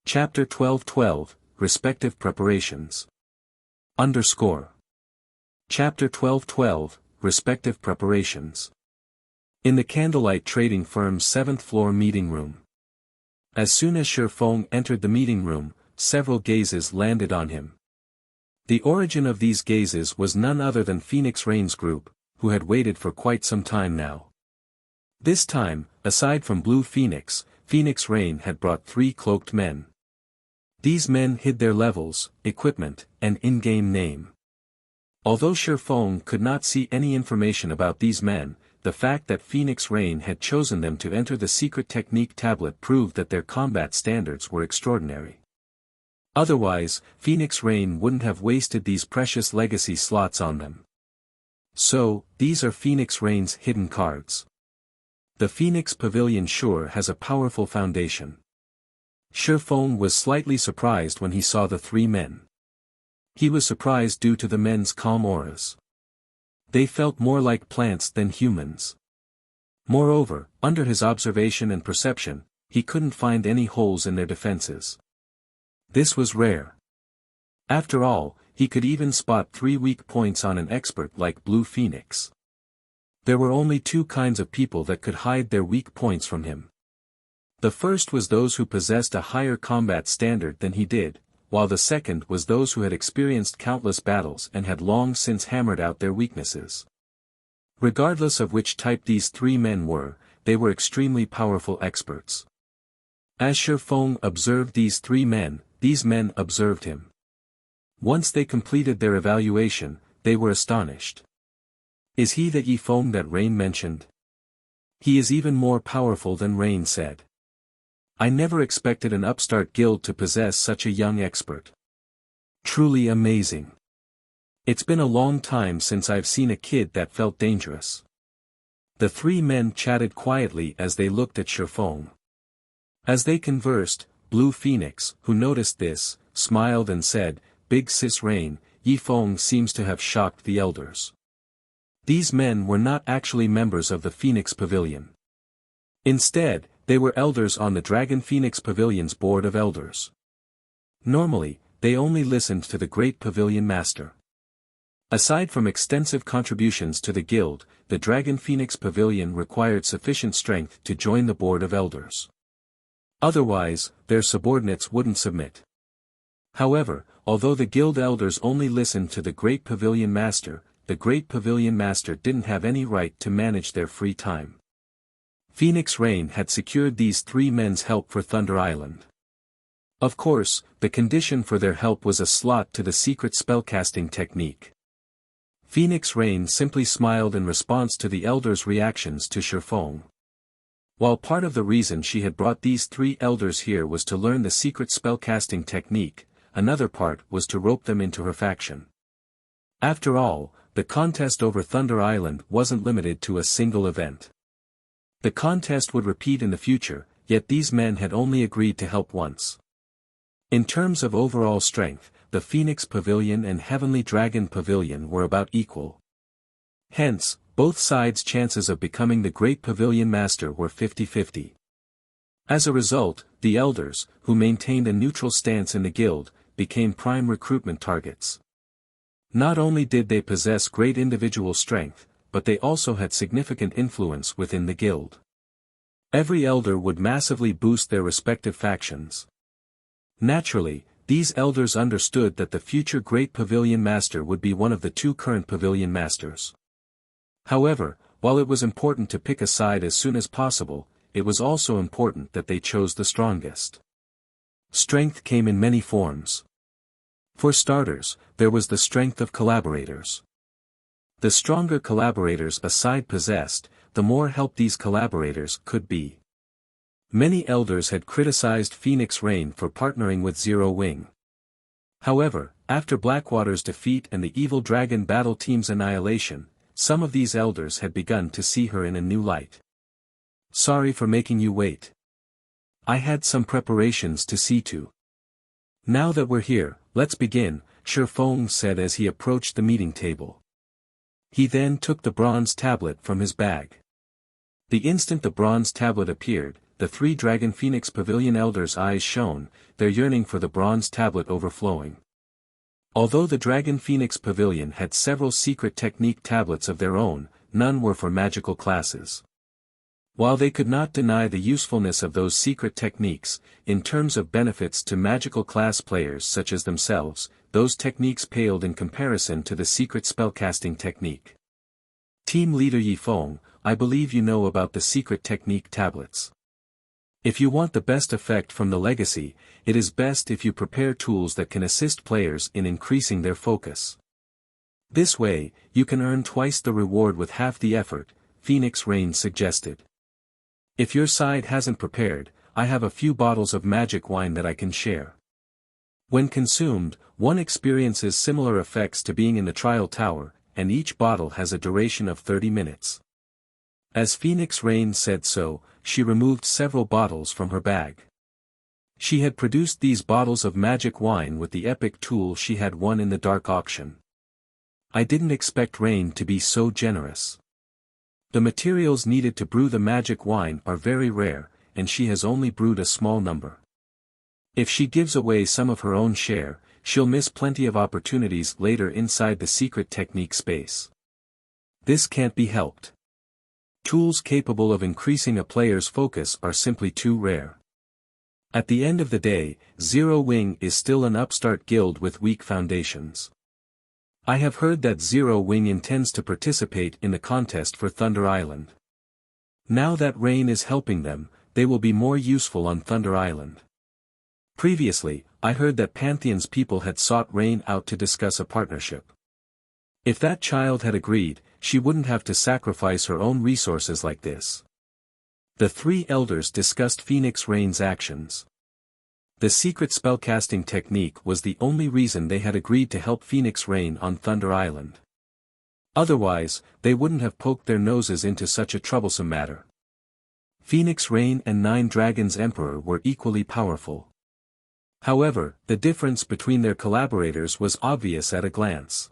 Chapter 12:12, Respective Preparations. Chapter 12:12, Respective Preparations. In the Candlelight Trading Firm's 7th floor meeting room. As soon as Shi Feng entered the meeting room, several gazes landed on him. The origin of these gazes was none other than Phoenix Rain's group, who had waited for quite some time now. This time, aside from Blue Phoenix, Phoenix Rain had brought 3 cloaked men. These men hid their levels, equipment, and in-game name. Although Shi Feng could not see any information about these men, the fact that Phoenix Rain had chosen them to enter the secret technique tablet proved that their combat standards were extraordinary. Otherwise, Phoenix Rain wouldn't have wasted these precious legacy slots on them. So, these are Phoenix Rain's hidden cards. The Phoenix Pavilion sure has a powerful foundation. Shi Feng was slightly surprised when he saw the 3 men. He was surprised due to the men's calm auras. They felt more like plants than humans. Moreover, under his observation and perception, he couldn't find any holes in their defenses. This was rare. After all, he could even spot 3 weak points on an expert like Blue Phoenix. There were only 2 kinds of people that could hide their weak points from him. The first was those who possessed a higher combat standard than he did, while the second was those who had experienced countless battles and had long since hammered out their weaknesses. Regardless of which type these 3 men were, they were extremely powerful experts. As Shi Feng observed these 3 men, these men observed him. Once they completed their evaluation, they were astonished. Is he the Yi Feng that Rain mentioned? He is even more powerful than Rain said. I never expected an upstart guild to possess such a young expert. Truly amazing. It's been a long time since I've seen a kid that felt dangerous. The 3 men chatted quietly as they looked at Shi Feng. As they conversed, Blue Phoenix, who noticed this, smiled and said, "Big sis Rain, Yi Feng seems to have shocked the elders." These men were not actually members of the Phoenix Pavilion. Instead, they were elders on the Dragon Phoenix Pavilion's board of elders. Normally, they only listened to the great pavilion master. Aside from extensive contributions to the guild, the Dragon Phoenix Pavilion required sufficient strength to join the board of elders. Otherwise, their subordinates wouldn't submit. However, although the guild elders only listened to the great pavilion master, the great pavilion master didn't have any right to manage their free time. Phoenix Rain had secured these 3 men's help for Thunder Island. Of course, the condition for their help was a slot to the secret spellcasting technique. Phoenix Rain simply smiled in response to the elders' reactions to Shi Feng. While part of the reason she had brought these 3 elders here was to learn the secret spellcasting technique, another part was to rope them into her faction. After all, the contest over Thunder Island wasn't limited to a single event. The contest would repeat in the future, yet these men had only agreed to help once. In terms of overall strength, the Phoenix Pavilion and Heavenly Dragon Pavilion were about equal. Hence, both sides' chances of becoming the Great Pavilion Master were 50-50. As a result, the elders, who maintained a neutral stance in the guild, became prime recruitment targets. Not only did they possess great individual strength, but they also had significant influence within the guild. Every elder would massively boost their respective factions. Naturally, these elders understood that the future Great Pavilion Master would be one of the 2 current Pavilion Masters. However, while it was important to pick a side as soon as possible, it was also important that they chose the strongest. Strength came in many forms. For starters, there was the strength of collaborators. The stronger collaborators a side possessed, the more help these collaborators could be. Many elders had criticized Phoenix Rain for partnering with Zero Wing. However, after Blackwater's defeat and the Evil Dragon battle team's annihilation, some of these elders had begun to see her in a new light. Sorry for making you wait. I had some preparations to see to. Now that we're here, let's begin, Shi Feng said as he approached the meeting table. He then took the bronze tablet from his bag. The instant the bronze tablet appeared, the 3 Dragon Phoenix Pavilion elders' eyes shone, their yearning for the bronze tablet overflowing. Although the Dragon Phoenix Pavilion had several secret technique tablets of their own, none were for magical classes. While they could not deny the usefulness of those secret techniques, in terms of benefits to magical class players such as themselves, those techniques paled in comparison to the secret spellcasting technique. Team Leader Yifeng, I believe you know about the secret technique tablets. If you want the best effect from the legacy, it is best if you prepare tools that can assist players in increasing their focus. This way, you can earn twice the reward with half the effort, Phoenix Rain suggested. If your side hasn't prepared, I have a few bottles of magic wine that I can share. When consumed, one experiences similar effects to being in the trial tower, and each bottle has a duration of 30 minutes. As Phoenix Rain said so, she removed several bottles from her bag. She had produced these bottles of magic wine with the epic tool she had won in the dark auction. I didn't expect Rain to be so generous. The materials needed to brew the magic wine are very rare, and she has only brewed a small number. If she gives away some of her own share, she'll miss plenty of opportunities later inside the secret technique space. This can't be helped. Tools capable of increasing a player's focus are simply too rare. At the end of the day, Zero Wing is still an upstart guild with weak foundations. I have heard that Zero Wing intends to participate in the contest for Thunder Island. Now that Rain is helping them, they will be more useful on Thunder Island. Previously, I heard that Pantheon's people had sought Rain out to discuss a partnership. If that child had agreed, she wouldn't have to sacrifice her own resources like this. The three elders discussed Phoenix Rain's actions. The secret spellcasting technique was the only reason they had agreed to help Phoenix Rain on Thunder Island. Otherwise, they wouldn't have poked their noses into such a troublesome matter. Phoenix Rain and Nine Dragons Emperor were equally powerful. However, the difference between their collaborators was obvious at a glance.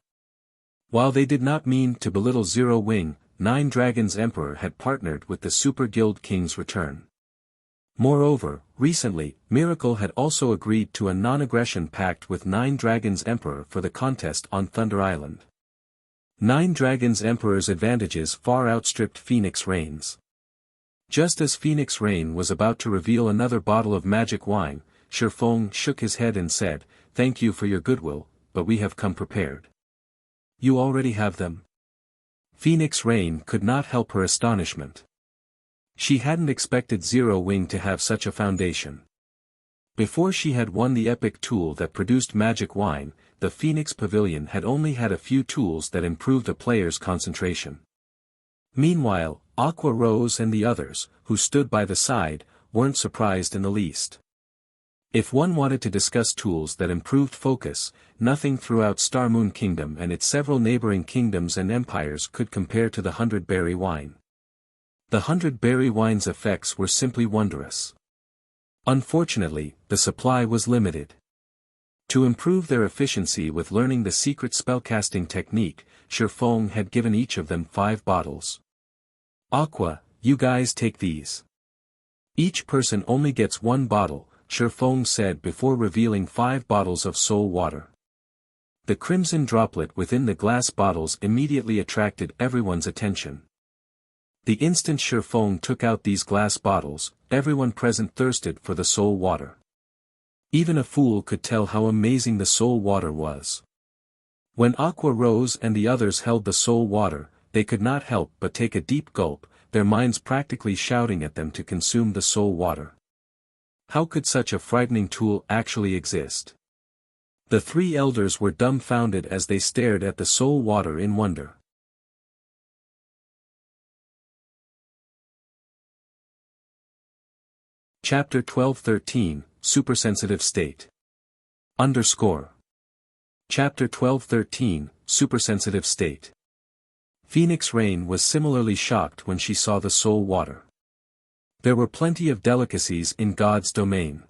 While they did not mean to belittle Zero Wing, Nine Dragons Emperor had partnered with the Super Guild King's return. Moreover, recently, Miracle had also agreed to a non-aggression pact with Nine Dragons Emperor for the contest on Thunder Island. Nine Dragons Emperor's advantages far outstripped Phoenix Rain's. Just as Phoenix Rain was about to reveal another bottle of magic wine, Shifeng shook his head and said, "Thank you for your goodwill, but we have come prepared." "You already have them?" Phoenix Rain could not help her astonishment. She hadn't expected Zero Wing to have such a foundation. Before she had won the epic tool that produced magic wine, the Phoenix Pavilion had only had a few tools that improved a player's concentration. Meanwhile, Aqua Rose and the others, who stood by the side, weren't surprised in the least. If one wanted to discuss tools that improved focus, nothing throughout Star Moon Kingdom and its several neighboring kingdoms and empires could compare to the 100-berry wine. The 100-berry wine's effects were simply wondrous. Unfortunately, the supply was limited. To improve their efficiency with learning the secret spellcasting technique, Shifeng had given each of them 5 bottles. "Aqua, you guys take these. Each person only gets 1 bottle," Shifeng said before revealing 5 bottles of soul water. The crimson droplet within the glass bottles immediately attracted everyone's attention. The instant Shifeng took out these glass bottles, everyone present thirsted for the soul water. Even a fool could tell how amazing the soul water was. When Aqua Rose and the others held the soul water, they could not help but take a deep gulp, their minds practically shouting at them to consume the soul water. How could such a frightening tool actually exist? The 3 elders were dumbfounded as they stared at the soul water in wonder. Chapter 12-13, Supersensitive State. Chapter 12-13, Supersensitive State. Phoenix Rain was similarly shocked when she saw the soul water. There were plenty of delicacies in God's domain.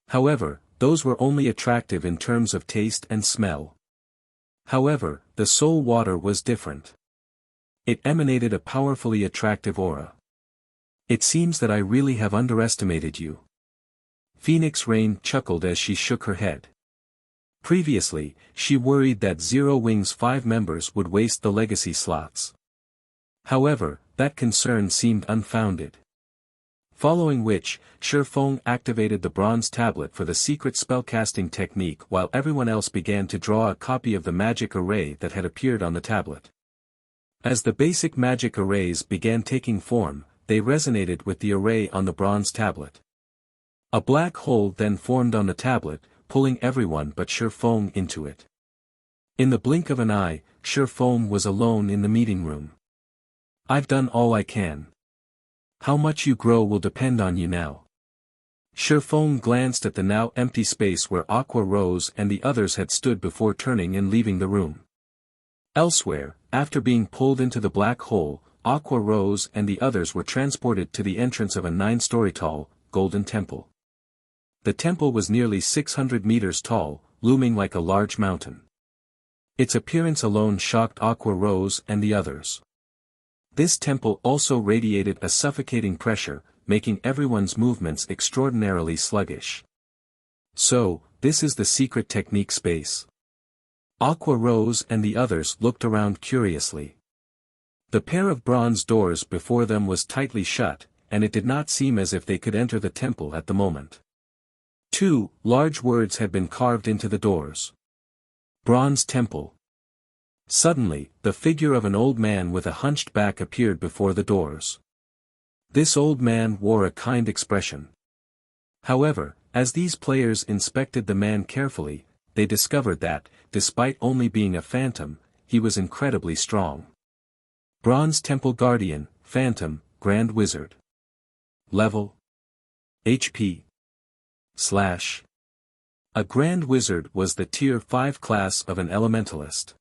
However, those were only attractive in terms of taste and smell. However, the soul water was different. It emanated a powerfully attractive aura. "It seems that I really have underestimated you." Phoenix Rain chuckled as she shook her head. Previously, she worried that Zero Wing's 5 members would waste the legacy slots. However, that concern seemed unfounded. Following which, Shifeng activated the bronze tablet for the secret spellcasting technique while everyone else began to draw a copy of the magic array that had appeared on the tablet. As the basic magic arrays began taking form, they resonated with the array on the bronze tablet. A black hole then formed on the tablet, pulling everyone but Shifeng into it. In the blink of an eye, Shifeng was alone in the meeting room. "I've done all I can. How much you grow will depend on you now." Shifeng glanced at the now empty space where Aqua Rose and the others had stood before turning and leaving the room. Elsewhere, after being pulled into the black hole, Aqua Rose and the others were transported to the entrance of a 9-story tall, golden temple. The temple was nearly 600 meters tall, looming like a large mountain. Its appearance alone shocked Aqua Rose and the others. This temple also radiated a suffocating pressure, making everyone's movements extraordinarily sluggish. "So, this is the secret technique space." Aqua Rose and the others looked around curiously. The pair of bronze doors before them was tightly shut, and it did not seem as if they could enter the temple at the moment. 2 large words had been carved into the doors. Bronze Temple. Suddenly, the figure of an old man with a hunched back appeared before the doors. This old man wore a kind expression. However, as these players inspected the man carefully, they discovered that, despite only being a phantom, he was incredibly strong. Bronze Temple Guardian, Phantom, Grand Wizard. Level. HP. / A Grand Wizard was the Tier 5 class of an elementalist.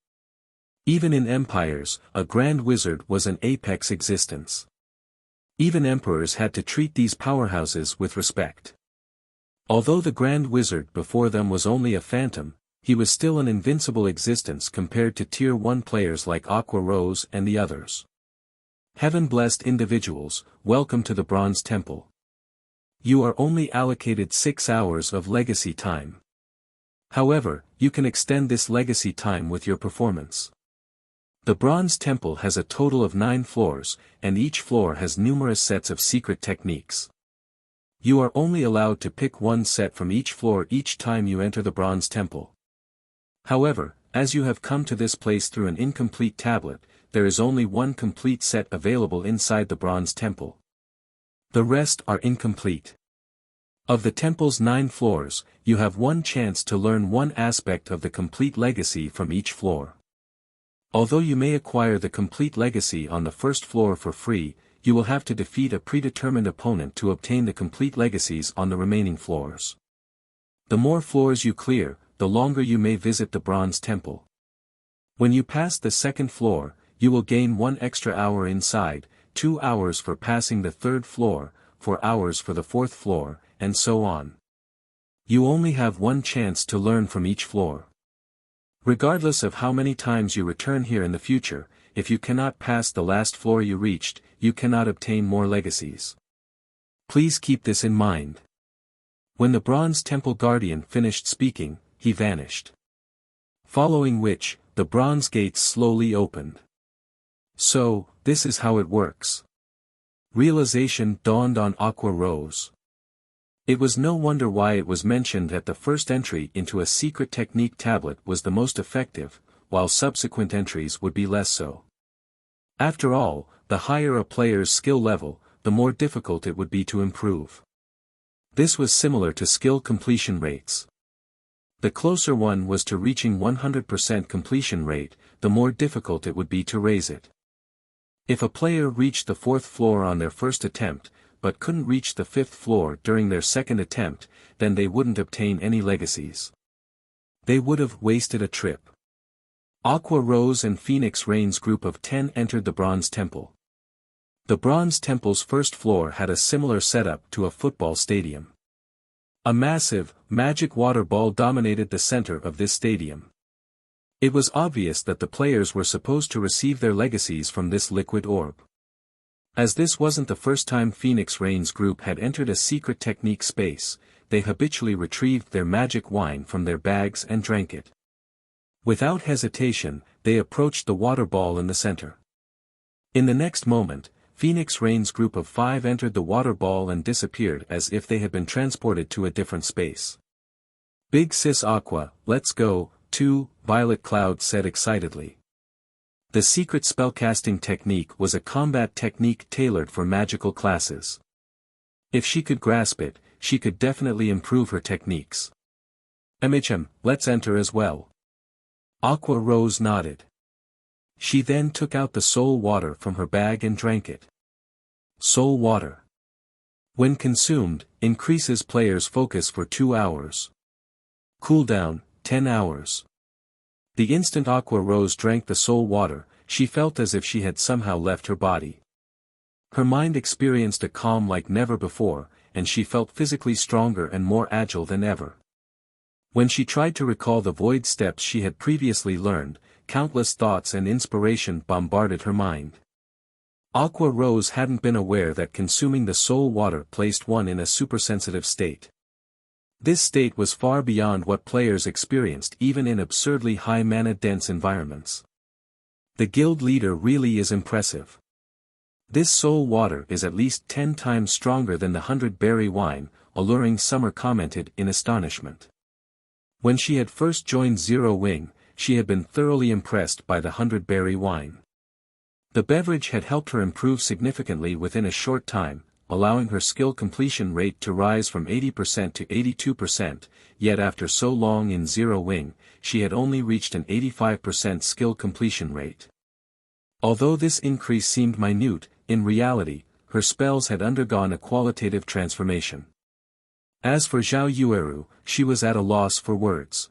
Even in empires, a Grand Wizard was an apex existence. Even emperors had to treat these powerhouses with respect. Although the Grand Wizard before them was only a phantom, he was still an invincible existence compared to Tier 1 players like Aqua Rose and the others. Heaven-blessed individuals, welcome to the Bronze Temple. You are only allocated 6 hours of legacy time. However, you can extend this legacy time with your performance. The Bronze Temple has a total of 9 floors, and each floor has numerous sets of secret techniques. You are only allowed to pick one set from each floor each time you enter the Bronze Temple. However, as you have come to this place through an incomplete tablet, there is only one complete set available inside the Bronze Temple. The rest are incomplete. Of the temple's 9 floors, you have one chance to learn one aspect of the complete legacy from each floor. Although you may acquire the complete legacy on the first floor for free, you will have to defeat a predetermined opponent to obtain the complete legacies on the remaining floors. The more floors you clear, the longer you may visit the Bronze Temple. When you pass the second floor, you will gain 1 extra hour inside, 2 hours for passing the third floor, 4 hours for the fourth floor, and so on. You only have one chance to learn from each floor. Regardless of how many times you return here in the future, if you cannot pass the last floor you reached, you cannot obtain more legacies. Please keep this in mind. When the Bronze Temple Guardian finished speaking, he vanished. Following which, the bronze gates slowly opened. So, this is how it works. Realization dawned on Aqua Rose. It was no wonder why it was mentioned that the first entry into a secret technique tablet was the most effective, while subsequent entries would be less so. After all, the higher a player's skill level, the more difficult it would be to improve. This was similar to skill completion rates. The closer one was to reaching 100% completion rate, the more difficult it would be to raise it. If a player reached the 4th floor on their first attempt, but couldn't reach the 5th floor during their second attempt, then they wouldn't obtain any legacies. They would have wasted a trip. Aqua Rose and Phoenix Rain's group of 10 entered the Bronze Temple. The Bronze Temple's first floor had a similar setup to a football stadium. A massive, magic water ball dominated the center of this stadium. It was obvious that the players were supposed to receive their legacies from this liquid orb. As this wasn't the first time Phoenix Rain's group had entered a secret technique space, they habitually retrieved their magic wine from their bags and drank it. Without hesitation, they approached the water ball in the center. In the next moment, Phoenix Rain's group of 5 entered the water ball and disappeared as if they had been transported to a different space. Big Sis Aqua, let's go, too, Violet Cloud said excitedly. The secret spellcasting technique was a combat technique tailored for magical classes. If she could grasp it, she could definitely improve her techniques. Let's enter as well. Aqua Rose nodded. She then took out the soul water from her bag and drank it. Soul water, when consumed, increases players' focus for 2 hours. Cooldown, 10 hours. The instant Aqua Rose drank the soul water, she felt as if she had somehow left her body. Her mind experienced a calm like never before, and she felt physically stronger and more agile than ever. When she tried to recall the void steps she had previously learned, countless thoughts and inspiration bombarded her mind. Aqua Rose hadn't been aware that consuming the soul water placed one in a supersensitive state. This state was far beyond what players experienced even in absurdly high mana-dense environments. The guild leader really is impressive. This soul water is at least 10 times stronger than the 100-berry wine, Alluring Summer commented in astonishment. When she had first joined Zero Wing, she had been thoroughly impressed by the 100-berry wine. The beverage had helped her improve significantly within a short time, allowing her skill completion rate to rise from 80% to 82%, yet after so long in Zero Wing, she had only reached an 85% skill completion rate. Although this increase seemed minute, in reality, her spells had undergone a qualitative transformation. As for Zhao Yueru, she was at a loss for words.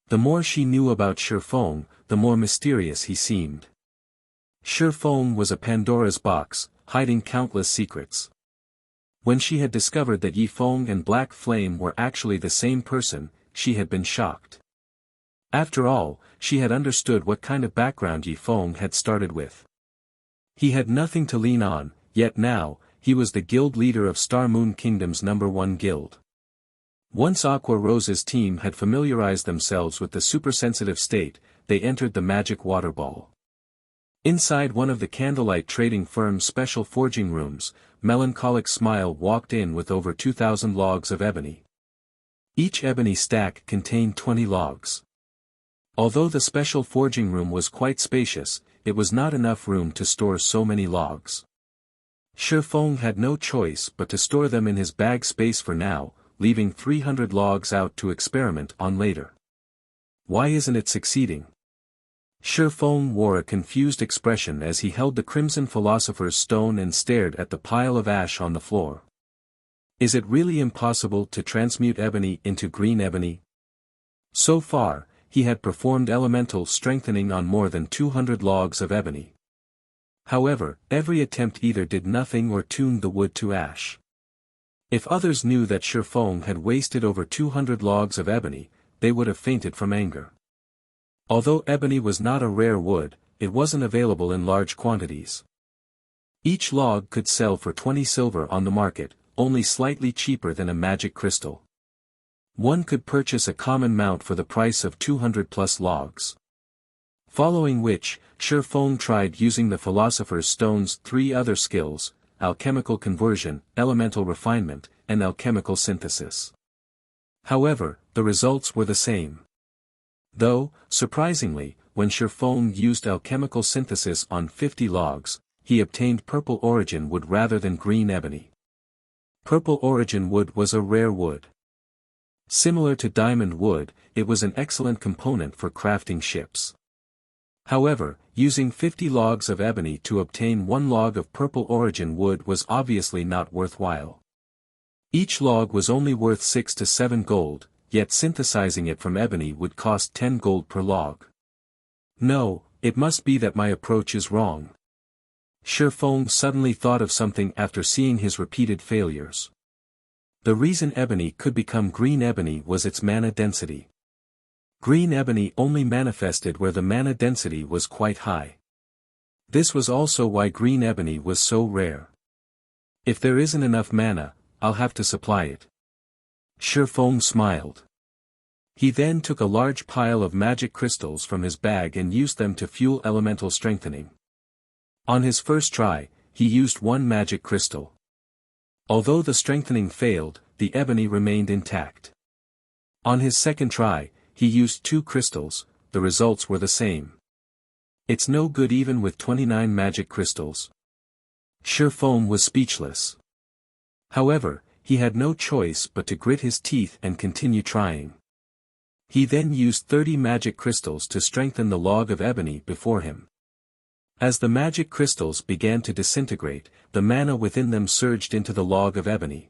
The more she knew about Shifeng, the more mysterious he seemed. Shifeng was a Pandora's box, hiding countless secrets. When she had discovered that Yifeng and Black Flame were actually the same person, she had been shocked. After all, she had understood what kind of background Yifeng had started with. He had nothing to lean on, yet now, he was the guild leader of Star Moon Kingdom's #1 guild. Once Aqua Rose's team had familiarized themselves with the supersensitive state, they entered the magic water ball. Inside one of the candlelight trading firm's special forging rooms, Melancholic Smile walked in with over 2,000 logs of ebony. Each ebony stack contained 20 logs. Although the special forging room was quite spacious, it was not enough room to store so many logs. Shifeng had no choice but to store them in his bag space for now, leaving 300 logs out to experiment on later. Why isn't it succeeding? Shifeng wore a confused expression as he held the Crimson Philosopher's Stone and stared at the pile of ash on the floor. Is it really impossible to transmute ebony into green ebony? So far, he had performed elemental strengthening on more than 200 logs of ebony. However, every attempt either did nothing or tuned the wood to ash. If others knew that Shifeng had wasted over 200 logs of ebony, they would have fainted from anger. Although ebony was not a rare wood, it wasn't available in large quantities. Each log could sell for 20 silver on the market, only slightly cheaper than a magic crystal. One could purchase a common mount for the price of 200 plus logs. Following which, Shifeng tried using the Philosopher's Stone's 3 other skills: alchemical conversion, elemental refinement, and alchemical synthesis. However, the results were the same. Though, surprisingly, when Shifeng used alchemical synthesis on 50 logs, he obtained purple origin wood rather than green ebony. Purple origin wood was a rare wood. Similar to diamond wood, it was an excellent component for crafting ships. However, using 50 logs of ebony to obtain 1 log of purple origin wood was obviously not worthwhile. Each log was only worth 6 to 7 gold, yet synthesizing it from ebony would cost 10 gold per log. No, it must be that my approach is wrong. Shifeng suddenly thought of something after seeing his repeated failures. The reason ebony could become green ebony was its mana density. Green ebony only manifested where the mana density was quite high. This was also why green ebony was so rare. If there isn't enough mana, I'll have to supply it. Shifeng smiled. He then took a large pile of magic crystals from his bag and used them to fuel elemental strengthening. On his first try, he used one magic crystal. Although the strengthening failed, the ebony remained intact. On his second try, he used 2 crystals, the results were the same. It's no good even with 29 magic crystals. Shifeng was speechless. However, he had no choice but to grit his teeth and continue trying. He then used 30 magic crystals to strengthen the log of ebony before him. As the magic crystals began to disintegrate, the mana within them surged into the log of ebony.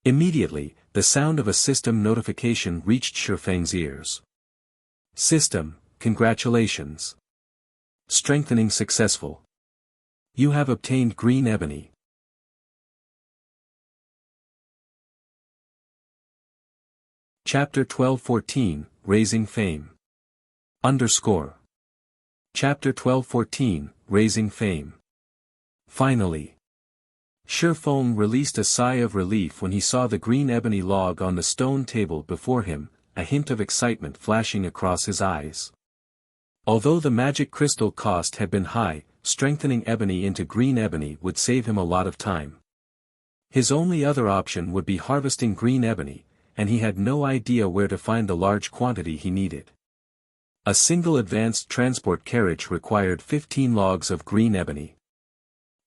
Immediately, the sound of a system notification reached Shifeng's ears. System, congratulations. Strengthening successful. You have obtained green ebony. Chapter 12:14, Raising Fame. Chapter 12:14, Raising Fame. Finally. Shifeng released a sigh of relief when he saw the green ebony log on the stone table before him, a hint of excitement flashing across his eyes. Although the magic crystal cost had been high, strengthening ebony into green ebony would save him a lot of time. His only other option would be harvesting green ebony, and he had no idea where to find the large quantity he needed. A single advanced transport carriage required 15 logs of green ebony.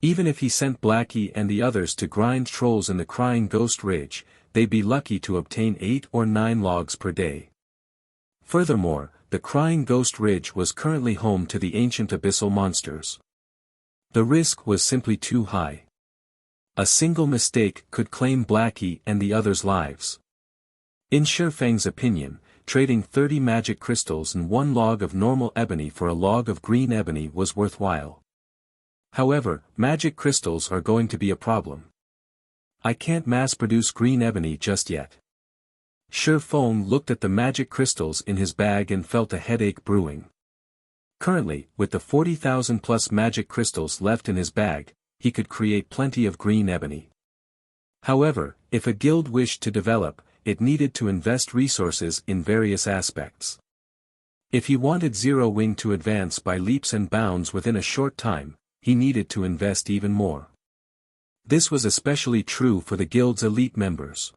Even if he sent Blackie and the others to grind trolls in the Crying Ghost Ridge, they'd be lucky to obtain 8 or 9 logs per day. Furthermore, the Crying Ghost Ridge was currently home to the ancient abyssal monsters. The risk was simply too high. A single mistake could claim Blackie and the others' lives. In Shifeng's opinion, trading 30 magic crystals and 1 log of normal ebony for a log of green ebony was worthwhile. However, magic crystals are going to be a problem. I can't mass-produce green ebony just yet. Shifeng looked at the magic crystals in his bag and felt a headache brewing. Currently, with the 40,000 plus magic crystals left in his bag, he could create plenty of green ebony. However, if a guild wished to develop, it needed to invest resources in various aspects. If he wanted Zero Wing to advance by leaps and bounds within a short time, he needed to invest even more. This was especially true for the guild's elite members.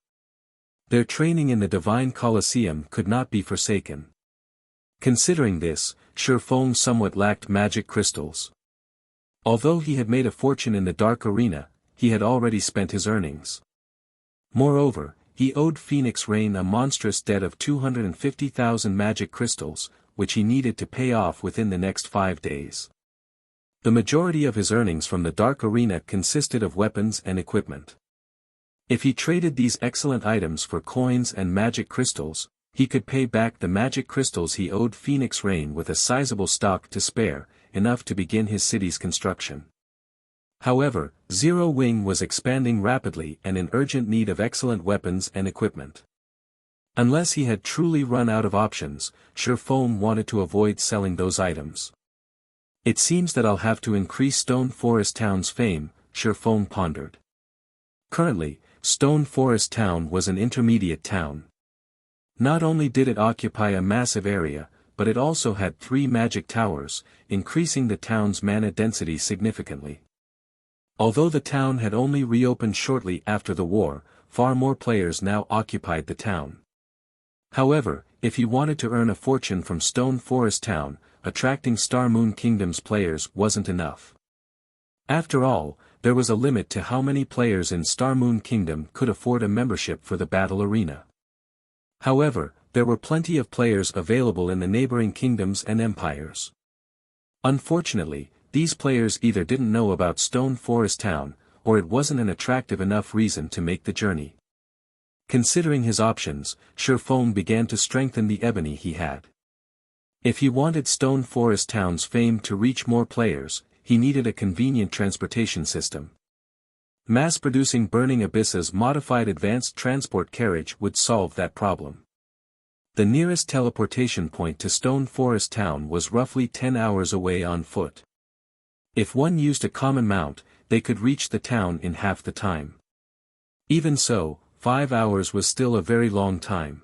Their training in the Divine Colosseum could not be forsaken. Considering this, Shifeng somewhat lacked magic crystals. Although he had made a fortune in the Dark Arena, he had already spent his earnings. Moreover, he owed Phoenix Rain a monstrous debt of 250,000 magic crystals, which he needed to pay off within the next 5 days. The majority of his earnings from the Dark Arena consisted of weapons and equipment. If he traded these excellent items for coins and magic crystals, he could pay back the magic crystals he owed Phoenix Rain with a sizable stock to spare, enough to begin his city's construction. However, Zero Wing was expanding rapidly and in urgent need of excellent weapons and equipment. Unless he had truly run out of options, Shifeng wanted to avoid selling those items. It seems that I'll have to increase Stone Forest Town's fame, Shifeng pondered. Currently, Stone Forest Town was an intermediate town. Not only did it occupy a massive area, but it also had 3 magic towers, increasing the town's mana density significantly. Although the town had only reopened shortly after the war, far more players now occupied the town. However, if he wanted to earn a fortune from Stone Forest Town, attracting Star Moon Kingdom's players wasn't enough. After all, there was a limit to how many players in Star Moon Kingdom could afford a membership for the battle arena. However, there were plenty of players available in the neighboring kingdoms and empires. Unfortunately, these players either didn't know about Stone Forest Town, or it wasn't an attractive enough reason to make the journey. Considering his options, Shifeng began to strengthen the ebony he had. If he wanted Stone Forest Town's fame to reach more players, he needed a convenient transportation system. Mass-producing Burning Abyss's modified advanced transport carriage would solve that problem. The nearest teleportation point to Stone Forest Town was roughly 10 hours away on foot. If one used a common mount, they could reach the town in half the time. Even so, 5 hours was still a very long time.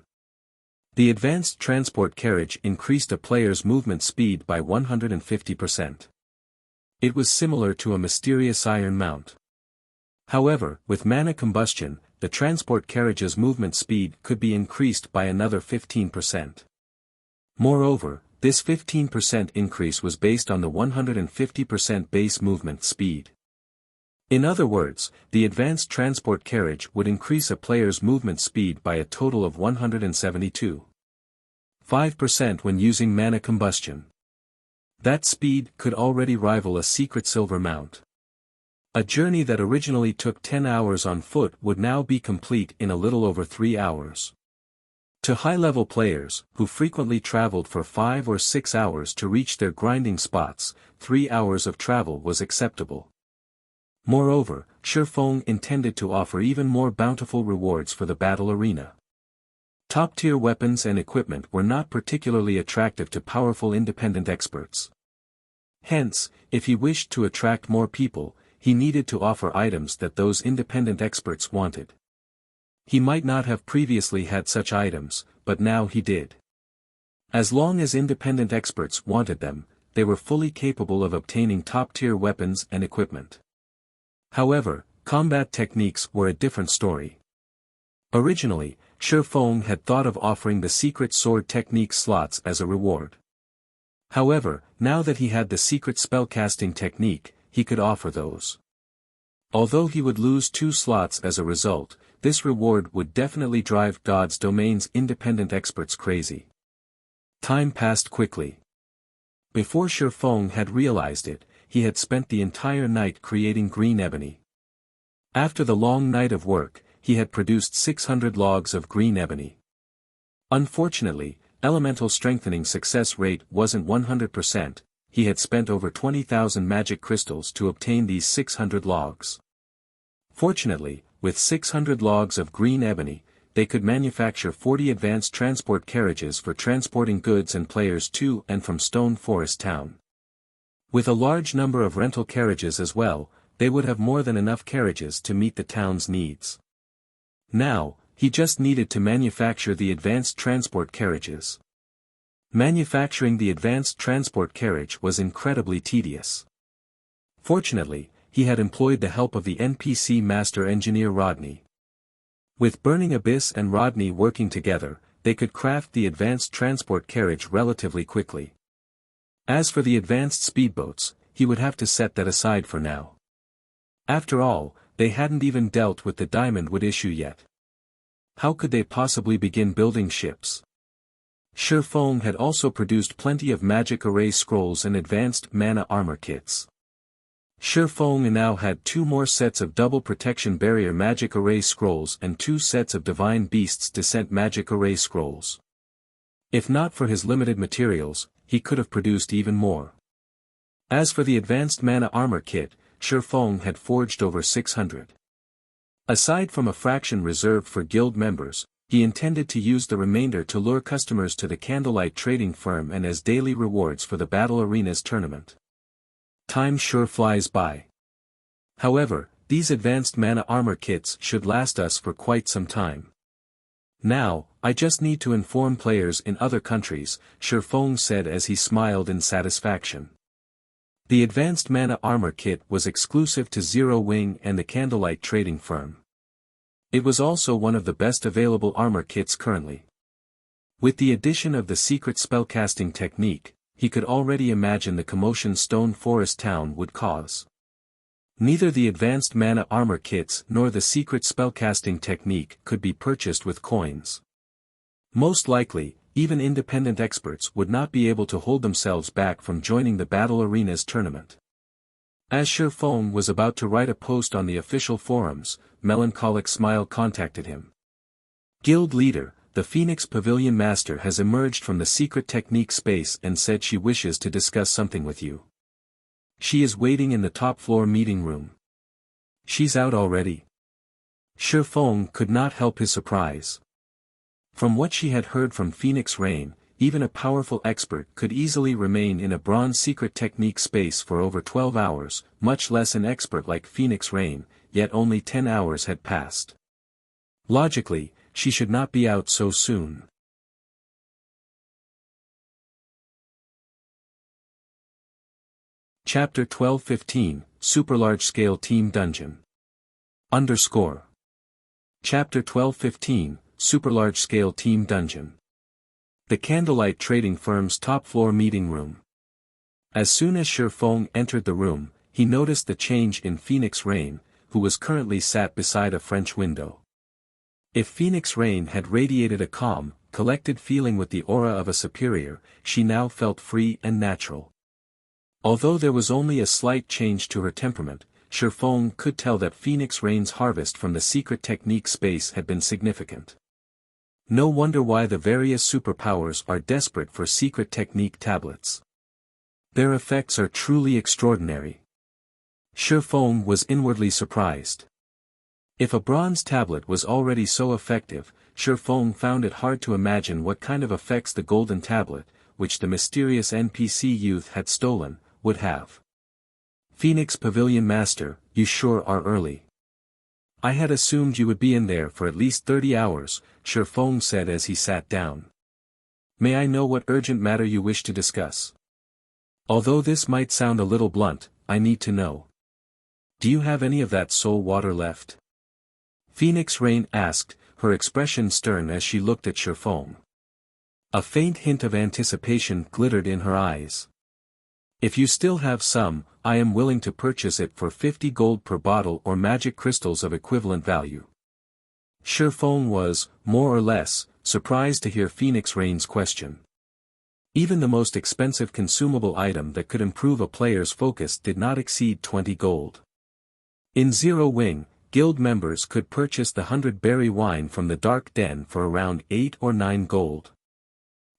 The advanced transport carriage increased a player's movement speed by 150%. It was similar to a mysterious iron mount. However, with mana combustion, the transport carriage's movement speed could be increased by another 15%. Moreover, this 15% increase was based on the 150% base movement speed. In other words, the advanced transport carriage would increase a player's movement speed by a total of 172.5% when using mana combustion. That speed could already rival a secret silver mount. A journey that originally took 10 hours on foot would now be complete in a little over 3 hours. To high-level players, who frequently traveled for 5 or 6 hours to reach their grinding spots, 3 hours of travel was acceptable. Moreover, Shifeng intended to offer even more bountiful rewards for the battle arena. Top-tier weapons and equipment were not particularly attractive to powerful independent experts. Hence, if he wished to attract more people, he needed to offer items that those independent experts wanted. He might not have previously had such items, but now he did. As long as independent experts wanted them, they were fully capable of obtaining top-tier weapons and equipment. However, combat techniques were a different story. Originally, Shifeng had thought of offering the secret sword technique slots as a reward. However, now that he had the secret spellcasting technique, he could offer those. Although he would lose 2 slots as a result, this reward would definitely drive God's Domain's independent experts crazy. Time passed quickly. Before Shifeng had realized it, he had spent the entire night creating green ebony. After the long night of work, he had produced 600 logs of green ebony. Unfortunately, elemental strengthening success rate wasn't 100%, he had spent over 20,000 magic crystals to obtain these 600 logs. Fortunately, with 600 logs of green ebony, they could manufacture 40 advanced transport carriages for transporting goods and players to and from Stone Forest Town. With a large number of rental carriages as well, they would have more than enough carriages to meet the town's needs. Now, he just needed to manufacture the advanced transport carriages. Manufacturing the advanced transport carriage was incredibly tedious. Fortunately, he had employed the help of the NPC master engineer Rodney. With Burning Abyss and Rodney working together, they could craft the advanced transport carriage relatively quickly. As for the advanced speedboats, he would have to set that aside for now. After all, they hadn't even dealt with the Diamond Wood issue yet. How could they possibly begin building ships? Shifeng had also produced plenty of magic array scrolls and advanced mana armor kits. Shifeng now had 2 more sets of double protection barrier magic array scrolls and 2 sets of divine beasts descent magic array scrolls. If not for his limited materials, he could have produced even more. As for the advanced mana armor kit, Shifeng had forged over 600. Aside from a fraction reserved for guild members, he intended to use the remainder to lure customers to the Candlelight trading firm and as daily rewards for the Battle Arenas tournament. Time sure flies by. However, these advanced mana armor kits should last us for quite some time. Now, I just need to inform players in other countries, Shifeng said as he smiled in satisfaction. The advanced mana armor kit was exclusive to Zero Wing and the Candlelight trading firm. It was also one of the best available armor kits currently. With the addition of the secret spellcasting technique, he could already imagine the commotion Stone Forest Town would cause. Neither the advanced mana armor kits nor the secret spellcasting technique could be purchased with coins. Most likely, even independent experts would not be able to hold themselves back from joining the Battle Arenas tournament. As Shifeng was about to write a post on the official forums, Melancholic Smile contacted him. Guild leader, the Phoenix Pavilion Master has emerged from the secret technique space and said she wishes to discuss something with you. She is waiting in the top floor meeting room. She's out already. Shifeng could not help his surprise. From what she had heard from Phoenix Rain, even a powerful expert could easily remain in a bronze secret technique space for over 12 hours, much less an expert like Phoenix Rain, yet only 10 hours had passed. Logically, she should not be out so soon. Chapter 12-15, Super Large Scale Team Dungeon. Chapter 12-15, Super Large Scale Team Dungeon. The Candlelight Trading Firm's top-floor meeting room. As soon as Shifeng entered the room, he noticed the change in Phoenix Rain, who was currently sat beside a French window. If Phoenix Rain had radiated a calm, collected feeling with the aura of a superior, she now felt free and natural. Although there was only a slight change to her temperament, Shifeng could tell that Phoenix Rain's harvest from the secret technique space had been significant. No wonder why the various superpowers are desperate for secret technique tablets. Their effects are truly extraordinary. Shifeng was inwardly surprised. If a bronze tablet was already so effective, Shifeng found it hard to imagine what kind of effects the golden tablet, which the mysterious NPC youth had stolen, would have. Phoenix Pavilion Master, you sure are early. I had assumed you would be in there for at least 30 hours, Shifeng said as he sat down. May I know what urgent matter you wish to discuss? Although this might sound a little blunt, I need to know. Do you have any of that soul water left? Phoenix Rain asked, her expression stern as she looked at Shifeng. A faint hint of anticipation glittered in her eyes. If you still have some, I am willing to purchase it for 50 gold per bottle or magic crystals of equivalent value. Shifeng was, more or less, surprised to hear Phoenix Rain's question. Even the most expensive consumable item that could improve a player's focus did not exceed 20 gold. In Zero Wing, guild members could purchase the 100-berry wine from the Dark Den for around 8 or 9 gold.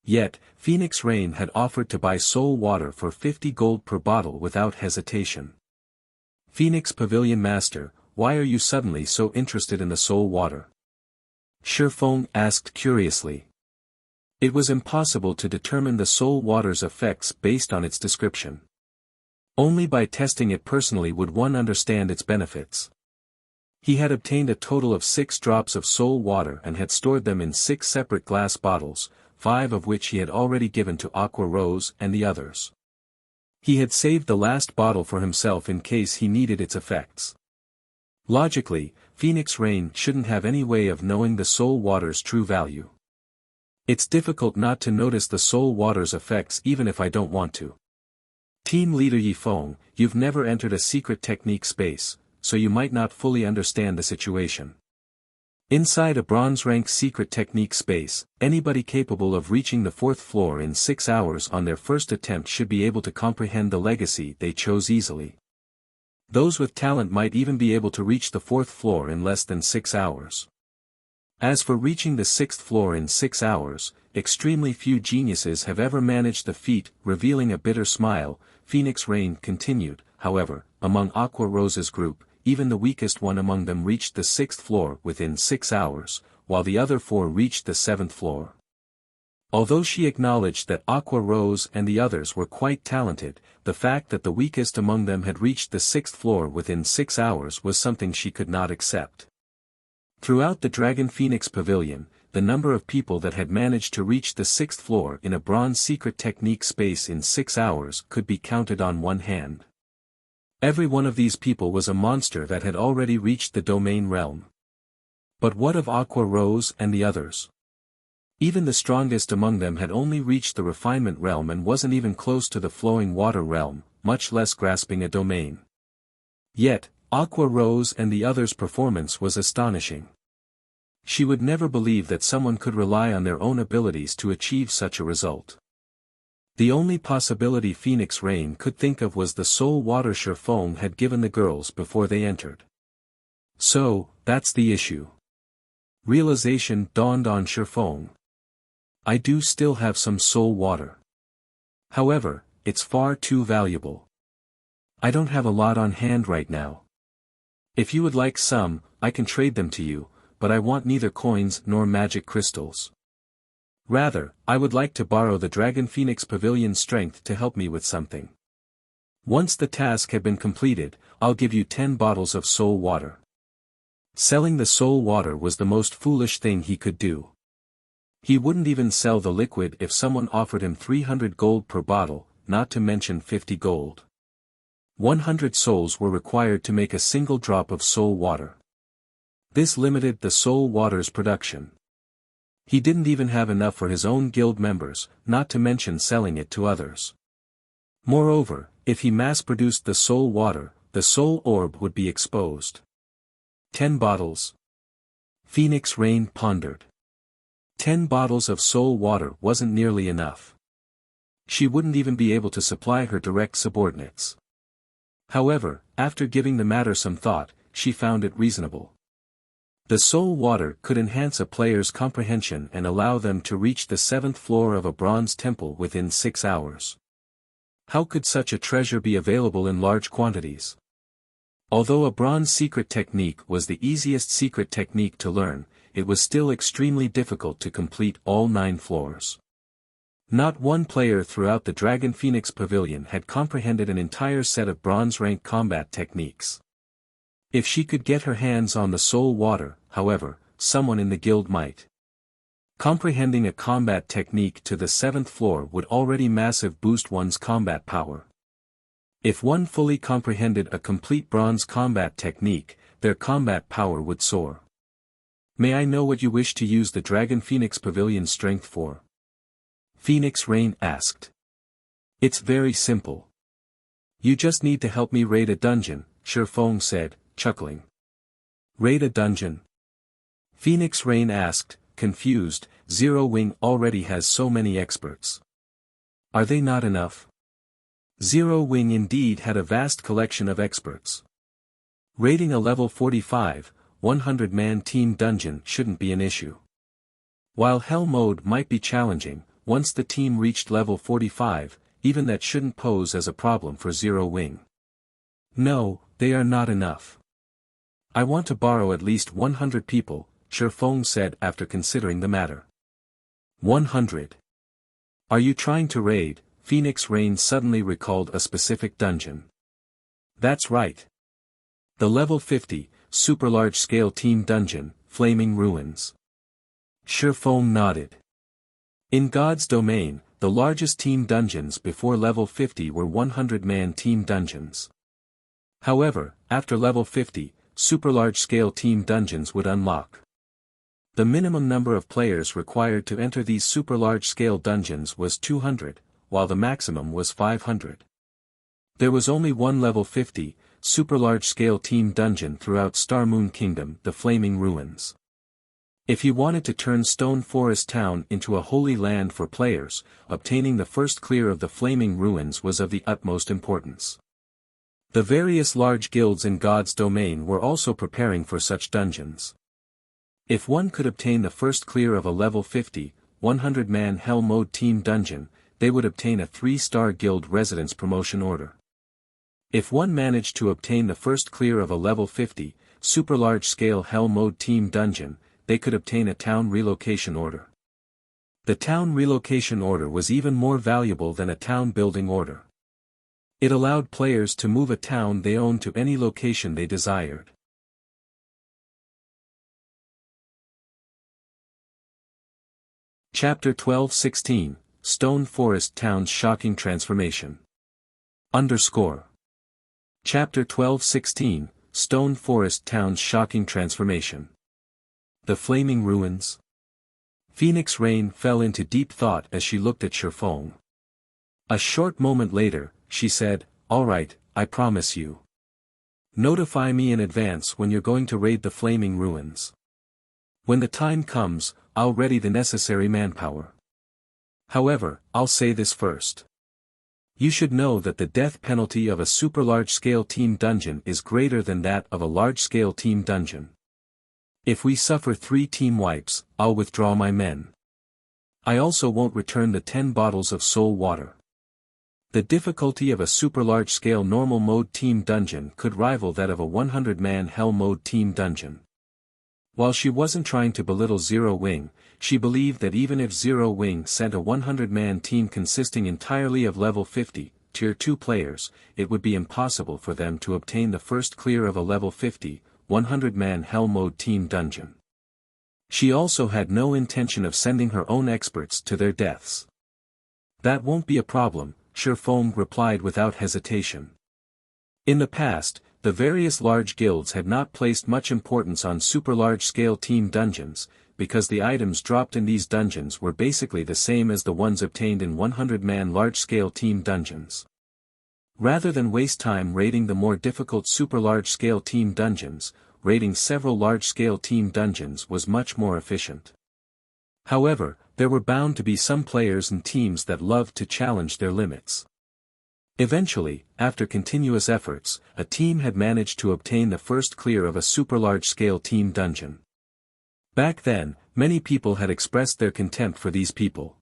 Yet, Phoenix Rain had offered to buy soul water for 50 gold per bottle without hesitation. Phoenix Pavilion Master, why are you suddenly so interested in the soul water? Shifeng asked curiously. It was impossible to determine the soul water's effects based on its description. Only by testing it personally would one understand its benefits. He had obtained a total of 6 drops of soul water and had stored them in 6 separate glass bottles, 5 of which he had already given to Aqua Rose and the others. He had saved the last bottle for himself in case he needed its effects. Logically, Phoenix Rain shouldn't have any way of knowing the soul water's true value. It's difficult not to notice the soul water's effects even if I don't want to. Team Leader Yifeng, you've never entered a secret technique space, so you might not fully understand the situation. Inside a bronze-rank secret technique space, anybody capable of reaching the 4th floor in 6 hours on their first attempt should be able to comprehend the legacy they chose easily. Those with talent might even be able to reach the 4th floor in less than 6 hours. As for reaching the 6th floor in 6 hours, extremely few geniuses have ever managed the feat. Revealing a bitter smile, Phoenix Rain continued, however, among Aqua Rose's group, even the weakest one among them reached the 6th floor within 6 hours, while the other 4 reached the 7th floor. Although she acknowledged that Aqua Rose and the others were quite talented, the fact that the weakest among them had reached the 6th floor within 6 hours was something she could not accept. Throughout the Dragon Phoenix Pavilion, the number of people that had managed to reach the 6th floor in a bronze secret technique space in 6 hours could be counted on one hand. Every one of these people was a monster that had already reached the domain realm. But what of Aqua Rose and the others? Even the strongest among them had only reached the refinement realm and wasn't even close to the flowing water realm, much less grasping a domain. Yet, Aqua Rose and the others' performance was astonishing. She would never believe that someone could rely on their own abilities to achieve such a result. The only possibility Phoenix Rain could think of was the soul water Shifeng had given the girls before they entered. So, that's the issue. Realization dawned on Shifeng. I do still have some soul water. However, it's far too valuable. I don't have a lot on hand right now. If you would like some, I can trade them to you, but I want neither coins nor magic crystals. Rather, I would like to borrow the Dragon Phoenix Pavilion's strength to help me with something. Once the task had been completed, I'll give you 10 bottles of soul water. Selling the soul water was the most foolish thing he could do. He wouldn't even sell the liquid if someone offered him 300 gold per bottle, not to mention 50 gold. 100 souls were required to make a single drop of soul water. This limited the soul water's production. He didn't even have enough for his own guild members, not to mention selling it to others. Moreover, if he mass-produced the soul water, the soul orb would be exposed. 10 bottles. Phoenix Rain pondered. 10 bottles of soul water wasn't nearly enough. She wouldn't even be able to supply her direct subordinates. However, after giving the matter some thought, she found it reasonable. The soul water could enhance a player's comprehension and allow them to reach the 7th floor of a bronze temple within 6 hours. How could such a treasure be available in large quantities? Although a bronze secret technique was the easiest secret technique to learn, it was still extremely difficult to complete all 9 floors. Not one player throughout the Dragon Phoenix Pavilion had comprehended an entire set of bronze-rank combat techniques. If she could get her hands on the soul water, however, someone in the guild might. Comprehending a combat technique to the 7th floor would already massive boost one's combat power. If one fully comprehended a complete bronze combat technique, their combat power would soar. May I know what you wish to use the Dragon Phoenix Pavilion strength for? Phoenix Rain asked. It's very simple. You just need to help me raid a dungeon, Shifeng said, chuckling. Raid a dungeon? Phoenix Rain asked, confused. Zero Wing already has so many experts. Are they not enough? Zero Wing indeed had a vast collection of experts. Raiding a level 45, 100-man team dungeon shouldn't be an issue. While Hell mode might be challenging, once the team reached level 45, even that shouldn't pose as a problem for Zero Wing. No, they are not enough. I want to borrow at least 100 people, Shifeng said after considering the matter. 100. Are you trying to raid? Phoenix Rain suddenly recalled a specific dungeon. That's right. The level 50, super large-scale team dungeon, Flaming Ruins. Shifeng nodded. In God's domain, the largest team dungeons before level 50 were 100-man team dungeons. However, after level 50, super large-scale team dungeons would unlock. The minimum number of players required to enter these super large-scale dungeons was 200, while the maximum was 500. There was only one level 50, super large-scale team dungeon throughout Star Moon Kingdom, the Flaming Ruins. If he wanted to turn Stone Forest Town into a holy land for players, obtaining the first clear of the Flaming Ruins was of the utmost importance. The various large guilds in God's domain were also preparing for such dungeons. If one could obtain the first clear of a level 50, 100-man Hell mode team dungeon, they would obtain a 3-star guild residence promotion order. If one managed to obtain the first clear of a level 50, super large-scale Hell mode team dungeon, they could obtain a town relocation order. The town relocation order was even more valuable than a town building order. It allowed players to move a town they owned to any location they desired. Chapter 12:16, Stone Forest Town's Shocking Transformation. Chapter 12:16, Stone Forest Town's Shocking Transformation. The Flaming Ruins. Phoenix Rain fell into deep thought as she looked at Shifeng. A short moment later, she said, "All right, I promise you. Notify me in advance when you're going to raid the Flaming Ruins. When the time comes, I'll ready the necessary manpower. However, I'll say this first. You should know that the death penalty of a super large-scale team dungeon is greater than that of a large-scale team dungeon. If we suffer 3 team wipes, I'll withdraw my men. I also won't return the 10 bottles of soul water. The difficulty of a super large-scale normal mode team dungeon could rival that of a 100-man Hell mode team dungeon." While she wasn't trying to belittle Zero Wing, she believed that even if Zero Wing sent a 100-man team consisting entirely of level 50, Tier 2 players, it would be impossible for them to obtain the first clear of a level 50, 100-man Hell mode team dungeon. She also had no intention of sending her own experts to their deaths. "That won't be a problem," Shifeng replied without hesitation. In the past, the various large guilds had not placed much importance on super large-scale team dungeons, because the items dropped in these dungeons were basically the same as the ones obtained in 100-man large-scale team dungeons. Rather than waste time raiding the more difficult super large-scale team dungeons, raiding several large-scale team dungeons was much more efficient. However, there were bound to be some players and teams that loved to challenge their limits. Eventually, after continuous efforts, a team had managed to obtain the first clear of a super large-scale team dungeon. Back then, many people had expressed their contempt for these people.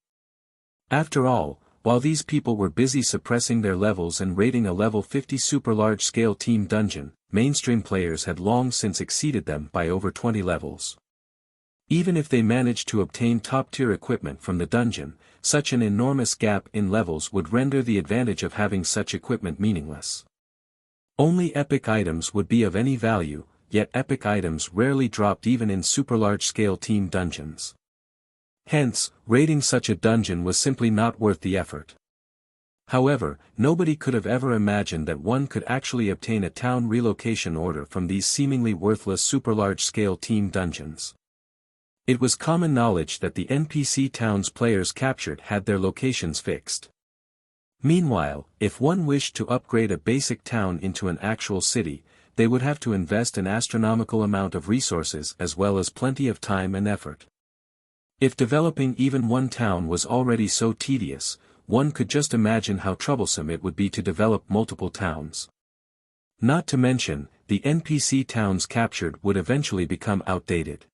After all, while these people were busy suppressing their levels and raiding a level 50 super large-scale team dungeon, mainstream players had long since exceeded them by over 20 levels. Even if they managed to obtain top-tier equipment from the dungeon, such an enormous gap in levels would render the advantage of having such equipment meaningless. Only epic items would be of any value, yet epic items rarely dropped even in super large-scale team dungeons. Hence, raiding such a dungeon was simply not worth the effort. However, nobody could have ever imagined that one could actually obtain a town relocation order from these seemingly worthless super large-scale team dungeons. It was common knowledge that the NPC towns players captured had their locations fixed. Meanwhile, if one wished to upgrade a basic town into an actual city, they would have to invest an astronomical amount of resources as well as plenty of time and effort. If developing even one town was already so tedious, one could just imagine how troublesome it would be to develop multiple towns. Not to mention, the NPC towns captured would eventually become outdated.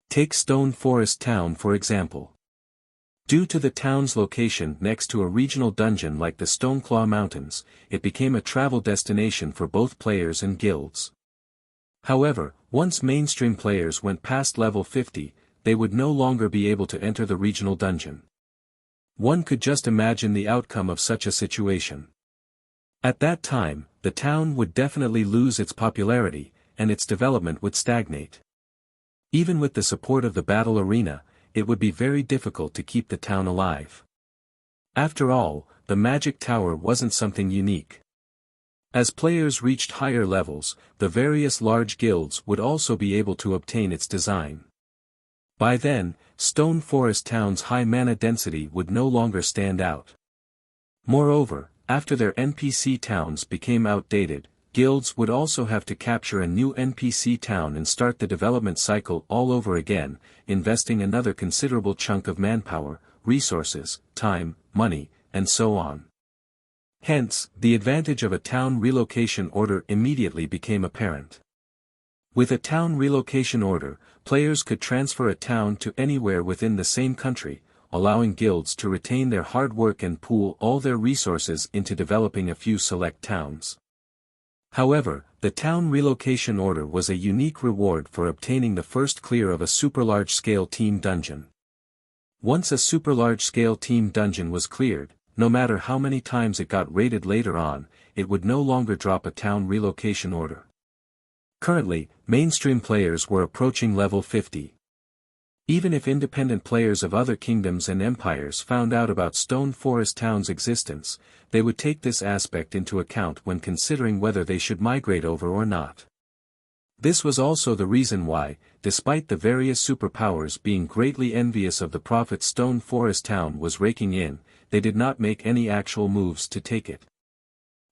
Take Stone Forest Town for example. Due to the town's location next to a regional dungeon like the Stoneclaw Mountains, it became a travel destination for both players and guilds. However, once mainstream players went past level 50, they would no longer be able to enter the regional dungeon. One could just imagine the outcome of such a situation. At that time, the town would definitely lose its popularity, and its development would stagnate. Even with the support of the battle arena, it would be very difficult to keep the town alive. After all, the magic tower wasn't something unique. As players reached higher levels, the various large guilds would also be able to obtain its design. By then, Stone Forest Town's high mana density would no longer stand out. Moreover, after their NPC towns became outdated, guilds would also have to capture a new NPC town and start the development cycle all over again, investing another considerable chunk of manpower, resources, time, money, and so on. Hence, the advantage of a town relocation order immediately became apparent. With a town relocation order, players could transfer a town to anywhere within the same country, allowing guilds to retain their hard work and pool all their resources into developing a few select towns. However, the town relocation order was a unique reward for obtaining the first clear of a super large-scale team dungeon. Once a super large-scale team dungeon was cleared, no matter how many times it got raided later on, it would no longer drop a town relocation order. Currently, mainstream players were approaching level 50. Even if independent players of other kingdoms and empires found out about Stone Forest Town's existence, they would take this aspect into account when considering whether they should migrate over or not. This was also the reason why, despite the various superpowers being greatly envious of the profit Stone Forest Town was raking in, they did not make any actual moves to take it.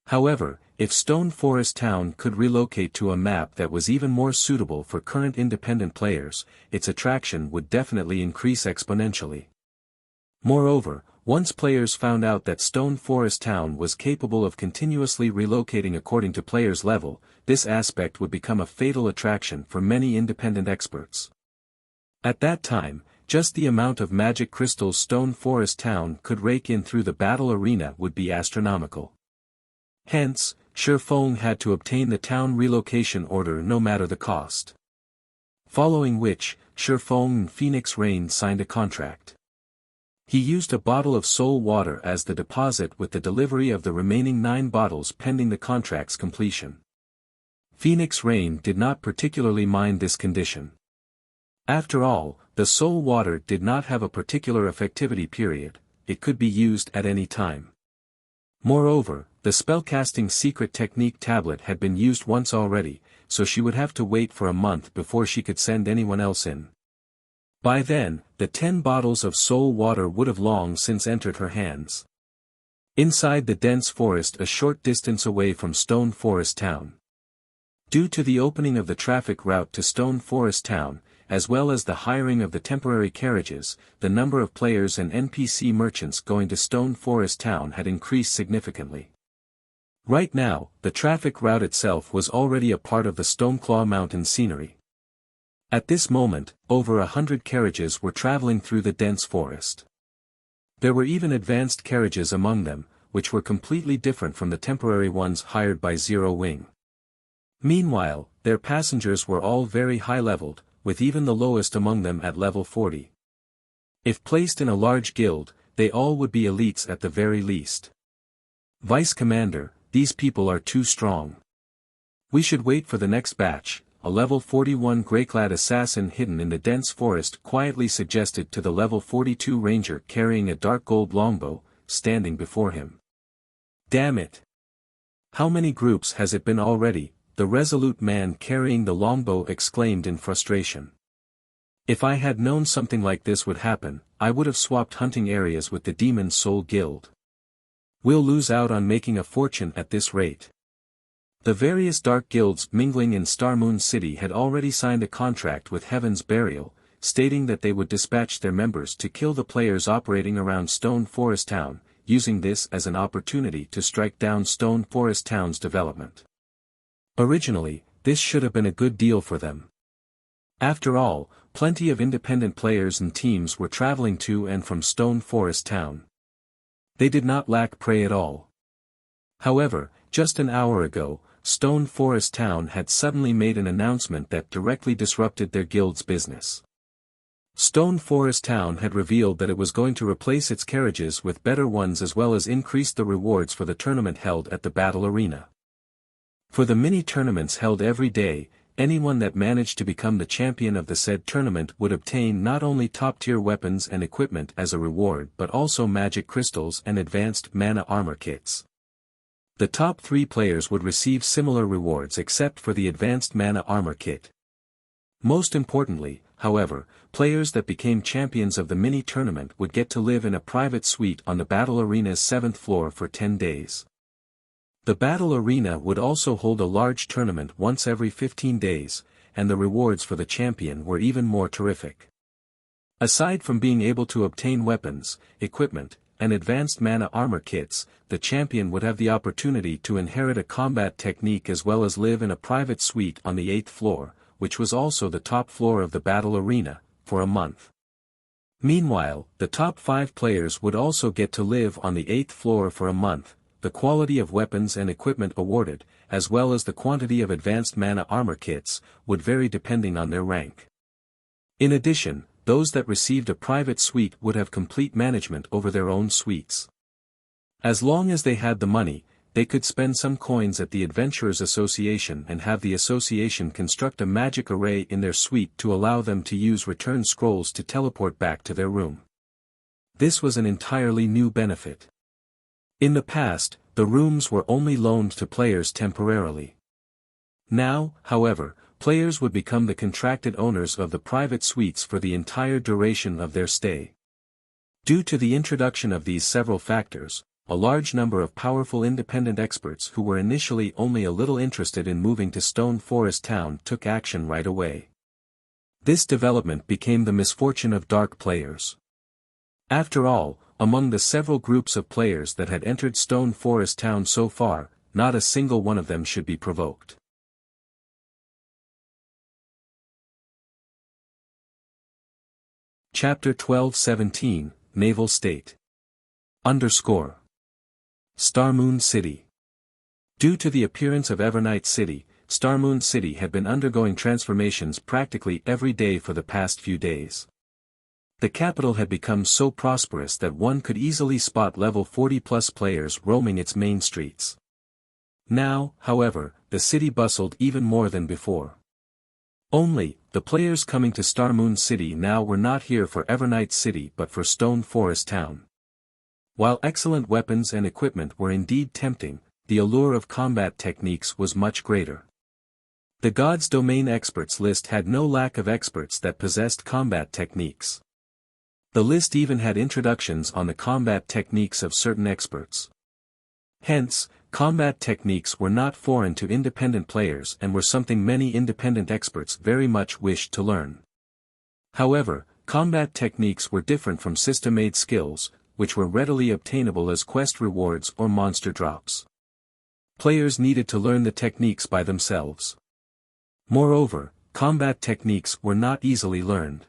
However, if Stone Forest Town could relocate to a map that was even more suitable for current independent players, its attraction would definitely increase exponentially. Moreover, once players found out that Stone Forest Town was capable of continuously relocating according to players' level, this aspect would become a fatal attraction for many independent experts. At that time, just the amount of magic crystals Stone Forest Town could rake in through the battle arena would be astronomical. Hence, Shifeng had to obtain the town relocation order no matter the cost. Following which, Shifeng and Phoenix Rain signed a contract. He used a bottle of soul water as the deposit with the delivery of the remaining 9 bottles pending the contract's completion. Phoenix Rain did not particularly mind this condition. After all, the soul water did not have a particular effectivity period, it could be used at any time. Moreover, the spellcasting secret technique tablet had been used once already, so she would have to wait for a month before she could send anyone else in. By then, the 10 bottles of soul water would have long since entered her hands. Inside the dense forest a short distance away from Stone Forest Town. Due to the opening of the traffic route to Stone Forest Town, as well as the hiring of the temporary carriages, the number of players and NPC merchants going to Stone Forest Town had increased significantly. Right now, the traffic route itself was already a part of the Stoneclaw Mountain scenery. At this moment, over 100 carriages were traveling through the dense forest. There were even advanced carriages among them, which were completely different from the temporary ones hired by Zero Wing. Meanwhile, their passengers were all very high-leveled, with even the lowest among them at level 40. If placed in a large guild, they all would be elites at the very least. Vice Commander, these people are too strong. We should wait for the next batch, a level 41 grey-clad assassin hidden in the dense forest quietly suggested to the level 42 ranger carrying a dark gold longbow, standing before him. Damn it! How many groups has it been already? The resolute man carrying the longbow exclaimed in frustration. If I had known something like this would happen, I would have swapped hunting areas with the Demon's Soul Guild. We'll lose out on making a fortune at this rate. The various dark guilds mingling in Starmoon City had already signed a contract with Heaven's Burial, stating that they would dispatch their members to kill the players operating around Stone Forest Town, using this as an opportunity to strike down Stone Forest Town's development. Originally, this should have been a good deal for them. After all, plenty of independent players and teams were traveling to and from Stone Forest Town. They did not lack prey at all. However, just an hour ago, Stone Forest Town had suddenly made an announcement that directly disrupted their guild's business. Stone Forest Town had revealed that it was going to replace its carriages with better ones as well as increase the rewards for the tournament held at the battle arena. For the mini-tournaments held every day, anyone that managed to become the champion of the said tournament would obtain not only top-tier weapons and equipment as a reward but also magic crystals and advanced mana armor kits. The top 3 players would receive similar rewards except for the advanced mana armor kit. Most importantly, however, players that became champions of the mini-tournament would get to live in a private suite on the battle arena's 7th floor for 10 days. The battle arena would also hold a large tournament once every 15 days, and the rewards for the champion were even more terrific. Aside from being able to obtain weapons, equipment, and advanced mana armor kits, the champion would have the opportunity to inherit a combat technique as well as live in a private suite on the 8th floor, which was also the top floor of the battle arena, for a month. Meanwhile, the top 5 players would also get to live on the 8th floor for a month. The quality of weapons and equipment awarded, as well as the quantity of advanced mana armor kits, would vary depending on their rank. In addition, those that received a private suite would have complete management over their own suites. As long as they had the money, they could spend some coins at the Adventurers Association and have the association construct a magic array in their suite to allow them to use return scrolls to teleport back to their room. This was an entirely new benefit. In the past, the rooms were only loaned to players temporarily. Now, however, players would become the contracted owners of the private suites for the entire duration of their stay. Due to the introduction of these several factors, a large number of powerful independent experts who were initially only a little interested in moving to Stone Forest Town took action right away. This development became the misfortune of dark players. After all, among the several groups of players that had entered Stone Forest Town so far, not a single one of them should be provoked. Chapter 12-17, Naval State. Starmoon City. Due to the appearance of Evernight City, Starmoon City had been undergoing transformations practically every day for the past few days. The capital had become so prosperous that one could easily spot level 40+ players roaming its main streets. Now, however, the city bustled even more than before. Only, the players coming to Starmoon City now were not here for Evernight City but for Stone Forest Town. While excellent weapons and equipment were indeed tempting, the allure of combat techniques was much greater. The God's Domain Experts list had no lack of experts that possessed combat techniques. The list even had introductions on the combat techniques of certain experts. Hence, combat techniques were not foreign to independent players and were something many independent experts very much wished to learn. However, combat techniques were different from system-made skills, which were readily obtainable as quest rewards or monster drops. Players needed to learn the techniques by themselves. Moreover, combat techniques were not easily learned.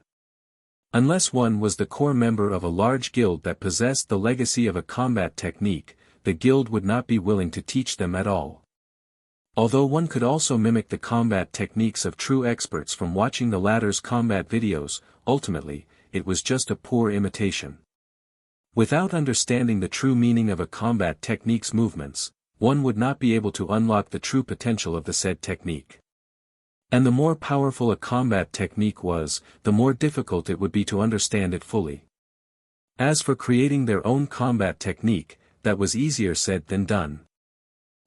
Unless one was the core member of a large guild that possessed the legacy of a combat technique, the guild would not be willing to teach them at all. Although one could also mimic the combat techniques of true experts from watching the latter's combat videos, ultimately, it was just a poor imitation. Without understanding the true meaning of a combat technique's movements, one would not be able to unlock the true potential of the said technique. And the more powerful a combat technique was, the more difficult it would be to understand it fully. As for creating their own combat technique, that was easier said than done.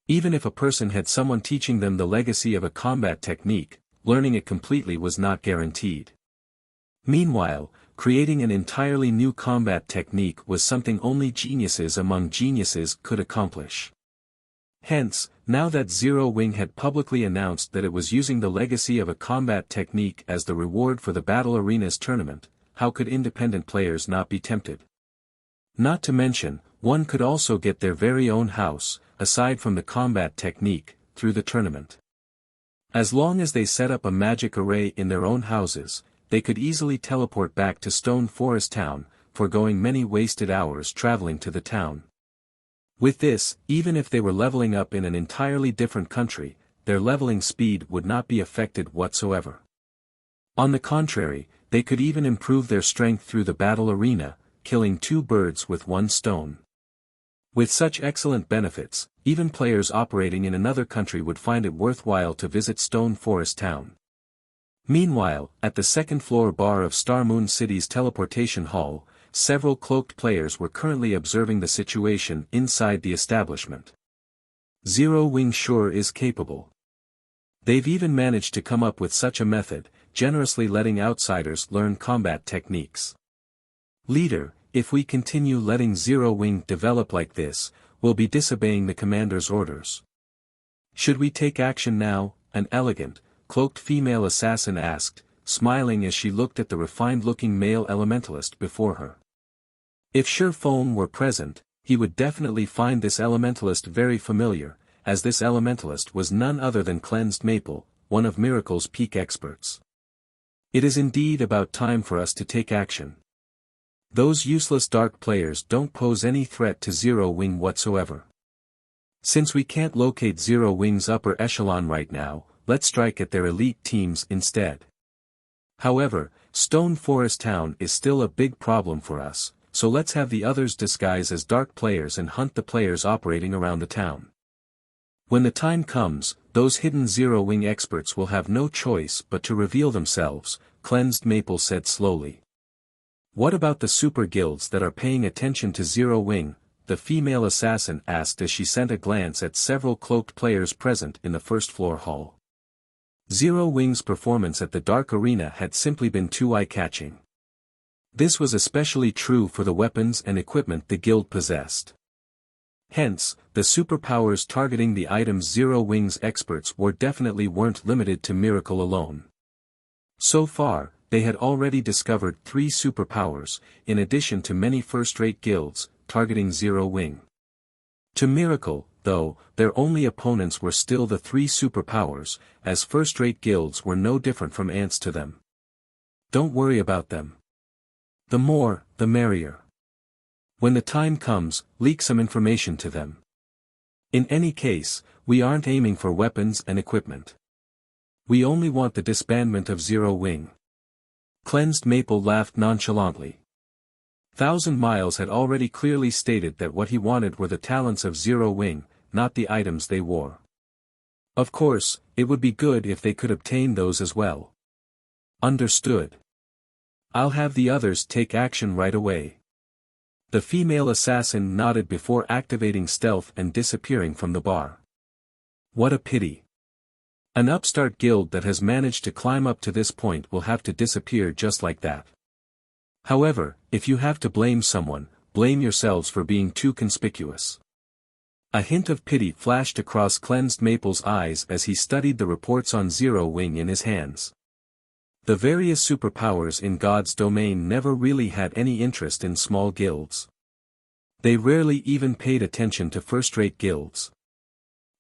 Even if a person had someone teaching them the legacy of a combat technique, learning it completely was not guaranteed. Meanwhile, creating an entirely new combat technique was something only geniuses among geniuses could accomplish. Hence, now that Zero Wing had publicly announced that it was using the legacy of a combat technique as the reward for the Battle Arenas tournament, how could independent players not be tempted? Not to mention, one could also get their very own house, aside from the combat technique, through the tournament. As long as they set up a magic array in their own houses, they could easily teleport back to Stone Forest Town, foregoing many wasted hours traveling to the town. With this, even if they were leveling up in an entirely different country, their leveling speed would not be affected whatsoever. On the contrary, they could even improve their strength through the battle arena, killing two birds with one stone. With such excellent benefits, even players operating in another country would find it worthwhile to visit Stone Forest Town. Meanwhile, at the second-floor bar of Star Moon City's teleportation hall, several cloaked players were currently observing the situation inside the establishment. Zero Wing sure is capable. They've even managed to come up with such a method, generously letting outsiders learn combat techniques. Leader, if we continue letting Zero Wing develop like this, we'll be disobeying the commander's orders. Should we take action now? An elegant, cloaked female assassin asked, smiling as she looked at the refined-looking male elementalist before her. If Sure Phone were present, he would definitely find this elementalist very familiar, as this elementalist was none other than Cleansed Maple, one of Miracle's peak experts. It is indeed about time for us to take action. Those useless dark players don't pose any threat to Zero Wing whatsoever. Since we can't locate Zero Wing's upper echelon right now, let's strike at their elite teams instead. However, Stone Forest Town is still a big problem for us, so let's have the others disguise as dark players and hunt the players operating around the town. When the time comes, those hidden Zero Wing experts will have no choice but to reveal themselves, Cleansed Maple said slowly. What about the super guilds that are paying attention to Zero Wing? The female assassin asked as she sent a glance at several cloaked players present in the first-floor hall. Zero Wing's performance at the Dark Arena had simply been too eye-catching. This was especially true for the weapons and equipment the guild possessed. Hence, the superpowers targeting the items Zero Wing's experts wore definitely weren't limited to Miracle alone. So far, they had already discovered 3 superpowers, in addition to many first-rate guilds, targeting Zero Wing. To Miracle, though, their only opponents were still the 3 superpowers, as first-rate guilds were no different from ants to them. Don't worry about them. The more, the merrier. When the time comes, leak some information to them. In any case, we aren't aiming for weapons and equipment. We only want the disbandment of Zero Wing. Cleansed Maple laughed nonchalantly. 1,000 Miles had already clearly stated that what he wanted were the talents of Zero Wing, not the items they wore. Of course, it would be good if they could obtain those as well. Understood. I'll have the others take action right away. The female assassin nodded before activating stealth and disappearing from the bar. What a pity. An upstart guild that has managed to climb up to this point will have to disappear just like that. However, if you have to blame someone, blame yourselves for being too conspicuous. A hint of pity flashed across Cleansed Maple's eyes as he studied the reports on Zero Wing in his hands. The various superpowers in God's domain never really had any interest in small guilds. They rarely even paid attention to first-rate guilds.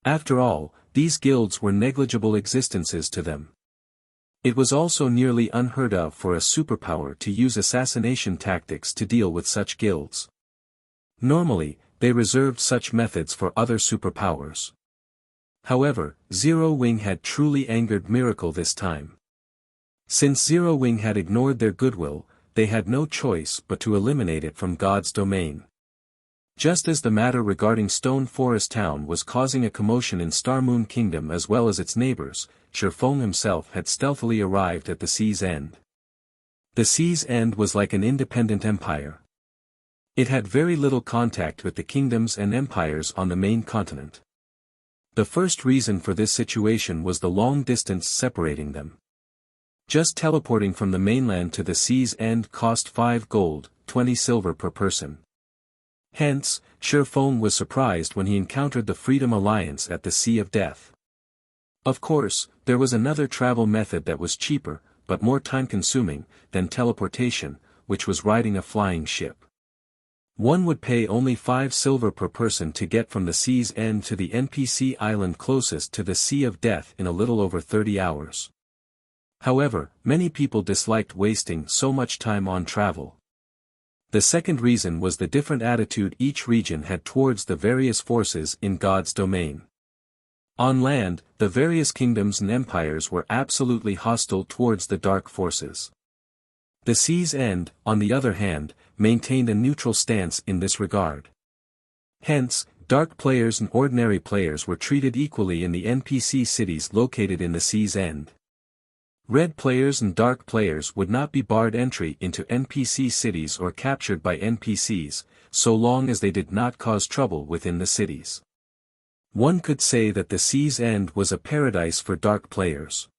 After all, these guilds were negligible existences to them. It was also nearly unheard of for a superpower to use assassination tactics to deal with such guilds. Normally, they reserved such methods for other superpowers. However, Zero Wing had truly angered Miracle this time. Since Zero Wing had ignored their goodwill, they had no choice but to eliminate it from God's domain. Just as the matter regarding Stone Forest Town was causing a commotion in Star Moon Kingdom as well as its neighbors, Shifeng himself had stealthily arrived at the Sea's End. The Sea's End was like an independent empire. It had very little contact with the kingdoms and empires on the main continent. The first reason for this situation was the long distance separating them. Just teleporting from the mainland to the Sea's End cost 5 gold, 20 silver per person. Hence, Shifeng was surprised when he encountered the Freedom Alliance at the Sea of Death. Of course, there was another travel method that was cheaper, but more time-consuming, than teleportation, which was riding a flying ship. One would pay only 5 silver per person to get from the Sea's End to the NPC island closest to the Sea of Death in a little over 30 hours. However, many people disliked wasting so much time on travel. The second reason was the different attitude each region had towards the various forces in God's domain. On land, the various kingdoms and empires were absolutely hostile towards the dark forces. The Sea's End, on the other hand, maintained a neutral stance in this regard. Hence, dark players and ordinary players were treated equally in the NPC cities located in the Sea's End. Red players and dark players would not be barred entry into NPC cities or captured by NPCs, so long as they did not cause trouble within the cities. One could say that the Sea's End was a paradise for dark players.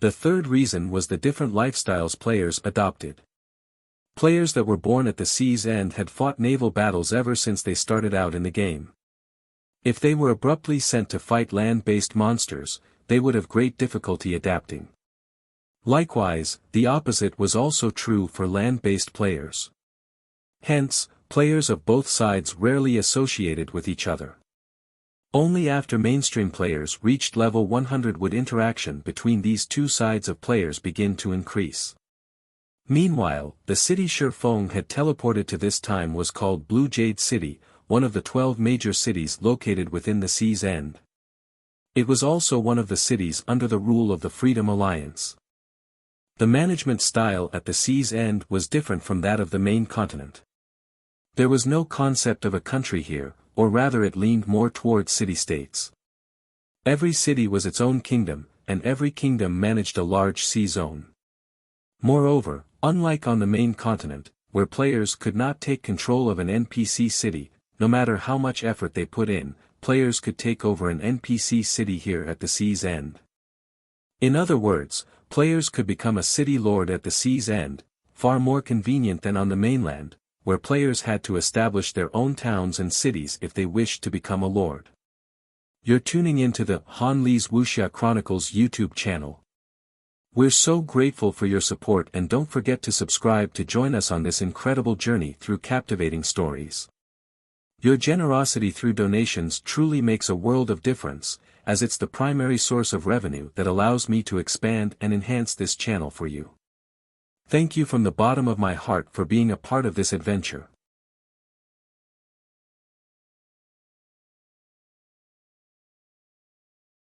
The third reason was the different lifestyles players adopted. Players that were born at the Sea's End had fought naval battles ever since they started out in the game. If they were abruptly sent to fight land-based monsters, they would have great difficulty adapting. Likewise, the opposite was also true for land-based players. Hence, players of both sides rarely associated with each other. Only after mainstream players reached level 100 would interaction between these two sides of players begin to increase. Meanwhile, the city Shifeng had teleported to this time was called Blue Jade City, one of the 12 major cities located within the Sea's End. It was also one of the cities under the rule of the Freedom Alliance. The management style at the Sea's End was different from that of the main continent. There was no concept of a country here, or rather it leaned more towards city-states. Every city was its own kingdom, and every kingdom managed a large sea zone. Moreover, unlike on the main continent, where players could not take control of an NPC city, no matter how much effort they put in, players could take over an NPC city here at the Sea's End. In other words, players could become a city lord at the Sea's End, far more convenient than on the mainland, where players had to establish their own towns and cities if they wished to become a lord. You're tuning into the Han Lee's Wuxia Chronicles YouTube channel. We're so grateful for your support, and don't forget to subscribe to join us on this incredible journey through captivating stories. Your generosity through donations truly makes a world of difference, as it's the primary source of revenue that allows me to expand and enhance this channel for you. Thank you from the bottom of my heart for being a part of this adventure.